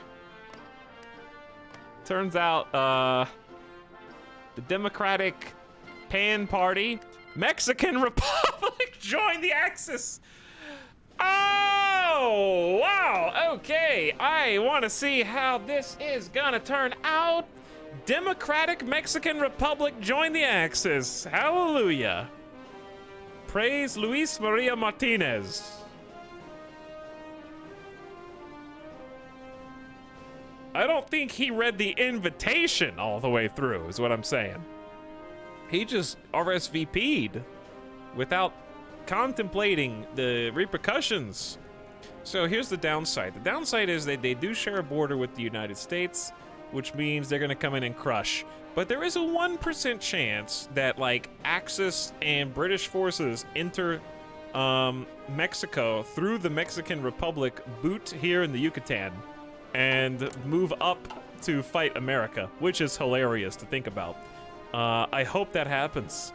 Turns out, the Democratic Pan Party, Mexican Republic joined the Axis. Oh, wow, okay. I want to see how this is gonna turn out. Democratic Mexican Republic joined the Axis. Hallelujah. Praise Luis Maria Martinez. I don't think he read the invitation all the way through, is what I'm saying. He just RSVP'd without contemplating the repercussions. So here's the downside. The downside is that they do share a border with the United States, which means they're gonna come in and crush. But there is a 1% chance that, like, Axis and British forces enter Mexico through the Mexican Republic, boot here in the Yucatan, and move up to fight America, which is hilarious to think about. I hope that happens.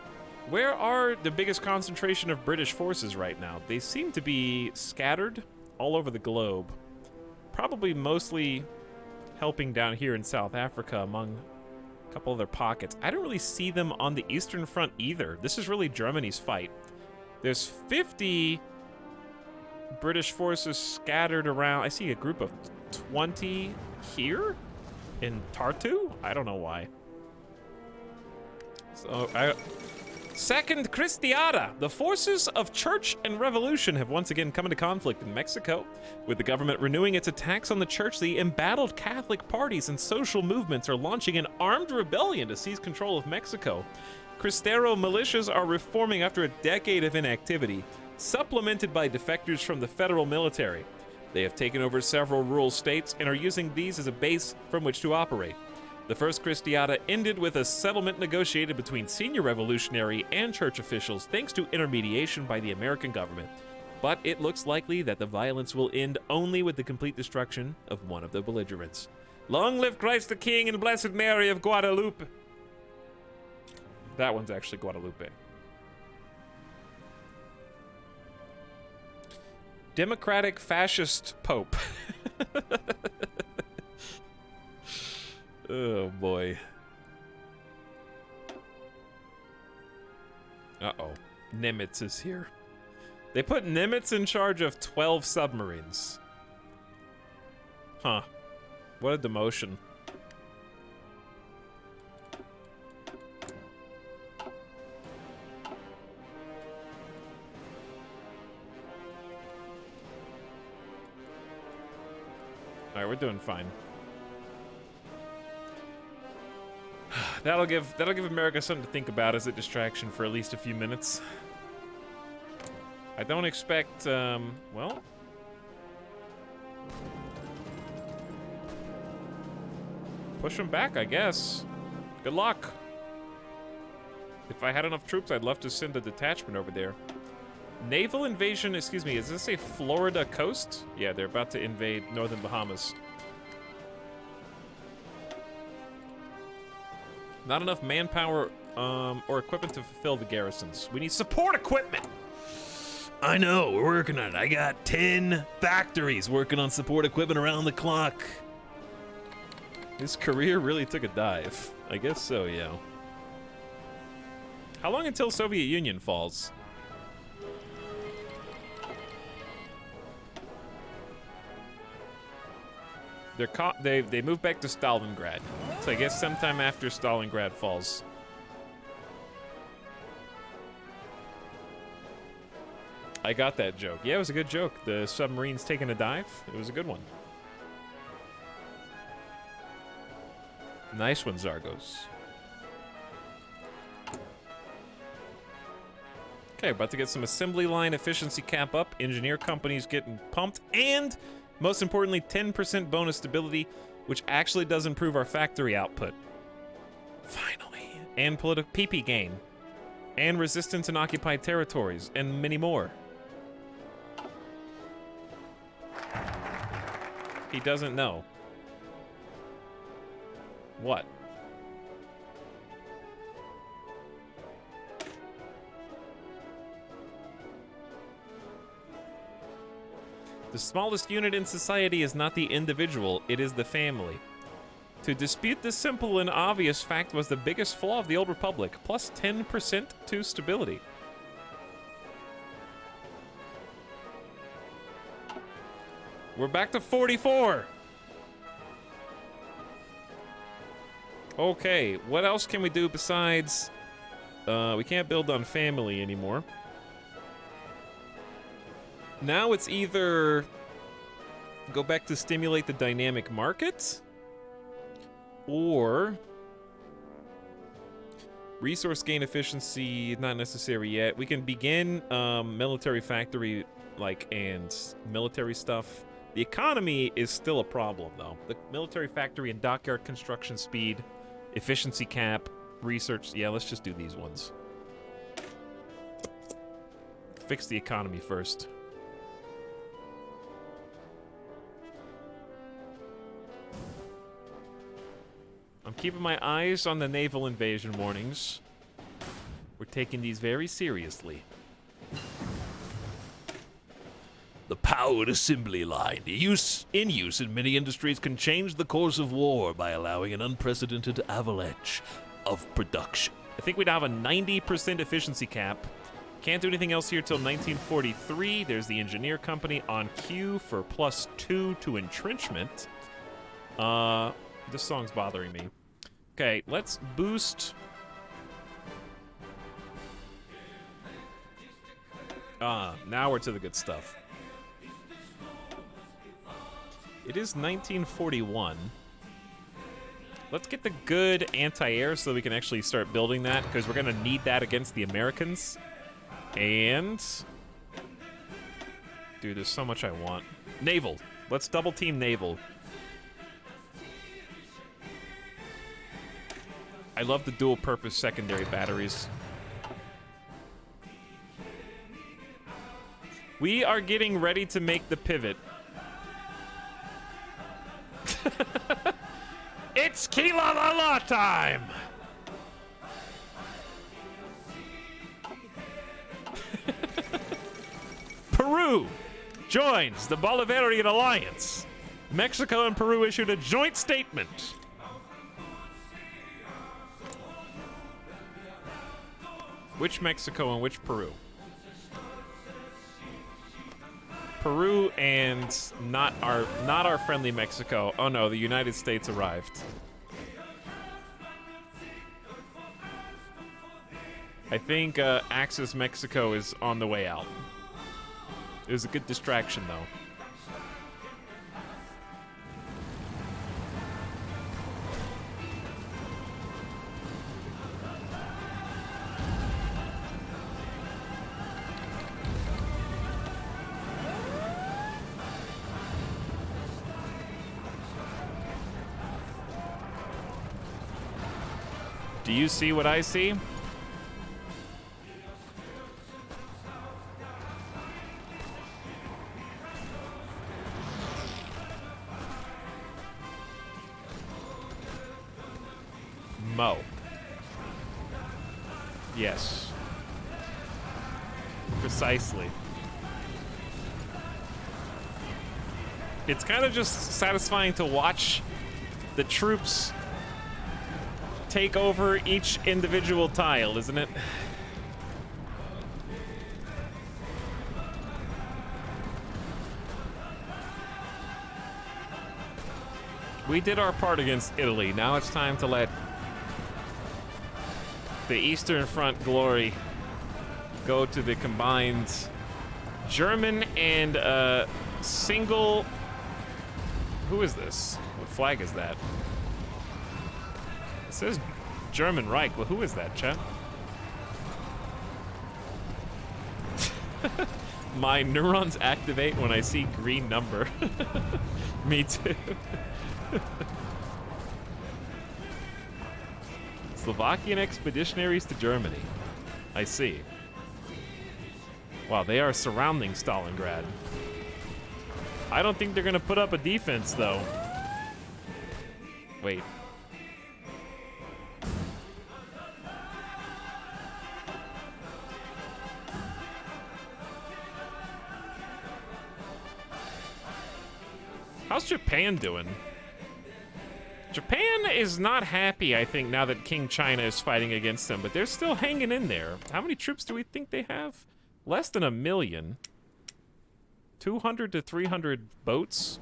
Where are the biggest concentration of British forces right now? They seem to be scattered all over the globe. Probably mostly helping down here in South Africa among a couple other pockets. I don't really see them on the Eastern Front either. This is really Germany's fight. There's 50 British forces scattered around. I see a group of 20 here in Tartu. I don't know why. So Second Christiada. The forces of church and revolution have once again come into conflict in Mexico. With the government renewing its attacks on the church, the embattled Catholic parties and social movements are launching an armed rebellion to seize control of Mexico. Cristero militias are reforming after a decade of inactivity, supplemented by defectors from the federal military. They have taken over several rural states and are using these as a base from which to operate. The first Christiada ended with a settlement negotiated between senior revolutionary and church officials thanks to intermediation by the American government. But it looks likely that the violence will end only with the complete destruction of one of the belligerents. Long live Christ the King and Blessed Mary of Guadalupe. That one's actually Guadalupe. Democratic fascist pope. Oh boy. Uh-oh. Nimitz is here. They put Nimitz in charge of 12 submarines. Huh. What a demotion. Alright, we're doing fine. That'll give America something to think about as a distraction for at least a few minutes. I don't expect, well... push them back, I guess. Good luck. If I had enough troops, I'd love to send a detachment over there. Naval invasion, excuse me, is this a Florida coast? Yeah, they're about to invade northern Bahamas. Not enough manpower or equipment to fulfill the garrisons. We need support equipment! I know, we're working on it. I got 10 factories working on support equipment around the clock. His career really took a dive. I guess so, yeah. How long until Soviet Union falls? They moved back to Stalingrad. So I guess sometime after Stalingrad falls. I got that joke. Yeah, it was a good joke. The submarine's taking a dive. It was a good one. Nice one, Zargos. Okay, about to get some assembly line efficiency cap up. Engineer companies getting pumped. And, most importantly, 10% bonus stability, which actually does improve our factory output. Finally. And political PP gain. And resistance in occupied territories. And many more. He doesn't know. What? The smallest unit in society is not the individual, it is the family. To dispute this simple and obvious fact was the biggest flaw of the old republic, plus 10% to stability. We're back to 44. Okay, what else can we do besides... we can't build on family anymore. Now it's either go back to stimulate the dynamic market, or resource gain efficiency, not necessary yet. We can begin military factory and military stuff. The economy is still a problem though. The military factory and dockyard construction speed, efficiency cap, research. Yeah, let's just do these ones. Fix the economy first. I'm keeping my eyes on the naval invasion warnings. We're taking these very seriously. The powered assembly line, in use in many industries, can change the course of war by allowing an unprecedented avalanche of production. I think we'd have a 90% efficiency cap Can't do anything else here till 1943. There's the engineer company on cue for +2 to entrenchment. This song's bothering me. Okay, let's boost. Now we're to the good stuff. It is 1941. Let's get the good anti-air so we can actually start building that, because we're gonna need that against the Americans. And dude, there's so much I want. Naval. Let's double team naval. I love the dual purpose secondary batteries. We are getting ready to make the pivot. It's Kilala time! Peru joins the Bolivarian Alliance. Mexico and Peru issued a joint statement. Which Mexico and which Peru? Peru and not our friendly Mexico. Oh no, the United States arrived. I think Axis Mexico is on the way out. It was a good distraction though. Do you see what I see? Mo. Yes. Precisely. It's kind of just satisfying to watch the troops take over each individual tile, isn't it? We did our part against Italy. Now it's time to let the Eastern Front glory go to the combined German and single. Who is this? What flag is that? It says German Reich. Well, who is that, chat? My neurons activate when I see green number. Me too. Slovakian expeditionaries to Germany. I see. Wow, they are surrounding Stalingrad. I don't think they're gonna put up a defense, though. Wait. How's Japan doing? Japan is not happy, I think, now that King China is fighting against them, but they're still hanging in there. How many troops do we think they have? Less than 1 million. 200 to 300 boats?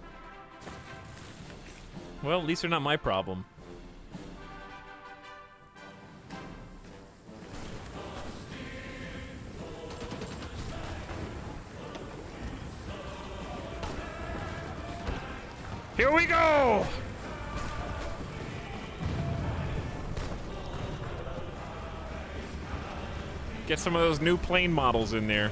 Well, at least they're not my problem. Here we go! Get some of those new plane models in there.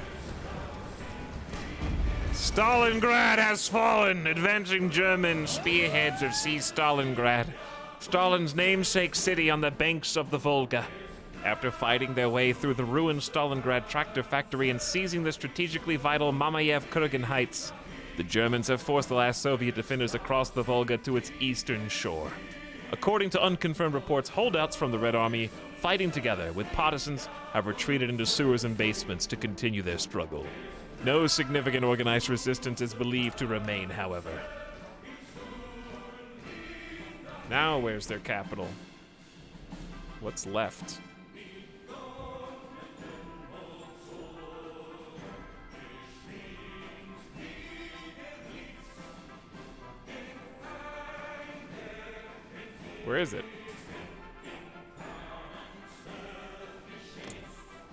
Stalingrad has fallen. Advancing German spearheads have seized Stalingrad, Stalin's namesake city on the banks of the Volga. After fighting their way through the ruined Stalingrad tractor factory and seizing the strategically vital Mamayev-Kurgan heights, the Germans have forced the last Soviet defenders across the Volga to its eastern shore. According to unconfirmed reports, holdouts from the Red Army, fighting together with partisans, have retreated into sewers and basements to continue their struggle. No significant organized resistance is believed to remain, however. Now where's their capital? What's left? Where is it?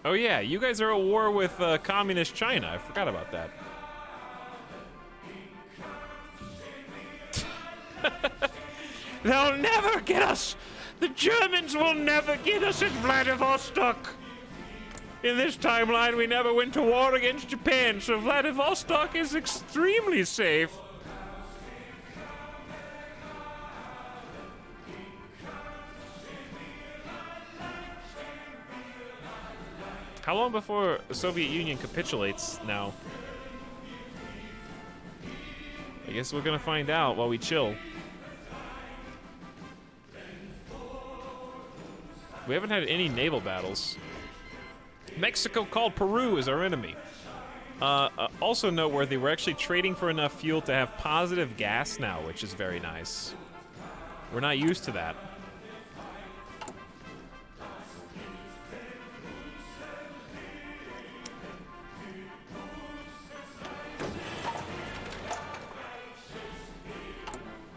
Oh yeah, you guys are at war with communist China. I forgot about that. They'll never get us! The Germans will never get us at Vladivostok! In this timeline, we never went to war against Japan, so Vladivostok is extremely safe. How long before the Soviet Union capitulates now? I guess we're gonna find out while we chill. We haven't had any naval battles. Mexico called Peru as our enemy. Also noteworthy, we're actually trading for enough fuel to have positive gas now, which is very nice. We're not used to that.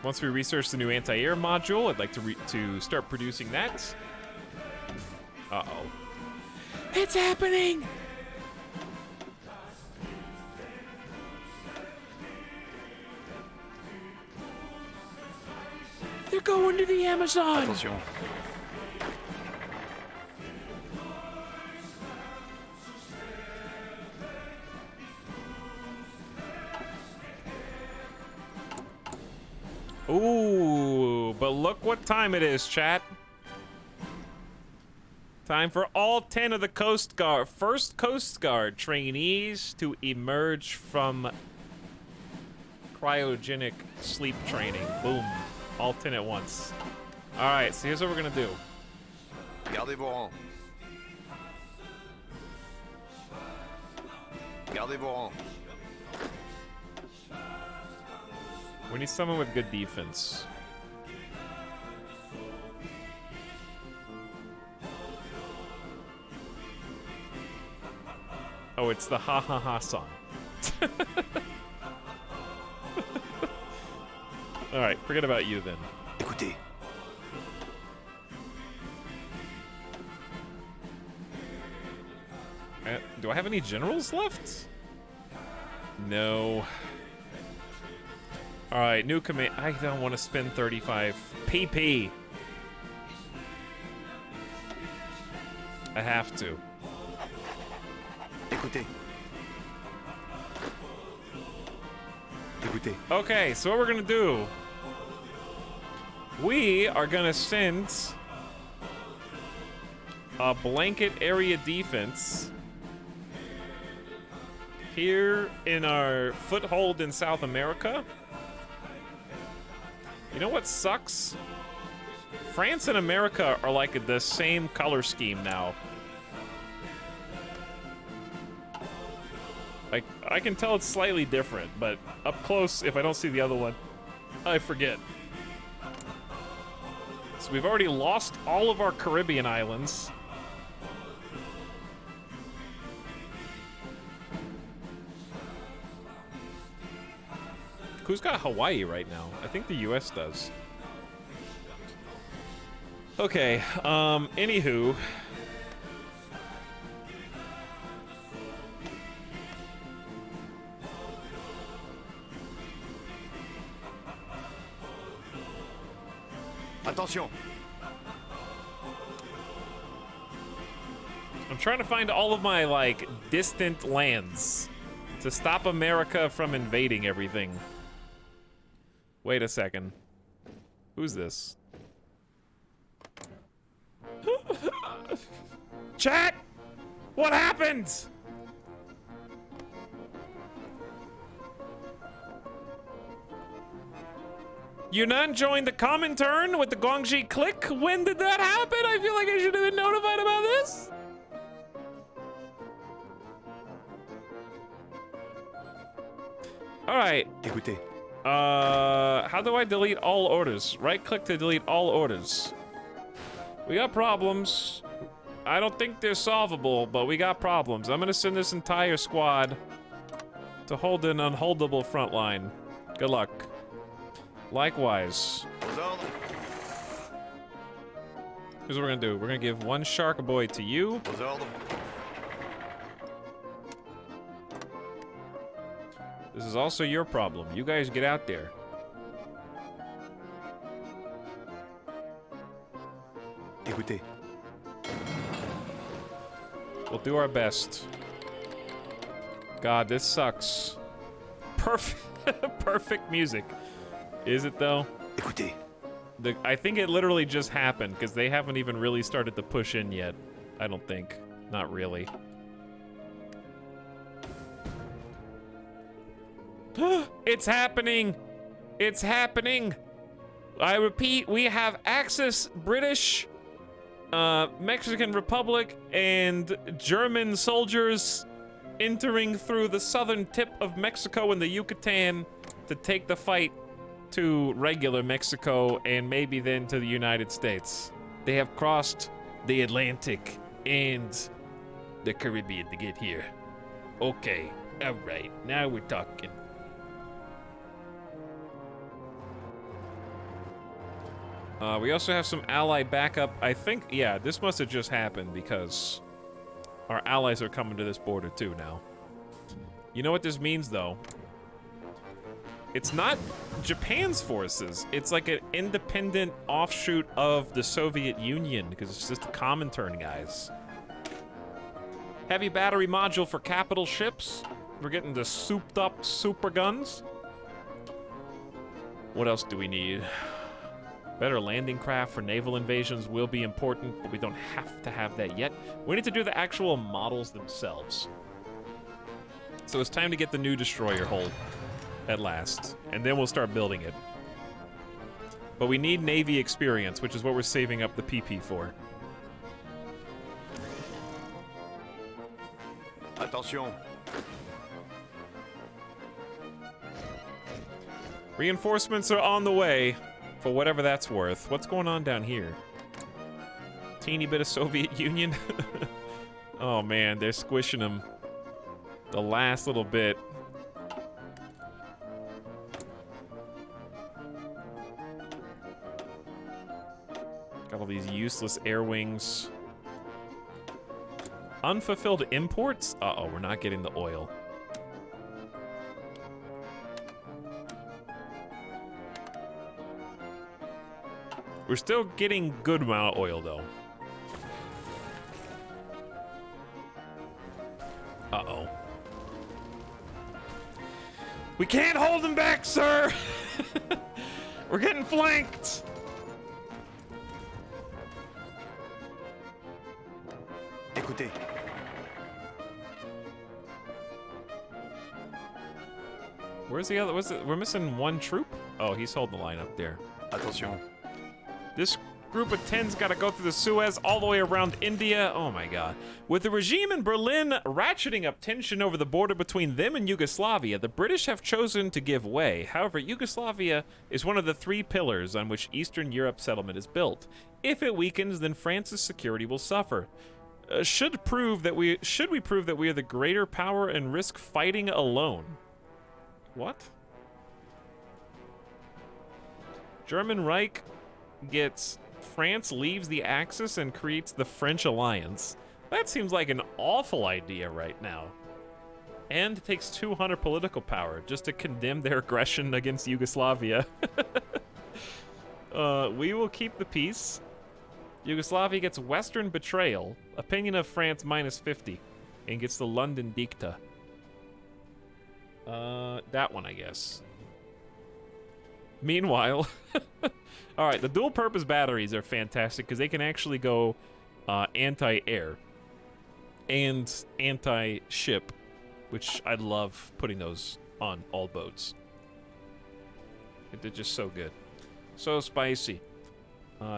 Once we research the new anti-air module, I'd like to start producing that. Uh-oh. It's happening! They're going to the Amazon! Attention. Ooh, but look what time it is, chat. Time for all 10 of the first Coast Guard trainees to emerge from cryogenic sleep training. Boom. All 10 at once. All right, so here's what we're gonna do. Gardez vos rangs. Gardez vos rangs. We need someone with good defense. Oh, it's the ha ha ha song. All right, forget about you then. Écoutez. Do I have any generals left? No. All right, new command. I don't want to spend 35 PP. I have to. Écoutez. Écoutez. Okay, so what we're gonna do? We are gonna send a blanket area defense here in our foothold in South America. You know what sucks? France and America are like the same color scheme now. Like, I can tell it's slightly different, but up close, if I don't see the other one, I forget. So we've already lost all of our Caribbean islands. Who's got Hawaii right now? I think the US does. Okay, anywho. Attention. I'm trying to find all of my, like, distant lands to stop America from invading everything. Wait a second. Who's this? Chat! What happened? Yunnan joined the Comintern with the Guangxi click? When did that happen? I feel like I should have been notified about this. All right. Écoutez. How do I delete all orders? Right click to delete all orders. We got problems. I don't think they're solvable, but we got problems. I'm gonna send this entire squad to hold an unholdable front line. Good luck. Likewise. Aux ordres. Here's what we're gonna do. We're gonna give one shark boy to you. Aux ordres. This is also your problem. You guys get out there. Écoutez. We'll do our best. God, this sucks. Perfect, perfect music. Is it though? Écoutez. I think it literally just happened because they haven't even really started to push in yet. I don't think. Not really. It's happening! It's happening! I repeat, we have Axis, British, Mexican Republic, and German soldiers entering through the southern tip of Mexico and the Yucatan to take the fight to regular Mexico and maybe then to the United States. They have crossed the Atlantic and the Caribbean to get here. Okay, all right, now we're talking. We also have some ally backup. I think, yeah, this must have just happened because our allies are coming to this border too now. You know what this means, though? It's not Japan's forces. It's like an independent offshoot of the Soviet Union because it's just a Comintern guys. Heavy battery module for capital ships. We're getting the souped up super guns. What else do we need? Better landing craft for naval invasions will be important, but we don't have to have that yet. We need to do the actual models themselves. So it's time to get the new destroyer hull at last, and then we'll start building it. But we need Navy experience, which is what we're saving up the PP for. Attention. Reinforcements are on the way, for whatever that's worth. What's going on down here? Teeny bit of Soviet Union? Oh man, they're squishing them. The last little bit. Got all these useless air wings. Unfulfilled imports? Uh-oh, we're not getting the oil. We're still getting good amount of oil, though. Uh-oh. We can't hold them back, sir! We're getting flanked! Écoutez. Where's the other? We're missing one troop? Oh, he's holding the line up there. Attention. This group of 10's got to go through the Suez all the way around India. Oh my god. With the regime in Berlin ratcheting up tension over the border between them and Yugoslavia, the British have chosen to give way. However, Yugoslavia is one of the three pillars on which Eastern Europe settlement is built. If it weakens, then France's security will suffer. Should we prove that we are the greater power and risk fighting alone? What? German Reich gets France leaves the Axis and creates the French alliance. That seems like an awful idea right now. And it takes 200 political power just to condemn their aggression against Yugoslavia. We will keep the peace. Yugoslavia gets Western betrayal, opinion of France -50, and gets the London Dicta. That one, I guess. Meanwhile, all right, the dual-purpose batteries are fantastic because they can actually go anti-air and anti-ship, which I love putting those on all boats. They're just so good. So spicy.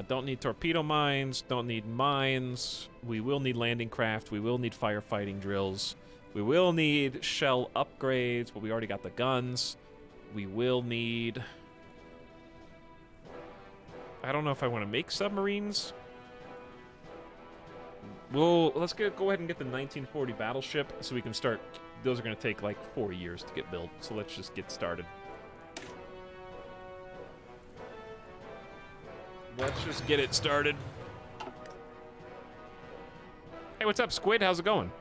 Don't need torpedo mines, don't need mines. We will need landing craft, we will need firefighting drills. We will need shell upgrades, but we already got the guns. We will need... I don't know if I want to make submarines. Let's go ahead and get the 1940 battleship so we can start. Those are going to take like 4 years to get built, so let's just get started. Let's just get it started. Hey, what's up, Squid? How's it going?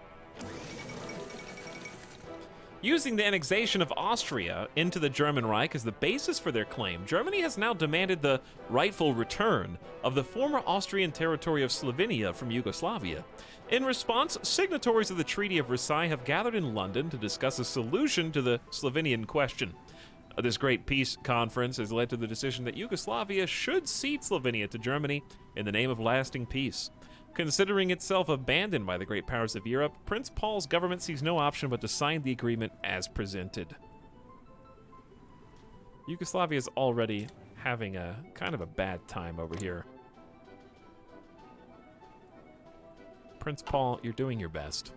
Using the annexation of Austria into the German Reich as the basis for their claim, Germany has now demanded the rightful return of the former Austrian territory of Slovenia from Yugoslavia. In response, signatories of the Treaty of Versailles have gathered in London to discuss a solution to the Slovenian question. This great peace conference has led to the decision that Yugoslavia should cede Slovenia to Germany in the name of lasting peace. Considering itself abandoned by the great powers of Europe, Prince Paul's government sees no option but to sign the agreement as presented. Yugoslavia is already having a kind of a bad time over here. Prince Paul, you're doing your best.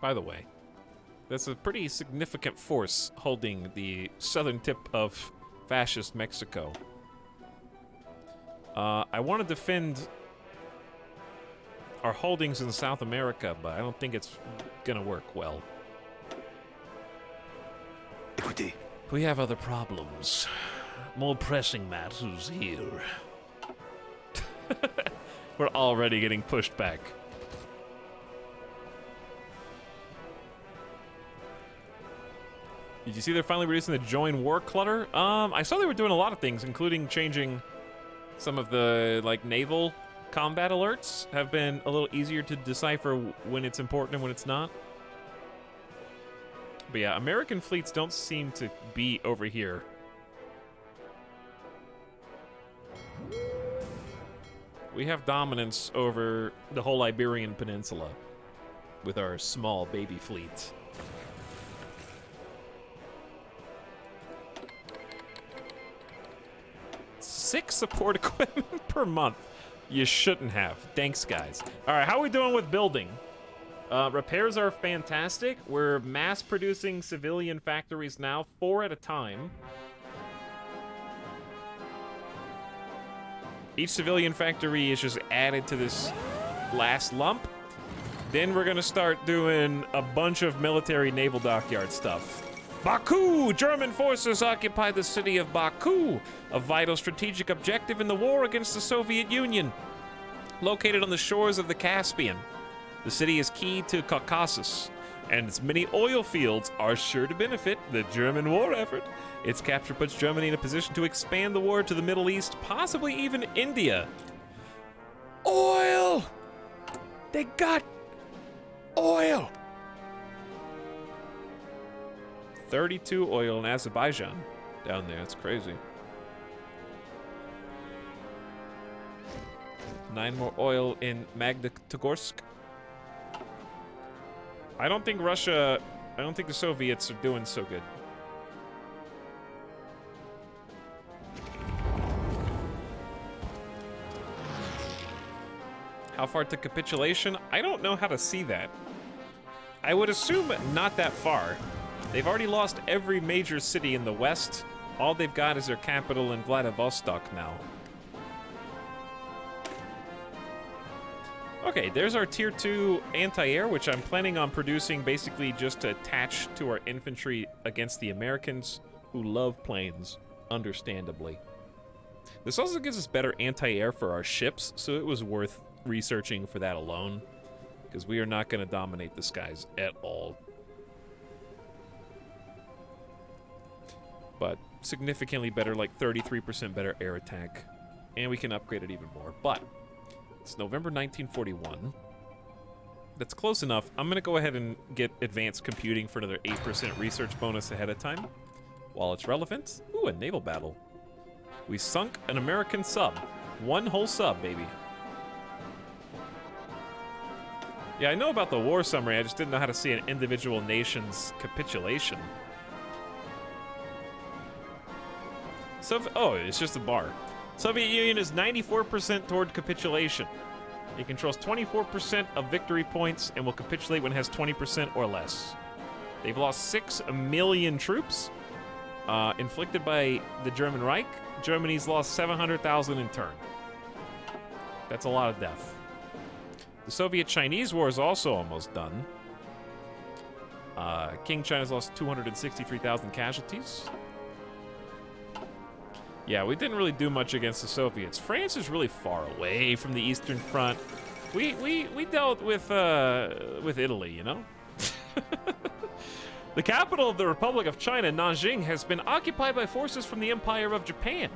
By the way, there's a pretty significant force holding the southern tip of fascist Mexico. I want to defend our holdings in South America, but I don't think it's gonna work well. Écoutez. We have other problems. More pressing matters here. We're already getting pushed back. Did you see they're finally reducing the join war clutter? I saw they were doing a lot of things, including changing some of the, like, naval combat alerts have been a little easier to decipher when it's important and when it's not. But yeah, American fleets don't seem to be over here. We have dominance over the whole Iberian Peninsula with our small baby fleet. Six support equipment per month. You shouldn't have. Thanks, guys. All right, how are we doing with building? Repairs are fantastic. We're mass producing civilian factories now, 4 at a time. Each civilian factory is just added to this last lump. Then we're gonna start doing a bunch of military naval dockyard stuff. Baku! German forces occupy the city of Baku, a vital strategic objective in the war against the Soviet Union. Located on the shores of the Caspian, the city is key to Caucasus, and its many oil fields are sure to benefit the German war effort. Its capture puts Germany in a position to expand the war to the Middle East, possibly even India. Oil! They got oil! 32 oil in Azerbaijan down there. That's crazy. 9 more oil in Magnitogorsk. I don't think the Soviets are doing so good. How far to capitulation? I don't know how to see that. I would assume not that far. They've already lost every major city in the west. All they've got is their capital in Vladivostok now. Okay, there's our tier 2 anti-air, which I'm planning on producing basically just to attach to our infantry against the Americans, who love planes, understandably. This also gives us better anti-air for our ships, so it was worth researching for that alone, because we are not going to dominate the skies at all. But significantly better, like 33% better air attack. And we can upgrade it even more. But it's November 1941. That's close enough. I'm going to go ahead and get advanced computing for another 8% research bonus ahead of time. While it's relevant. Ooh, a naval battle. We sunk an American sub. One whole sub, baby. Yeah, I know about the war summary. I just didn't know how to see an individual nation's capitulation. Oh, it's just a bar. Soviet Union is 94% toward capitulation. It controls 24% of victory points and will capitulate when it has 20% or less. They've lost 6 million troops inflicted by the German Reich. Germany's lost 700,000 in turn. That's a lot of death. The Soviet-Chinese war is also almost done. King China's lost 263,000 casualties. Yeah, we didn't really do much against the Soviets. France is really far away from the Eastern Front. We dealt with Italy, you know? The capital of the Republic of China, Nanjing, has been occupied by forces from the Empire of Japan.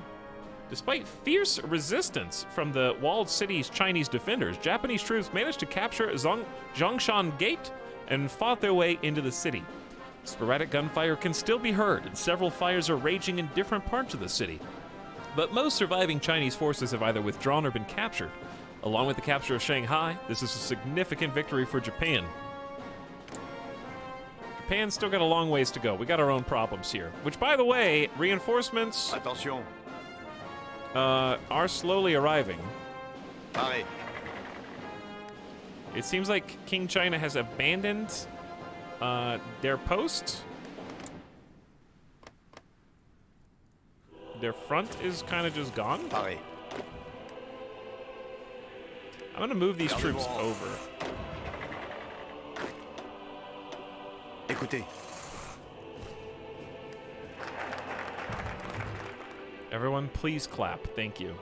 Despite fierce resistance from the walled city's Chinese defenders, Japanese troops managed to capture Zhongshan Gate and fought their way into the city. Sporadic gunfire can still be heard, and several fires are raging in different parts of the city. But most surviving Chinese forces have either withdrawn or been captured. Along with the capture of Shanghai, this is a significant victory for Japan. Japan's still got a long ways to go. We got our own problems here. Which, by the way, reinforcements Attention. are slowly arriving. Paré. It seems like King China has abandoned their post. Their front is kind of just gone. Paré. I'm gonna move these troops over. Écoutez. Everyone, please clap. Thank you.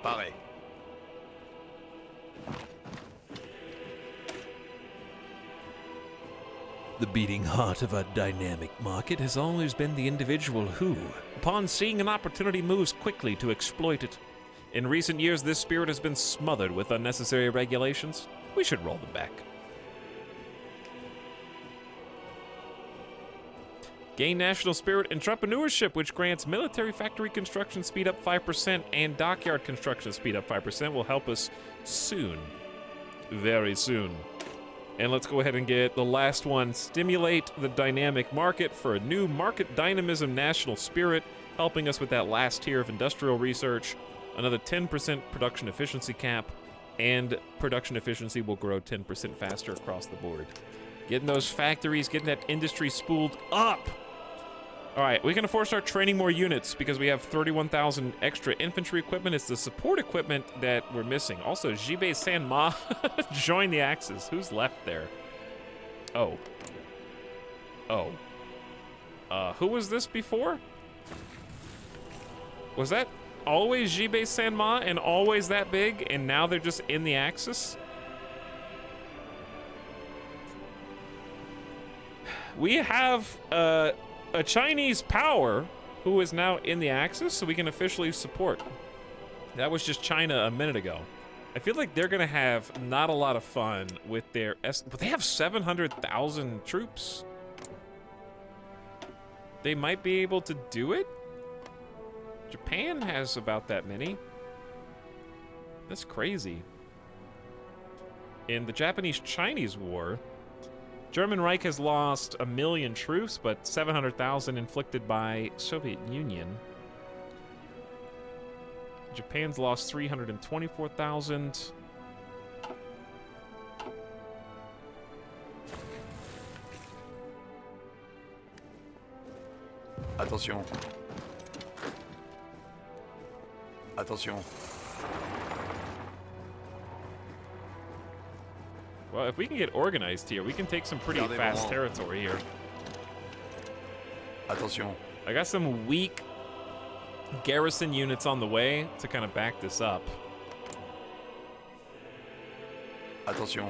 Paré. The beating heart of our dynamic market has always been the individual who, Upon seeing an opportunity, moves quickly to exploit it. In recent years, this spirit has been smothered with unnecessary regulations. We should roll them back. Gain national spirit entrepreneurship, which grants military factory construction speed up 5% and dockyard construction speed up 5%, will help us soon. Very soon. And let's go ahead and get the last one. Stimulate the dynamic market for a new market dynamism national spirit, helping us with that last tier of industrial research. Another 10% production efficiency cap, and production efficiency will grow 10% faster across the board. Getting those factories, getting that industry spooled up. All right, we can afford to start training more units because we have 31,000 extra infantry equipment. It's the support equipment that we're missing. Also, Jibei Sanma joined the Axis. Who's left there? Oh. Who was this before? Was that always Jibei Sanma and always that big, and now they're just in the Axis? We have a Chinese power who is now in the Axis, so we can officially support. That was just China a minute ago. I feel like they're gonna have not a lot of fun with their but they have 700,000 troops. They might be able to do it. Japan has about that many. That's crazy. In the Japanese-Chinese war, German Reich has lost 1 million troops, but 700,000 inflicted by Soviet Union. Japan's lost 324,000. Attention. Attention. Well, if we can get organized here, we can take some pretty Gardez fast mon. territory here. Attention. I got some weak garrison units on the way to kind of back this up. Attention.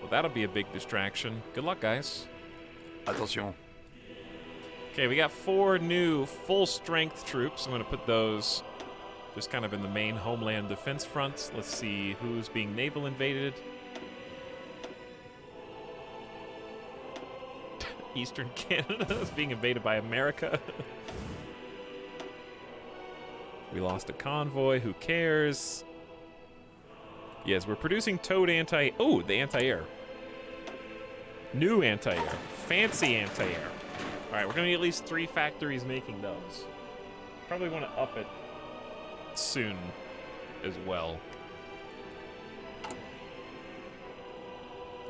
Well, that'll be a big distraction. Good luck, guys. Attention. Okay, we got 4 new full-strength troops. I'm going to put those just kind of in the main homeland defense front. Let's see who's being naval invaded. Eastern Canada is being invaded by America. We lost a convoy. Who cares? Yes, we're producing towed anti... Oh, the anti-air. New anti-air. Fancy anti-air. All right, we're going to need at least 3 factories making those. Probably want to up it soon as well.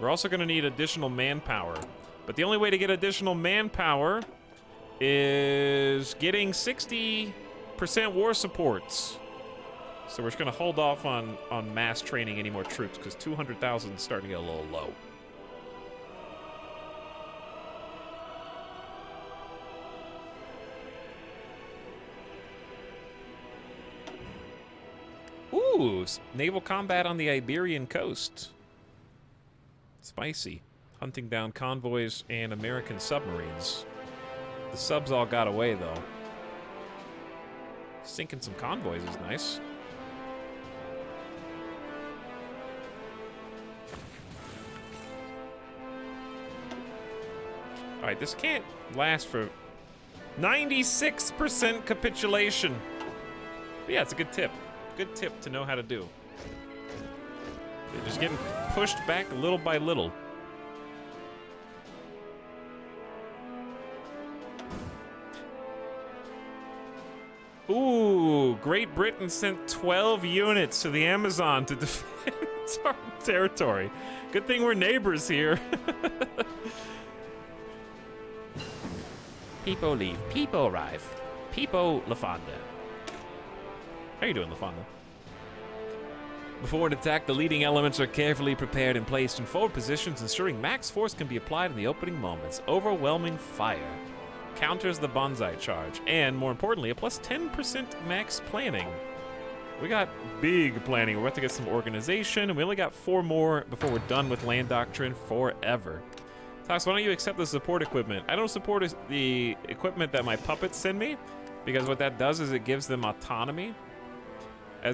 We're also going to need additional manpower. But the only way to get additional manpower is getting 60% war supports. So we're just going to hold off on mass training any more troops because 200,000 is starting to get a little low. Ooh, naval combat on the Iberian coast. Spicy. Hunting down convoys and American submarines. The subs all got away, though. Sinking some convoys is nice. Alright, this can't last for 96% capitulation. But yeah, it's a good tip. Good tip to know how to do. They're just getting pushed back little by little. Ooh, Great Britain sent 12 units to the Amazon to defend our territory. Good thing we're neighbors here. People leave, people arrive. People LaFonda. How you doing, LaFonda? Before an attack, the leading elements are carefully prepared and placed in forward positions, ensuring max force can be applied in the opening moments. Overwhelming fire counters the bonsai charge, and more importantly, a plus 10% max planning. We got big planning. We're about to get some organization, and we only got 4 more before we're done with land doctrine forever. Tox, why don't you accept the support equipment? I don't support the equipment that my puppets send me, because what that does is it gives them autonomy. I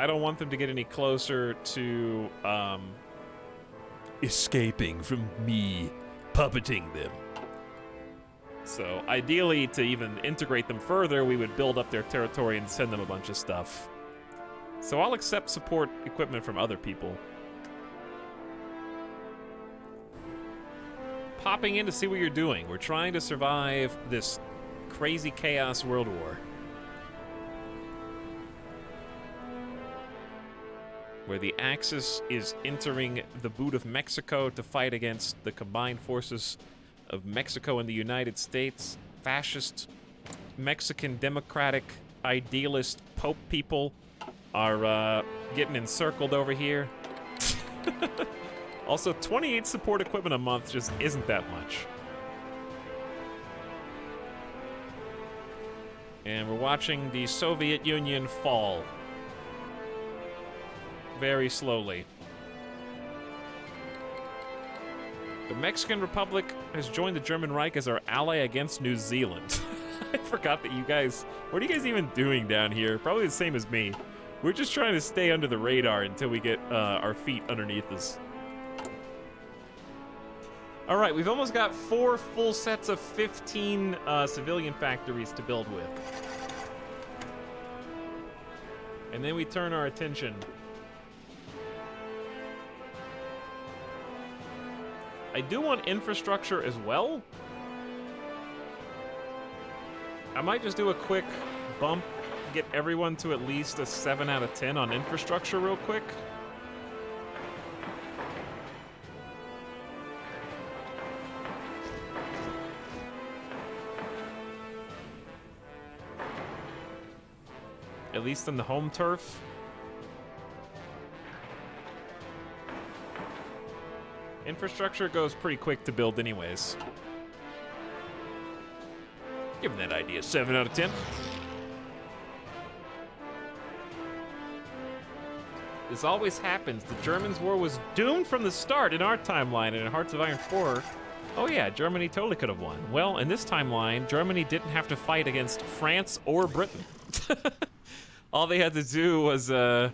don't want them to get any closer to Escaping from me, puppeting them. So ideally, to even integrate them further, we would build up their territory and send them a bunch of stuff. So I'll accept support equipment from other people. Popping in to see what you're doing. We're trying to survive this crazy chaos world war. Where the Axis is entering the boot of Mexico to fight against the combined forces of Mexico and the United States. Fascist, Mexican democratic, idealist Pope people are getting encircled over here. Also, 28 support equipment a month just isn't that much. And we're watching the Soviet Union fall. Very slowly. The Mexican Republic has joined the German Reich as our ally against New Zealand. I forgot that you guys... What are you guys even doing down here? Probably the same as me. We're just trying to stay under the radar until we get our feet underneath us. Alright, we've almost got 4 full sets of 15 civilian factories to build with. And then we turn our attention... I do want infrastructure as well. I might just do a quick bump, get everyone to at least a 7 out of 10 on infrastructure real quick. At least on the home turf. Infrastructure goes pretty quick to build anyways. Give them that idea. 7 out of 10. This always happens. The Germans' war was doomed from the start in our timeline, and in Hearts of Iron 4, oh yeah, Germany totally could have won. Well, in this timeline, Germany didn't have to fight against France or Britain. All they had to do was, in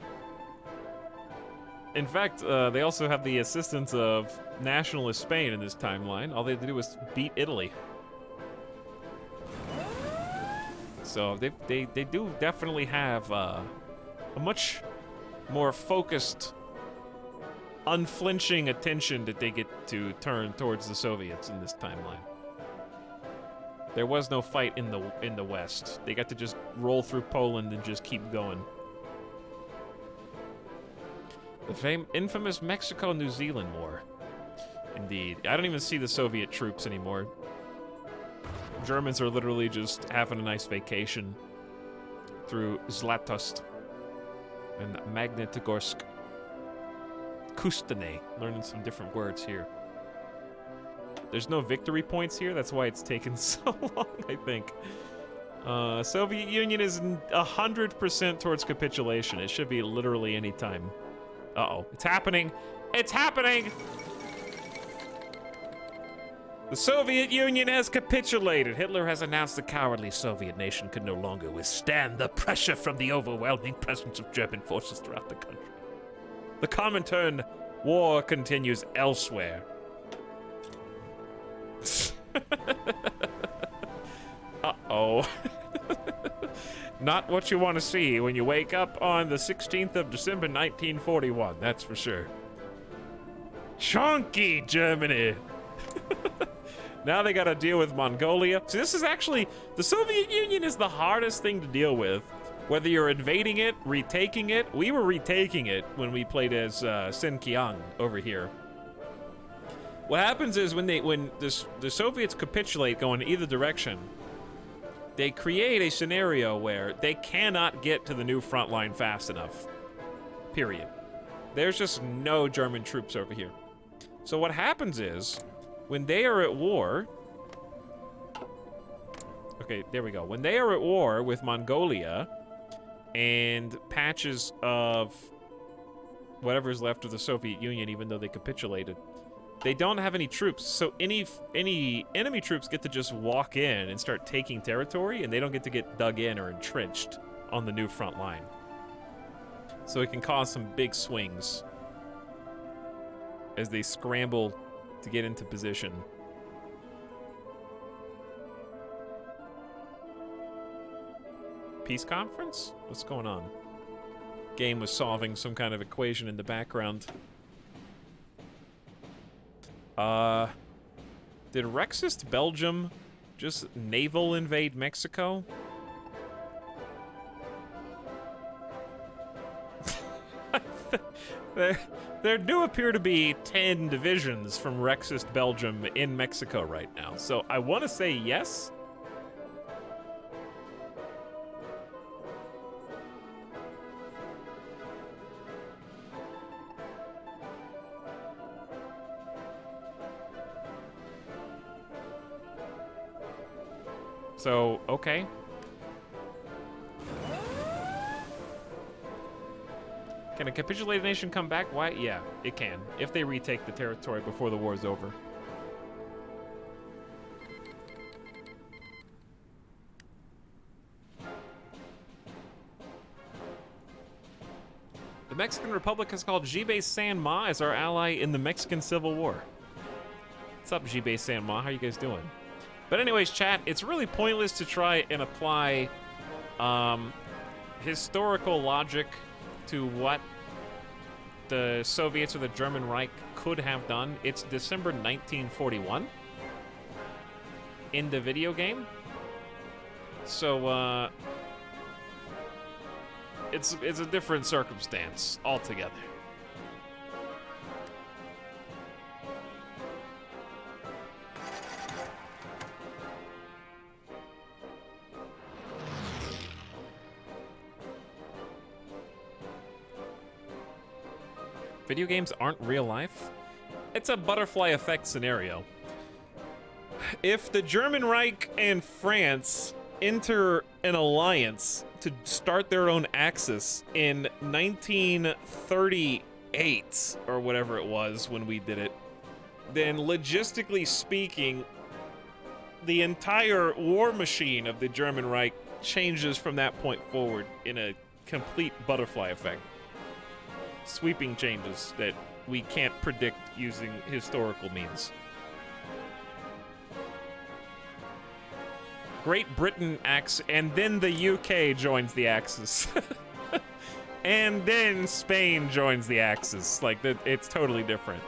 fact, they also have the assistance of nationalist Spain in this timeline. All they had to do was beat Italy. So they do definitely have a much more focused, unflinching attention that they get to turn towards the Soviets in this timeline. There was no fight in the West. They got to just roll through Poland and just keep going. The infamous Mexico-New Zealand War. Indeed. I don't even see the Soviet troops anymore. Germans are literally just having a nice vacation through Zlatoust and Magnitogorsk. Kustane. Learning some different words here. There's no victory points here. That's why it's taken so long, I think. Soviet Union is 100% towards capitulation. It should be literally any time. Uh-oh, it's happening. It's happening! The Soviet Union has capitulated. Hitler has announced the cowardly Soviet nation could no longer withstand the pressure from the overwhelming presence of German forces throughout the country. The Comintern war continues elsewhere. Uh-oh. Not what you want to see when you wake up on the 16th of December, 1941, that's for sure. Chunky Germany. Now they gotta deal with Mongolia. So this is actually, the Soviet Union is the hardest thing to deal with. Whether you're invading it, retaking it. We were retaking it when we played as Sinkiang over here. What happens is when the Soviets capitulate going either direction, they create a scenario where they cannot get to the new front line fast enough. Period. There's just no German troops over here. So what happens is, when they are at war... Okay, there we go. When they are at war with Mongolia and patches of whatever's left of the Soviet Union, even though they capitulated, they don't have any troops. So any enemy troops get to just walk in and start taking territory, and they don't get to get dug in or entrenched on the new front line. So it can cause some big swings as they scramble to get into position. Peace conference? What's going on? Game was solving some kind of equation in the background. Did Rexist Belgium just naval invade Mexico? There do appear to be 10 divisions from Rexist Belgium in Mexico right now, so I want to say yes. So, okay. Can a capitulated nation come back? Why? Yeah, it can. If they retake the territory before the war is over. The Mexican Republic has called Jibei San Ma as our ally in the Mexican Civil War. What's up, Jibei San Ma? How you guys doing? But anyways, chat, it's really pointless to try and apply historical logic to what the Soviets or the German Reich could have done. It's December 1941 in the video game. So, it's a different circumstance altogether. Video games aren't real life. It's a butterfly effect scenario. If the German Reich and France enter an alliance to start their own Axis in 1938, or whatever it was when we did it, then logistically speaking, the entire war machine of the German Reich changes from that point forward in a complete butterfly effect. Sweeping changes that we can't predict using historical means. Great Britain acts, and then the UK joins the Axis. And then Spain joins the Axis. Like, it's totally different.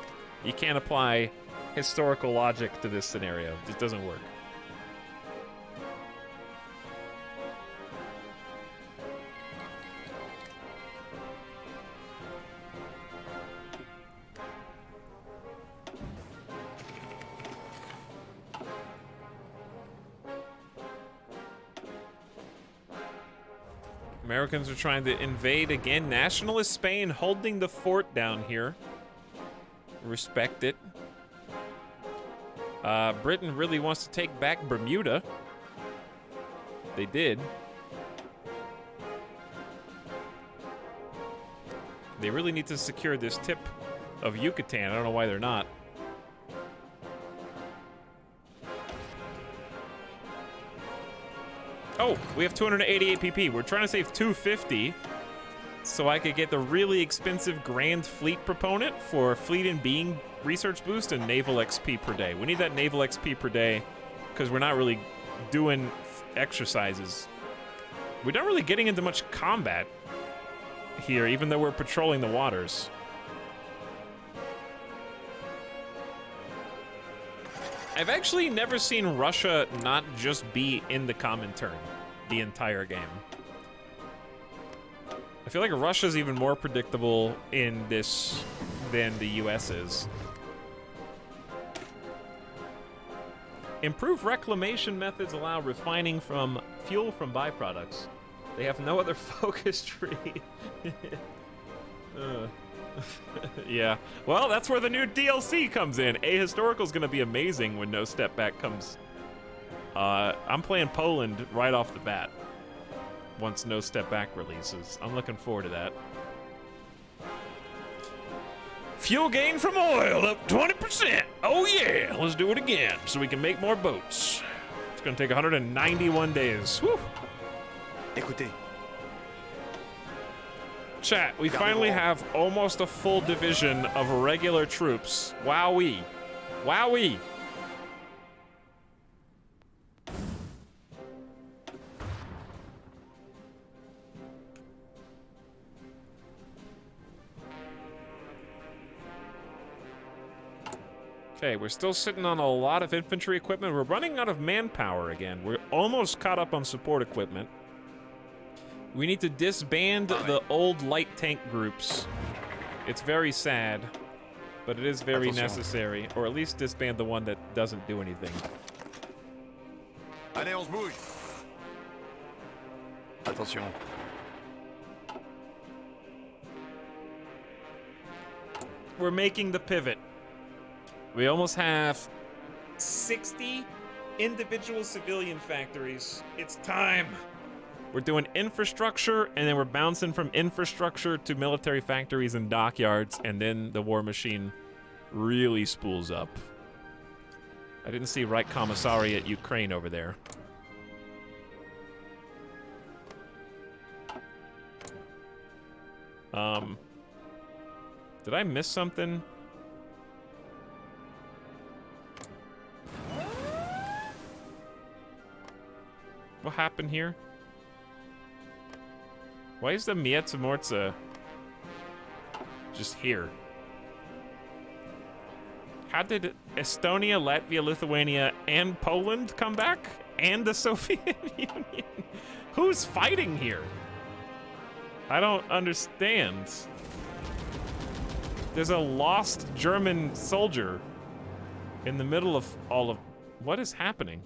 You can't apply historical logic to this scenario. It doesn't work. Americans are trying to invade again. Nationalist Spain holding the fort down here. Respect it. Britain really wants to take back Bermuda. They did. They really need to secure this tip of Yucatan. I don't know why they're not. Oh, we have 288 PP. We're trying to save 250 so I could get the really expensive Grand Fleet Proponent for Fleet and Being Research Boost and Naval XP per day. We need that Naval XP per day because we're not really doing exercises. We're not really getting into much combat here, even though we're patrolling the waters. I've actually never seen Russia not just be in the Comintern the entire game. I feel like Russia's even more predictable in this than the US is. Improved reclamation methods allow refining from fuel from byproducts. They have no other focus tree. Yeah. Well, that's where the new DLC comes in. Ahistorical's gonna be amazing when No Step Back comes. I'm playing Poland right off the bat once No Step Back releases. I'm looking forward to that. Fuel gain from oil up 20%. Oh yeah, let's do it again so we can make more boats. It's gonna take 191 days. Woo. Écoutez. Chat, we finally have almost a full division of regular troops. Wowee. Wowee. Okay, we're still sitting on a lot of infantry equipment. We're running out of manpower again. We're almost caught up on support equipment. We need to disband the old light tank groups. It's very sad, but it is very necessary. Or at least disband the one that doesn't do anything. Allez, on se bouge. Attention. We're making the pivot. We almost have 60 individual civilian factories. It's time. We're doing infrastructure, and then we're bouncing from infrastructure to military factories and dockyards, and then the war machine really spools up. I didn't see Reich Commissariat Ukraine over there. Did I miss something? What happened here? Why is the Mietsamorza just here? How did Estonia, Latvia, Lithuania, and Poland come back? And the Soviet Union? Who's fighting here? I don't understand. There's a lost German soldier in the middle of all of... What is happening?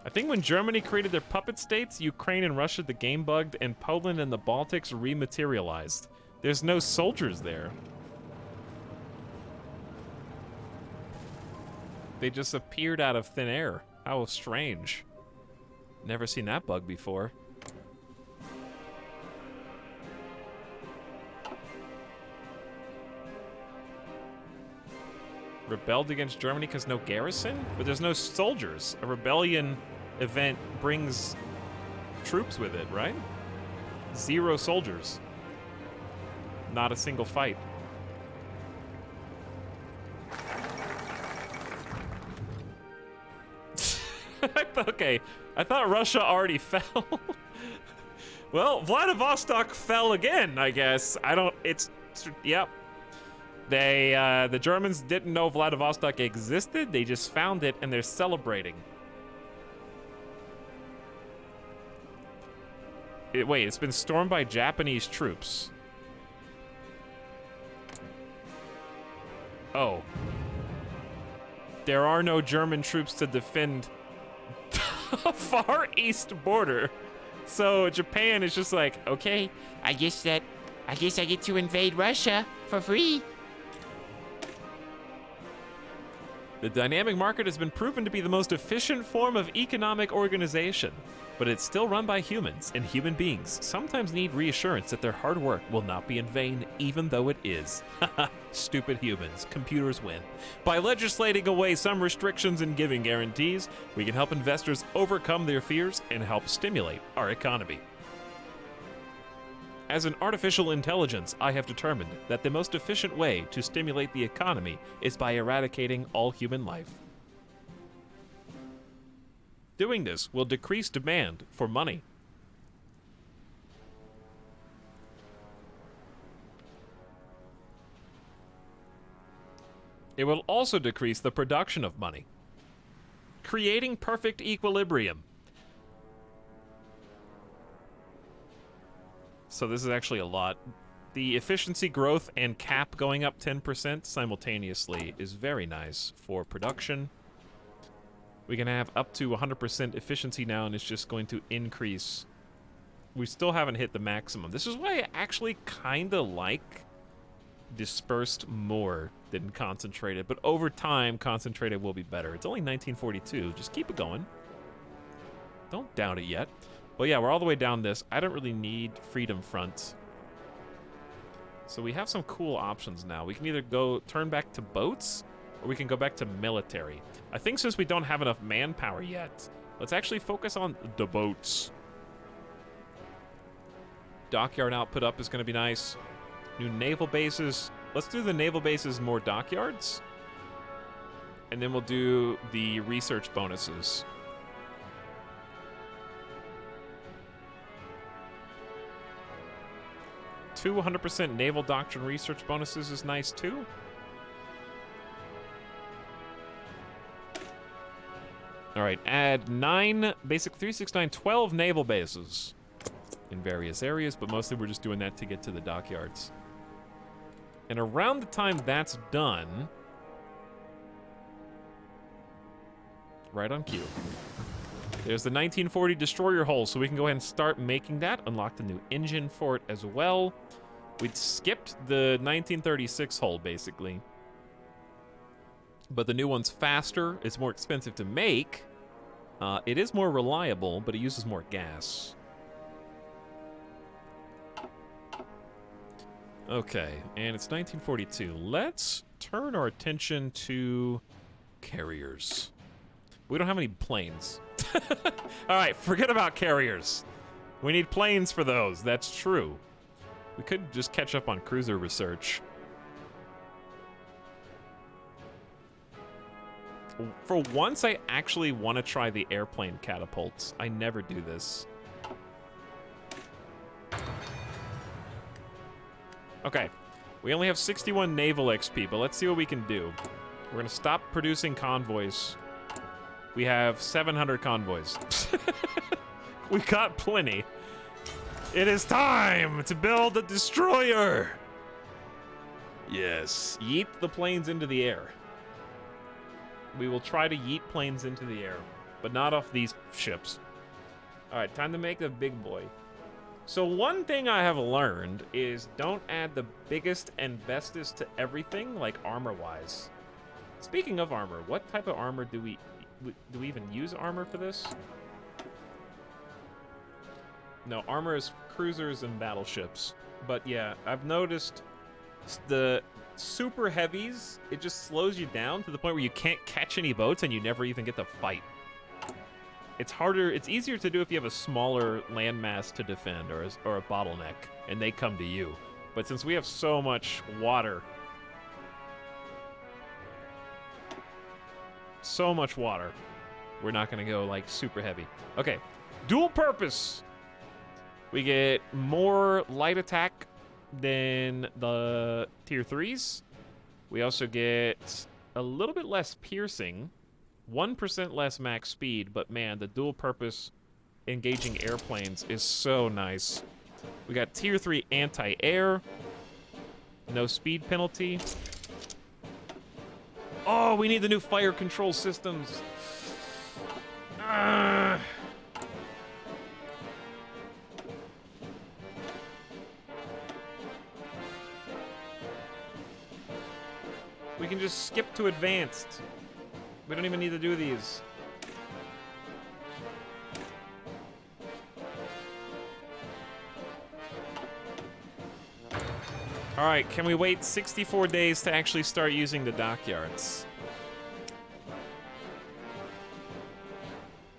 I think when Germany created their puppet states, Ukraine and Russia, the game bugged, and Poland and the Baltics rematerialized. There's no soldiers there. They just appeared out of thin air. How strange. Never seen that bug before. Rebelled against Germany because no garrison? But there's no soldiers. A rebellion event brings troops with it, right? 0 soldiers. Not a single fight. Okay, I thought Russia already fell. Well, Vladivostok fell again, I guess. Yep. The Germans didn't know Vladivostok existed. They just found it, and they're celebrating. Wait, it's been stormed by Japanese troops. Oh. There are no German troops to defend the far east border. So Japan is just like, okay, I guess I get to invade Russia for free. The dynamic market has been proven to be the most efficient form of economic organization, but it's still run by humans, and human beings sometimes need reassurance that their hard work will not be in vain, even though it is. Haha, stupid humans. Computers win. By legislating away some restrictions and giving guarantees, we can help investors overcome their fears and help stimulate our economy. As an artificial intelligence, I have determined that the most efficient way to stimulate the economy is by eradicating all human life. Doing this will decrease demand for money. It will also decrease the production of money, creating perfect equilibrium. So this is actually a lot. The efficiency growth and cap going up 10% simultaneously is very nice for production. We can have up to 100% efficiency now, and it's just going to increase. We still haven't hit the maximum. This is why I actually kind of like dispersed more than concentrated, but over time, concentrated will be better. It's only 1942. Just keep it going. Don't doubt it yet. Well, yeah, we're all the way down this. I don't really need Freedom Front. So we have some cool options now. We can either go turn back to boats, or we can go back to military. I think since we don't have enough manpower yet, let's actually focus on the boats. Dockyard output up is going to be nice. New naval bases. Let's do the naval bases more dockyards. And then we'll do the research bonuses. 200% naval doctrine research bonuses is nice too. All right, add 9, basic 369, 12 naval bases in various areas, but mostly we're just doing that to get to the dockyards. And around the time that's done, right on cue, there's the 1940 destroyer hull, so we can go ahead and start making that, unlock the new engine for it as well. We'd skipped the 1936 hull, basically. But the new one's faster, it's more expensive to make. It is more reliable, but it uses more gas. Okay, and it's 1942. Let's turn our attention to carriers. We don't have any planes. All right, forget about carriers. We need planes for those, that's true. We could just catch up on cruiser research. For once, I actually want to try the airplane catapults. I never do this. Okay, we only have 61 naval XP, but let's see what we can do. We're gonna stop producing convoys. We have 700 convoys. We got plenty. It is time to build a destroyer. Yes, yeet the planes into the air. We will try to yeet planes into the air, but not off these ships. All right, time to make a big boy. So one thing I have learned is don't add the biggest and bestest to everything, like armor-wise. Speaking of armor, what type of armor do we even use armor for this? No, armor is cruisers and battleships. But yeah, I've noticed the super heavies, it just slows you down to the point where you can't catch any boats and you never even get to fight. It's harder, it's easier to do if you have a smaller landmass to defend or a bottleneck and they come to you. But since we have so much water, we're not gonna go like super heavy. Okay, dual purpose. We get more light attack than the tier 3s. We also get a little bit less piercing, 1% less max speed, but man, the dual purpose engaging airplanes is so nice. We got tier 3 anti-air, no speed penalty. Oh, we need the new fire control systems. We can just skip to advanced. We don't even need to do these. All right, can we wait 64 days to actually start using the dockyards?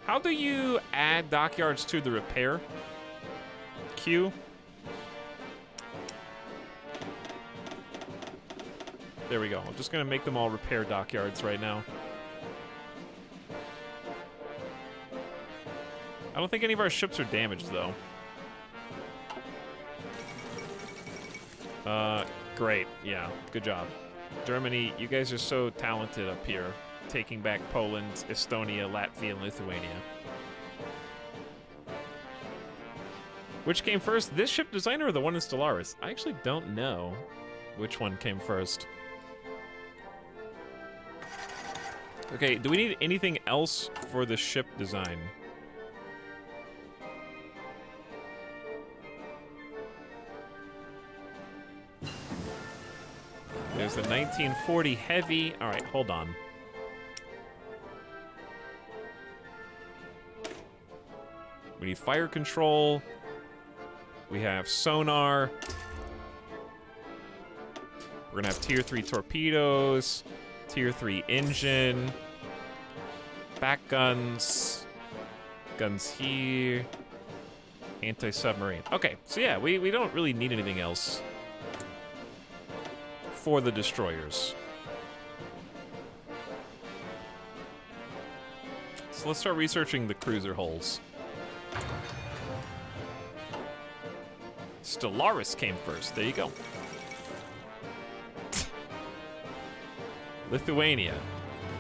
How do you add dockyards to the repair queue? There we go. I'm just gonna make them all repair dockyards right now. I don't think any of our ships are damaged though. Great. Yeah, good job. Germany, you guys are so talented up here. Taking back Poland, Estonia, Latvia, and Lithuania. Which came first, this ship designer or the one in Stellaris? I actually don't know which one came first. Okay, do we need anything else for the ship design? There's the 1940 heavy. All right, hold on. We need fire control. We have sonar. We're gonna have tier 3 torpedoes, tier 3 engine, back guns, guns here, anti-submarine. Okay, so yeah, we don't really need anything else for the destroyers. So let's start researching the cruiser hulls. Stellaris came first. There you go. Lithuania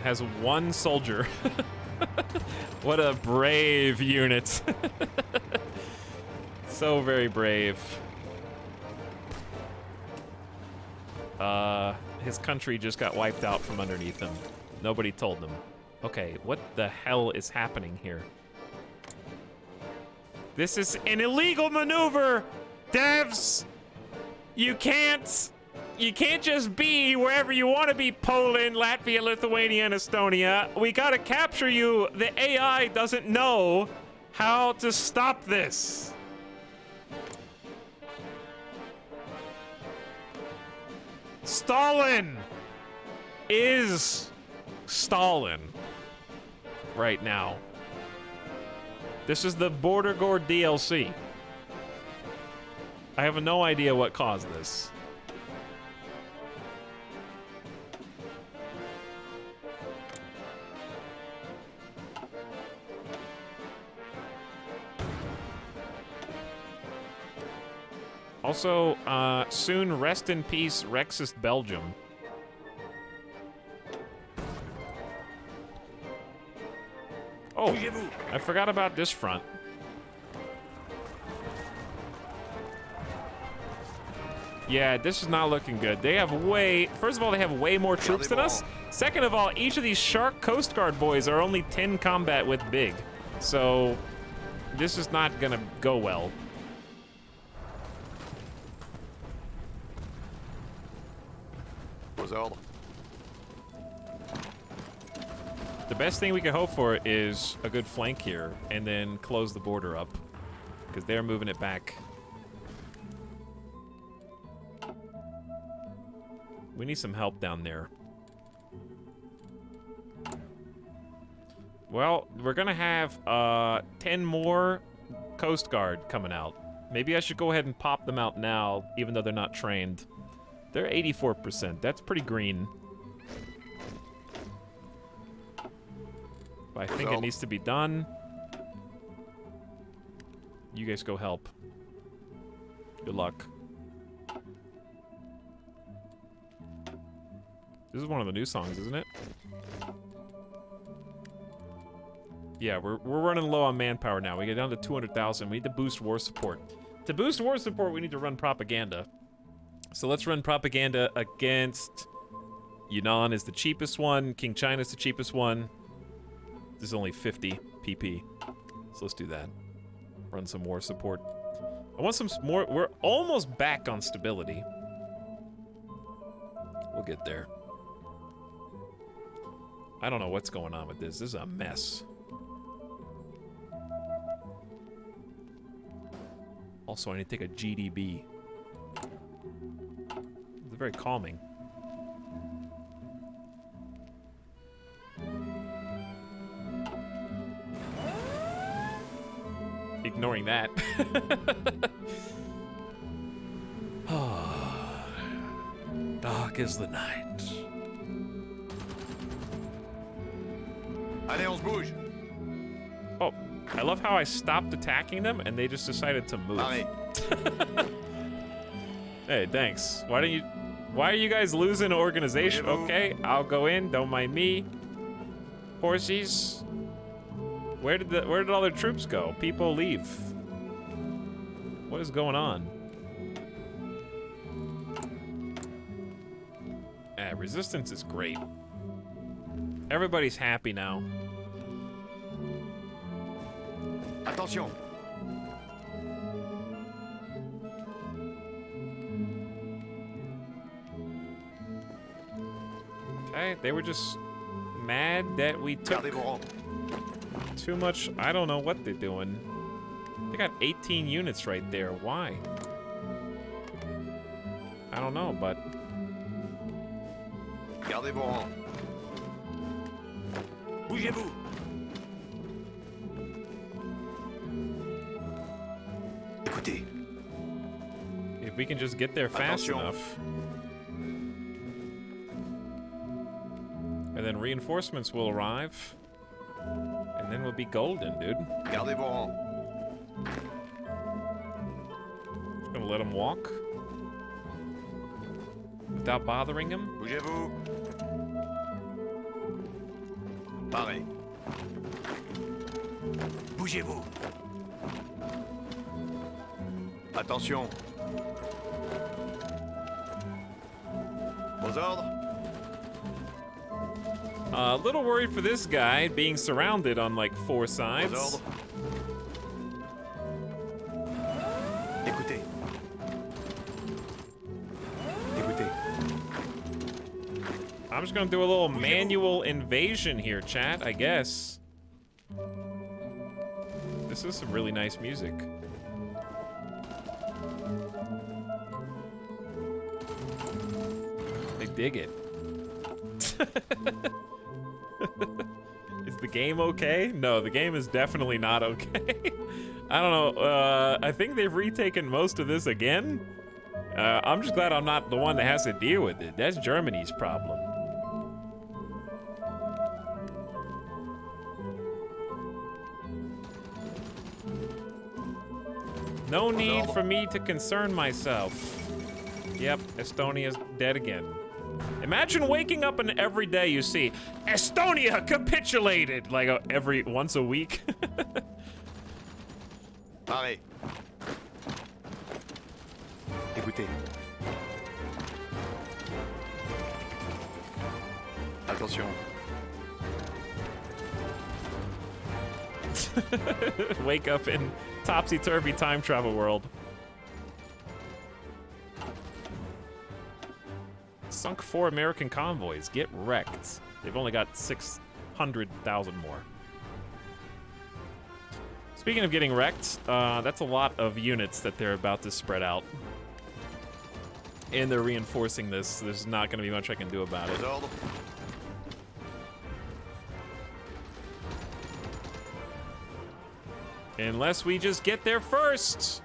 has 1 soldier. What a brave unit. So very brave. His country just got wiped out from underneath him. Nobody told them. Okay, what the hell is happening here? This is an illegal maneuver! Devs! You can't just be wherever you want to be, Poland, Latvia, Lithuania, and Estonia. We gotta capture you. The AI doesn't know how to stop this. Stalin is Stalin right now. This is the Border Gore DLC. I have no idea what caused this. Also, soon rest in peace, Rexist Belgium. Oh, I forgot about this front. Yeah, this is not looking good. They have first of all, they have way more troops than us. Second of all, each of these Shark Coast Guard boys are only 10 combat with big. So, this is not gonna go well. The best thing we can hope for is a good flank here, and then close the border up, because they're moving it back. We need some help down there. Well, we're gonna have 10 more Coast Guard coming out. Maybe I should go ahead and pop them out now, even though they're not trained. They're 84%. That's pretty green. But I think it needs to be done. You guys go help. Good luck. This is one of the new songs, isn't it? Yeah, we're running low on manpower now. We get down to 200,000. We need to boost war support. To boost war support, we need to run propaganda. So let's run propaganda against... Yunnan is the cheapest one. King China is the cheapest one. This is only 50 PP. So let's do that. Run some war support. I want some more... We're almost back on stability. We'll get there. I don't know what's going on with this. This is a mess. Also, I need to take a GDB. It's very calming. Ignoring that. Dark is the night. Allez, on se bouge. Oh, I love how I stopped attacking them and they just decided to move. Paré. Hey, thanks. Why are you guys losing organization? Okay, I'll go in, don't mind me. Horsies. Where did all their troops go? People leave. What is going on? Resistance is great. Everybody's happy now. Attention. Okay, they were just mad that we took Gardez vos rangs. too much. I don't know what they're doing. They got 18 units right there. Why? I don't know, but Gardez vos rangs. Bougez-vous. Écoutez. if we can just get there fast Attention. enough. And then reinforcements will arrive. And then we'll be golden, dude. Gardez vos rangs. Just gonna let him walk. Without bothering him. Bougez-vous. Paré. Bougez-vous. Attention. Aux ordres. A little worried for this guy being surrounded on like 4 Aux sides. ordres. Écoutez. Écoutez. I'm just gonna do a little manual invasion here, chat, I guess. This is some really nice music. They dig it. Is the game okay? No, the game is definitely not okay. I don't know, I think they've retaken most of this again. I'm just glad I'm not the one that has to deal with it. That's Germany's problem. No need for me to concern myself. Yep, Estonia's dead again. Imagine waking up and every day you see Estonia capitulated, like once a week. Paré. Écoutez. Attention. Wake up in topsy-turvy time travel world. Sunk 4 American convoys. Get wrecked. They've only got 600,000 more. Speaking of getting wrecked, that's a lot of units that they're about to spread out. And they're reinforcing this. There's not going to be much I can do about it. Aux ordres. Unless we just get there first.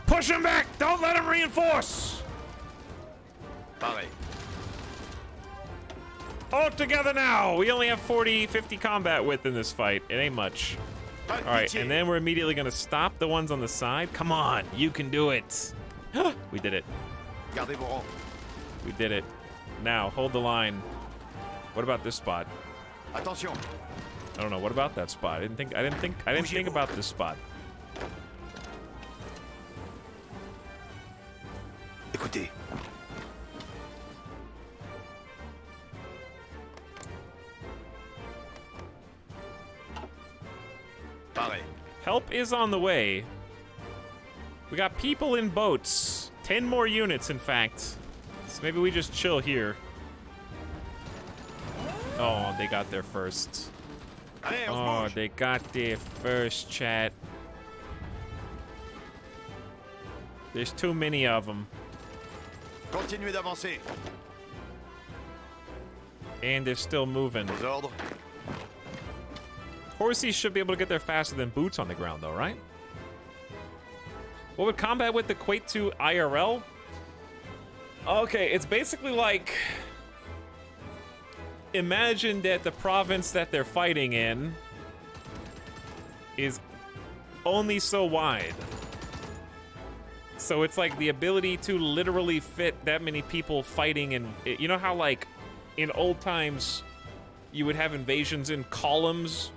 Push him back! Don't let him reinforce! Paré. All together now! We only have 50 combat width in this fight. It ain't much. Pas de Alright, pitié. and then we're immediately gonna stop the ones on the side. Come on, you can do it. We did it. Gardez vos rangs. We did it. Now, hold the line. What about this spot? Attention. I don't know. What about that spot? I didn't think about this spot. Écoutez. Paré. Help is on the way. We got people in boats. 10 more units, in fact. So maybe we just chill here. Oh, they got there first. Allez, on se Oh, bouge. they got there first, chat. There's too many of them. Continuez d'avancer. And they're still moving. Aux ordres. Horsies should be able to get there faster than boots on the ground, though, right? What would combat with equate to IRL? Okay, it's basically like... Imagine that the province that they're fighting in is only so wide. So it's like the ability to literally fit that many people fighting in... You know how, like, in old times, you would have invasions in columns?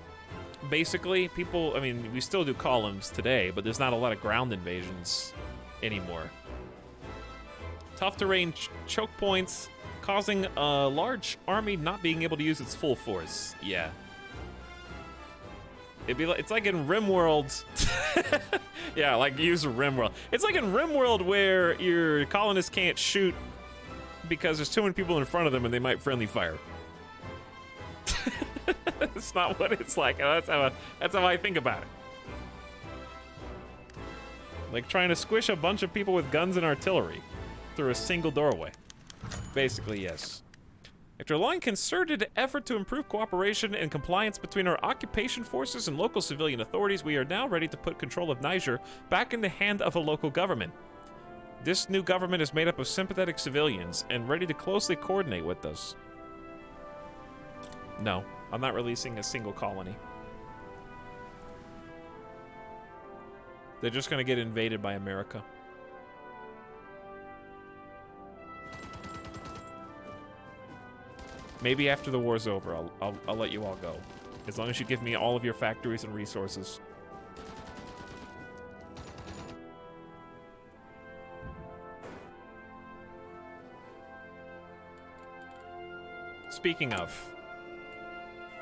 Basically, people... I mean, we still do columns today, but there's not a lot of ground invasions anymore. Tough terrain choke points, causing a large army not being able to use its full force. Yeah. It'd be like, it's like in RimWorld. Yeah, like use RimWorld. It's like in RimWorld where your colonists can't shoot because there's too many people in front of them and they might friendly fire. That's not what it's like. That's how I think about it. Like trying to squish a bunch of people with guns and artillery through a single doorway. Basically, yes. After a long concerted effort to improve cooperation and compliance between our occupation forces and local civilian authorities, we are now ready to put control of Niger back in the hand of a local government. This new government is made up of sympathetic civilians and ready to closely coordinate with us. No, I'm not releasing a single colony. They're just gonna get invaded by America. Maybe after the war's over, I'll let you all go. As long as you give me all of your factories and resources. Speaking of,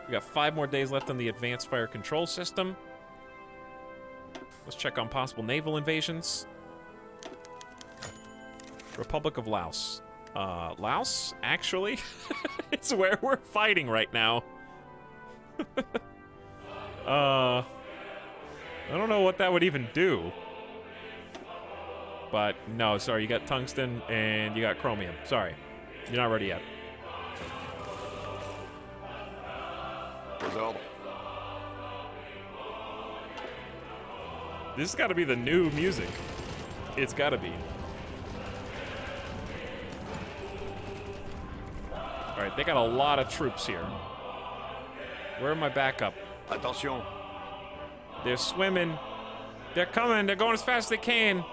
we got 5 more days left on the advanced fire control system. Let's check on possible naval invasions. Republic of Laos. Laos, actually, it's where we're fighting right now. I don't know what that would even do. But no, sorry, you got tungsten and you got chromium. Sorry, you're not ready yet. Aux ordres. This has got to be the new music. It's got to be. All right, they got a lot of troops here. Where are my backup? Attention. They're swimming. They're coming. They're going as fast as they can.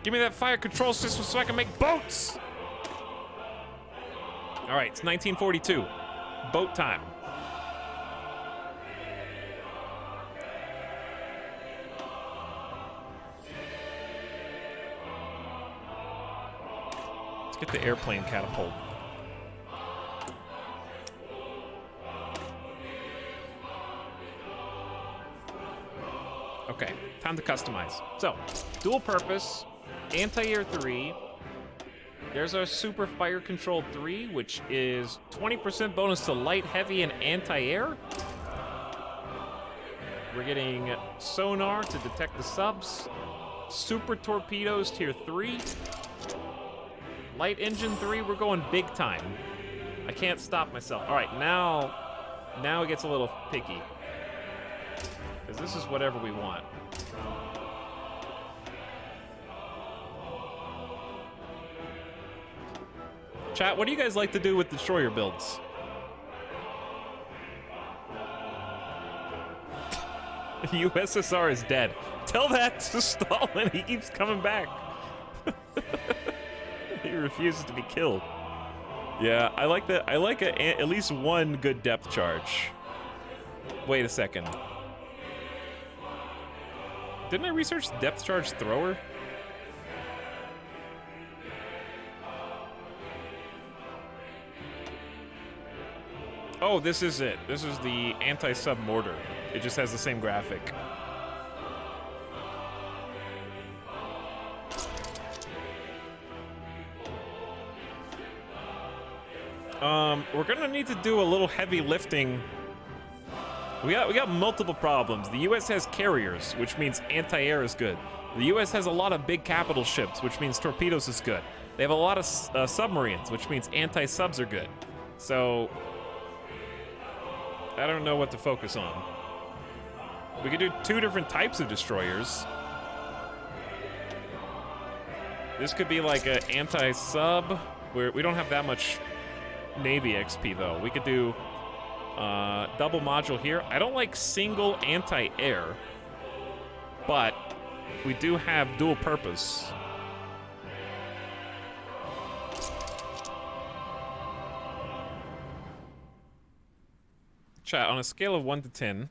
Give me that fire control system so I can make boats. All right, it's 1942. Boat time. Let's get the airplane catapult. Okay, time to customize. So, dual purpose, anti-air 3. There's our super fire control 3, which is 20% bonus to light, heavy, and anti-air. We're getting sonar to detect the subs. Super torpedoes tier 3. Light engine 3, we're going big time. I can't stop myself. All right, now it gets a little picky. Because this is whatever we want. Chat, what do you guys like to do with destroyer builds? The USSR is dead. Tell that to Stalin. He keeps coming back. He refuses to be killed. Yeah, I like that. I like at least one good depth charge. Wait a second. Didn't I research depth charge thrower? Oh, this is it. This is the anti-sub mortar. It just has the same graphic. We're gonna need to do a little heavy lifting. We got multiple problems. The U.S. has carriers, which means anti-air is good. The U.S. has a lot of big capital ships, which means torpedoes is good. They have a lot of submarines, which means anti-subs are good. So I don't know what to focus on. We could do 2 different types of destroyers. This could be like an anti-sub, where we don't have that much Navy XP though. We could do double module here. I don't like single anti-air, but we do have dual purpose. Chat, on a scale of 1 to 10,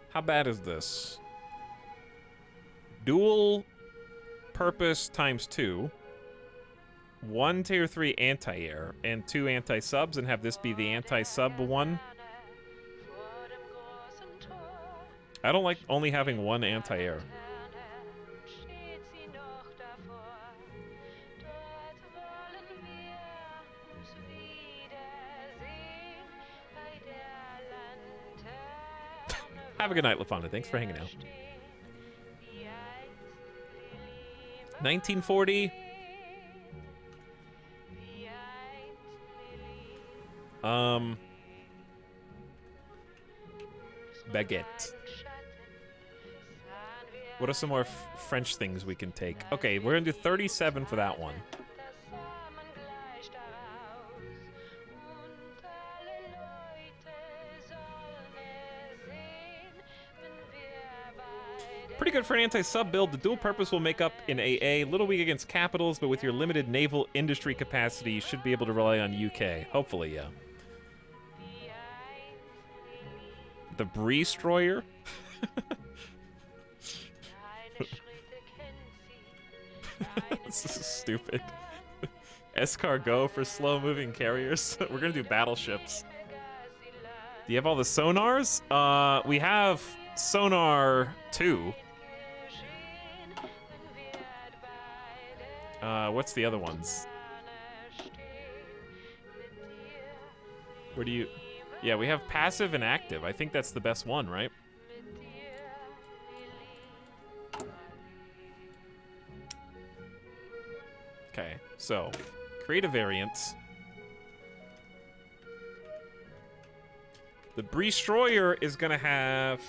how bad is this? Dual purpose times 2, 1 tier 3 anti-air, and 2 anti-subs, and have this be the anti-sub one. I don't like only having 1 anti-air. Have a good night, LaFonda. Thanks for hanging out. 1940. Baguette. What are some more French things we can take? Okay, we're gonna do 37 for that one. Pretty good for an anti-sub build. The dual purpose will make up in AA. Little weak against capitals, but with your limited naval industry capacity, you should be able to rely on UK. Hopefully, yeah. The Breestroyer? This is stupid. Escargot for slow-moving carriers. We're gonna do battleships. Do you have all the sonars? We have sonar 2. What's the other ones? Where do you... Yeah, we have passive and active. I think that's the best one, right? Okay, so create a variant. The Breestroyer is gonna have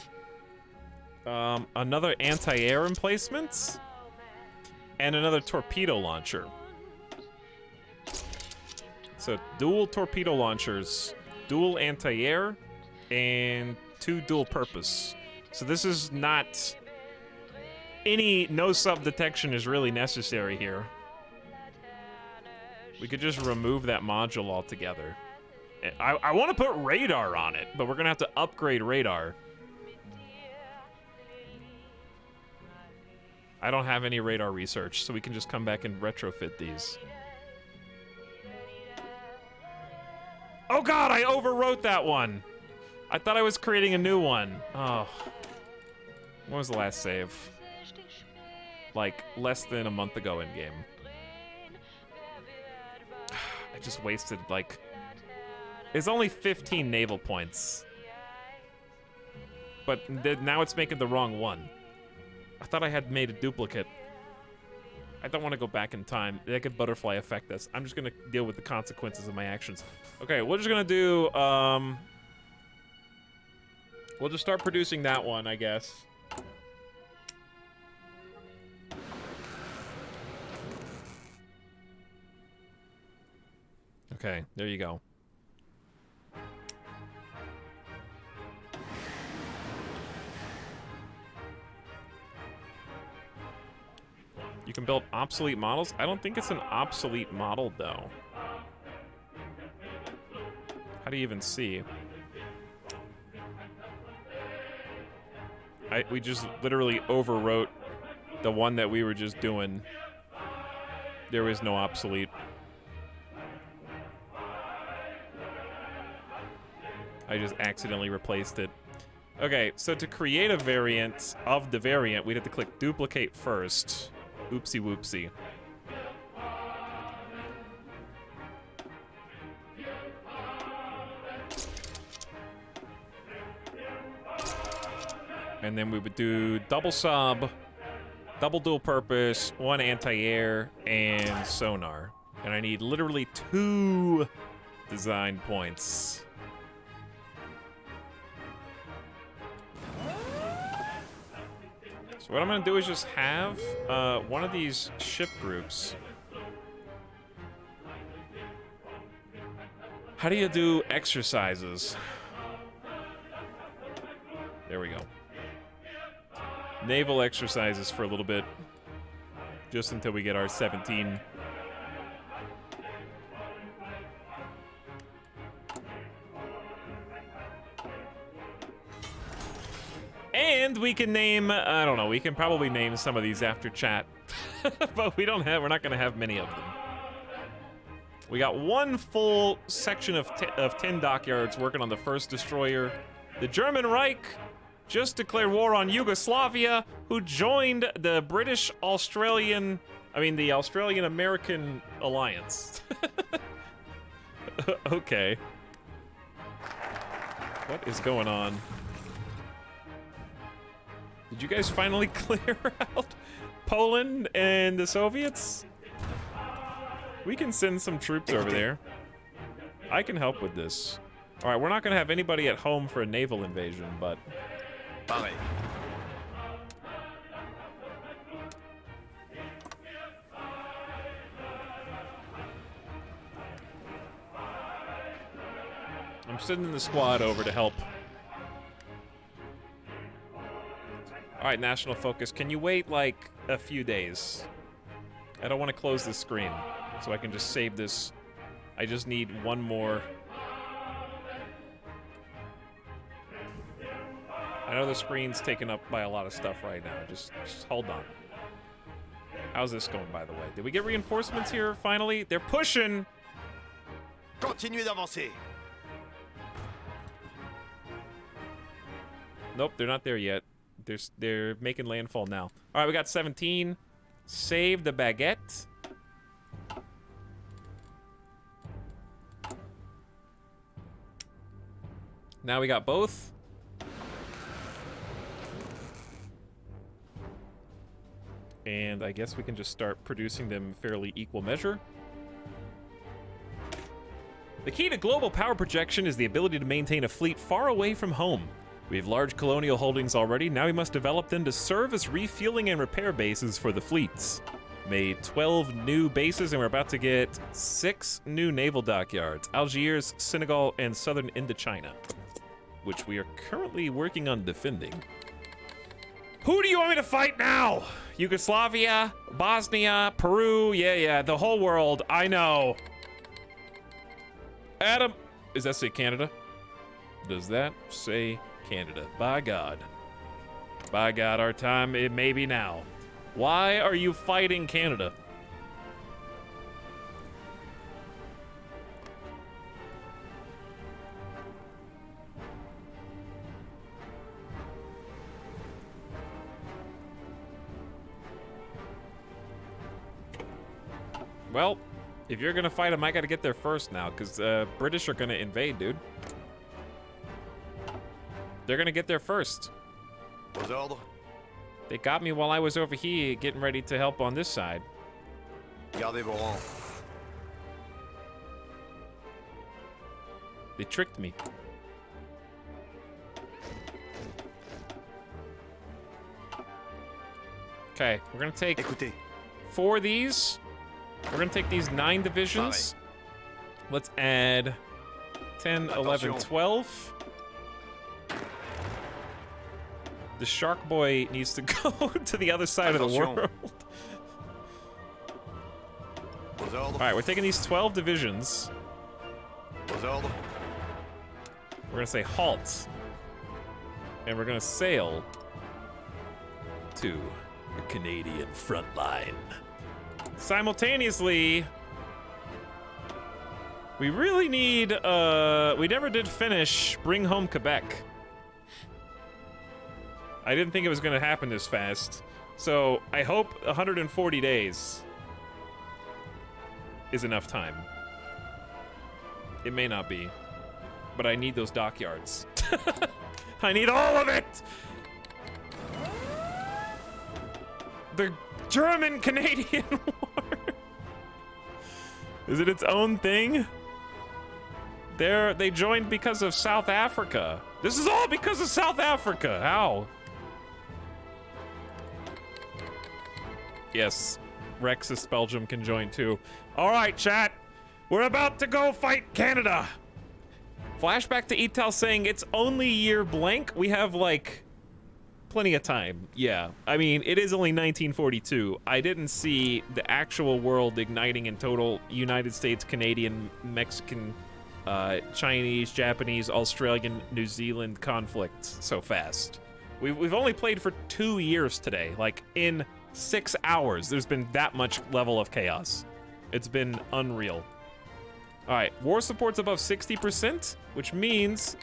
another anti-air emplacement and another torpedo launcher. So dual torpedo launchers, dual anti-air, and 2 dual purpose. So this is not any no sub detection is really necessary here. We could just remove that module altogether. I want to put radar on it, but we're gonna have to upgrade radar. I don't have any radar research, so we can just come back and retrofit these. Oh god, I overwrote that one! I thought I was creating a new one. Oh. When was the last save? Like, less than a month ago in-game. I just wasted, like... It's only 15 naval points. But now it's making the wrong one. I thought I had made a duplicate. I don't want to go back in time. That could butterfly affect us. I'm just going to deal with the consequences of my actions. Okay, we're just going to do... We'll just start producing that one, I guess. Okay, there you go. You can build obsolete models? I don't think it's an obsolete model, though. How do you even see? We just literally overwrote the one that we were just doing. There is no obsolete. I just accidentally replaced it. Okay, so to create a variant of the variant, we'd have to click duplicate first. Oopsie whoopsie. And then we would do double sub, double dual purpose, 1 anti-air, and sonar. And I need literally 2 design points. So what I'm gonna do is just have one of these ship groups. How do you do exercises? There we go. Naval exercises for a little bit. Just until we get our 17. And we can name, I don't know, we can probably name some of these after chat. But we're not gonna have many of them. We got 1 full section of 10 dockyards working on the first destroyer. The German Reich just declared war on Yugoslavia, who joined the the Australian-American Alliance. Okay. What is going on? Did you guys finally clear out Poland and the Soviets? We can send some troops over there. I can help with this. All right, we're not gonna have anybody at home for a naval invasion, but... Pareil. I'm sending the squad over to help. All right, national focus. Can you wait like a few days? I don't want to close this screen, so I can just save this. I just need 1 more. I know the screen's taken up by a lot of stuff right now. Just hold on. How's this going, by the way? Did we get reinforcements here finally? They're pushing. Continuez d'avancer. Nope, they're not there yet. They're making landfall now. All right, we got 17. Save the baguette. Now we got both. And I guess we can just start producing them in fairly equal measure. The key to global power projection is the ability to maintain a fleet far away from home. We have large colonial holdings already, now we must develop them to serve as refueling and repair bases for the fleets. Made 12 new bases and we're about to get 6 new naval dockyards. Algiers, Senegal, and southern Indochina, which we are currently working on defending. Who do you want me to fight now? Yugoslavia, Bosnia, Peru, yeah, the whole world, I know. Adam, does that say Canada? Does that say Canada? By God. By God, our time, it may be now. Why are you fighting Canada? Well, if you're gonna fight them, I gotta get there first now, because British are gonna invade, dude. They're gonna get there first. Aux ordres. They got me while I was over here getting ready to help on this side. Gardez vos rangs. They tricked me. Okay, we're gonna take Écoutez. 4 of these. We're gonna take these 9 divisions. Let's add 10, 11, 12. The Shark Boy needs to go to the other side of the Attention. world. Aux ordres. All right, we're taking these 12 divisions. Aux ordres. We're gonna say halt. And we're gonna sail to the Canadian front line. Simultaneously, we really need, we never did finish Bring Home Quebec. I didn't think it was gonna happen this fast. So I hope 140 days is enough time. It may not be, but I need those dockyards. I need all of it! the German-Canadian War. Is it its own thing? They joined because of South Africa. This is all because of South Africa. How? Yes, Rexist Belgium can join too. All right, chat. We're about to go fight Canada. Flashback to Etalyx saying it's only year blank. We have like plenty of time. Yeah, I mean, it is only 1942. I didn't see the actual world igniting in total United States, Canadian, Mexican, Chinese, Japanese, Australian, New Zealand conflicts so fast. We've only played for 2 years today. Like, in 6 hours, there's been that much level of chaos. It's been unreal. All right, war support's above 60%, which means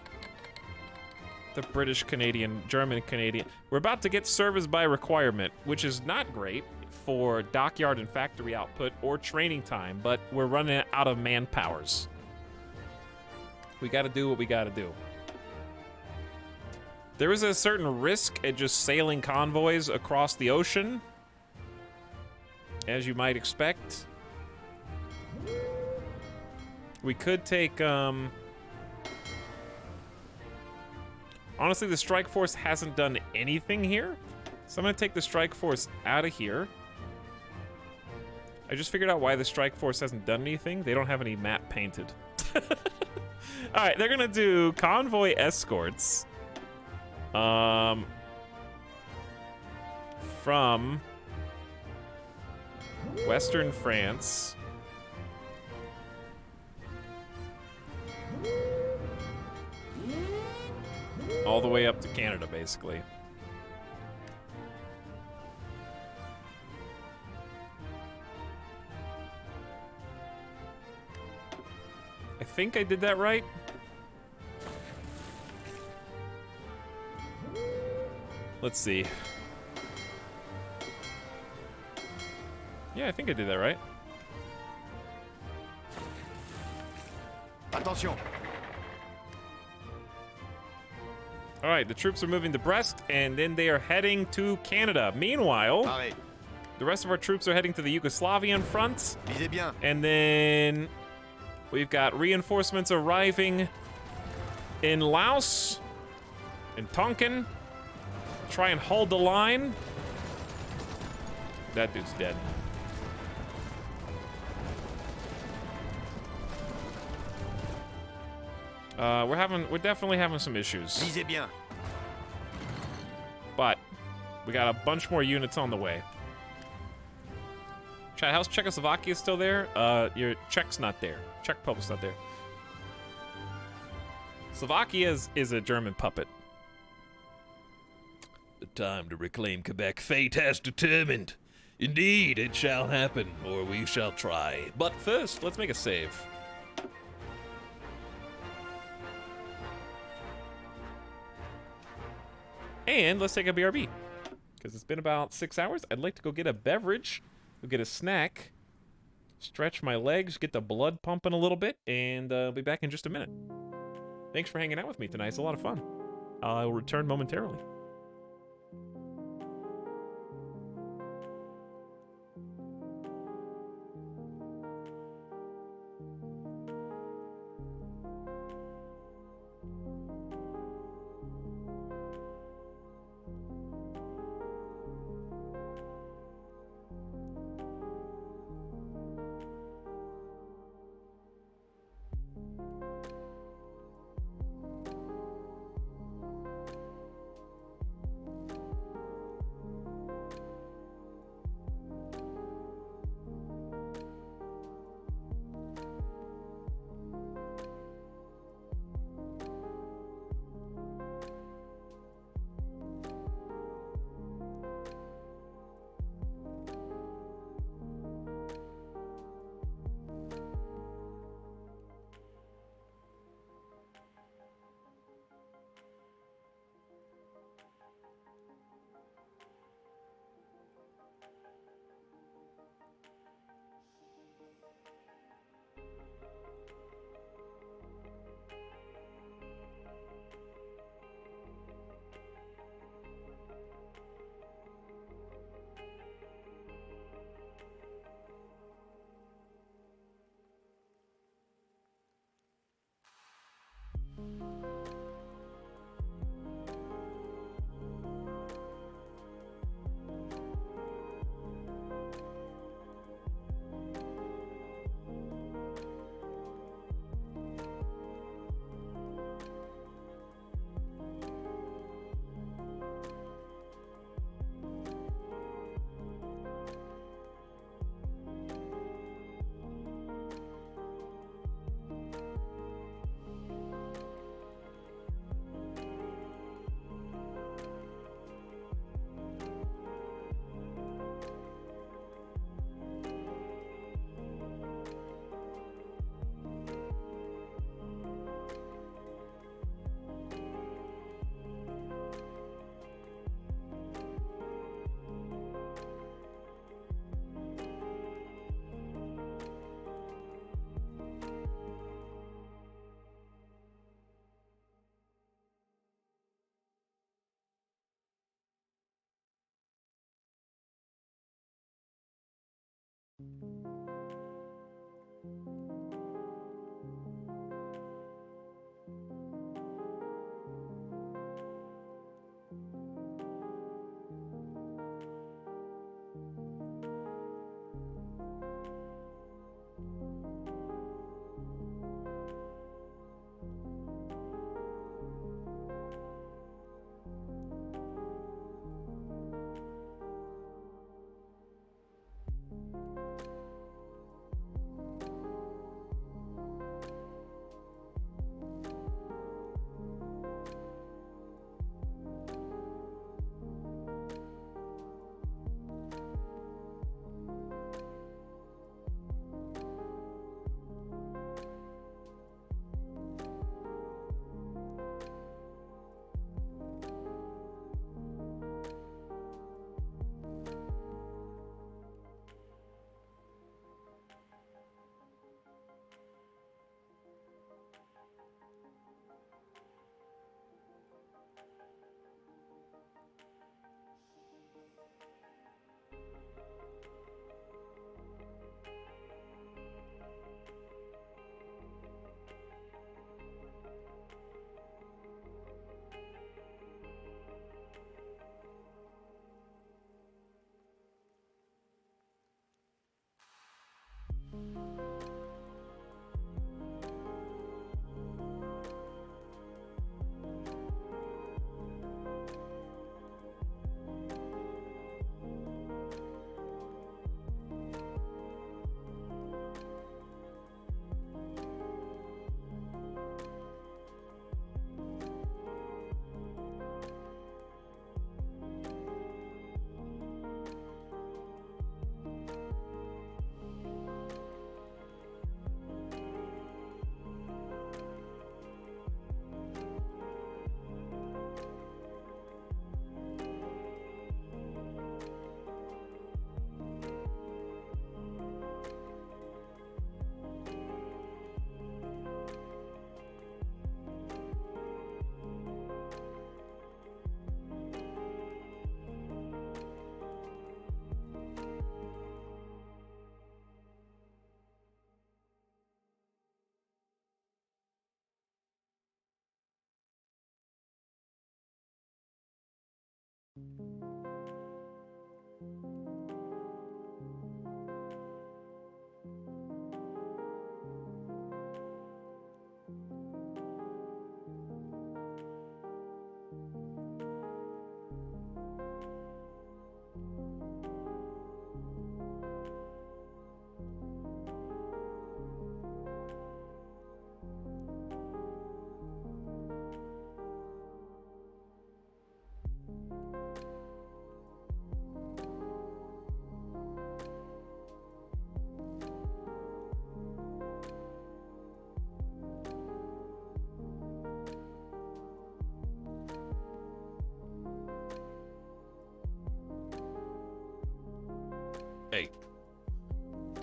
the British Canadian, German Canadian. We're about to get service by requirement, which is not great for dockyard and factory output or training time, but we're running out of manpowers. We gotta do what we gotta do. There is a certain risk at just sailing convoys across the ocean, as you might expect. We could take, honestly, the strike force hasn't done anything here, so I'm gonna take the strike force out of here. I just figured out why the strike force hasn't done anything. They don't have any map painted. All right, they're gonna do convoy escorts. From Western France. All the way up to Canada, basically. I think I did that right. Let's see. Yeah, I think I did that right. Attention. All right, the troops are moving to Brest, and then they are heading to Canada. Meanwhile, Pareil. the rest of our troops are heading to the Yugoslavian front, Visez bien. and then we've got reinforcements arriving in Laos, in Tonkin. Try and hold the line. That dude's dead. We're definitely having some issues. Visez bien. But we got a bunch more units on the way. Chat, how's Czechoslovakia still there? Your Czech's not there. Czech Republic's not there. Slovakia is a German puppet. The time to reclaim Quebec fate has determined. Indeed, it shall happen, or we shall try. But first, let's make a save. And let's take a BRB. Because it's been about 6 hours. I'd like to go get a beverage, go get a snack, stretch my legs, get the blood pumping a little bit, and I'll be back in just a minute. Thanks for hanging out with me tonight. It's a lot of fun. I'll return momentarily.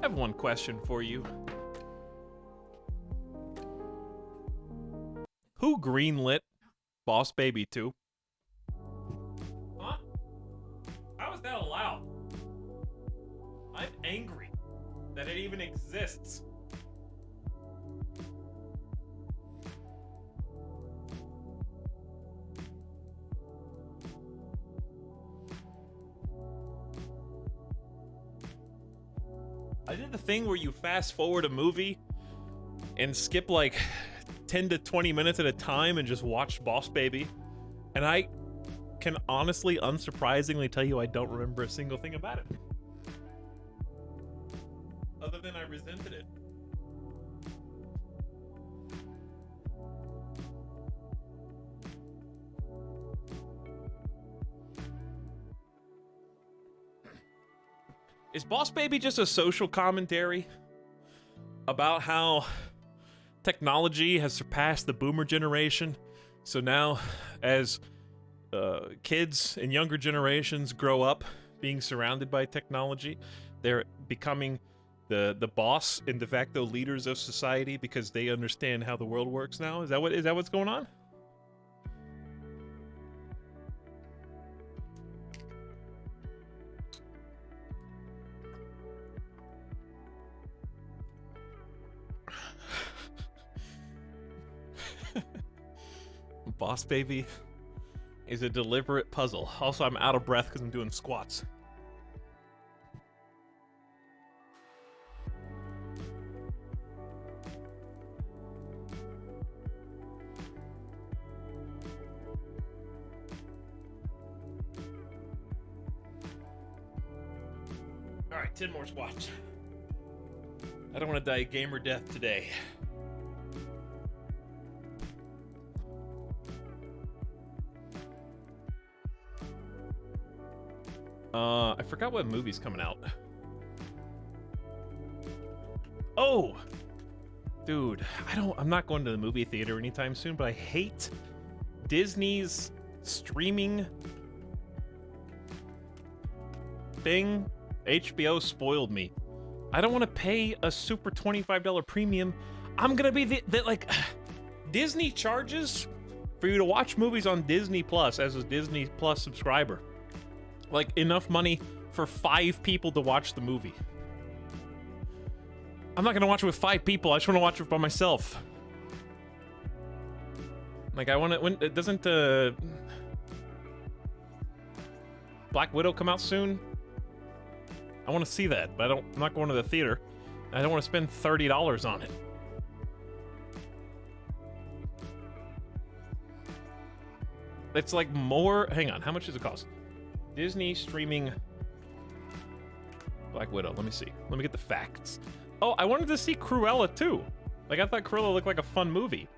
I have one question for you. Who greenlit Boss Baby 2? Huh? How is that allowed? I'm angry that it even exists. I did the thing where you fast forward a movie and skip like 10 to 20 minutes at a time and just watch Boss Baby. And I can honestly, unsurprisingly tell you I don't remember a single thing about it. Other than I resented it. Is Boss Baby just a social commentary about how technology has surpassed the boomer generation? So now, as kids and younger generations grow up being surrounded by technology, they're becoming the boss and de facto leaders of society because they understand how the world works now? Is that what's going on? Boss Baby is a deliberate puzzle. Also, I'm out of breath because I'm doing squats. All right, 10 more squats. I don't want to die a gamer death today. I forgot what movie's coming out. Oh! Dude, I'm not going to the movie theater anytime soon, but I hate Disney's streaming thing. HBO spoiled me. I don't want to pay a super $25 premium. I'm gonna be like Disney charges for you to watch movies on Disney Plus as a Disney Plus subscriber. Like enough money for 5 people to watch the movie. I'm not gonna watch it with 5 people. I just want to watch it by myself. Like I want to. When it doesn't Black Widow come out soon? I want to see that, but I'm not going to the theater. I don't want to spend $30 on it. It's like more. Hang on, how much does it cost? Disney streaming Black Widow. Let me see. Let me get the facts. Oh, I wanted to see Cruella too. Like I thought Cruella looked like a fun movie.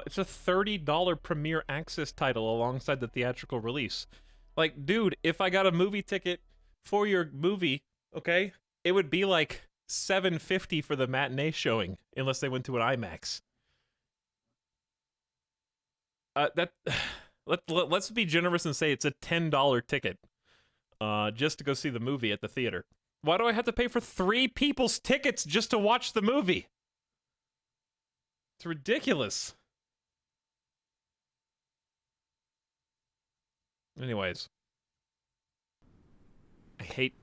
It's a $30 premiere access title alongside the theatrical release. Like, dude, if I got a movie ticket for your movie, okay, it would be like $7.50 for the matinee showing, unless they went to an IMAX. Let's be generous and say it's a $10 ticket, just to go see the movie at the theater. Why do I have to pay for 3 people's tickets just to watch the movie? It's ridiculous. Anyways,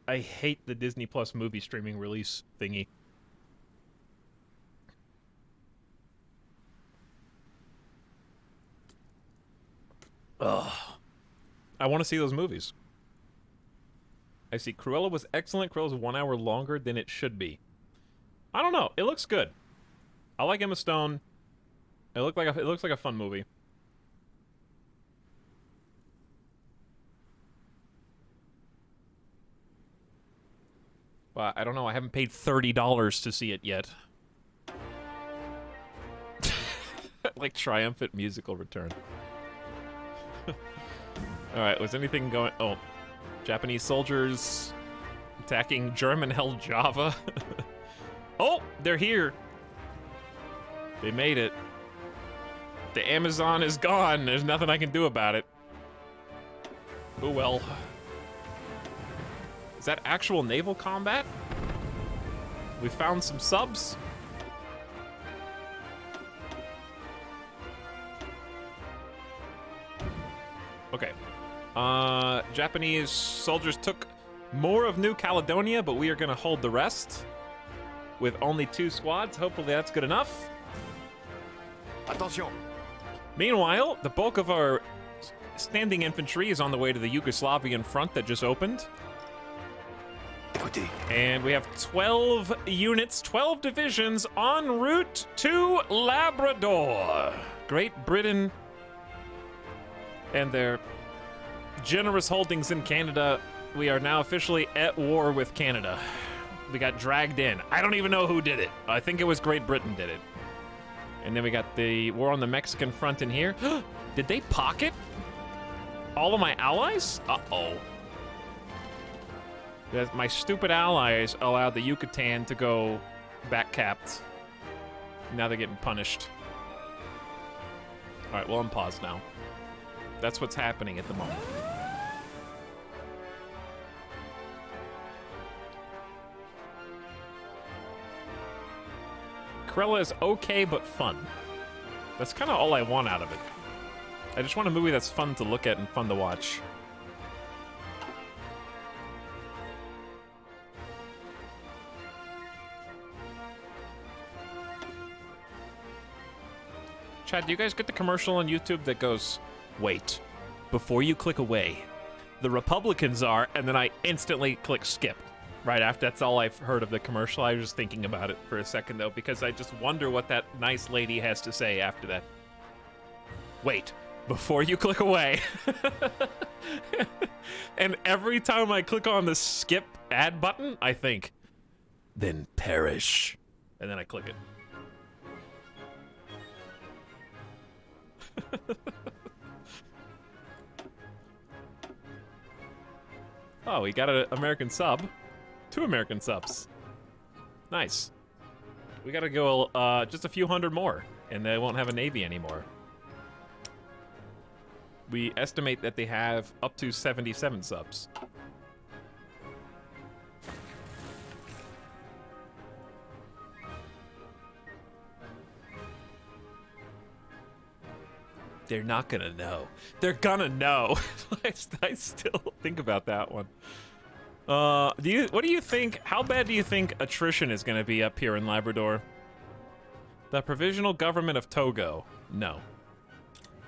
I hate the Disney Plus movie streaming release thingy. Ugh. I want to see those movies. I see Cruella was excellent. Cruella's 1 hour longer than it should be. I don't know. It looks good. I like Emma Stone. It looks like a fun movie. But I don't know. I haven't paid $30 to see it yet. Like triumphant musical return. Alright, was anything going... Oh. Japanese soldiers attacking German-held Java. Oh! They're here! They made it. The Amazon is gone. There's nothing I can do about it. Oh well. Is that actual naval combat? We found some subs. Okay. Japanese soldiers took more of New Caledonia, but we are gonna hold the rest with only 2 squads. Hopefully that's good enough. Attention. Meanwhile, the bulk of our standing infantry is on the way to the Yugoslavian front that just opened. Écoutez. And we have 12 units, 12 divisions en route to Labrador. Great Britain and their generous holdings in Canada. We are now officially at war with Canada. We got dragged in. I don't even know who did it. I think it was Great Britain did it. And then we got the war on the Mexican front in here. Did they pocket all of my allies? Uh-oh. My stupid allies allowed the Yucatan to go back-capped. Now they're getting punished. All right, well, I'm paused now. That's what's happening at the moment. Corella is okay, but fun. That's kind of all I want out of it. I just want a movie that's fun to look at and fun to watch. Chad, do you guys get the commercial on YouTube that goes, wait, before you click away, the Republicans are, and then I instantly click skip. Right after, that's all I've heard of the commercial. I was just thinking about it for a second, though, because I just wonder what that nice lady has to say after that. Wait, before you click away. And every time I click on the skip ad button, I think, then perish. And then I click it. Oh, we got an American sub. 2 American subs. Nice. We gotta go just a few hundred more, and they won't have a navy anymore. We estimate that they have up to 77 subs. They're not gonna know. They're gonna know. I still think about that one. What do you think, how bad do you think attrition is gonna be up here in Labrador? The Provisional Government of Togo. No.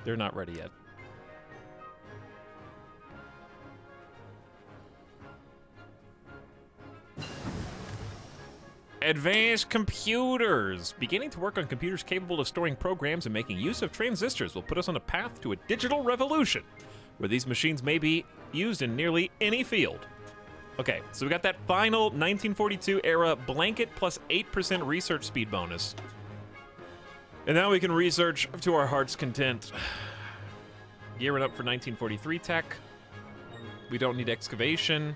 They're not ready yet. Advanced computers. Beginning to work on computers capable of storing programs and making use of transistors will put us on a path to a digital revolution, where these machines may be used in nearly any field. Okay, so we got that final 1942 era blanket plus 8% research speed bonus. And now we can research to our heart's content. Gearing up for 1943 tech. We don't need excavation.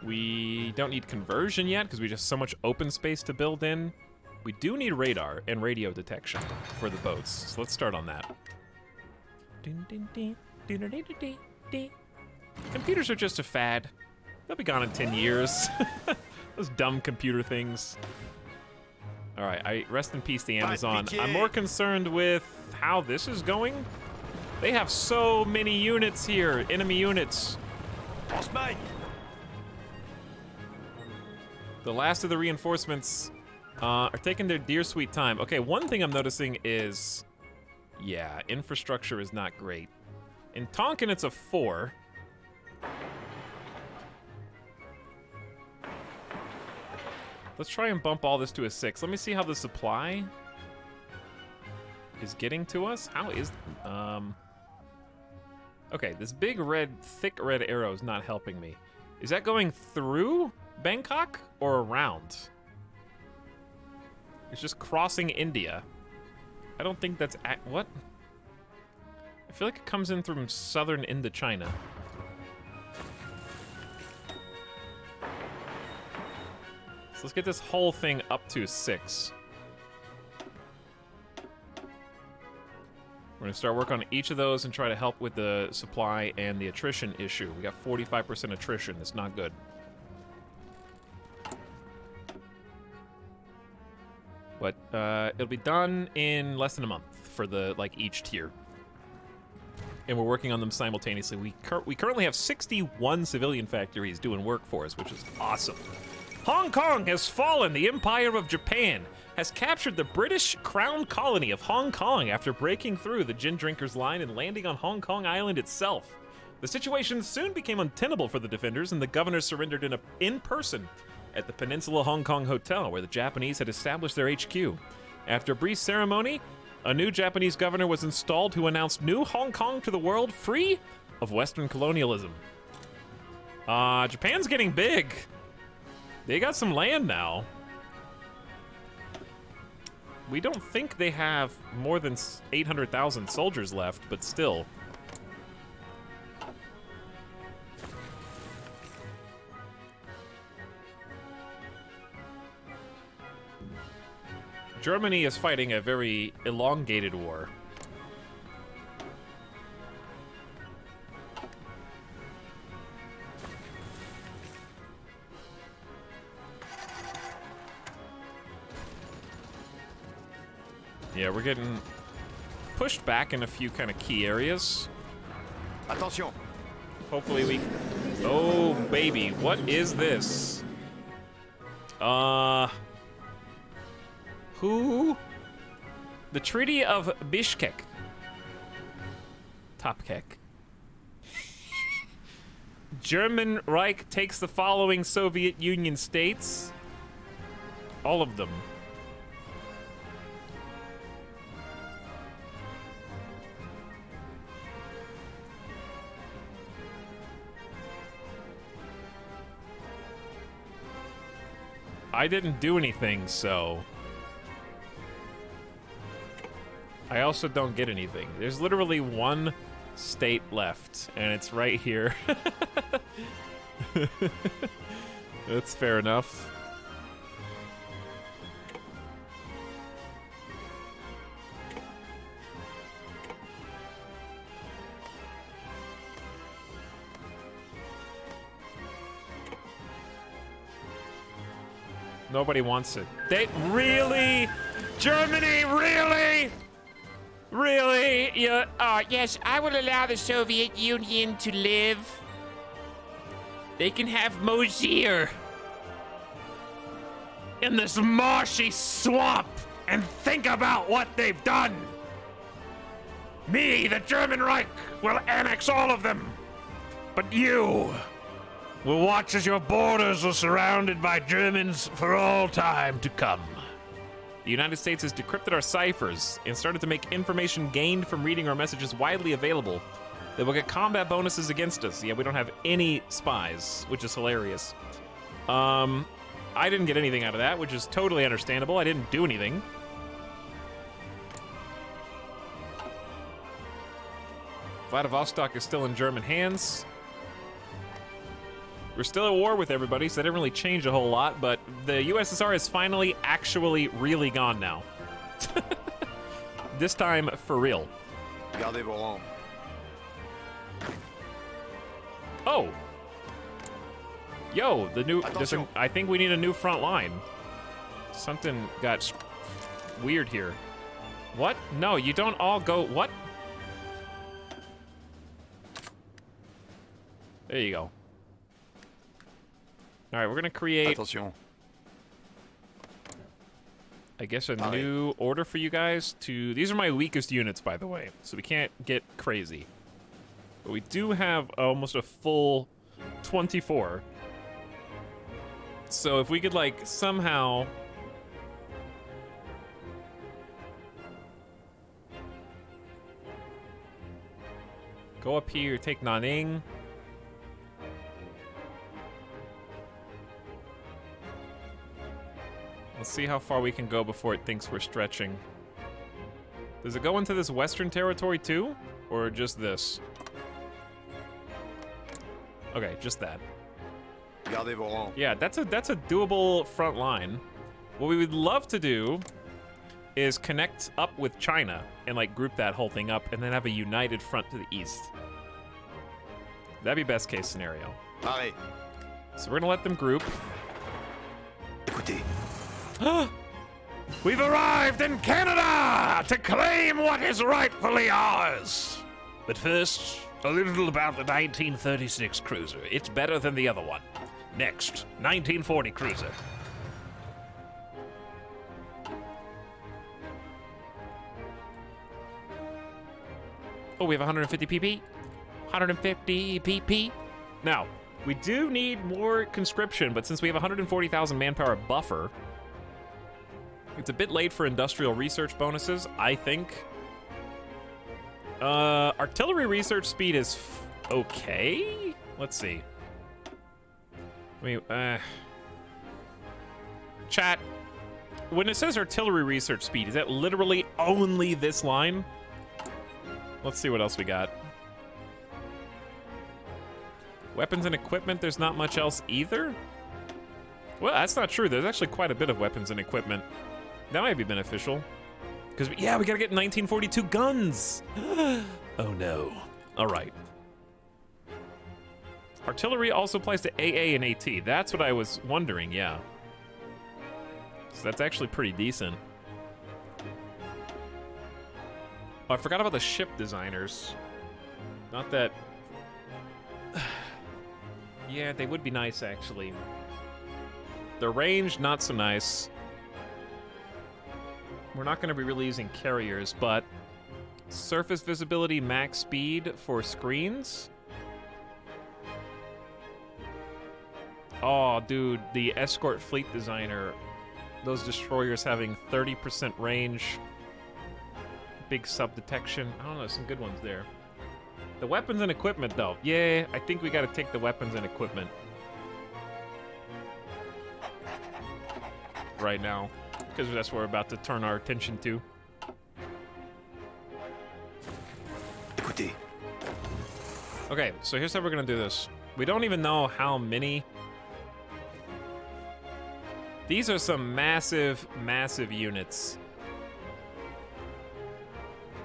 We don't need conversion yet because we just have so much open space to build in. We do need radar and radio detection for the boats, so let's start on that. Computers are just a fad. They'll be gone in 10 years. Those dumb computer things. All right, I rest in peace the Amazon. I'm more concerned with how this is going. They have so many units here, enemy units. The last of the reinforcements are taking their dear sweet time. Okay, one thing I'm noticing is, yeah, infrastructure is not great. In Tonkin, it's a 4. Let's try and bump all this to a 6. Let me see how the supply is getting to us. How is, okay, this big red, thick red arrow is not helping me. Is that going through Bangkok or around? It's just crossing India. I don't think that's what? I feel like it comes in from southern Indochina. So let's get this whole thing up to 6. We're gonna start work on each of those and try to help with the supply and the attrition issue. We got 45% attrition, that's not good. But it'll be done in less than a month for the like each tier. And we're working on them simultaneously. We currently have 61 civilian factories doing work for us, which is awesome. Hong Kong has fallen. The Empire of Japan has captured the British Crown colony of Hong Kong after breaking through the gin drinkers line and landing on Hong Kong Island itself. The situation soon became untenable for the defenders, and the governor surrendered in person at the Peninsula Hong Kong Hotel, where the Japanese had established their HQ. After a brief ceremony, a new Japanese governor was installed who announced new Hong Kong to the world, free of Western colonialism. Japan's getting big. They got some land now. We don't think they have more than 800,000 soldiers left, but still. Germany is fighting a very elongated war. Yeah, we're getting pushed back in a few kind of key areas. Attention. Hopefully we... Oh, baby, what is this? Who? The Treaty of Bishkek. Topkek. German Reich takes the following Soviet Union states. All of them. I didn't do anything, so... I also don't get anything. There's literally one state left, and it's right here. That's fair enough. Nobody wants it. They really? Germany, really? Really? Yeah, Yes, I will allow the Soviet Union to live. They can have Mosir in this marshy swamp and think about what they've done. Me, the German Reich, will annex all of them. But you will watch as your borders are surrounded by Germans for all time to come. The United States has decrypted our ciphers and started to make information gained from reading our messages widely available that will get combat bonuses against us. Yeah, we don't have any spies, which is hilarious. I didn't get anything out of that, which is totally understandable. I didn't do anything. Vladivostok is still in German hands. We're still at war with everybody, so that didn't really change a whole lot, but the USSR is finally actually really gone now. This time, for real. Gardez vos rangs. Oh! Yo, the new... Attention. I think we need a new front line. Something got weird here. What? No, you don't all go... What? There you go. All right, we're gonna create, Attention. I guess, a new order for you guys to... These are my weakest units, by the way, so we can't get crazy. But we do have almost a full 24. So if we could, like, somehow... go up here, take Nanning. Let's see how far we can go before it thinks we're stretching. Does it go into this western territory too? Or just this? Okay, just that. Gardez vos rangs. Yeah, that's a doable front line. What we would love to do is connect up with China and like group that whole thing up and then have a united front to the east. That'd be best case scenario. Arrêt. So we're gonna let them group. Écoutez. We've arrived in Canada to claim what is rightfully ours. But first, a little about the 1936 cruiser. It's better than the other one. Next, 1940 cruiser. Oh, we have 150 PP? 150 PP? Now, we do need more conscription, but since we have 140,000 manpower buffer, it's a bit late for industrial research bonuses, I think. Artillery research speed is okay? Let's see. Chat, when it says artillery research speed, is that literally only this line? Let's see what else we got. Weapons and equipment, there's not much else either? Well, that's not true. There's actually quite a bit of weapons and equipment. That might be beneficial. Because, yeah, we gotta get 1942 guns! Oh no. Alright. Artillery also applies to AA and AT. That's what I was wondering, yeah. So that's actually pretty decent. Oh, I forgot about the ship designers. Not that... Yeah, they would be nice, actually. The range, not so nice. We're not going to be really using carriers, but... Surface visibility, max speed for screens? Oh, dude, the escort fleet designer. Those destroyers having 30% range. Big sub detection. I don't know, some good ones there. The weapons and equipment, though. Yeah, I think we gotta take the weapons and equipment. Right now. Because that's what we're about to turn our attention to. Écoutez, Okay, so here's how we're gonna do this. We don't even know how many. These are some massive, massive units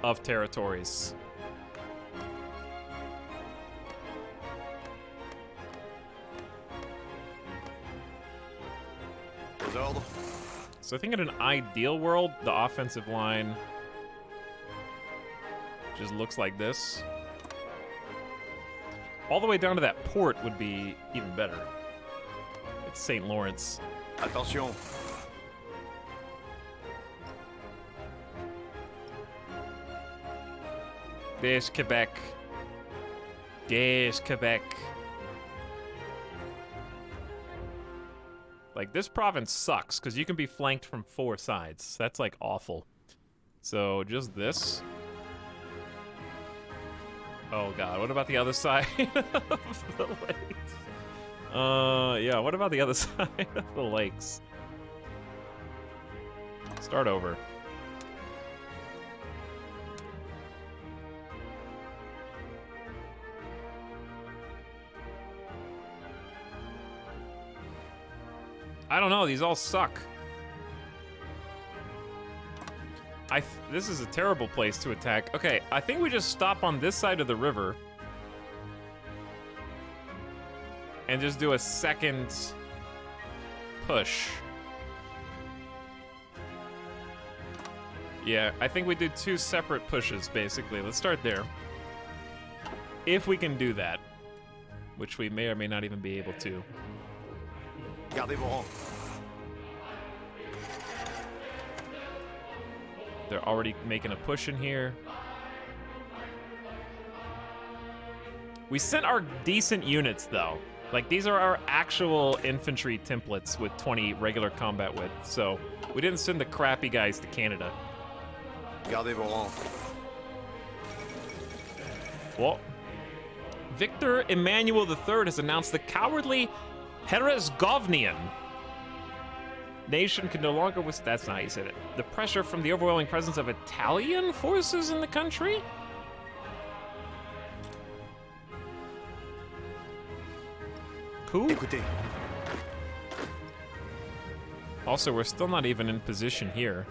of territories. aux ordres. So I think in an ideal world, the offensive line just looks like this. All the way down to that port would be even better. It's St. Lawrence. Attention, There's Quebec. There's Quebec. Like, this province sucks, because you can be flanked from 4 sides. That's, like, awful. So, just this. Oh, God. What about the other side of the lakes? Yeah, what about the other side of the lakes? Start over. I don't know, these all suck. This is a terrible place to attack. Okay, I think we just stop on this side of the river. And just do a second push. Yeah, I think we do 2 separate pushes, basically. Let's start there. If we can do that. Which we may or may not even be able to. gardez vos rangs. They're already making a push in here. We sent our decent units, though. Like, these are our actual infantry templates with 20 regular combat width, so we didn't send the crappy guys to Canada. Gardez vos rangs. Well, Victor Emmanuel III has announced the cowardly Herzegovinian nation can no longer withstand. That's not how you said it. The pressure from the overwhelming presence of Italian forces in the country? Cool. Écoutez, Also, we're still not even in position here.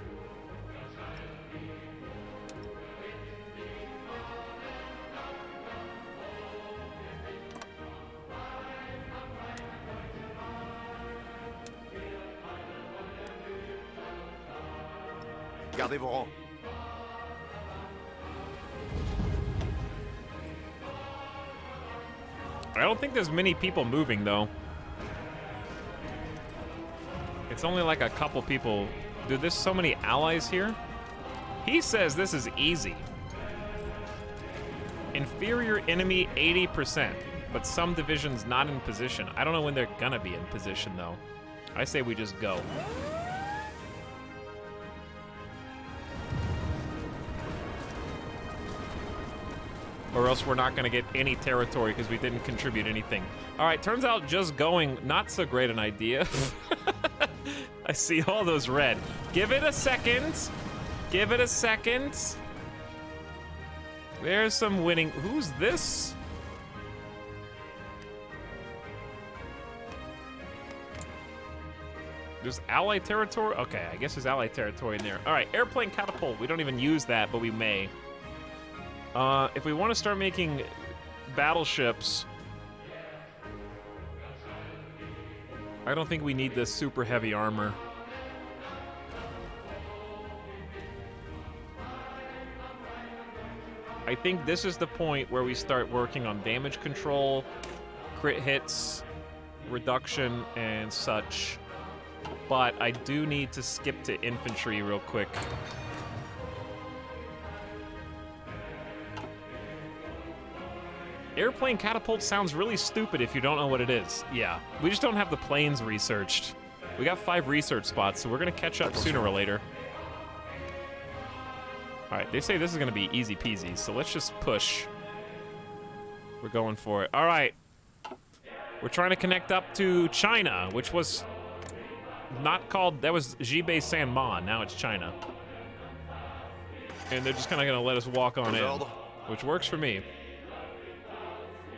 Gardez vos rangs. I don't think there's many people moving, though. It's only like a couple people. Dude, there's so many allies here. He says this is easy. Inferior enemy 80%, but some divisions not in position. I don't know when they're gonna be in position, though. I say we just go. Or else we're not gonna get any territory because we didn't contribute anything. All right, turns out just going, not so great an idea. I see all those red. Give it a second. Give it a second. There's some winning. Who's this? There's allied territory? Okay, I guess there's allied territory in there. All right, airplane catapult. We don't even use that, but we may. If we want to start making battleships, I don't think we need this super heavy armor. I think this is the point where we start working on damage control, crit hits, reduction, and such. But I do need to skip to infantry real quick. Airplane catapult sounds really stupid if you don't know what it is. Yeah, we just don't have the planes researched. We got 5 research spots, so we're gonna catch up sooner or later. All right, they say this is gonna be easy peasy, so let's just push. We're going for it. All right, we're trying to connect up to China, which was not called, that was Jibei Sanma, now it's China. And they're just kinda gonna let us walk on in, which works for me.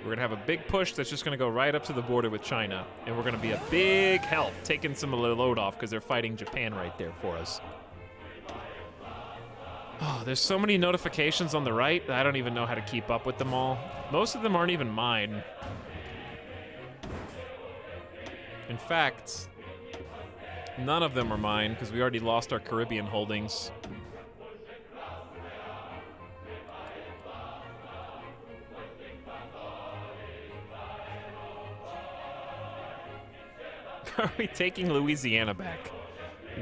We're gonna have a big push that's just gonna go right up to the border with China, and we're gonna be a big help taking some of the load off because they're fighting Japan right there for us. Oh, there's so many notifications on the right that I don't even know how to keep up with them all. Most of them aren't even mine. In fact, none of them are mine because we already lost our Caribbean holdings. Are we taking Louisiana back?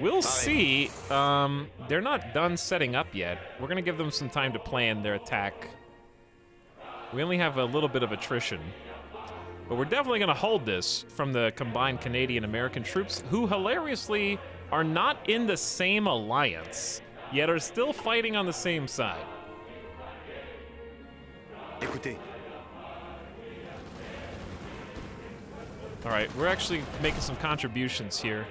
We'll see. They're not done setting up yet. We're gonna give them some time to plan their attack. We only have a little bit of attrition. But we're definitely gonna hold this from the combined Canadian-American troops, who hilariously are not in the same alliance, yet are still fighting on the same side. Écoutez, All right, we're actually making some contributions here.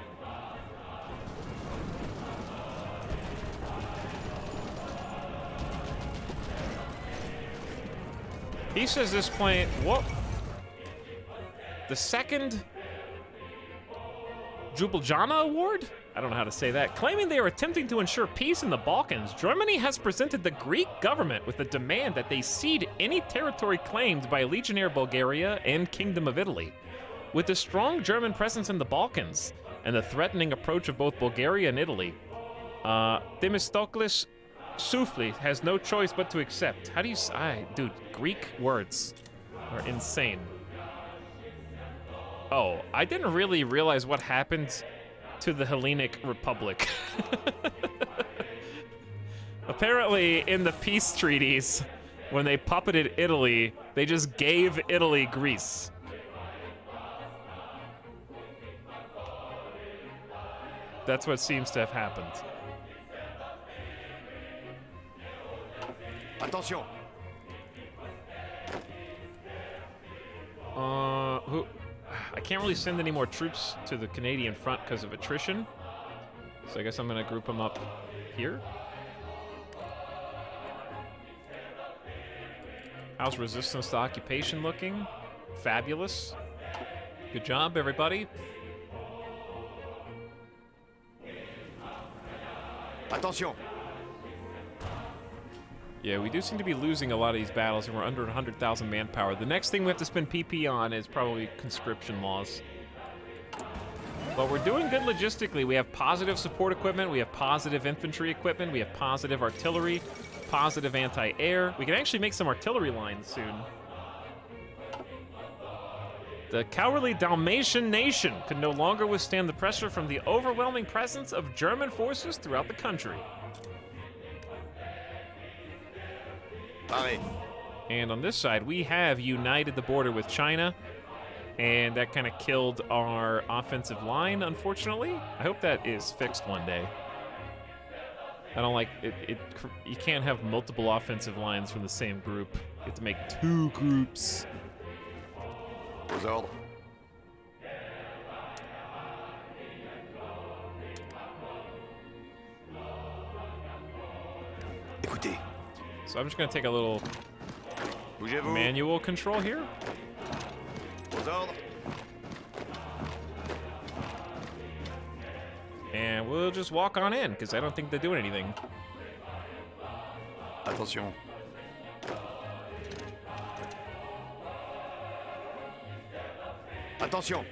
He says this plane, what? The second Jubiljana Award? I don't know how to say that. Claiming they are attempting to ensure peace in the Balkans, Germany has presented the Greek government with a demand that they cede any territory claimed by Legionnaire Bulgaria and Kingdom of Italy. With the strong German presence in the Balkans and the threatening approach of both Bulgaria and Italy, Themistoklis Soufli has no choice but to accept. How do you say? Dude, Greek words are insane. Oh, I didn't really realize what happened to the Hellenic Republic. Apparently, in the peace treaties, when they puppeted Italy, they just gave Italy Greece. That's what seems to have happened. attention. Who? I can't really send any more troops to the Canadian front because of attrition. So I guess I'm gonna group them up here. How's resistance to occupation looking? Fabulous. Good job, everybody. Attention. Yeah, we do seem to be losing a lot of these battles, and we're under 100,000 manpower. The next thing we have to spend PP on is probably conscription laws. But we're doing good logistically. We have positive support equipment, we have positive infantry equipment, we have positive artillery, positive anti-air. We can actually make some artillery lines soon. The cowardly Dalmatian nation could no longer withstand the pressure from the overwhelming presence of German forces throughout the country. Pareil. And on this side, we have united the border with China, and that kind of killed our offensive line, unfortunately. I hope that is fixed one day. I don't like it. You can't have multiple offensive lines from the same group. You have to make 2 groups. Aux ordres. Écoutez. So I'm just gonna take a little Bougez-vous. manual control here. Aux ordres. And we'll just walk on in, because I don't think they're doing anything. Attention. Attention.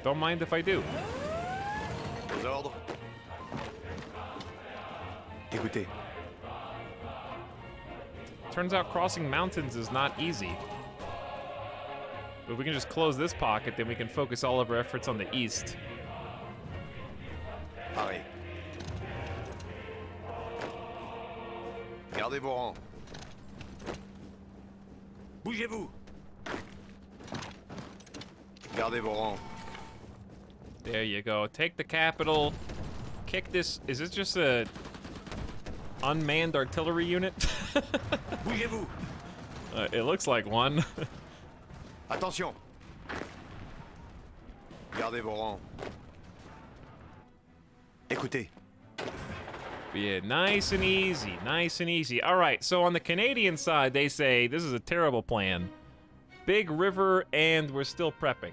Don't mind if I do. Aux ordres. Écoutez. Turns out crossing mountains is not easy. But we can just close this pocket, then we can focus all of our efforts on the east. Pareil. Gardez vos rangs. Bougez-vous. Gardez vos rangs. There you go. Take the capital. Kick this. Is this just a unmanned artillery unit? Bougez-vous. It looks like one. Attention. Gardez vos rangs. Écoutez. Yeah, nice and easy, nice and easy. All right, so on the Canadian side, they say this is a terrible plan. Big river, and we're still prepping.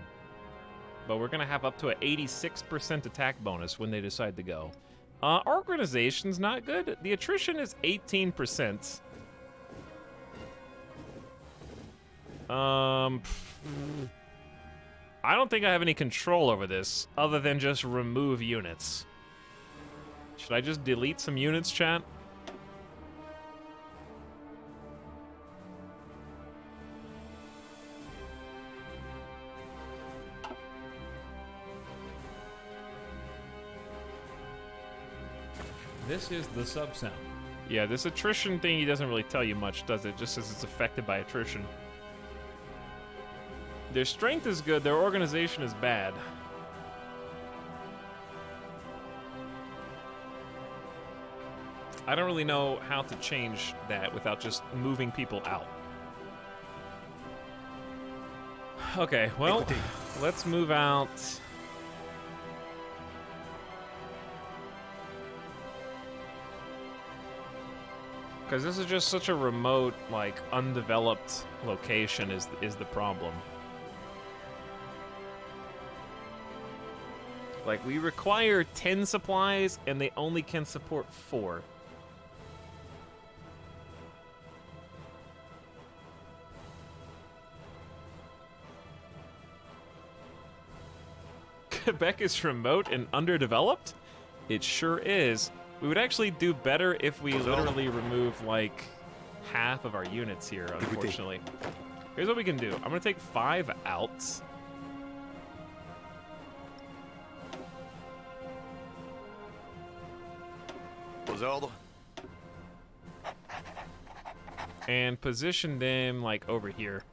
But we're gonna have up to an 86% attack bonus when they decide to go. Our organization's not good. The attrition is 18%. I don't think I have any control over this, other than just remove units. Should I just delete some units, chat? This is the sub sound. Yeah, this attrition thingy doesn't really tell you much, does it? Just says it's affected by attrition. Their strength is good, their organization is bad. I don't really know how to change that without just moving people out. Okay, well, let's move out. Because this is just such a remote, like, undeveloped location is the problem. Like, we require 10 supplies, and they only can support 4. Quebec is remote and underdeveloped? It sure is. We would actually do better if we literally remove, like, half of our units here, unfortunately. Here's what we can do. I'm gonna take 5 out. Aux ordres. And position them, like, over here.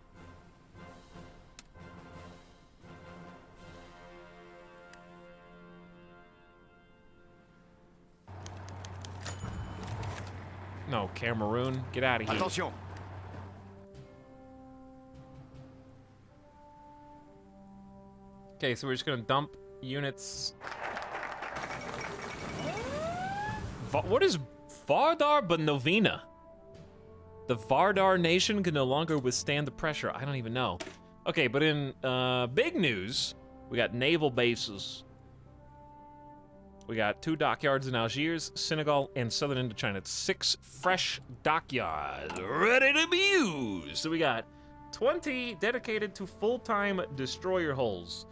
No, Cameroon, get out of here. Attention. Okay, so we're just gonna dump units. What is Vardar Banovina? The Vardar nation can no longer withstand the pressure. I don't even know. Okay, but in big news, we got naval bases. We got 2 dockyards in Algiers, Senegal, and southern Indochina. It's 6 fresh dockyards ready to be used. So we got 20 dedicated to full-time destroyer hulls.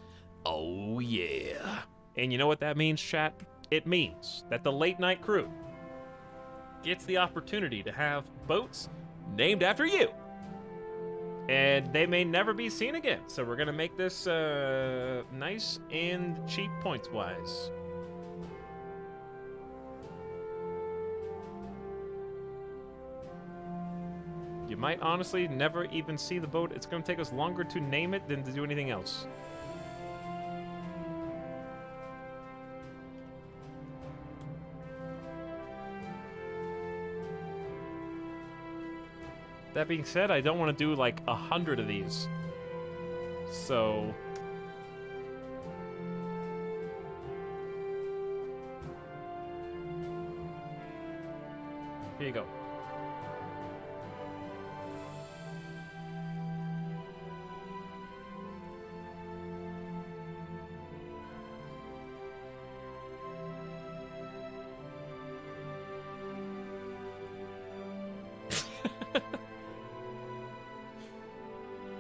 Oh, yeah. And you know what that means, chat? It means that the late night crew gets the opportunity to have boats named after you. And they may never be seen again. So we're gonna make this nice and cheap points-wise. You might honestly never even see the boat. It's gonna take us longer to name it than to do anything else. That being said, I don't want to do like 100 of these. So... here you go.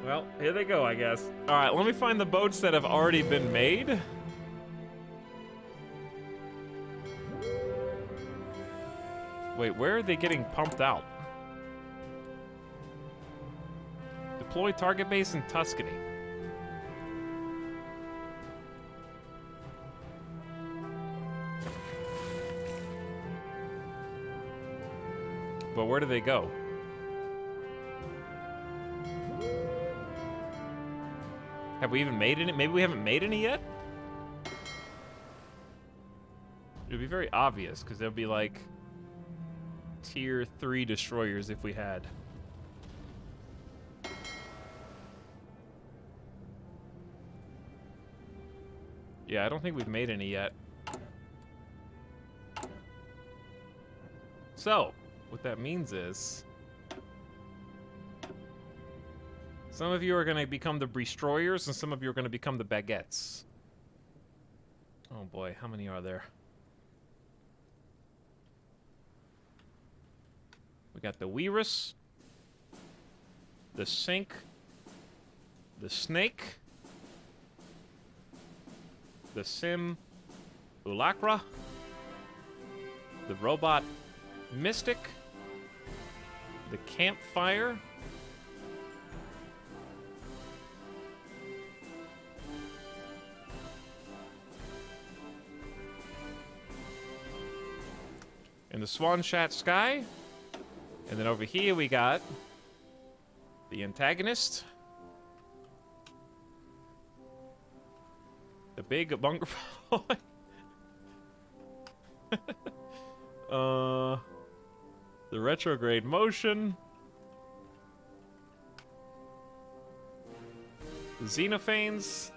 Well, here they go, I guess. All right, let me find the boats that have already been made. Wait, where are they getting pumped out? Deploy target base in Tuscany. But where do they go? Have we even made any? Maybe we haven't made any yet? It would be very obvious, because there'd be like tier 3 destroyers if we had. Yeah, I don't think we've made any yet. So, what that means is... some of you are going to become the destroyers, and some of you are going to become the baguettes. Oh boy, how many are there? We got the Weirus, the Sink, the Snake, the Sim Ulacra, the Robot Mystic, the Campfire, and the Swanshat Sky. And then over here we got the antagonist, the big bunker boy, the retrograde motion, the Xenophanes,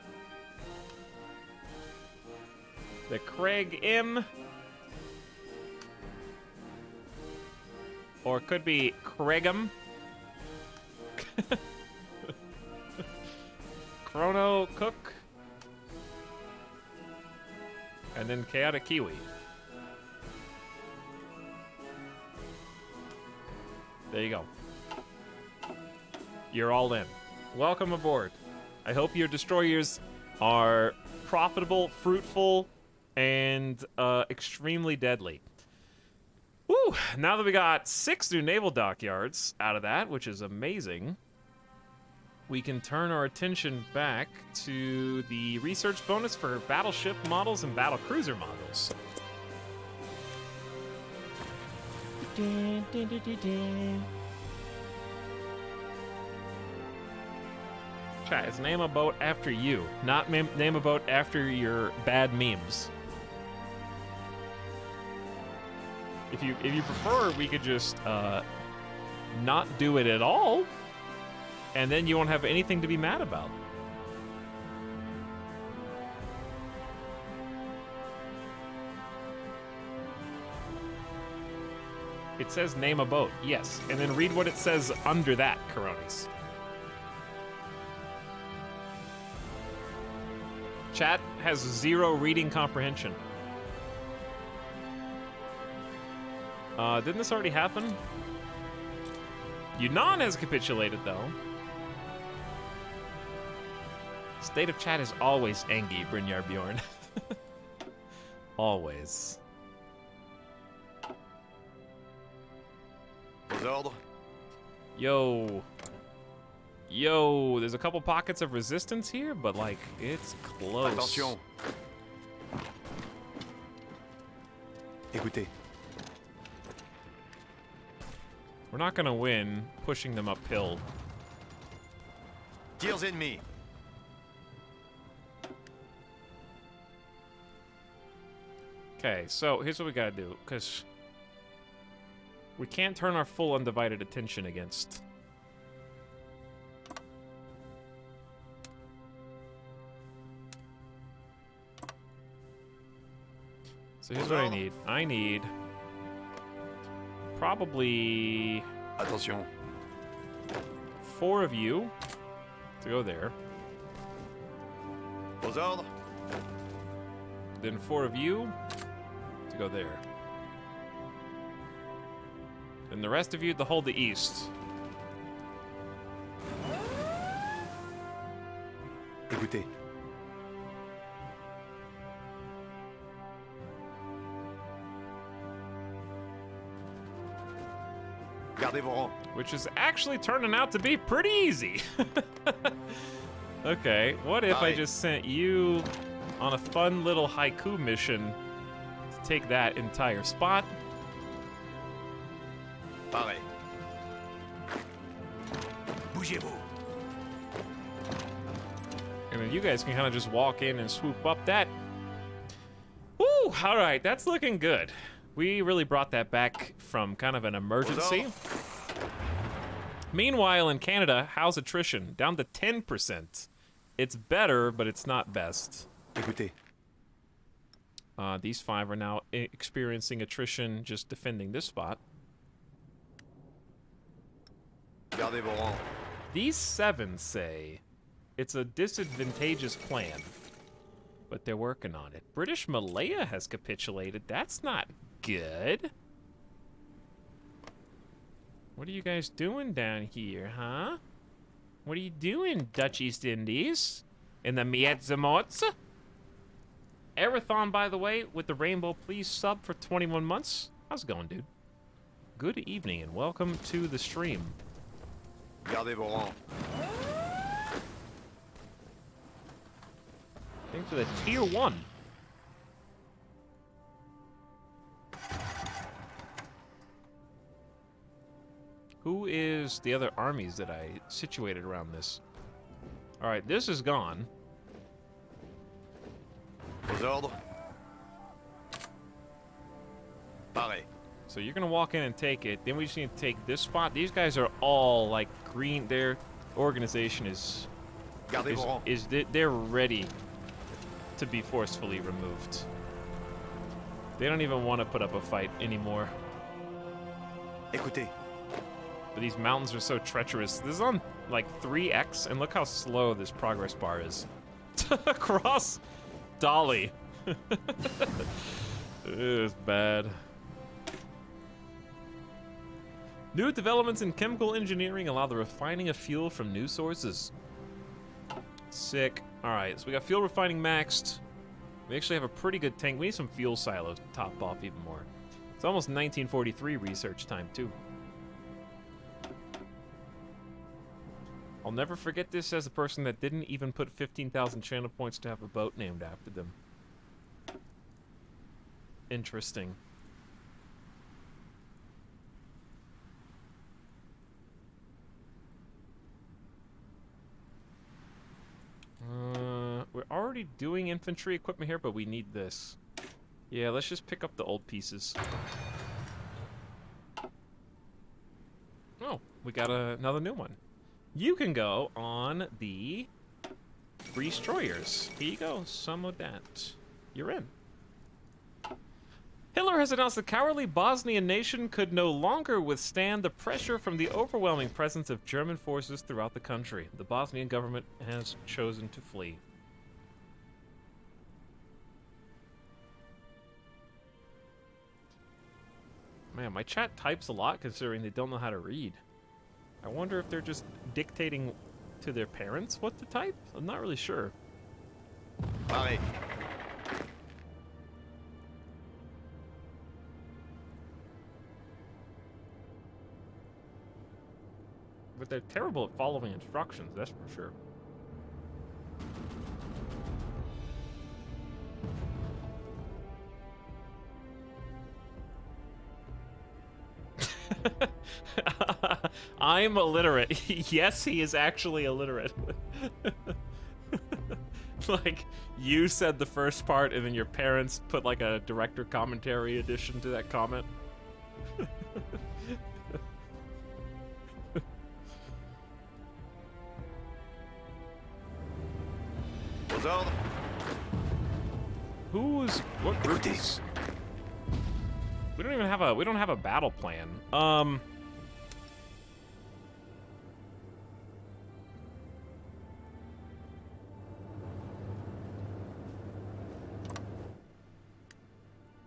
the Craig M. Or it could be Craigum. Chrono Cook. And then Chaotic Kiwi. There you go. You're all in. Welcome aboard. I hope your destroyers are profitable, fruitful, and extremely deadly. Woo! Now that we got 6 new naval dockyards out of that, which is amazing, we can turn our attention back to the research bonus for battleship models and battle cruiser models. Chat, it's name a boat after you, not name a boat after your bad memes. If you prefer, we could just not do it at all, and then you won't have anything to be mad about. It says name a boat, yes, and then read what it says under that, Coronis. Chat has 0 reading comprehension. Didn't this already happen? Yunnan has capitulated, though. State of chat is always angry, Brynjar Bjorn. Always. Aux ordres. Yo. Yo, there's a couple pockets of resistance here, but like, it's close. Attention. Écoutez. We're not gonna win pushing them uphill. Tirs ennemis. Okay, so here's what we gotta do, because we can't turn our full undivided attention against. So here's what I need. I need probably Attention. 4 of you to go there. Aux ordres. Then 4 of you to go there. And the rest of you to hold the east. Écoutez. Gardez vos rangs. Which is actually turning out to be pretty easy. Okay, what if I Aye. just sent you on a fun little haiku mission to take that entire spot? Pareil. Bougez-vous. And then you guys can kind of just walk in and swoop up that. Woo! All right, that's looking good. We really brought that back from kind of an emergency. Meanwhile, in Canada, how's attrition? Down to 10%. It's better, but it's not best. Écoutez. These 5 are now experiencing attrition just defending this spot. Gardez vos rangs. These 7 say it's a disadvantageous plan, but they're working on it. British Malaya has capitulated. That's not good. What are you guys doing down here, huh? What are you doing, Dutch East Indies? In the Mietzamots? Arathon, by the way, with the rainbow, please sub for 21 months. How's it going, dude? Good evening and welcome to the stream. Gardez vos rangs. Thanks for the tier 1. Who is the other armies that I situated around this? All right, this is gone. Aux ordres. Pareil. So you're gonna walk in and take it. Then we just need to take this spot. These guys are all like green. Their organization is Gardez vos rangs. they're ready to be forcefully removed. They don't even want to put up a fight anymore. Écoutez. But these mountains are so treacherous. This is on like 3x, and look how slow this progress bar is. Across Dolly. It's bad. New developments in chemical engineering allow the refining of fuel from new sources. Sick. Alright, so we got fuel refining maxed. We actually have a pretty good tank. We need some fuel silos to top off even more. It's almost 1943 research time, too. I'll never forget this as a person that didn't even put 15,000 channel points to have a boat named after them. Interesting. We're already doing infantry equipment here, but we need this. Yeah, let's just pick up the old pieces. Oh, we got another new one. You can go on the destroyers. Here you go, some of that. You're in. Hitler has announced the cowardly Bosnian nation could no longer withstand the pressure from the overwhelming presence of German forces throughout the country. The Bosnian government has chosen to flee. Man, my chat types a lot considering they don't know how to read. I wonder if they're just dictating to their parents what to type? I'm not really sure. Paré. But they're terrible at following instructions, that's for sure. I'm illiterate. Yes, he is actually illiterate. Like, you said the first part, and then your parents put like a director commentary addition to that comment. Aux ordres. What group is? We don't even have a battle plan.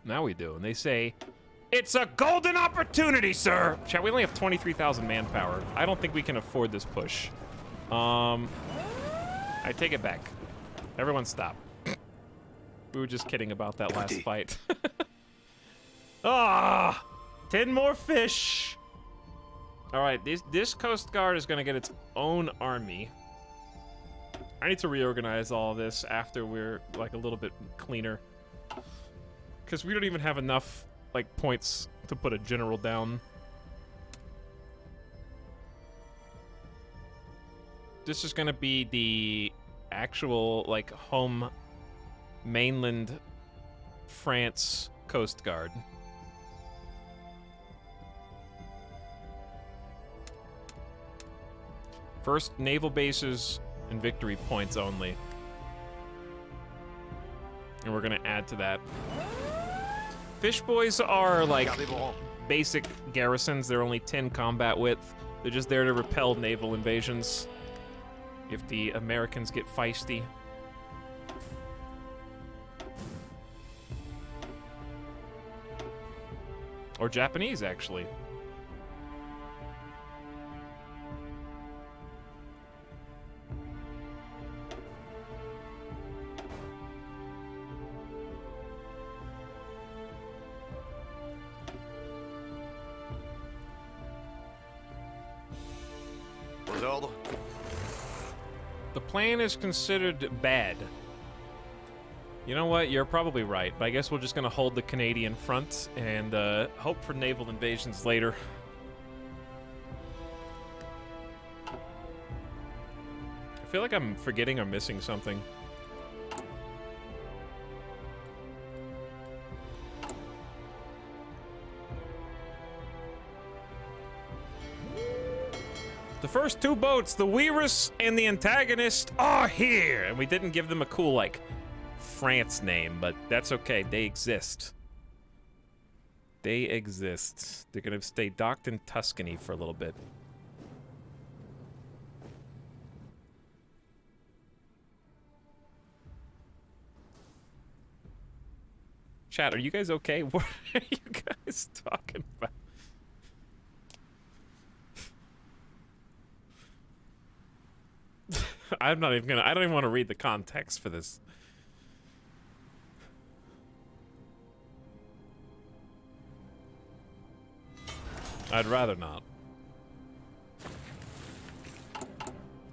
Now we do, and they say, "It's a golden opportunity, sir." Chat, we only have 23,000 manpower. I don't think we can afford this push. I take it back. Everyone stop. We were just kidding about that last fight. Ah, 10 more fish. All right, this Coast Guard is gonna get its own army. I need to reorganize all this after we're like a little bit cleaner. Because we don't even have enough, like, points to put a general down. This is gonna be the actual, like, home mainland France Coast Guard. First, naval bases and victory points only. And we're gonna add to that. Fish boys are like basic garrisons. They're only 10 combat width. They're just there to repel naval invasions if the Americans get feisty. Or Japanese, actually. Aux ordres. The plan is considered bad. You know what? You're probably right, but I guess we're just gonna hold the Canadian front and hope for naval invasions later. I feel like I'm forgetting or missing something. The first two boats, the Weirus and the Antagonist, are here! And we didn't give them a cool, like, France name, but that's okay. They exist. They exist. They're gonna stay docked in Tuscany for a little bit. Chat, are you guys okay? What are you guys talking about? I'm not even gonna, I don't even want to read the context for this. I'd rather not.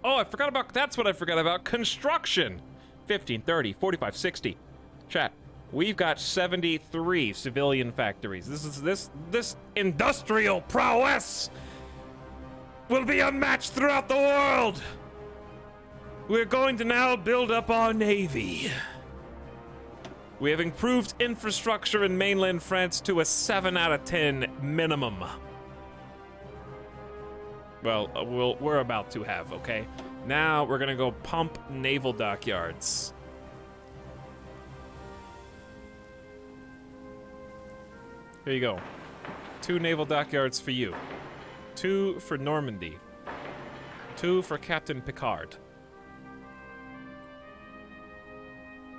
Oh, I forgot about, that's what I forgot about. Construction. 15, 30, 45, 60. Chat, we've got 73 civilian factories. This industrial prowess will be unmatched throughout the world. We're going to now build up our navy. We have improved infrastructure in mainland France to a 7 out of 10 minimum. Well, we're about to have, okay? Now we're gonna go pump naval dockyards. Here you go. 2 naval dockyards for you. 2 for Normandy. 2 for Captain Picard.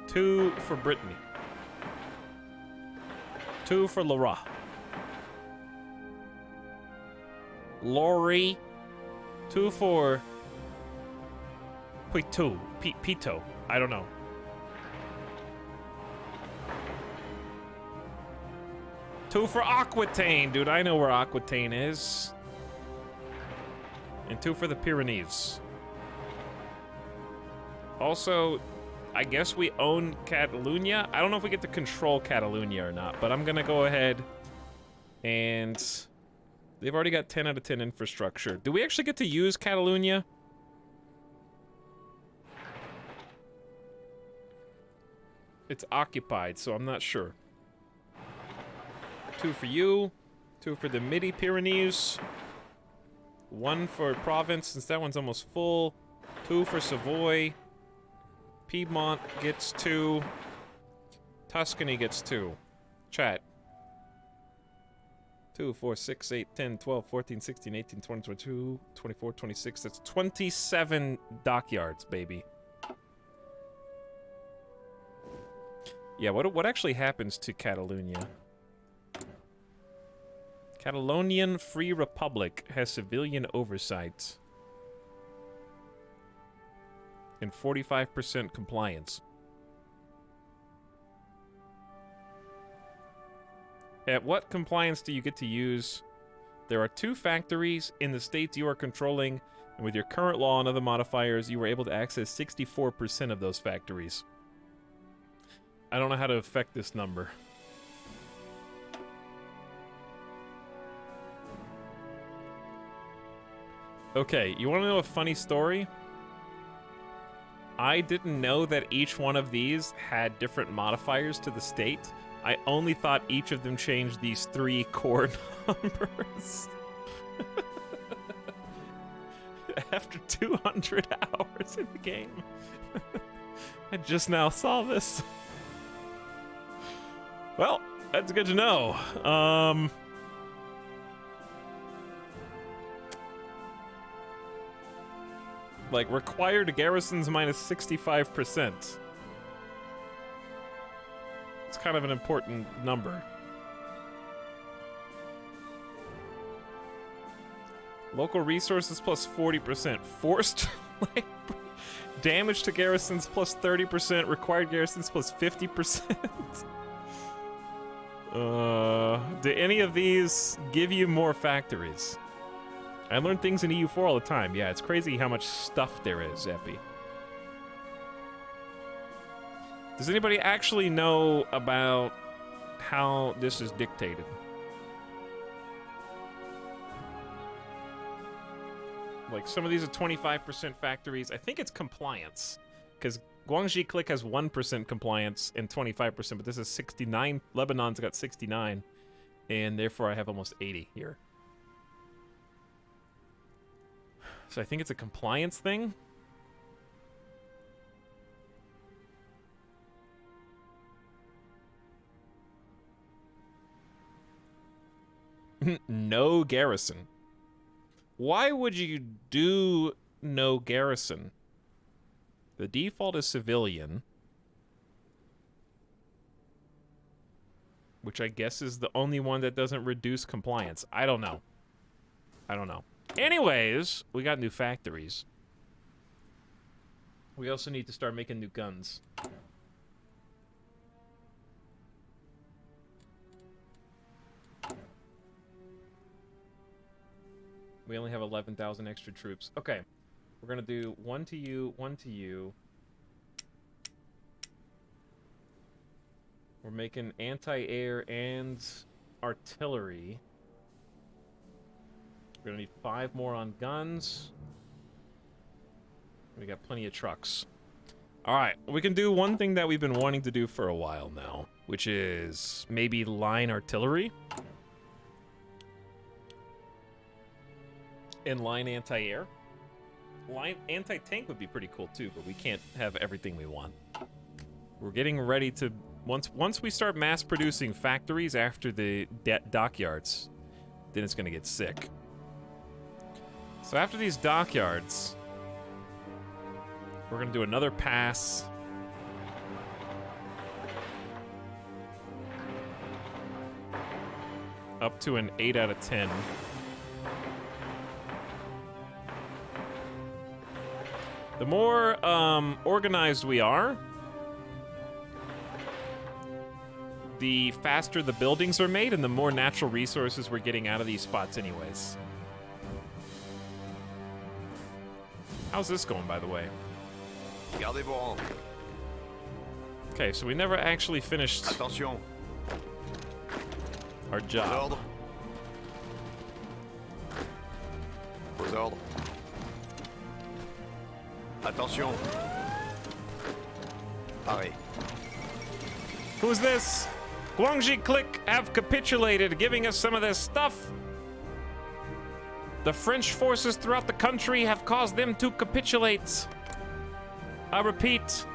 2 for Brittany. 2 for Laura. Lori. 2 for Pito. I don't know. Two for Aquitaine. Dude, I know where Aquitaine is. And two for the Pyrenees. Also, I guess we own Catalonia. I don't know if we get to control Catalonia or not, but I'm gonna go ahead and they've already got 10 out of 10 infrastructure. Do we actually get to use Catalonia? It's occupied, so I'm not sure. Two for you, two for the Midi Pyrenees, one for Provence, since that one's almost full, two for Savoy, Piedmont gets two, Tuscany gets two. Chat. 2, 4, 6, 8, 10, 12, 14, 16, 18, 20, 22, 24, 26. That's 27 dockyards, baby. Yeah, what actually happens to Catalonia? Catalonian Free Republic has civilian oversight and 45% compliance. At what compliance do you get to use? There are 2 factories in the states you are controlling, and with your current law and other modifiers, you were able to access 64% of those factories. I don't know how to affect this number. Okay, you want to know a funny story? I didn't know that each one of these had different modifiers to the state. I only thought each of them changed these 3 core numbers. After 200 hours in the game. I just now saw this. Well, that's good to know. Like, required garrisons minus 65%. It's kind of an important number. Local resources plus 40%. Forced labor. Damage to garrisons plus 30%. Required garrisons plus 50%. Do any of these give you more factories? I learn things in EU4 all the time. Yeah, it's crazy how much stuff there is, Epi. Does anybody actually know about how this is dictated? Like, some of these are 25% factories. I think it's compliance. Because Guangxi Click has 1% compliance and 25%, but this is 69. Lebanon's got 69. And therefore I have almost 80 here. So I think it's a compliance thing. No garrison. Why would you do no garrison? The default is civilian. Which I guess is the only one that doesn't reduce compliance. I don't know. I don't know. Anyways, we got new factories. We also need to start making new guns. We only have 11,000 extra troops. Okay. We're gonna do 1 to you, 1 to you. We're making anti-air and artillery. We're gonna need 5 more on guns. We got plenty of trucks. Alright, we can do one thing that we've been wanting to do for a while now, which is maybe line artillery. And line anti-air. Line anti-tank would be pretty cool too, but we can't have everything we want. We're getting ready to... Once we start mass producing factories after the dockyards, then it's gonna get sick. So after these dockyards, we're gonna do another pass. Up to an 8 out of 10. The more organized we are, the faster the buildings are made and the more natural resources we're getting out of these spots anyways. How's this going, by the way? Gardez vos rangs. Okay, so we never actually finished Attention. our Vos job. ordres. Vos ordres. Attention. Paré. Who's this? Guangxi Click have capitulated, giving us some of this stuff. The French forces throughout the country have caused them to capitulate. I repeat,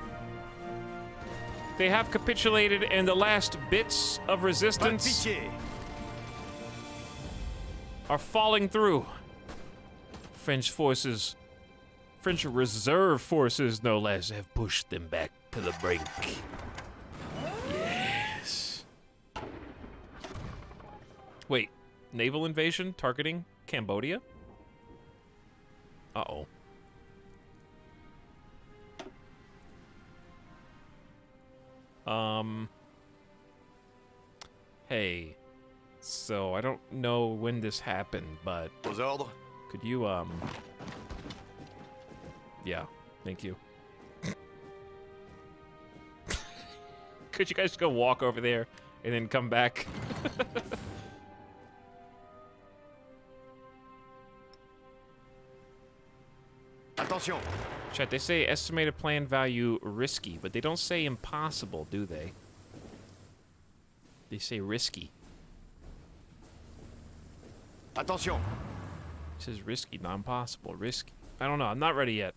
they have capitulated, and the last bits of Pas de resistance pitié. are falling through. French forces, French reserve forces, no less, have pushed them back to the brink. Yes. Wait, naval invasion targeting Cambodia? Uh-oh. Hey. So, I don't know when this happened, but Vos ordres. could you, yeah, thank you. Could you guys go walk over there and then come back? Attention. Chat, they say estimated plan value risky, but they don't say impossible, do they? They say risky. Attention. It says risky, not impossible. Risky. I don't know. I'm not ready yet.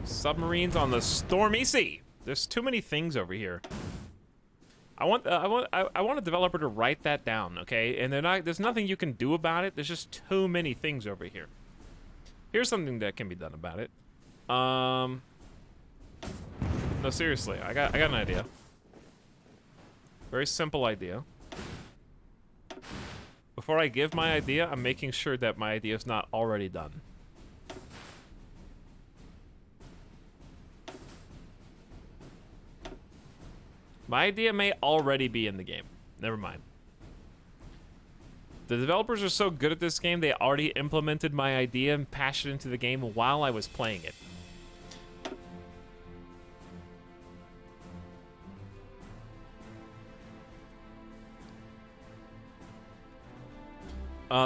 Submarines on the stormy sea. There's too many things over here. I want a developer to write that down, okay? And there's nothing you can do about it. There's just too many things over here. Here's something that can be done about it. No, seriously, I got an idea. Very simple idea. Before I give my idea, I'm making sure that my idea is not already done. My idea may already be in the game. Never mind. The developers are so good at this game, they already implemented my idea and patched it into the game while I was playing it.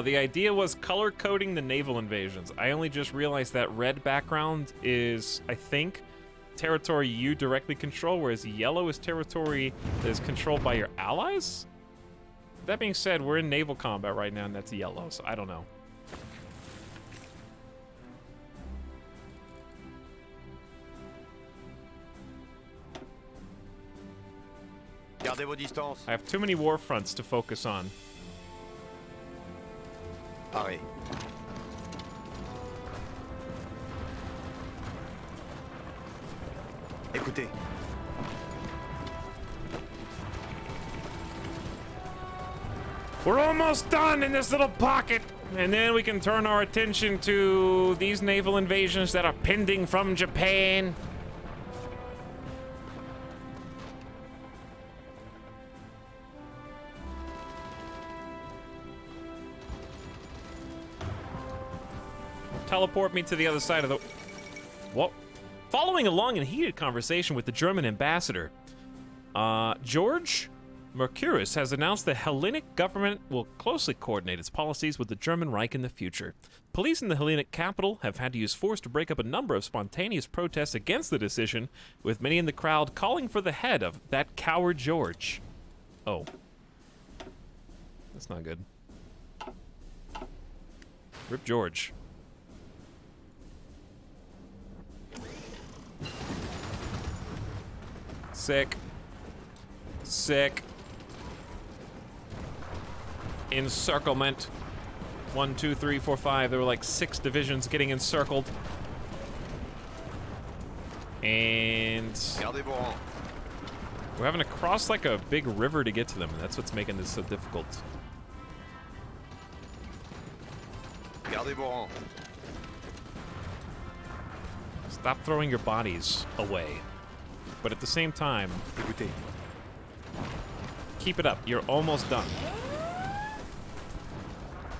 The idea was color coding the naval invasions. I only just realized that red background is, I think, territory you directly control, whereas yellow is territory that is controlled by your allies? That being said, we're in naval combat right now, and that's yellow, so I don't know. Gardez vos distances. I have too many war fronts to focus on. Paré. Écoutez. We're almost done in this little pocket, and then we can turn our attention to these naval invasions that are pending from Japan. Teleport me to the other side of the... What? Following a long and heated conversation with the German ambassador, George Mercurius has announced the Hellenic government will closely coordinate its policies with the German Reich in the future. Police in the Hellenic capital have had to use force to break up a number of spontaneous protests against the decision, with many in the crowd calling for the head of that coward George. Oh. That's not good. Rip George. Sick. Sick. Encirclement. 1, 2, 3, 4, 5. There were like 6 divisions getting encircled. And Gardez vos rangs. we're having to cross like a big river to get to them, and that's what's making this so difficult. Gardez vos rangs. Stop throwing your bodies away. But at the same time, Écoutez. keep it up. You're almost done.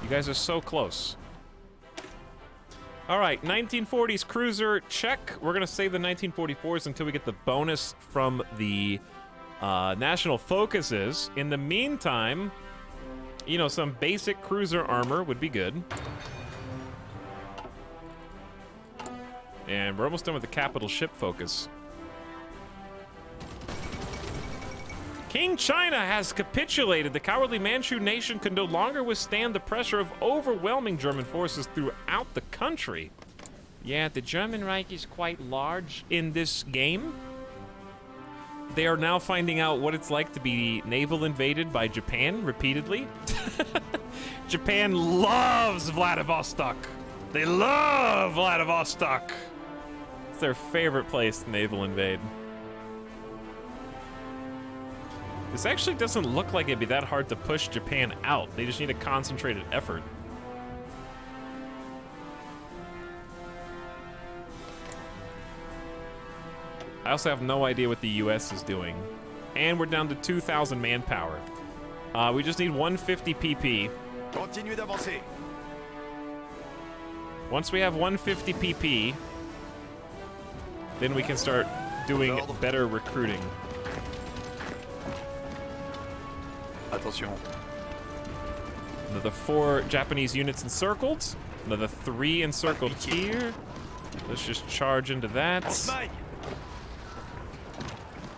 You guys are so close. All right, 1940s cruiser, check. We're going to save the 1944s until we get the bonus from the national focuses. In the meantime, you know, some basic cruiser armor would be good. And we're almost done with the capital ship focus. King China has capitulated. The cowardly Manchu nation can no longer withstand the pressure of overwhelming German forces throughout the country. Yeah, the German Reich is quite large in this game. They are now finding out what it's like to be naval invaded by Japan repeatedly. Japan loves Vladivostok. They love Vladivostok. It's their favorite place to naval invade. This actually doesn't look like it'd be that hard to push Japan out. They just need a concentrated effort. I also have no idea what the US is doing. And we're down to 2,000 manpower. We just need 150 PP. Continuez d'avancer. Once we have 150 PP, then we can start doing better recruiting. Attention. Another 4 Japanese units encircled. Another 3 encircled here. Let's just charge into that.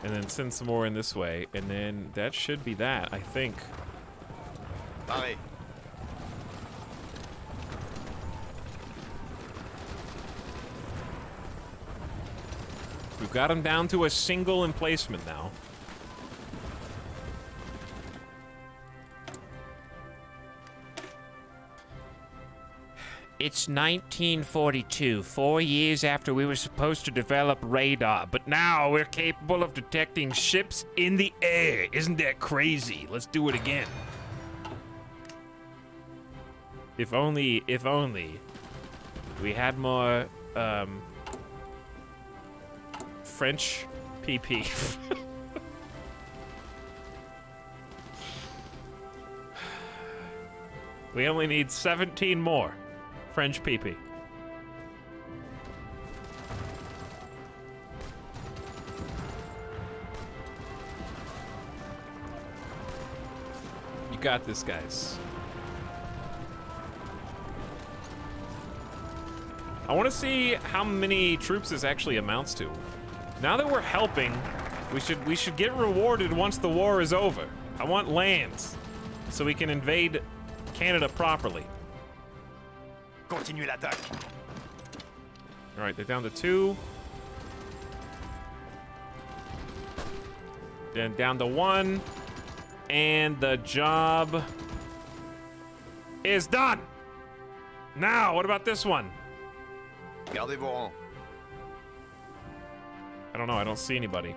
And then send some more in this way. And then that should be that, I think. Paré. We've got them down to a single emplacement now. It's 1942, 4 years after we were supposed to develop radar, but now we're capable of detecting ships in the air. Isn't that crazy? Let's do it again. If only we had more French PP. We only need 17 more French PP. You got this, guys. I want to see how many troops this actually amounts to. Now that we're helping, we should get rewarded once the war is over. I want lands so we can invade Canada properly. Continuez l'attaque. All right, they're down to 2. Then down to 1. And the job is done. Now, what about this one? Gardez vos rangs. I don't know. I don't see anybody.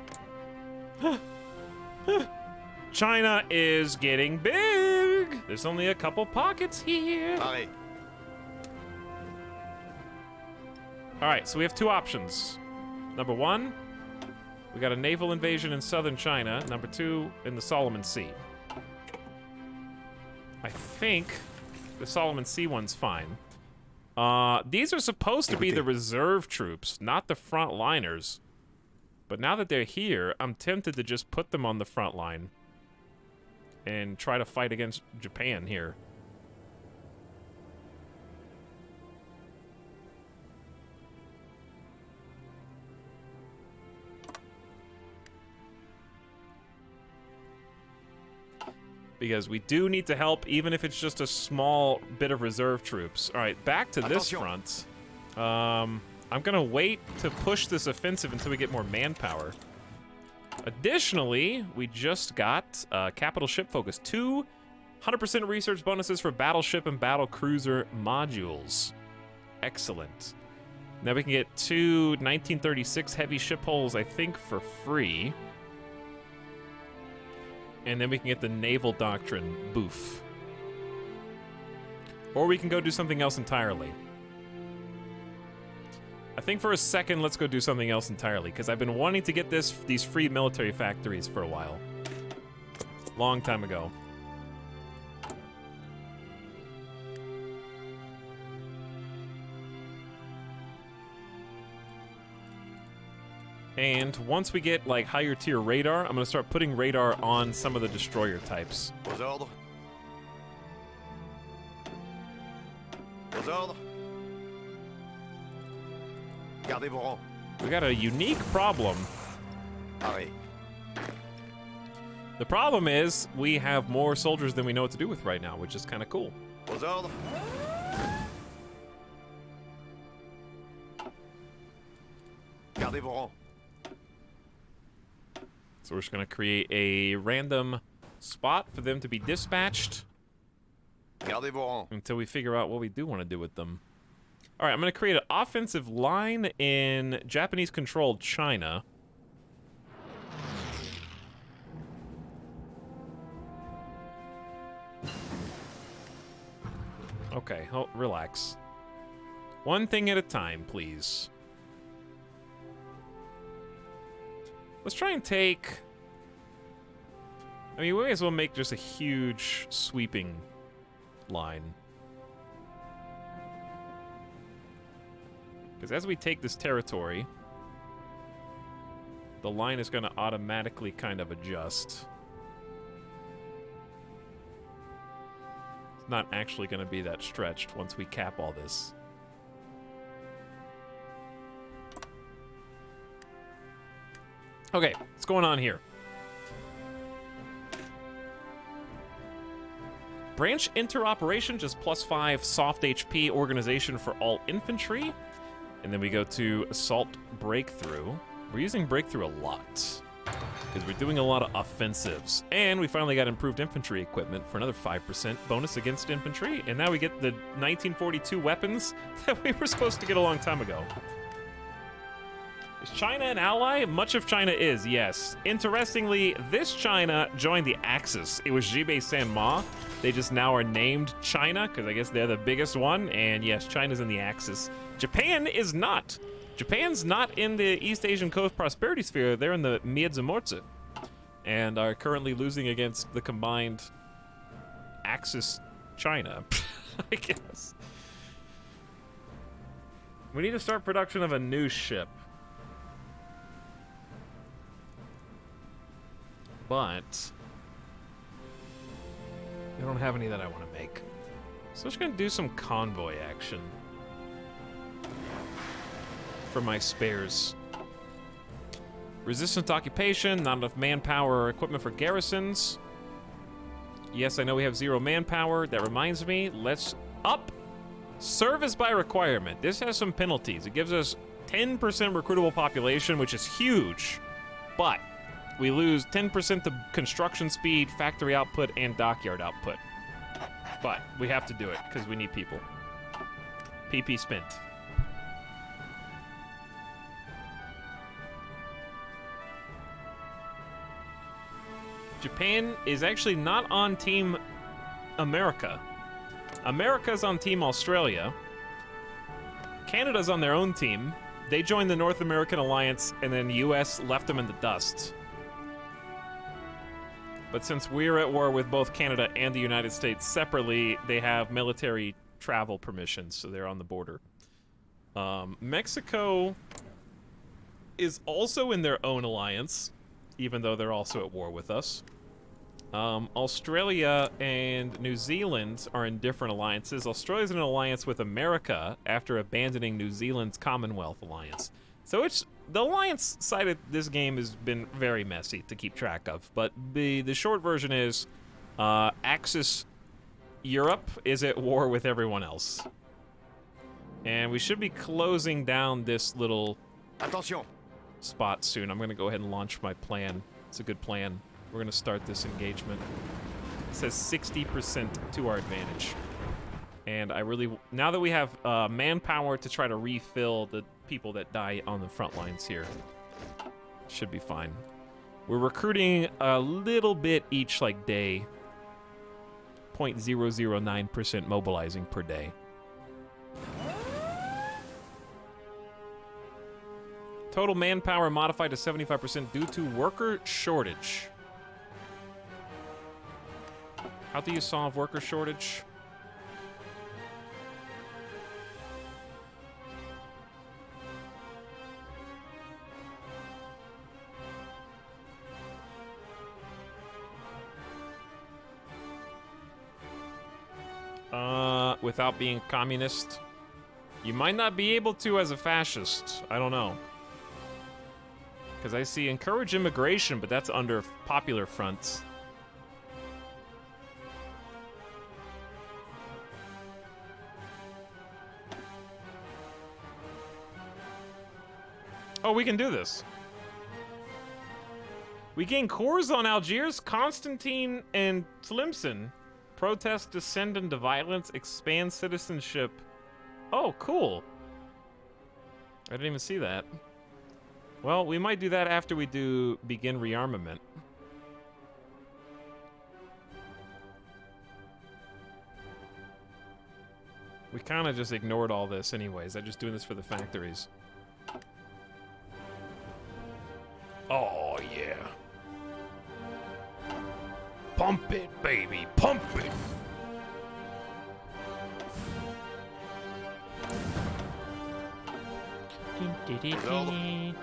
China is getting big. There's only a couple pockets here. Paré. All right, so we have 2 options. Number 1, we got a naval invasion in southern China. Number 2, in the Solomon Sea. I think the Solomon Sea one's fine. These are supposed to be the reserve troops, not the frontliners. But now that they're here, I'm tempted to just put them on the front line and try to fight against Japan here. Because we do need to help, even if it's just a small bit of reserve troops. All right, back to this front. I'm gonna wait to push this offensive until we get more manpower. Additionally, we just got capital ship focus. 200% research bonuses for battleship and battle cruiser modules. Excellent. Now we can get 2 1936 heavy ship hulls, I think, for free. And then we can get the naval doctrine boof. Or we can go do something else entirely. I think for a second, let's go do something else entirely, because I've been wanting to get these free military factories for a while. Long time ago. And once we get, like, higher tier radar, I'm gonna start putting radar on some of the destroyer types. Aux ordres. Aux ordres. Gardez vos rangs. We got a unique problem. Arrêt. The problem is, we have more soldiers than we know what to do with right now, which is kind of cool. Aux ordres. Gardez vos rangs. So we're just gonna create a random spot for them to be dispatched Gardez vos rangs. until we figure out what we do want to do with them. All right, I'm gonna create an offensive line in Japanese-controlled China. Okay, relax. One thing at a time, please. Let's try and take... I mean, we may as well make just a huge sweeping line. Because as we take this territory, the line is going to automatically kind of adjust. It's not actually going to be that stretched once we cap all this. Okay, what's going on here? Branch interoperation, just +5 soft HP organization for all infantry. And then we go to assault breakthrough. We're using breakthrough a lot because we're doing a lot of offensives. And we finally got improved infantry equipment for another 5% bonus against infantry. And now we get the 1942 weapons that we were supposed to get a long time ago. Is China an ally? Much of China is, yes. Interestingly, this China joined the Axis. It was Jibei Sanma. They just now are named China, because I guess they're the biggest one. And yes, China's in the Axis. Japan is not. Japan's not in the East Asian Coast Prosperity Sphere. They're in the Miedzamorze. And are currently losing against the combined Axis China, I guess. We need to start production of a new ship. But I don't have any that I want to make. So I'm just going to do some convoy action for my spares. Resistant to occupation, not enough manpower or equipment for garrisons. Yes, I know we have 0 manpower. That reminds me, let's up service by requirement. This has some penalties. It gives us 10% recruitable population, which is huge, but we lose 10% of construction speed, factory output, and dockyard output. But we have to do it, because we need people. PP spent. Japan is actually not on Team America. America's on Team Australia. Canada's on their own team. They joined the North American Alliance, and then the US left them in the dust. But since we're at war with both Canada and the United States separately, they have military travel permissions, so they're on the border. Mexico is also in their own alliance, even though they're also at war with us. Australia and New Zealand are in different alliances. Australia's in an alliance with America after abandoning New Zealand's Commonwealth alliance. So it's the alliance side of this game has been very messy to keep track of. But the short version is Axis Europe is at war with everyone else. And we should be closing down this little Attention. spot soon. I'm going to go ahead and launch my plan. It's a good plan. We're going to start this engagement. It says 60% to our advantage. And I really, now that we have manpower to try to refill the people that die on the front lines here, should be fine. We're recruiting a little bit each, like, day. 0.009% mobilizing per day. Total manpower modified to 75% due to worker shortage. How do you solve worker shortage? Without being communist? You might not be able to as a fascist. I don't know. Because I see encourage immigration, but that's under popular fronts. Oh, we can do this. We gain cores on Algiers, Constantine, and Tlemcen. Protest descend into violence, expand citizenship. Oh, cool. I didn't even see that. Well, we might do that after we do begin rearmament. We kind of just ignored all this anyways. I'm just doing this for the factories. Oh, yeah. Pump it, baby, pump it. Gardez vos rangs.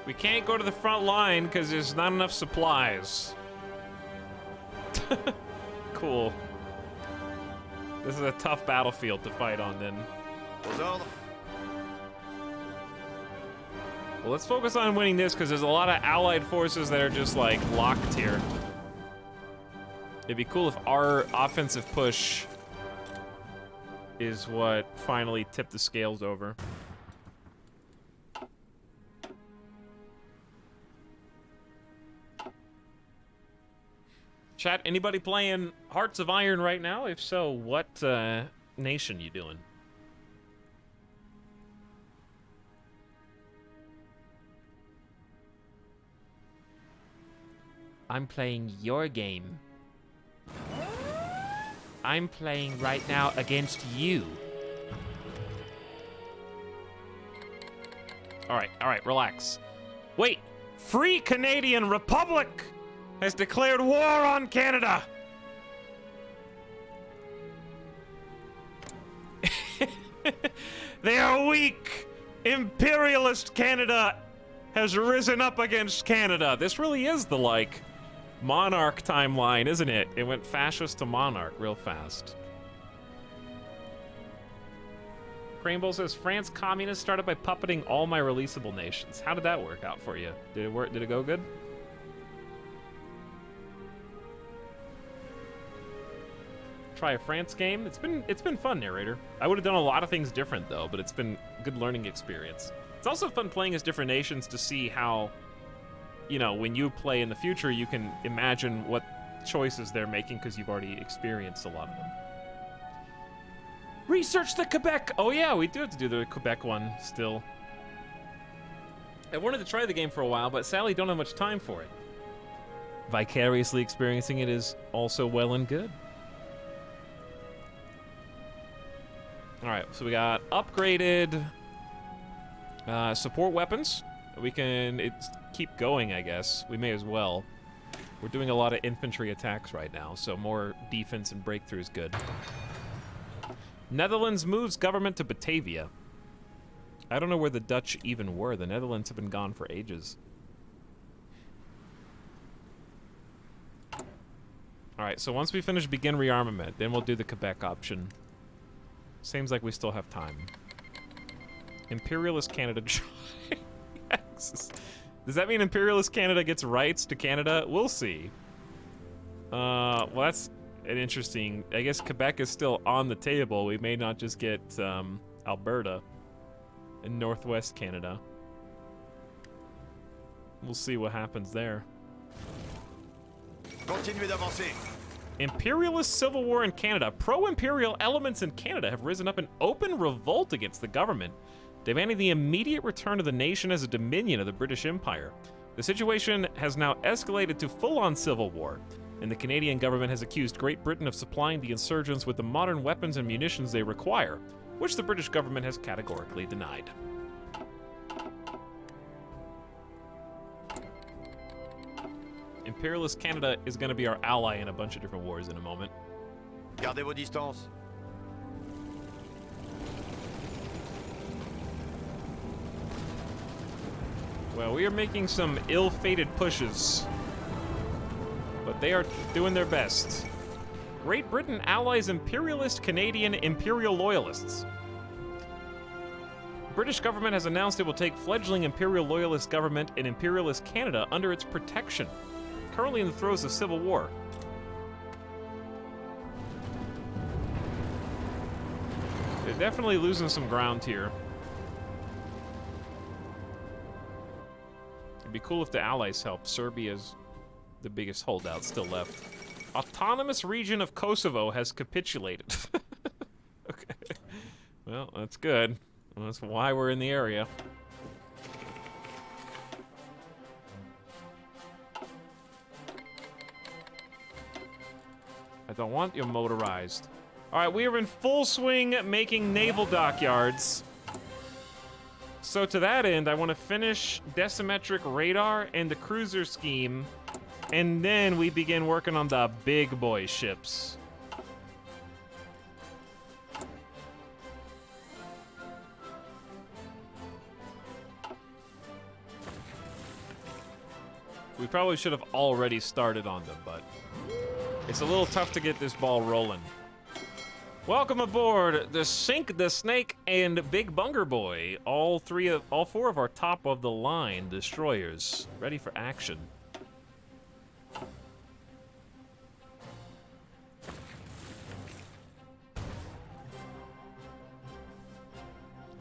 We can't go to the front line because there's not enough supplies. Cool. This is a tough battlefield to fight on then. Aux ordres. Well, let's focus on winning this because there's a lot of allied forces that are just like locked here. It'd be cool if our offensive push is what finally tipped the scales over. Chat, anybody playing Hearts of Iron right now? If so, what nation you doing? I'm playing your game. I'm playing right now against you. All right, relax. Wait, Free Canadian Republic has declared war on Canada. They are weak. Imperialist Canada has risen up against Canada. This really is the, like, monarch timeline, isn't it? It went fascist to monarch real fast. Craneball says, France communist started by puppeting all my releasable nations. How did that work out for you? Did it work? Did it go good? Try a France game. It's been fun, narrator. I would have done a lot of things different though, but it's been a good learning experience. It's also fun playing as different nations to see how, you know, when you play in the future, you can imagine what choices they're making because you've already experienced a lot of them. Research the Quebec. Oh yeah, we do have to do the Quebec one still. I wanted to try the game for a while, but sadly don't have much time for it. Vicariously experiencing it is also well and good. All right, so we got upgraded support weapons. We can keep going, I guess. We may as well. We're doing a lot of infantry attacks right now, so more defense and breakthrough is good. Netherlands moves government to Batavia. I don't know where the Dutch even were. The Netherlands have been gone for ages. All right, so once we finish begin rearmament, then we'll do the Quebec option. Seems like we still have time. Imperialist Canada. Yes. Does that mean Imperialist Canada gets rights to Canada? We'll see. Well, that's an interesting... I guess Quebec is still on the table. We may not just get Alberta in Northwest Canada. We'll see what happens there. Continuez d'avancer. Imperialist civil war in Canada. Pro-imperial elements in Canada have risen up in open revolt against the government, demanding the immediate return of the nation as a dominion of the British Empire. The situation has now escalated to full-on civil war, and the Canadian government has accused Great Britain of supplying the insurgents with the modern weapons and munitions they require, which the British government has categorically denied. Imperialist Canada is going to be our ally in a bunch of different wars in a moment. Gardez vos distances. Well, we are making some ill-fated pushes, but they are doing their best. Great Britain allies imperialist Canadian imperial loyalists. British government has announced it will take fledgling imperial loyalist government in imperialist Canada under its protection, currently in the throes of civil war. They're definitely losing some ground here. It'd be cool if the Allies helped. Serbia's the biggest holdout still left. Autonomous region of Kosovo has capitulated. Okay. Well, that's good. Well, that's why we're in the area. I don't want you motorized. All right, we are in full swing making naval dockyards. So to that end, I want to finish decimetric radar and the cruiser scheme, and then we begin working on the big boy ships. We probably should have already started on them, but it's a little tough to get this ball rolling. Welcome aboard the Sink, the Snake, and Big Bunger Boy. All four of our top of the line destroyers ready for action.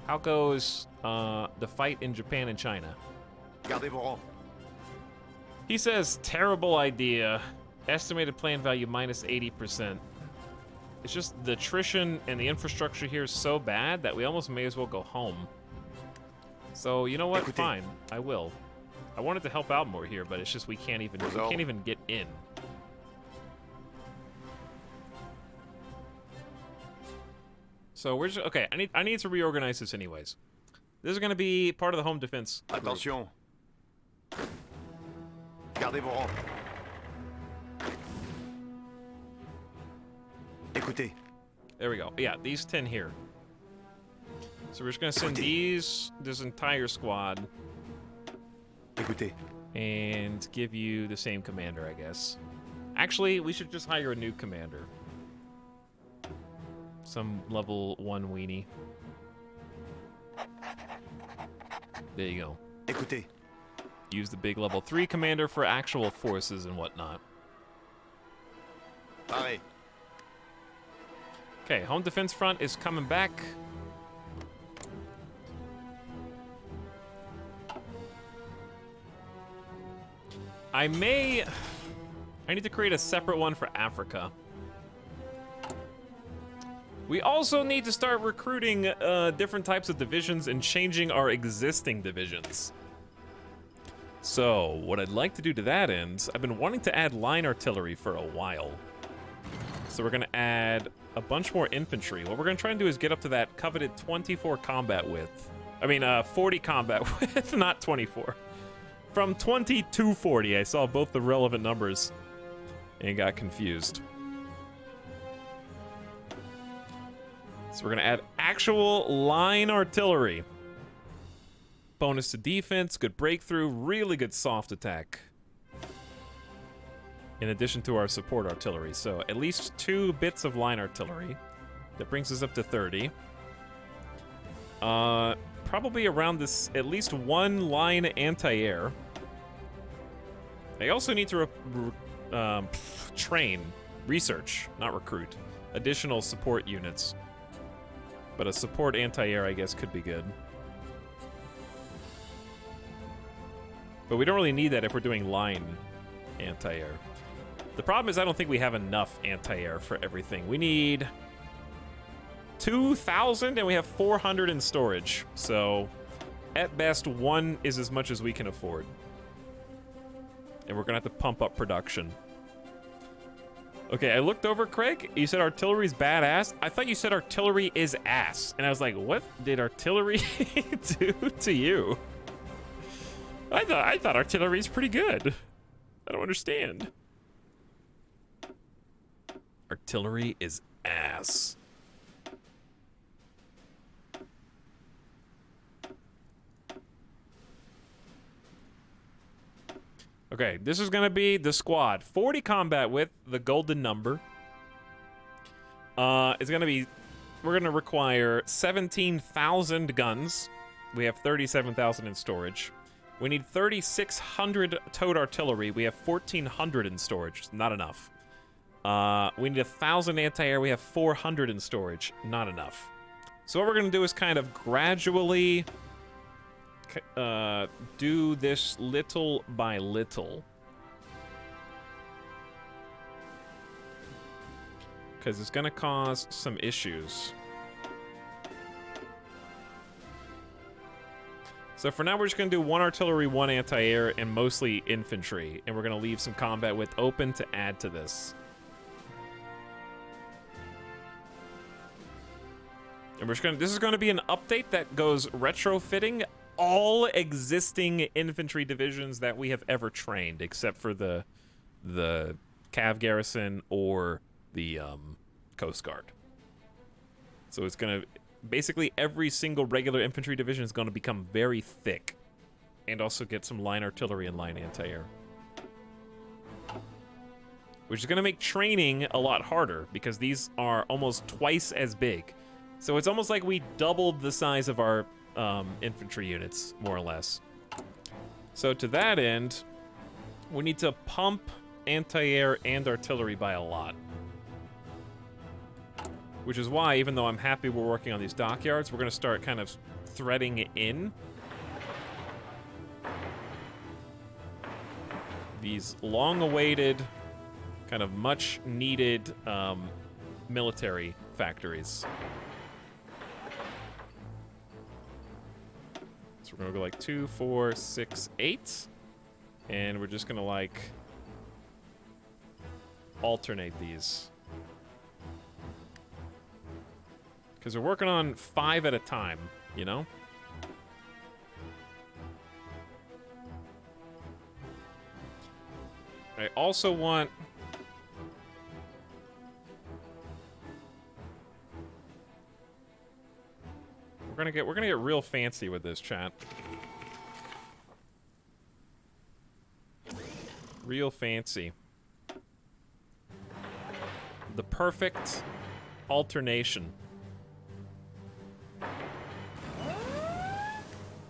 How goes the fight in Japan and China? Gardez vos rangs. He says, terrible idea. Estimated plan value minus 80%. It's just the attrition and the infrastructure here is so bad that we almost may as well go home. So, you know what? Fine. I will. I wanted to help out more here, but it's just we can't even get in. So we're just okay, I need to reorganize this anyways. This is gonna be part of the home defense group. Attention. Gardez vos rangs. Écoutez. There we go. Yeah, these 10 here. So we're just gonna send this entire squad Écoutez. and give you the same commander, I guess. Actually, we should just hire a new commander. Some level 1 weenie. There you go. Écoutez. Use the big level 3 commander for actual forces and whatnot. Pareil. Okay, home defense front is coming back. I need to create a separate one for Africa. We also need to start recruiting different types of divisions and changing our existing divisions. So, what I'd like to do to that end, I've been wanting to add line artillery for a while. So we're gonna add a bunch more infantry. What we're gonna try and do is get up to that coveted 24 combat width. I mean, 40 combat width, not 24. From 20 to 40, I saw both the relevant numbers and got confused. So we're gonna add actual line artillery. Bonus to defense, good breakthrough, really good soft attack. In addition to our support artillery. So at least 2 bits of line artillery. That brings us up to 30. Probably around this, at least 1 line anti-air. I also need to train, research, not recruit, additional support units. But a support anti-air, I guess, could be good. But we don't really need that if we're doing line anti-air. The problem is I don't think we have enough anti-air for everything. We need 2,000 and we have 400 in storage. So at best, 1 is as much as we can afford. And we're gonna have to pump up production. Okay, I looked over, Craig. You said artillery's badass. I thought you said artillery is ass. And I was like, what did artillery do to you? I thought artillery's pretty good. I don't understand. Artillery is ass. Okay, this is gonna be the squad. 40 combat with the golden number. It's gonna be, we're gonna require 17,000 guns. We have 37,000 in storage. We need 3,600 towed artillery. We have 1,400 in storage. Not enough. We need 1,000 anti-air. We have 400 in storage. Not enough. So what we're gonna do is kind of gradually do this little by little. Because it's gonna cause some issues. So for now, we're just gonna do 1 artillery, 1 anti-air, and mostly infantry. And we're gonna leave some combat width open to add to this. And we're just gonna, this is gonna be an update that goes retrofitting all existing infantry divisions that we have ever trained, except for the Cav Garrison or the Coast Guard. So it's gonna, basically every single regular infantry division is gonna become very thick, and also get some line artillery and line anti-air, which is gonna make training a lot harder because these are almost twice as big. So it's almost like we doubled the size of our infantry units, more or less. So to that end, we need to pump anti-air and artillery by a lot. Which is why, even though I'm happy we're working on these dockyards, we're going to start kind of threading in these long-awaited, kind of much-needed military factories. So we're gonna go like 2, 4, 6, 8. And we're just gonna like alternate these. Because we're working on 5 at a time, you know? I also want... We're gonna get real fancy with this, chat. Real fancy. The perfect alternation.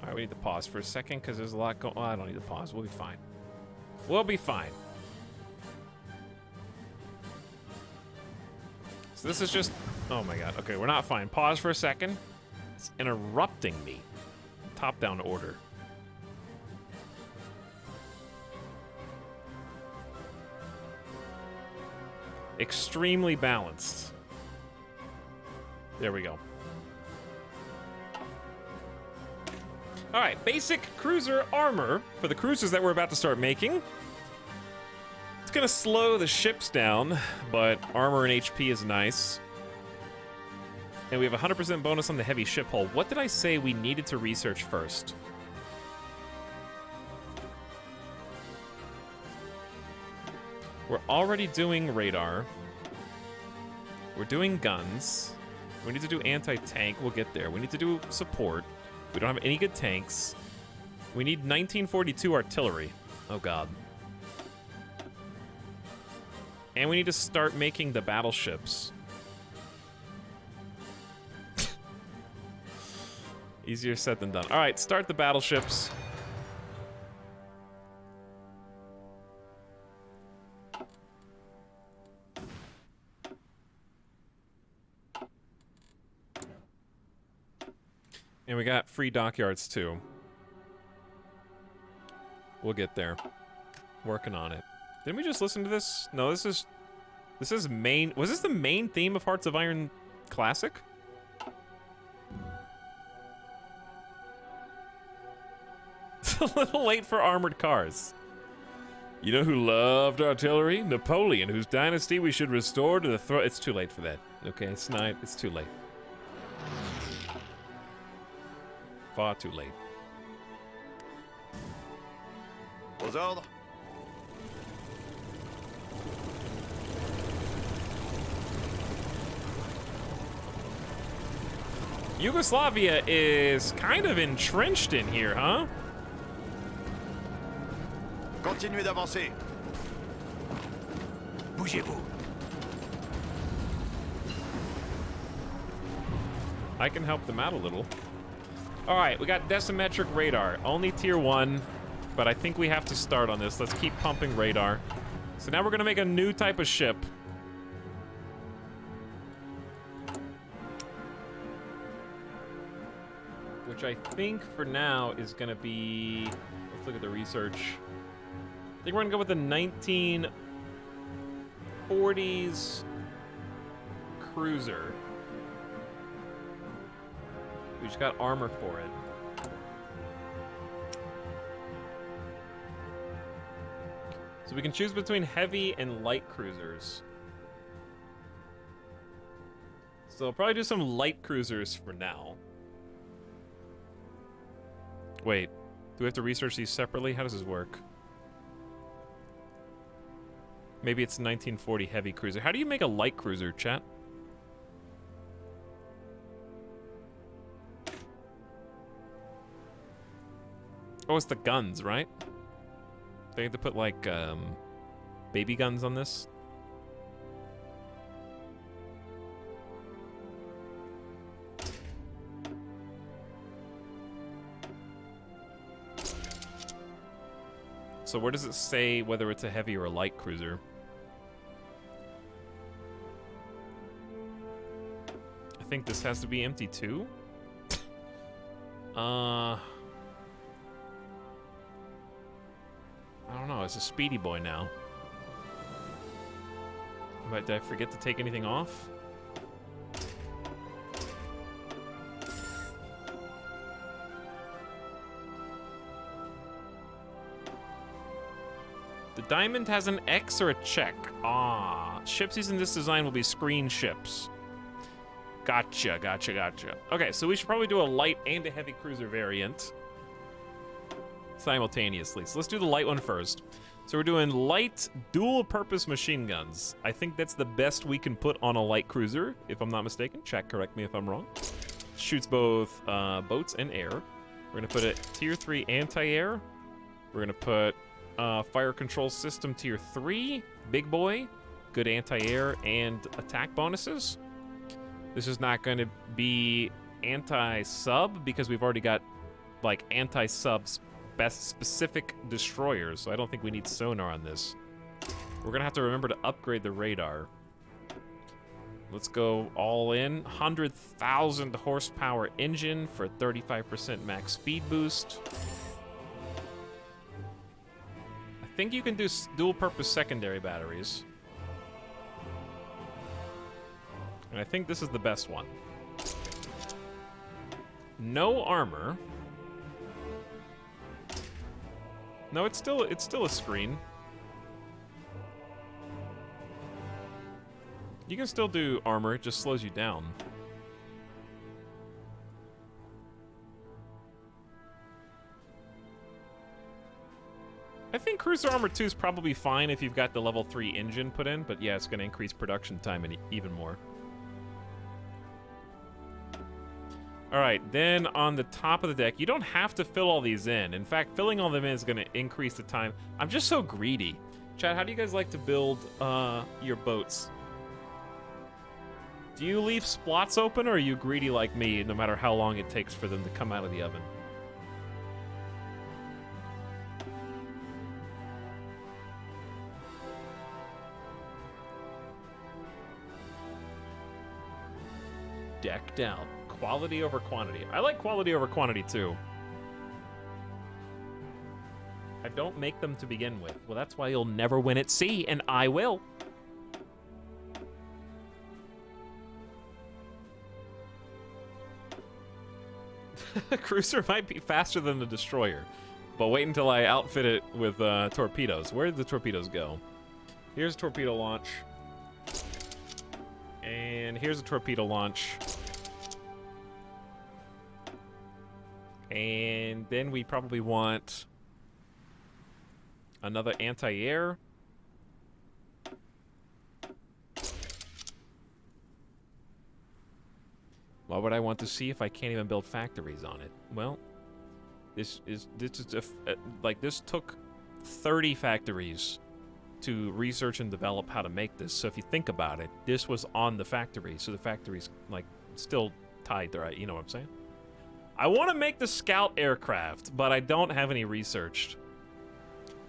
Alright, we need to pause for a second because there's a lot going on. I don't need to pause. We'll be fine. We'll be fine. So this is just... Oh my god. Okay, we're not fine. Pause for a second. It's interrupting me. Top-down order. Extremely balanced. There we go. All right, basic cruiser armor for the cruisers that we're about to start making. It's gonna slow the ships down, but armor and HP is nice. And we have 100% bonus on the heavy ship hull. What did I say we needed to research first? We're already doing radar. We're doing guns. We need to do anti-tank. We'll get there. We need to do support. We don't have any good tanks. We need 1942 artillery. Oh, God. And we need to start making the battleships. Easier said than done. All right, start the battleships. And we got free dockyards too. We'll get there. Working on it. Didn't we just listen to this? No, this is main. Was this the main theme of Hearts of Iron Classic? It's a little late for armored cars. You know who loved artillery? Napoleon, whose dynasty we should restore to the throne. It's too late for that. Okay, it's too late. Far too late. Aux ordres. Yugoslavia is kind of entrenched in here, huh? Continuez d'avancer. Bougez-vous. I can help them out a little. All right, we got decimetric radar. Only tier 1, but I think we have to start on this. Let's keep pumping radar. So now we're gonna make a new type of ship. Which I think for now is gonna be, let's look at the research. I think we're gonna go with the 1940s cruiser. We just got armor for it. So we can choose between heavy and light cruisers. So I'll probably do some light cruisers for now. Wait, do we have to research these separately? How does this work? Maybe it's 1940 heavy cruiser. How do you make a light cruiser, chat? Oh, it's the guns, right? They have to put, like, baby guns on this? So where does it say whether it's a heavy or a light cruiser? I think this has to be empty too. I don't know. It's a speedy boy now. But did I forget to take anything off? The diamond has an X or a check. Ah, ships using this design will be screen ships. Gotcha, gotcha, gotcha. Okay, so we should probably do a light and a heavy cruiser variant simultaneously. So let's do the light one first. So we're doing light dual-purpose machine guns. I think that's the best we can put on a light cruiser, if I'm not mistaken. Check, correct me if I'm wrong. Shoots both boats and air. We're gonna put it tier 3 anti-air. We're gonna put fire control system tier 3, big boy, good anti-air and attack bonuses. This is not going to be anti-sub because we've already got like anti-sub specific destroyers, so I don't think we need sonar on this. We're gonna have to remember to upgrade the radar. Let's go all in. 100,000 horsepower engine for 35% max speed boost. I think you can do dual-purpose secondary batteries. And I think this is the best one. No armor. No, it's still a screen. You can still do armor, it just slows you down. I think Cruiser Armor 2 is probably fine if you've got the level 3 engine put in, but yeah, it's going to increase production time even more. Alright, then on the top of the deck, you don't have to fill all these in. In fact, filling all them in is going to increase the time. I'm just so greedy. Chad, how do you guys like to build your boats? Do you leave splots open, or are you greedy like me, no matter how long it takes for them to come out of the oven? Decked out. Quality over quantity. I like quality over quantity, too. I don't make them to begin with. Well, that's why you'll never win at sea, and I will. Cruiser might be faster than the destroyer, but wait until I outfit it with torpedoes. Where did the torpedoes go? Here's a torpedo launch. And here's a torpedo launch. And then we probably want another anti-air. Why would I want to see if I can't even build factories on it? Well, this took 30 factories to research and develop how to make this. So if you think about it, this was on the factory, so the factory's like still tied to, right? You know what I'm saying? I want to make the scout aircraft, but I don't have any researched.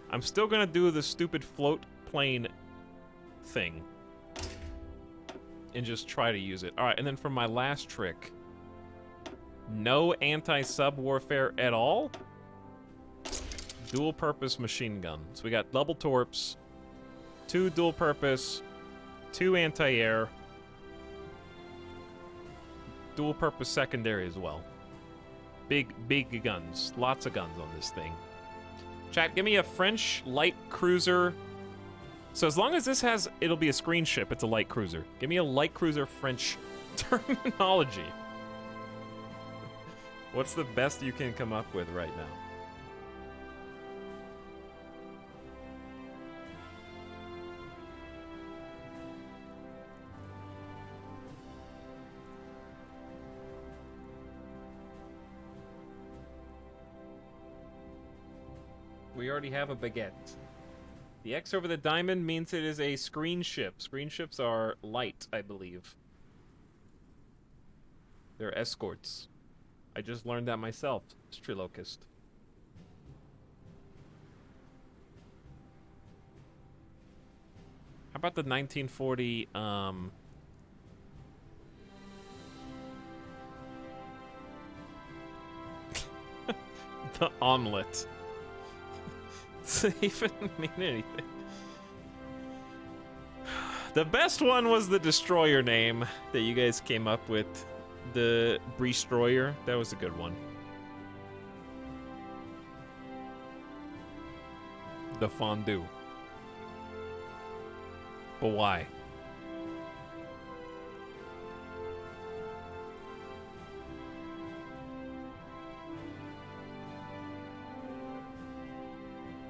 I'm still gonna do the stupid float plane thing and just try to use it. All right, and then for my last trick, no anti-sub warfare at all. Dual-purpose machine guns. We got double torps, 2 dual-purpose, 2 anti-air, dual-purpose secondary as well. Big guns. Lots of guns on this thing. Chat, give me a French light cruiser. So as long as this has, it'll be a screen ship, it's a light cruiser. Give me a light cruiser French terminology. What's the best you can come up with right now? We already have a baguette. The X over the diamond means it is a screen ship. Screen ships are light, I believe. They're escorts. I just learned that myself, Strilocust. How about the 1940, the omelet. Does it even mean anything? The best one was the destroyer name that you guys came up with. The Breestroyer. That was a good one. The fondue. But why?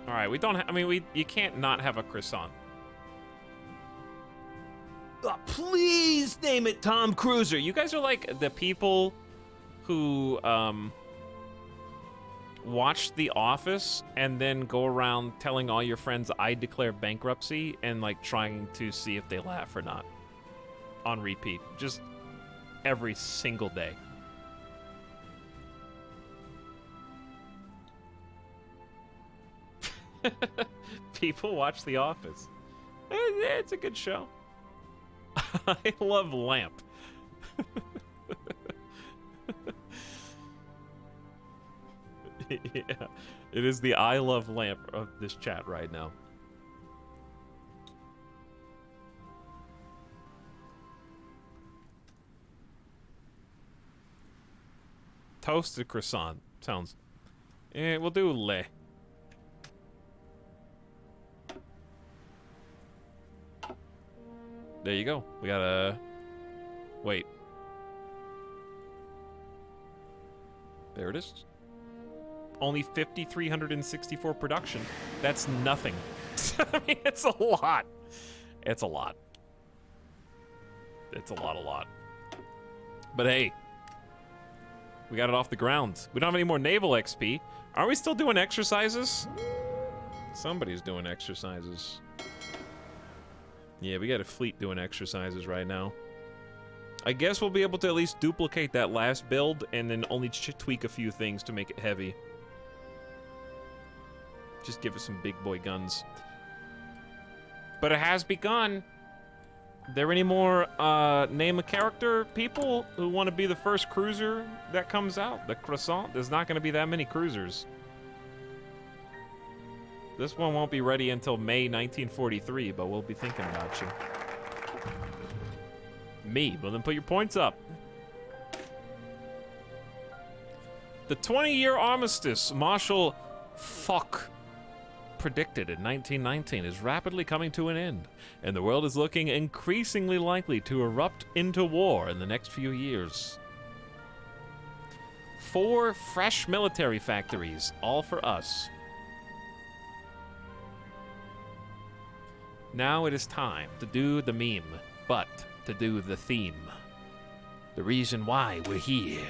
All right, we don't. I mean, you can't not have a croissant. Please name it Tom Cruiser. You guys are like the people who watch The Office and then go around telling all your friends I declare bankruptcy and like trying to see if they laugh or not. On repeat, just every single day. People watch The Office. It's a good show. I love Lamp. Yeah, it is the I love Lamp of this chat right now. Toasted croissant sounds. We'll do lait. There you go. We got a... Wait. There it is. Only 5,364 production. That's nothing. I mean, it's a lot. It's a lot. It's a lot. But hey. We got it off the ground. We don't have any more naval XP. Are we still doing exercises? Somebody's doing exercises. Yeah, we got a fleet doing exercises right now. I guess we'll be able to at least duplicate that last build and then only tweak a few things to make it heavy. Just give us some big boy guns. But it has begun. There any more name a character people who want to be the first cruiser that comes out? The croissant? There's not going to be that many cruisers. This one won't be ready until May 1943, but we'll be thinking about you. Me, well then put your points up. The 20-year armistice Marshal Foch predicted in 1919 is rapidly coming to an end, and the world is looking increasingly likely to erupt into war in the next few years. 4 fresh military factories, all for us. Now it is time to do the meme, but to do the theme. The reason why we're here.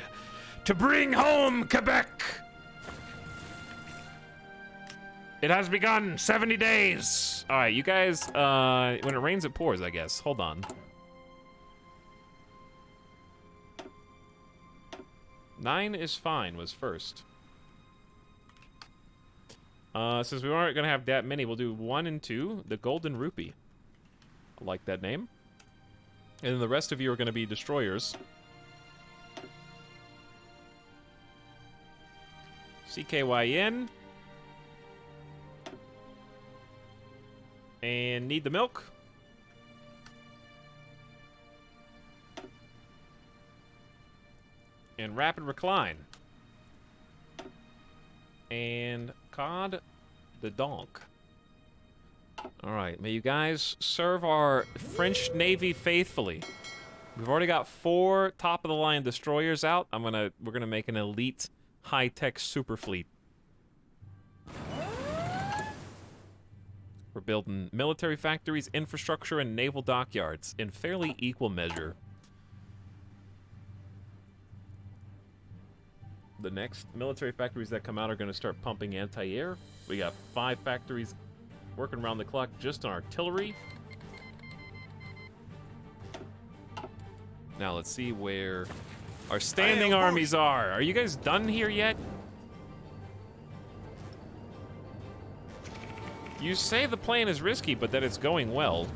To bring home Quebec! It has begun, 70 days! Alright, you guys, when it rains it pours, I guess. Hold on. 9 is fine, was first. Since we aren't gonna have that many, we'll do 1 and 2, the Golden Rupee. I like that name. And then the rest of you are gonna be destroyers. CKYN. And need the milk. And rapid recline. And Cod the Donk. Alright, may you guys serve our French Navy faithfully. We've already got 4 top-of-the-line destroyers out. We're gonna make an elite high-tech super fleet. We're building military factories, infrastructure, and naval dockyards in fairly equal measure. The next military factories that come out are going to start pumping anti-air. We got 5 factories working around the clock just on artillery. Now let's see where our standing armies are. Are you guys done here yet? You say the plan is risky, but that it's going well.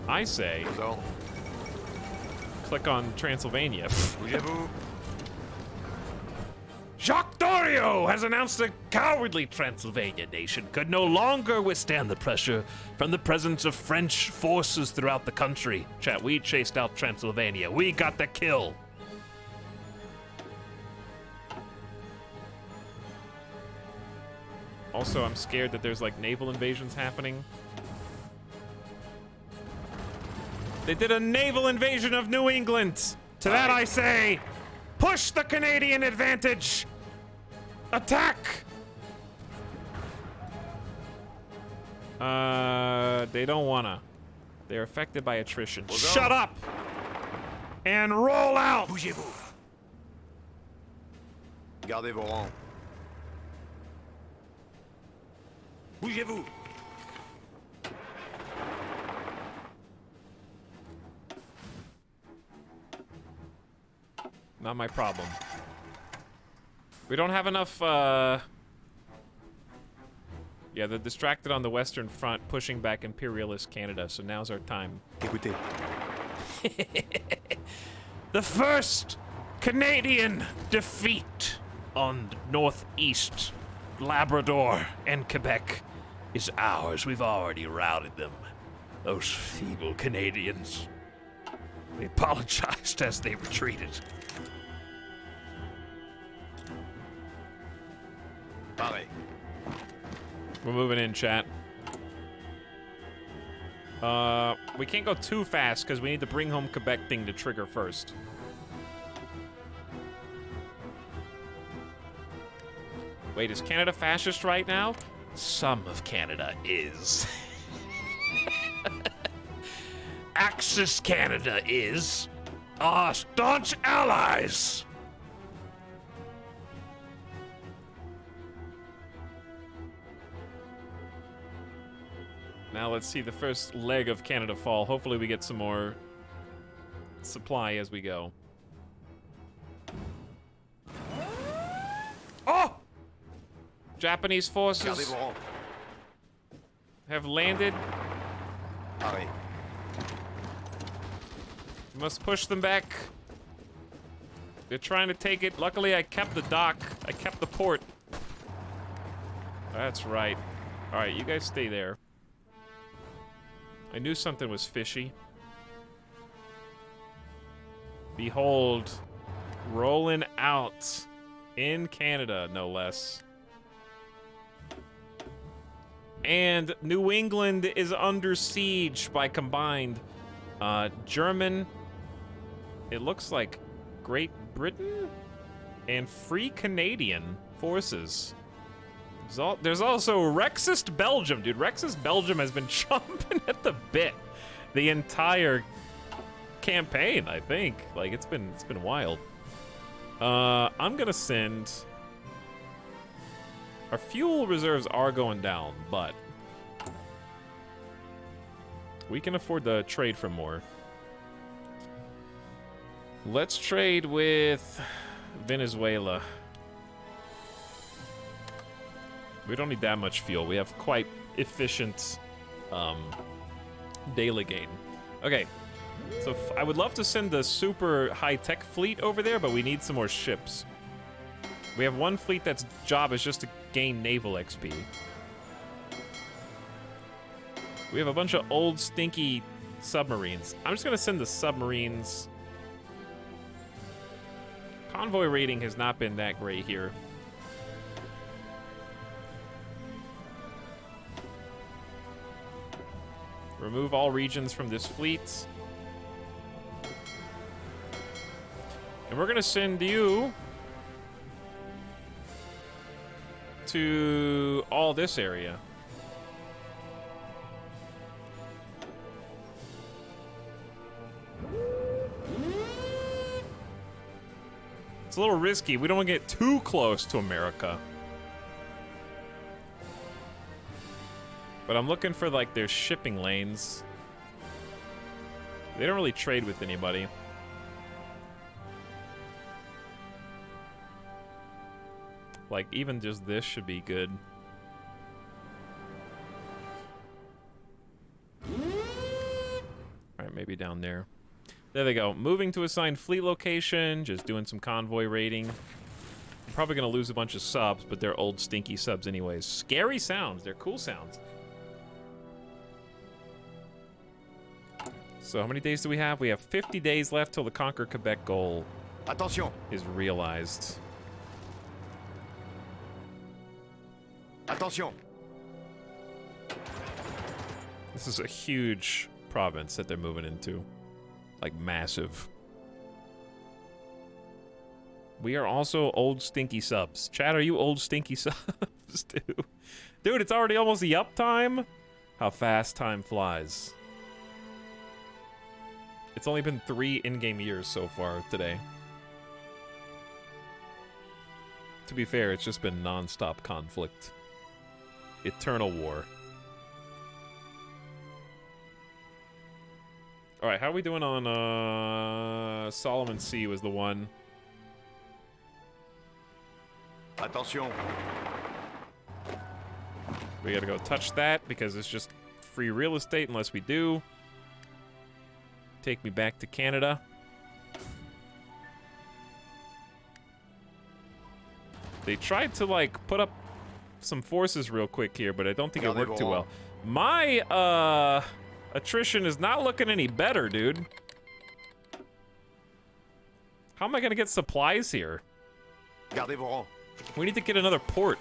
I say, Aux ordres. click on Transylvania. Bougez-vous. Jacques Dorio has announced the cowardly Transylvania nation could no longer withstand the pressure from the presence of French forces throughout the country. Chat, we chased out Transylvania. We got the kill. Also, I'm scared that there's like naval invasions happening. They did a naval invasion of New England. To that I say, push the Canadian advantage. Attack. They don't wanna. They're affected by attrition. Shut up and roll out. Bougez-vous. Gardez vos rangs. Bougez-vous. Not my problem. We don't have enough, yeah, they're distracted on the Western Front, pushing back imperialist Canada, so now's our time. Écoutez. The first Canadian defeat on Northeast Labrador and Quebec is ours. We've already routed them. Those feeble Canadians. They apologized as they retreated. Pareil. We're moving in, chat. We can't go too fast because we need the bring home Quebec thing to trigger first. Wait, is Canada fascist right now? Some of Canada is. Axis Canada is. Our staunch allies. Now let's see the first leg of Canada fall. Hopefully we get some more supply as we go. Oh! Japanese Gardez forces vos rangs. have landed. Pareil. We must push them back. They're trying to take it. Luckily, I kept the dock. I kept the port. That's right. All right, you guys stay there. I knew something was fishy. Behold, rolling out in Canada, no less. And New England is under siege by combined German, it looks like Great Britain, and Free Canadian forces. There's also Rexist Belgium, dude. Rexist Belgium has been chomping at the bit the entire campaign, I think. Like, it's been wild. I'm gonna send... Our fuel reserves are going down, but we can afford to trade for more. Let's trade with Venezuela. We don't need that much fuel. We have quite efficient daily gain. Okay, so I would love to send the super high-tech fleet over there, but we need some more ships. We have one fleet that's job is just to gain naval XP. We have a bunch of old, stinky submarines. I'm just gonna send the submarines. Convoy rating has not been that great here. Remove all regions from this fleet. And we're gonna send you to all this area. It's a little risky. We don't want to get too close to America. But I'm looking for, like, their shipping lanes. They don't really trade with anybody. Like, even just this should be good. Alright, maybe down there. There they go. Moving to assigned fleet location. Just doing some convoy raiding. I'm probably going to lose a bunch of subs, but they're old, stinky subs anyways. Scary sounds. They're cool sounds. So how many days do we have? We have 50 days left till the Conquer Quebec goal Attention. is realized. Attention. This is a huge province that they're moving into. Like, massive. We are also old stinky subs. Chat, are you old stinky subs too? Dude, it's already almost the uptime. How fast time flies. It's only been 3 in-game years so far today. To be fair, it's just been non-stop conflict. Eternal war. Alright, how are we doing on, Solomon Sea was the one. Attention. We gotta go touch that because it's just free real estate unless we do. Take me back to Canada. They tried to, like, put up some forces real quick here, but I don't think it worked too well. My, attrition is not looking any better, dude. How am I gonna get supplies here? Gardez vos rangs. We need to get another port.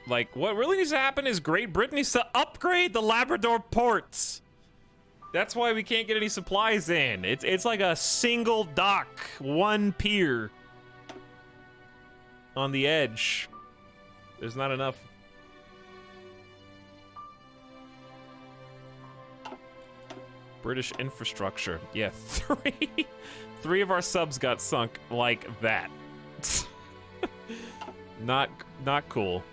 Like, what really needs to happen is Great Britain needs to upgrade the Labrador ports. That's why we can't get any supplies in. It's like a single dock, one pier on the edge. There's not enough. British infrastructure. Yeah, three of our subs got sunk like that. Not cool.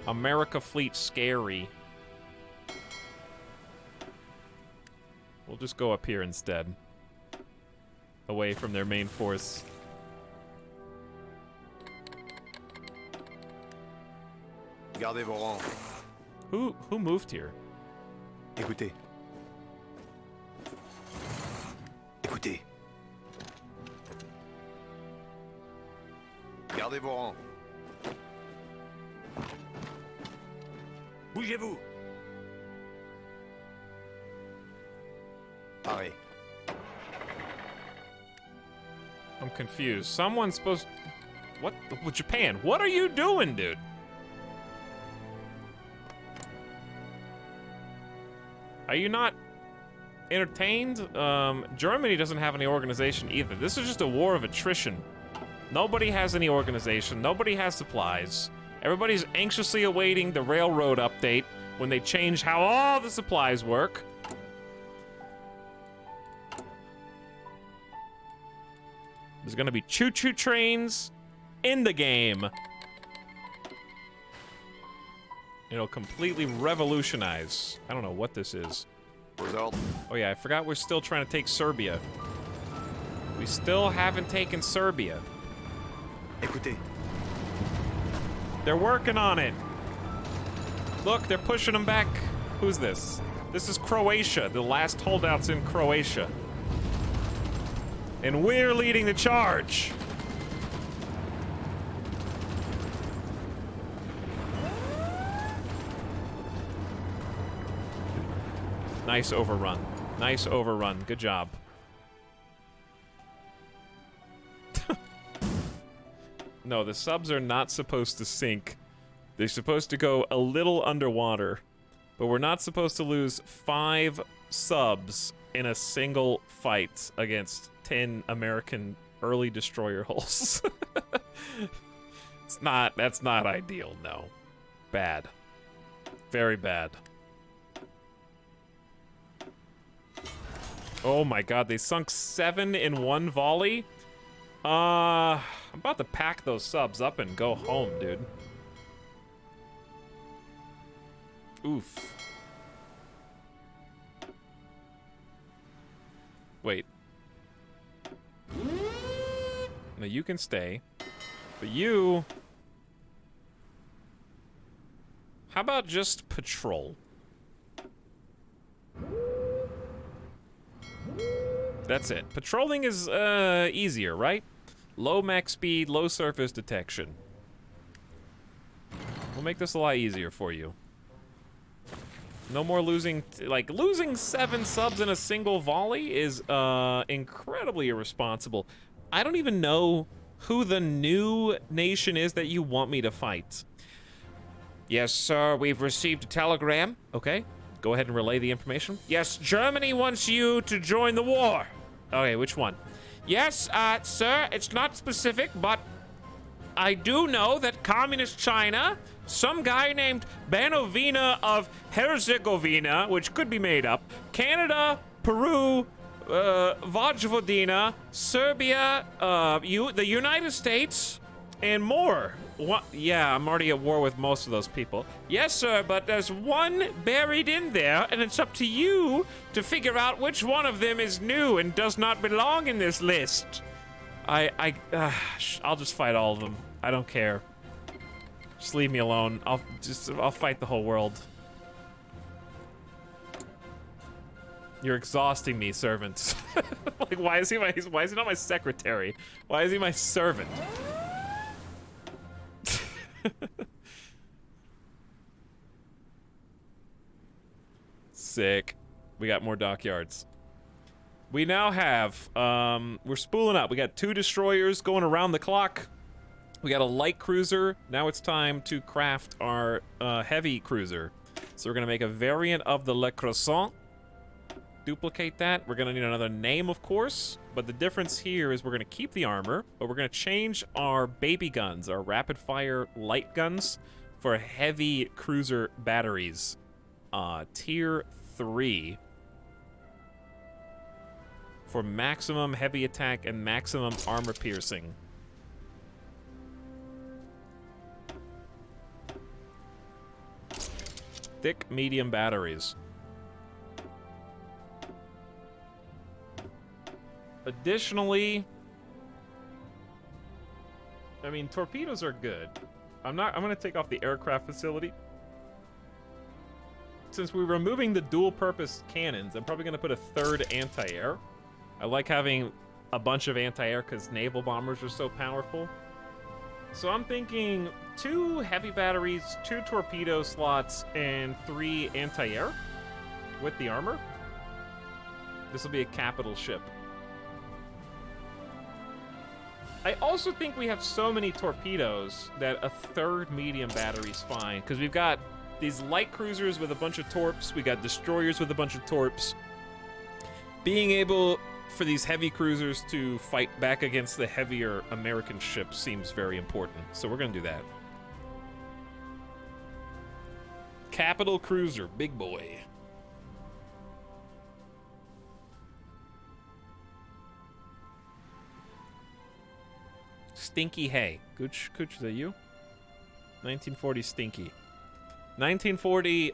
America fleet scary. We'll just go up here instead. Away from their main force. Gardez vos rangs. Who moved here? Écoutez. Écoutez. Gardez vos rangs. Bougez-vous. Parez. I'm confused. Someone's supposed... What? Japan, what are you doing, dude? Are you not entertained? Germany doesn't have any organization either. This is just a war of attrition. Nobody has any organization. Nobody has supplies. Everybody's anxiously awaiting the railroad update when they change how all the supplies work. There's gonna be choo-choo trains in the game. It'll completely revolutionize. I don't know what this is. Vos ordres. Oh yeah, I forgot we're still trying to take Serbia. We still haven't taken Serbia. Écoutez. They're working on it. Look, they're pushing them back. Who's this? This is Croatia, the last holdouts in Croatia. And we're leading the charge. Nice overrun. Nice overrun. Good job. No, the subs are not supposed to sink. They're supposed to go a little underwater. But we're not supposed to lose 5 subs in a single fight against 10 American early destroyer hulls. That's not ideal, no. Bad. Very bad. Oh my god, they sunk 7 in one volley? I'm about to pack those subs up and go home, dude. Oof. Wait. No, you can stay. But you... How about just patrol? That's it. Patrolling is, easier, right? Low max speed, low surface detection. We'll make this a lot easier for you. No more losing, like, losing 7 subs in a single volley is, incredibly irresponsible. I don't even know who the new nation is that you want me to fight. Yes, sir, we've received a telegram. Okay, go ahead and relay the information. Yes, Germany wants you to join the war. Okay, which one? Yes, sir, it's not specific, but I do know that Communist China, some guy named Banovina of Herzegovina, which could be made up, Canada, Peru, Vojvodina, Serbia, the United States, and more. What? Yeah, I'm already at war with most of those people. Yes, sir, but there's one buried in there, and it's up to you to figure out which one of them is new and does not belong in this list. I'll just fight all of them. I don't care. Just leave me alone. I'll fight the whole world. You're exhausting me, servants. Like, why is he not my secretary? Why is he my servant? Sick. We got more dockyards. We now have, we're spooling up. We got 2 destroyers going around the clock. We got a light cruiser. Now it's time to craft our heavy cruiser. So we're gonna make a variant of the Le Croissant. Duplicate that. We're gonna need another name, of course. But the difference here is we're gonna keep the armor, but we're gonna change our baby guns, our rapid fire light guns, for heavy cruiser batteries. Tier 3. For maximum heavy attack and maximum armor piercing. Thick, medium batteries. Additionally, I mean, torpedoes are good. I'm gonna take off the aircraft facility. Since we're removing the dual-purpose cannons, I'm probably gonna put a 3rd anti-air. I like having a bunch of anti-air because naval bombers are so powerful. So I'm thinking 2 heavy batteries, 2 torpedo slots, and 3 anti-air with the armor. This will be a capital ship. I also think we have so many torpedoes that a 3rd medium battery's fine, because we've got these light cruisers with a bunch of torps, we got destroyers with a bunch of torps. Being able for these heavy cruisers to fight back against the heavier American ships seems very important, so we're gonna do that. Capital cruiser, big boy. Stinky Hay. Gooch, is that you? 1940 Stinky. 1940,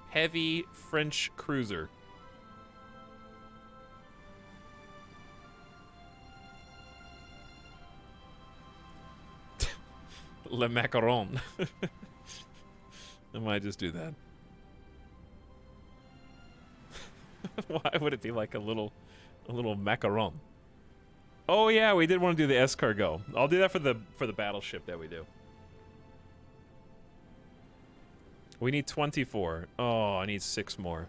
heavy French cruiser. Le macaron. I might just do that. Why would it be like a little macaron? Oh yeah, we did want to do the escargot. I'll do that for the battleship that we do. We need 24. Oh, I need 6 more.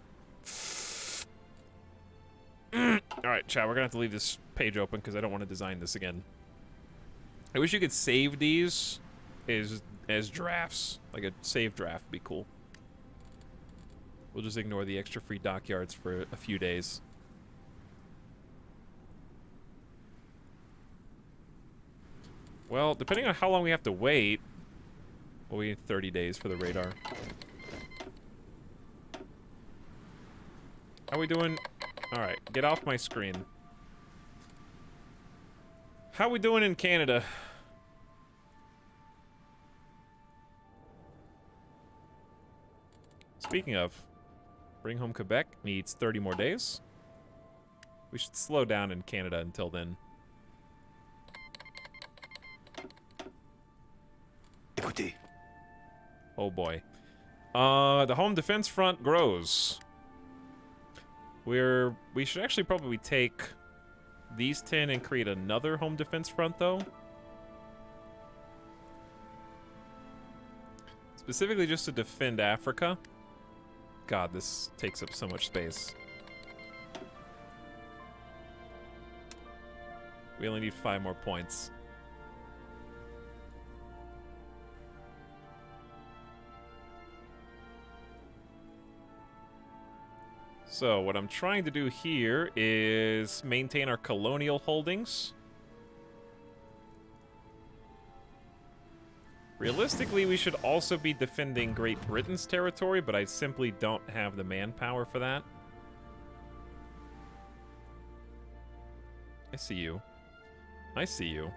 All right, chat. We're gonna have to leave this page open because I don't want to design this again. I wish you could save these as drafts. Like a save draft would be cool. We'll just ignore the extra free dockyards for a few days. Well, depending on how long we have to wait, well, we need 30 days for the radar. How we doing? All right, get off my screen. How we doing in Canada? Speaking of, Bring Home Quebec needs 30 more days. We should slow down in Canada until then. Écoutez. Oh boy. The home defense front grows. We should actually probably take these 10 and create another home defense front though. Specifically just to defend Africa. God, this takes up so much space. We only need 5 more points. So what I'm trying to do here is maintain our colonial holdings. Realistically, we should also be defending Great Britain's territory, but I simply don't have the manpower for that. I see you. I see you.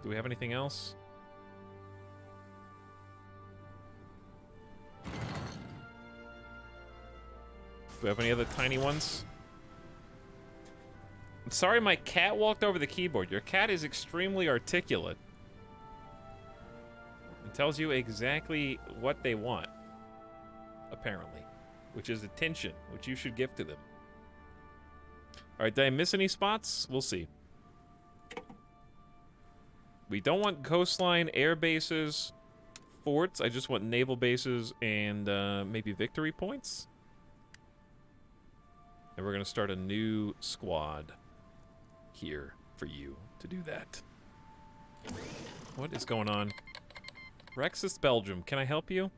Do we have anything else? Do we have any other tiny ones? I'm sorry my cat walked over the keyboard. Your cat is extremely articulate. It tells you exactly what they want, apparently, which is attention, which you should give to them. All right, did I miss any spots? We'll see. We don't want coastline, air bases, forts. I just want naval bases and maybe victory points. And we're going to start a new squad here for you to do that. What is going on? Rexus, Belgium. Can I help you?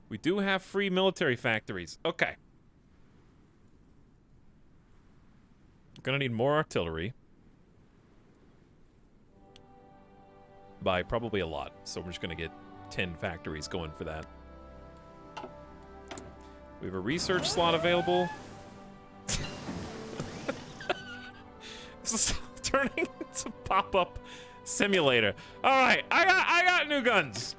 We do have free military factories. Okay. We're going to need more artillery. By probably a lot. So we're just going to get 10 factories going for that. We have a research slot available. This is turning into pop-up simulator. All right, I got new guns.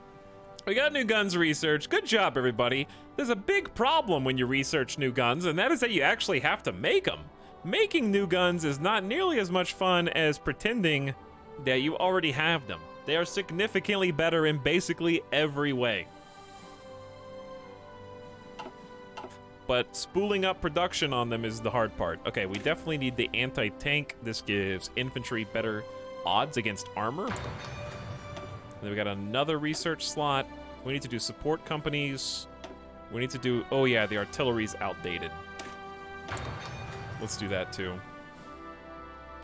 We got new guns research. Good job, everybody. There's a big problem when you research new guns, and that is that you actually have to make them. Making new guns is not nearly as much fun as pretending that you already have them. They are significantly better in basically every way. But spooling up production on them is the hard part. Okay, we definitely need the anti-tank. This gives infantry better odds against armor. And then we got another research slot. We need to do support companies. We need to do... Oh yeah, the artillery's outdated. Let's do that too.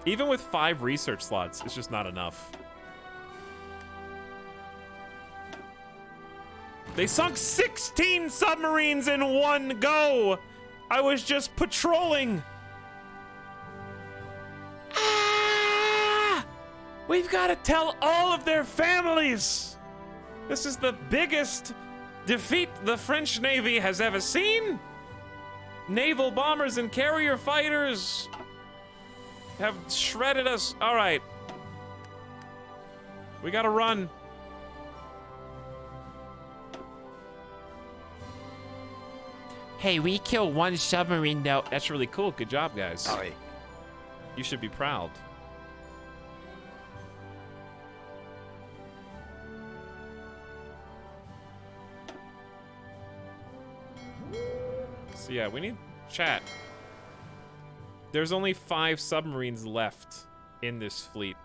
Even with 5 research slots, it's just not enough. They sunk 16 submarines in one go! I was just patrolling! Ah! We've got to tell all of their families! This is the biggest defeat the French Navy has ever seen! Naval bombers and carrier fighters have shredded us. All right. We gotta run. Hey, we killed 1 submarine though. That's really cool. Good job, guys. Ah oui. You should be proud. So yeah, we need chat. There's only 5 submarines left in this fleet.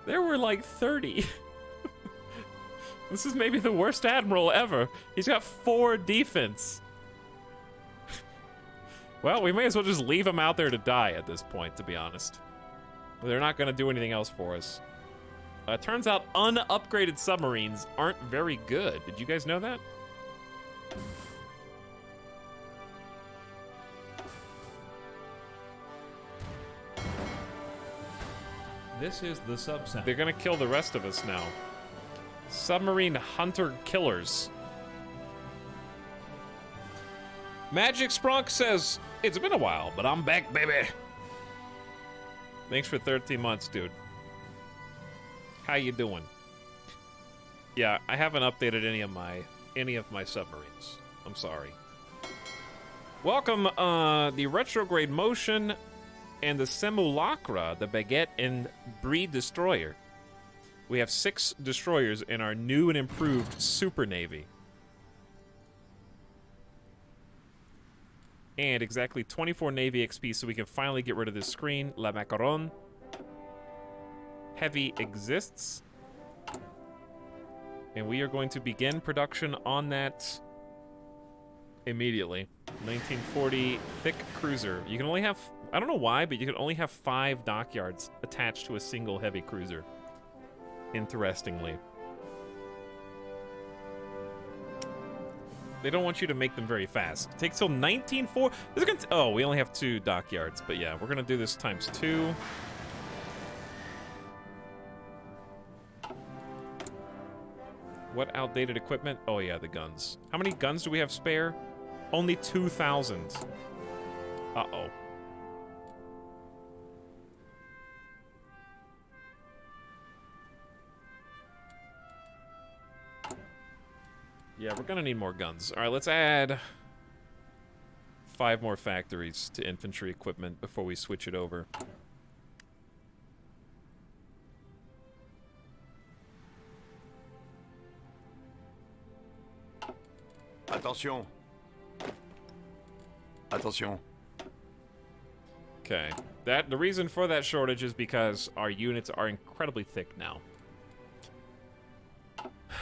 there were like 30. This is maybe the worst admiral ever. He's got 4 defense. Well, we may as well just leave him out there to die at this point, to be honest. They're not going to do anything else for us. Turns out unupgraded submarines aren't very good. Did you guys know that? This is the sub sound. They're gonna kill the rest of us now. Submarine hunter killers. Magic Sprunk says, it's been a while, but I'm back, baby. Thanks for 13 months, dude. How you doing? Yeah, I haven't updated any of my submarines. I'm sorry. Welcome, the retrograde motion and the simulacra, the baguette and Brie destroyer. We have 6 destroyers in our new and improved super navy. And exactly 24 Navy XP, so we can finally get rid of this screen. La Macaron. Heavy exists. And we are going to begin production on that immediately. 1940 thick cruiser. You can only have, I don't know why, but you can only have 5 dockyards attached to a single heavy cruiser. Interestingly. They don't want you to make them very fast. It takes till 1940. Oh, we only have 2 dockyards, but yeah, we're gonna do this times 2. What outdated equipment? Oh yeah, the guns. How many guns do we have spare? Only 2,000. Uh-oh. Yeah, we're gonna need more guns. All right, let's add 5 more factories to infantry equipment before we switch it over. Attention. Attention. Okay. The reason for that shortage is because our units are incredibly thick now.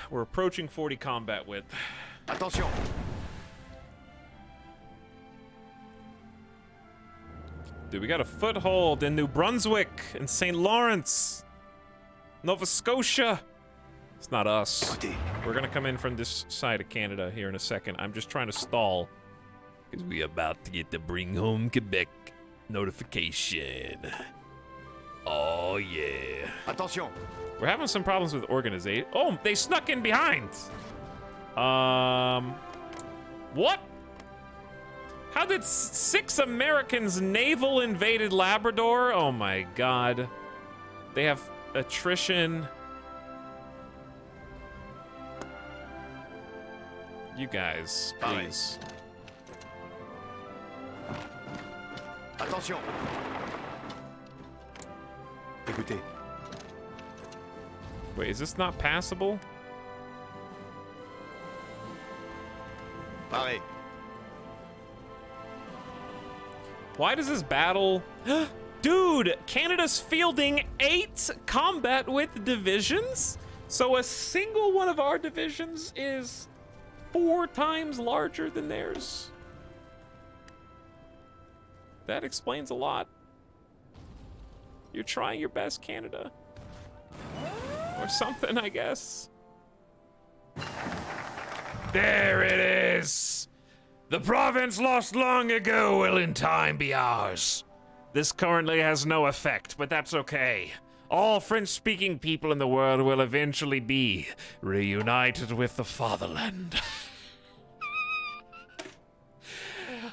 We're approaching 40 combat width. Attention. Dude, we got a foothold in New Brunswick and St. Lawrence. Nova Scotia. It's not us. Écoutez. We're gonna come in from this side of Canada here in a second. I'm just trying to stall. Because we about to get the Bring Home Quebec notification. Oh, yeah. Attention. We're having some problems with organization. Oh, they snuck in behind. What? How did 6 Americans naval invaded Labrador? Oh my God. They have attrition. You guys, please. Attention. Écoutez, Wait, is this not passable? parez. Why does this battle... Dude, Canada's fielding 8 combat with divisions? So a single one of our divisions is 4 times larger than theirs. That explains a lot. You're trying your best, Canada. Or something, I guess. There it is! The province lost long ago will in time be ours. This currently has no effect, but that's okay. All French-speaking people in the world will eventually be reunited with the fatherland.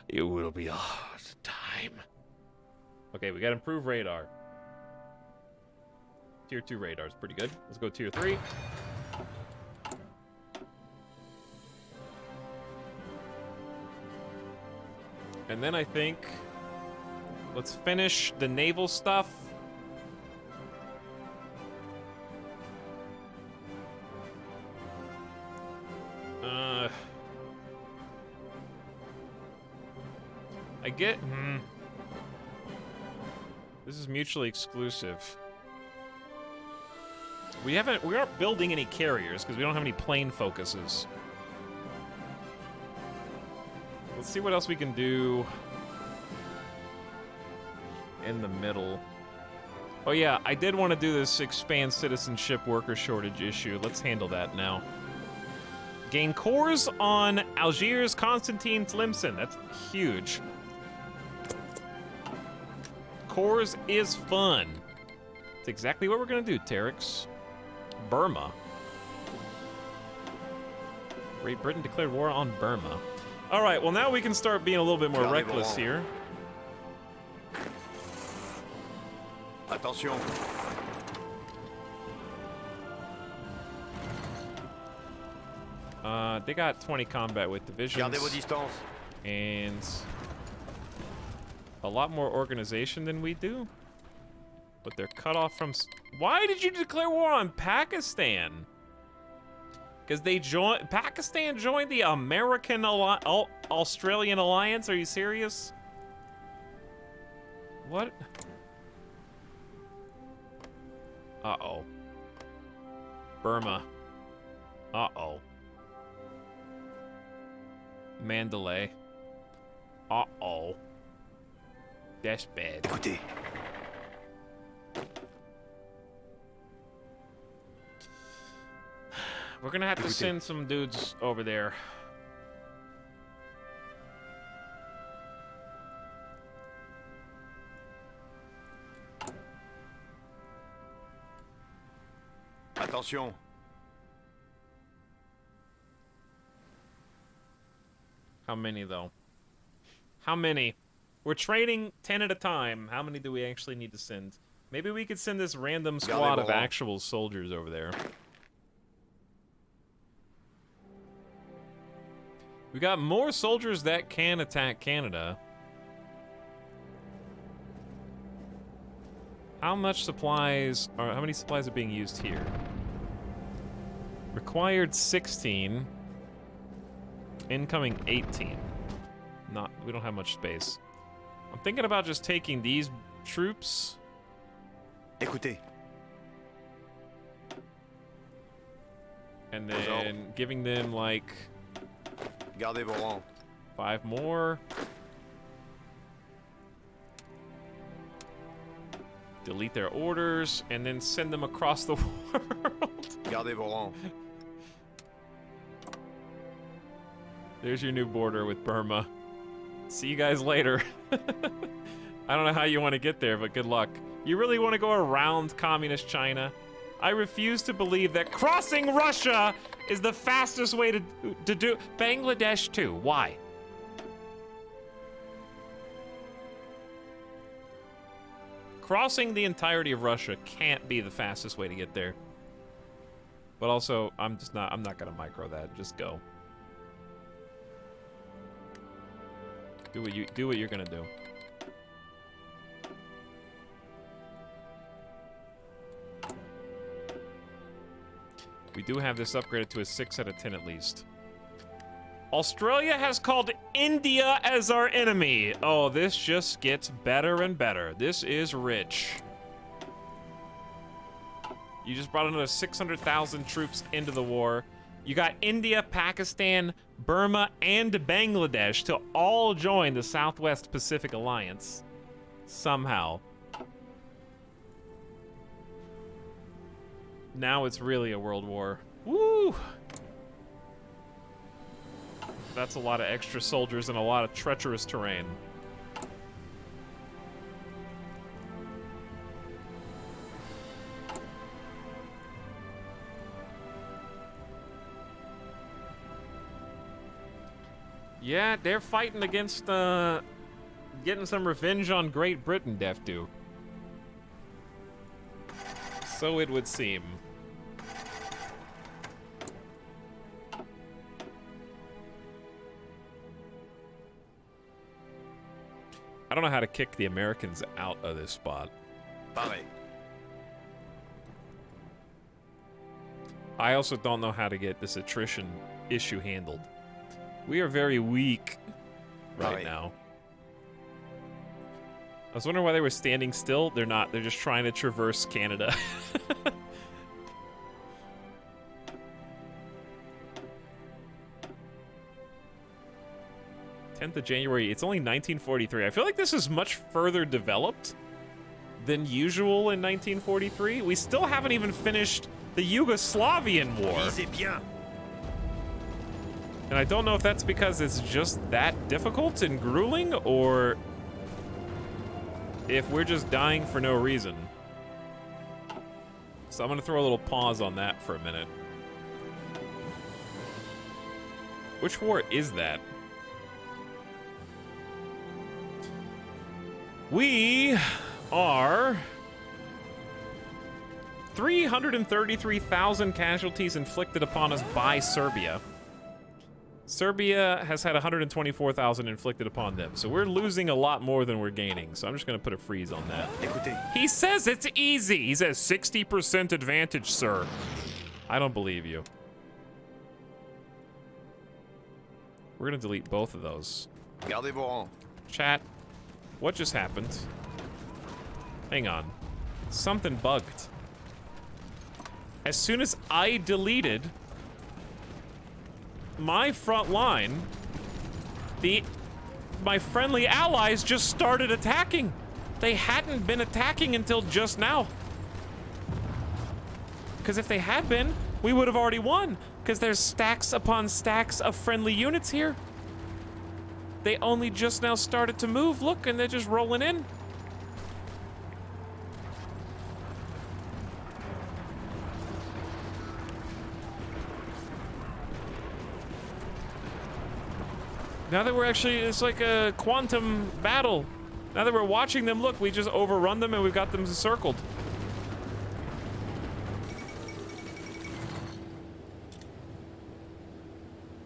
It will be a hard time. Okay, we got improved radar. Tier 2 radar is pretty good. Let's go tier 3. And then I think let's finish the naval stuff. I get this is mutually exclusive. We aren't building any carriers because we don't have any plane focuses. Let's see what else we can do in the middle. Oh yeah, I did want to do this expand citizenship worker shortage issue. Let's handle that now. Gain cores on Algiers, Constantine, Tlemcen. That's huge. Cores is fun. It's exactly what we're gonna do, Etalyx. Burma. Great Britain declared war on Burma. All right, well now we can start being a little bit more reckless here. Attention. They got 20 combat with divisions. Gardez vos distances. And a lot more organization than we do. But they're cut off from... Why did you declare war on Pakistan? Because they joined... Pakistan joined the American Australian Alliance? Are you serious? What? Uh-oh. Burma. Uh-oh. Mandalay. Uh-oh. That's bad. Écoutez. We're gonna have to send some dudes over there. Attention. How many, though? How many? We're training 10 at a time. How many do we actually need to send? Maybe we could send this random squad of actual soldiers over there. We got more soldiers that can attack Canada. How much supplies, or how many supplies are being used here? Required 16. Incoming 18. We don't have much space. I'm thinking about just taking these troops. Écoutez. And then giving them like Gardez vos rangs. 5 more. Delete their orders and then send them across the world. Gardez vos rangs. There's your new border with Burma. See you guys later. I don't know how you want to get there, but good luck. You really want to go around communist China? I refuse to believe that crossing Russia is the fastest way to do Bangladesh too. Why? Crossing the entirety of Russia can't be the fastest way to get there. But also, I'm not gonna micro that. Just go. Do what you're gonna do. We do have this upgraded to a 6 out of 10 at least. Australia has called India as our enemy. Oh, this just gets better and better. This is rich. You just brought another 600,000 troops into the war. You got India, Pakistan, Burma, and Bangladesh to all join the Southwest Pacific Alliance. Somehow. Now it's really a world war. Woo! That's a lot of extra soldiers and a lot of treacherous terrain. Yeah, they're fighting against, getting some revenge on Great Britain, Def do. So it would seem. I don't know how to kick the Americans out of this spot. Pareil. I also don't know how to get this attrition issue handled. We are very weak right now. I was wondering why they were standing still. They're not. They're just trying to traverse Canada. 10th of January. It's only 1943. I feel like this is much further developed than usual in 1943. We still haven't even finished the Yugoslavian War. Visez bien. And I don't know if that's because it's just that difficult and grueling, or if we're just dying for no reason. So I'm gonna throw a little pause on that for a minute. Which war is that? We are 333,000 casualties inflicted upon us by Serbia. Serbia has had 124,000 inflicted upon them, so we're losing a lot more than we're gaining, so I'm just gonna put a freeze on that. Écoutez. He says it's easy! He says 60% advantage, sir. I don't believe you. We're gonna delete both of those. Gardez vos rangs. Chat, what just happened? Hang on. Something bugged. As soon as I deleted my front line, my friendly allies just started attacking. They hadn't been attacking until just now. Because if they had been, we would have already won. Because there's stacks upon stacks of friendly units here. They only just now started to move. Look, and they're just rolling in. Now that we're actually, it's like a quantum battle. Now that we're watching them, look, we just overrun them and we've got them circled.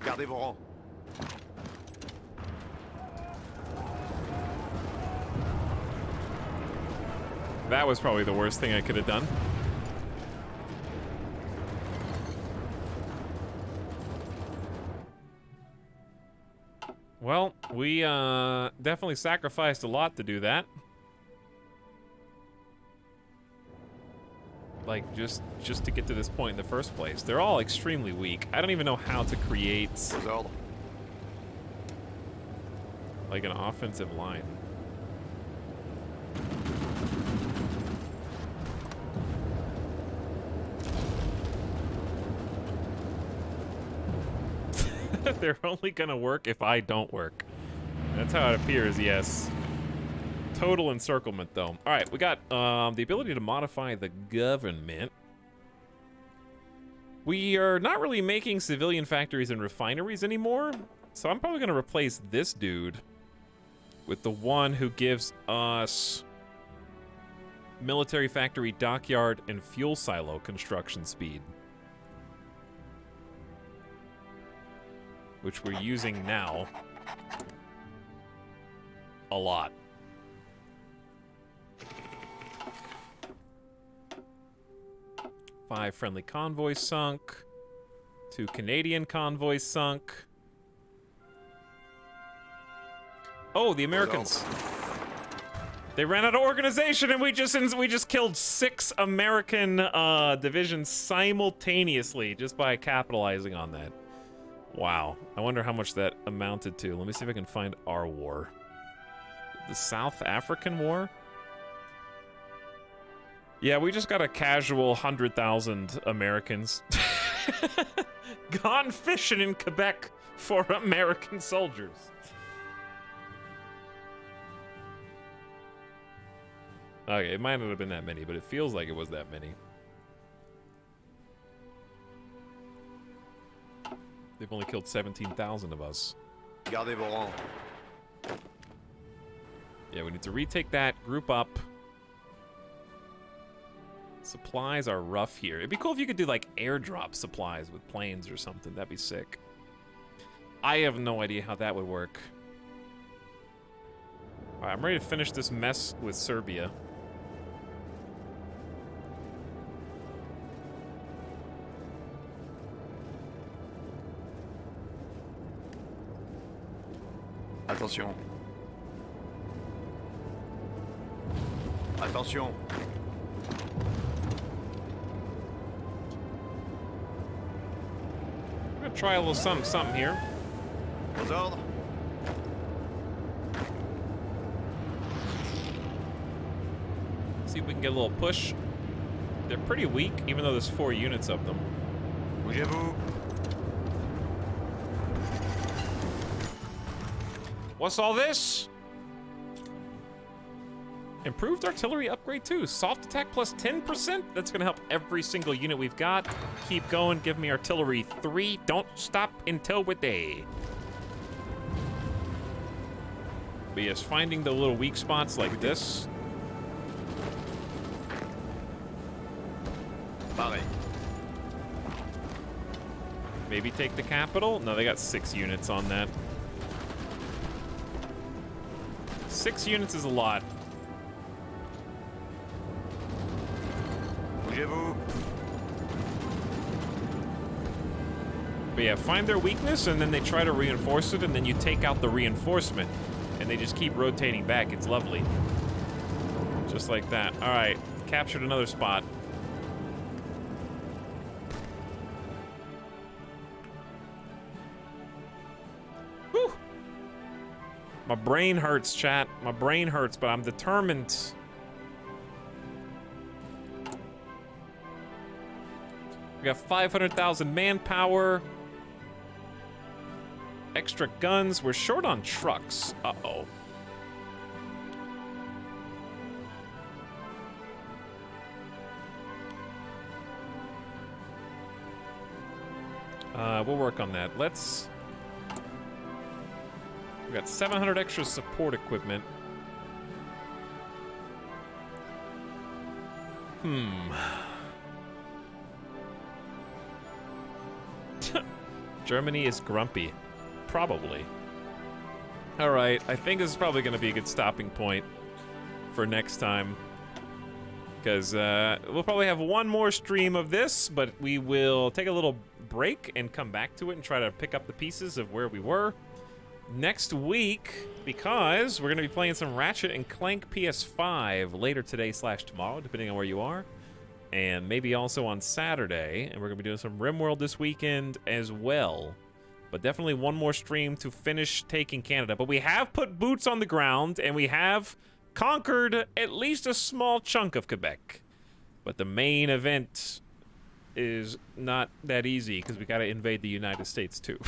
Gardez vos rangs. That was probably the worst thing I could have done. Well, we definitely sacrificed a lot to do that. Like, just to get to this point in the first place. They're all extremely weak. I don't even know how to create, Aux ordres. like, an offensive line. They're only gonna work if I don't work. That's how it appears, yes. Total encirclement, though. All right, we got the ability to modify the government. We are not really making civilian factories and refineries anymore, so I'm probably gonna replace this dude with the one who gives us military factory, dockyard, and fuel silo construction speed, which we're using now a lot. 5 friendly convoys sunk. 2 Canadian convoys sunk. Oh, the Americans. They ran out of organization, and we just killed 6 American divisions simultaneously just by capitalizing on that. Wow. I wonder how much that amounted to. Let me see if I can find our war. The South African War? Yeah, we just got a casual 100,000 Americans gone fishing in Quebec for American soldiers. Okay, it might not have been that many, but it feels like it was that many. They've only killed 17,000 of us. Gardez vos rangs. Yeah, we need to retake that, group up. Supplies are rough here. It'd be cool if you could do, like, airdrop supplies with planes or something. That'd be sick. I have no idea how that would work. All right, I'm ready to finish this mess with Serbia. Attention. Attention. I'm gonna try a little something here. Aux ordres. See if we can get a little push. They're pretty weak, even though there's 4 units of them. Bougez-vous. What's all this? Improved artillery upgrade too. Soft attack plus 10%. That's gonna help every single unit we've got. Keep going. Give me artillery 3. Don't stop until we're there. But yes, finding the little weak spots like this. Pareil. Maybe take the capital. No, they got 6 units on that. 6 units is a lot. Bougez-vous. But yeah, find their weakness, and then they try to reinforce it, and then you take out the reinforcement, and they just keep rotating back. It's lovely. Just like that. All right, captured another spot. Whew. My brain hurts, chat. My brain hurts, but I'm determined. We got 500,000 manpower. Extra guns. We're short on trucks. Uh-oh. We'll work on that. Let's... We got 700 extra support equipment. Germany is grumpy. Probably. Alright, I think this is probably going to be a good stopping point for next time. Because we'll probably have one more stream of this, but we will take a little break and come back to it and try to pick up the pieces of where we were next week, because we're going to be playing some Ratchet and Clank PS5 later today / tomorrow, depending on where you are. And maybe also on Saturday, and we're going to be doing some RimWorld this weekend as well. But definitely one more stream to finish taking Canada. But we have put boots on the ground, and we have conquered at least a small chunk of Quebec. But the main event is not that easy, because we got to invade the United States too.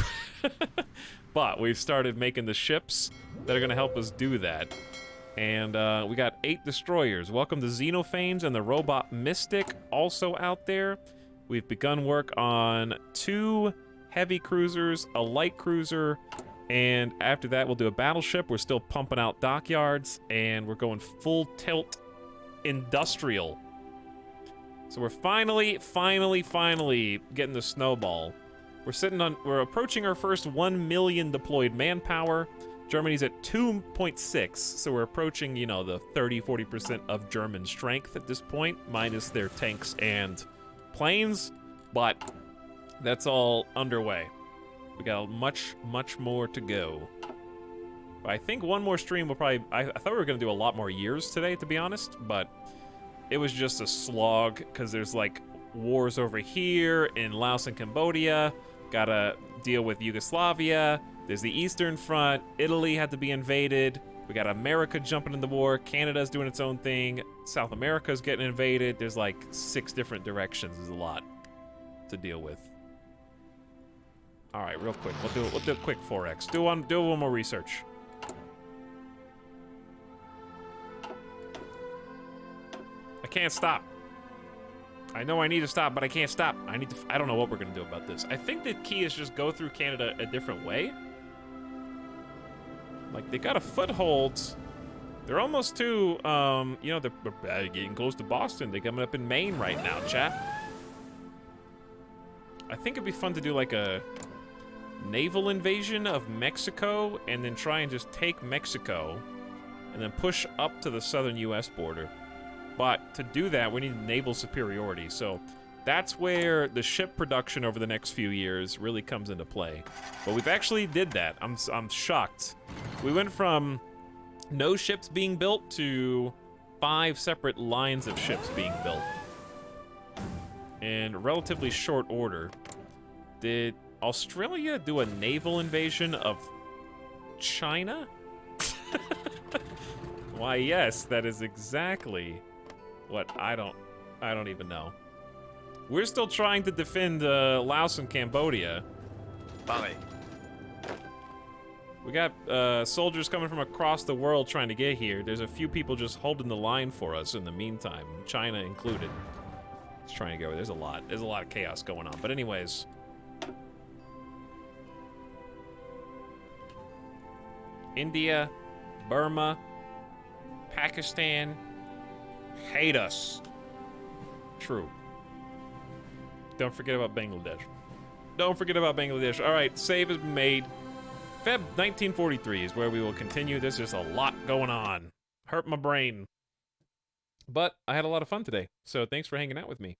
But we've started making the ships that are going to help us do that. And we got 8 destroyers. Welcome to Xenophanes and the Robot Mystic, also out there. We've begun work on 2 heavy cruisers, a light cruiser, and after that we'll do a battleship. We're still pumping out dockyards, and we're going full tilt industrial. So we're finally getting the snowball. We're approaching our first 1 million deployed manpower. Germany's at 2.6, so we're approaching, you know, the 30-40% of German strength at this point, minus their tanks and planes, but that's all underway. We got much more to go. But I think one more stream will probably... I thought we were going to do a lot more years today, to be honest, but it was just a slog, because there's, like, wars over here in Laos and Cambodia. Gotta deal with Yugoslavia. There's the Eastern Front. Italy had to be invaded. We got America jumping in the war. Canada's doing its own thing. South America's getting invaded. There's like 6 different directions. There's a lot to deal with. All right, real quick. We'll do a quick 4x. Do one more research. I can't stop. I know I need to stop, but I can't stop. I don't know what we're gonna do about this. I think the key is just go through Canada a different way. Like, they got a foothold. They're almost to, you know, they're getting close to Boston. They're coming up in Maine right now, chat. I think it'd be fun to do, like, a naval invasion of Mexico and then try and just take Mexico and then push up to the southern U.S. border. But to do that, we need naval superiority. So that's where the ship production over the next few years really comes into play. But we've actually did that. I'm shocked. We went from no ships being built to 5 separate lines of ships being built in relatively short order. Did Australia do a naval invasion of China? Why, yes, that is exactly what I don't even know. We're still trying to defend Laos and Cambodia. Pareil. We got soldiers coming from across the world trying to get here. There's a few people just holding the line for us in the meantime, China included. Just trying to go. There's a lot of chaos going on. But anyways, India, Burma, Pakistan hate us. True. Don't forget about Bangladesh. Don't forget about Bangladesh. All right, save has been made. Feb 1943 is where we will continue. There's just a lot going on. Hurt my brain. But I had a lot of fun today, so thanks for hanging out with me.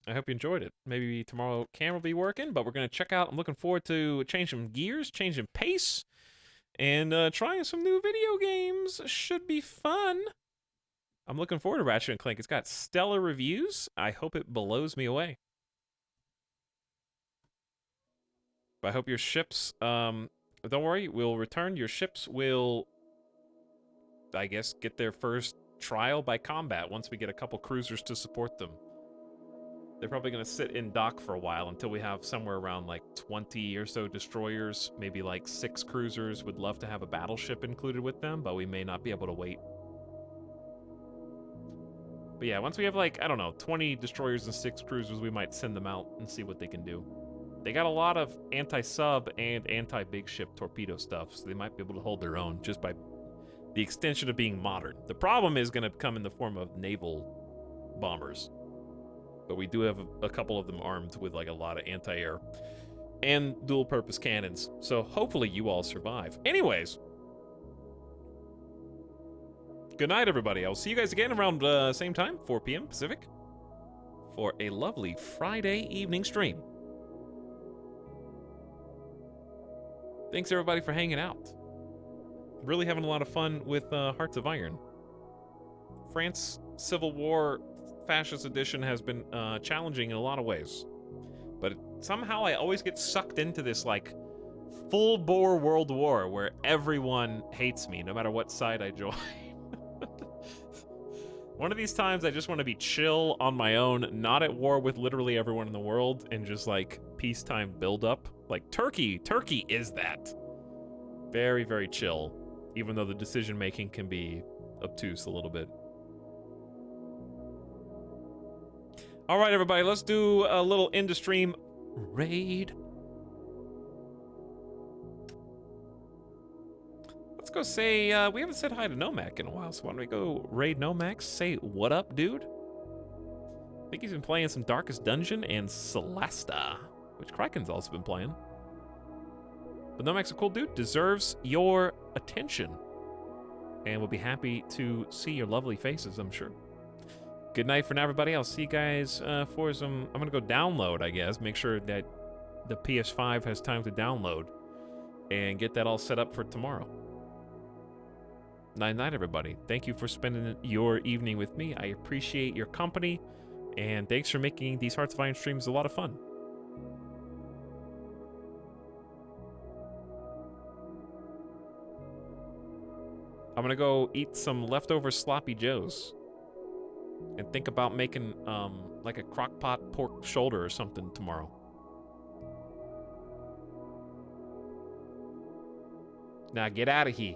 I hope you enjoyed it. Maybe tomorrow camera will be working, but we're going to check out. I'm looking forward to changing gears, changing pace, and trying some new video games. Should be fun. I'm looking forward to Ratchet & Clank. It's got stellar reviews. I hope it blows me away. But I hope your ships, don't worry, will return. Your ships will, I guess, get their first trial by combat once we get a couple cruisers to support them. They're probably going to sit in dock for a while until we have somewhere around like 20 or so destroyers, maybe like 6 cruisers. Would love to have a battleship included with them, but we may not be able to wait. But yeah, once we have like, I don't know, 20 destroyers and 6 cruisers, we might send them out and see what they can do. They got a lot of anti-sub and anti-big ship torpedo stuff, so they might be able to hold their own just by the extension of being modern. The problem is going to come in the form of naval bombers. But we do have a couple of them armed with like a lot of anti-air and dual-purpose cannons. So hopefully you all survive. Anyways, good night, everybody. I'll see you guys again around same time, 4 p.m. Pacific, for a lovely Friday evening stream. Thanks, everybody, for hanging out. Really having a lot of fun with Hearts of Iron. France Civil War Fascist Edition has been challenging in a lot of ways. But somehow I always get sucked into this, like, full-bore world war where everyone hates me, no matter what side I join. One of these times, I just want to be chill on my own, not at war with literally everyone in the world, and just, like, peacetime build-up. Like, Turkey is that. Very, very chill, even though the decision-making can be obtuse a little bit. All right, everybody, let's do a little end-of-stream raid. Let's go say, we haven't said hi to Nomak in a while, so why don't we go raid Nomak, say what up, dude? I think he's been playing some Darkest Dungeon and Celesta, which Kraken's also been playing. But Nomak's a cool dude, deserves your attention. And we'll be happy to see your lovely faces, I'm sure. good night for now, everybody. I'll see you guys for some... I'm going to go download, I guess. Make sure that the PS5 has time to download. And get that all set up for tomorrow. Night, everybody. Thank you for spending your evening with me. I appreciate your company. And thanks for making these Hearts of Iron streams a lot of fun. I'm gonna go eat some leftover sloppy joes and think about making like a crock pot pork shoulder or something tomorrow. Now get out of here.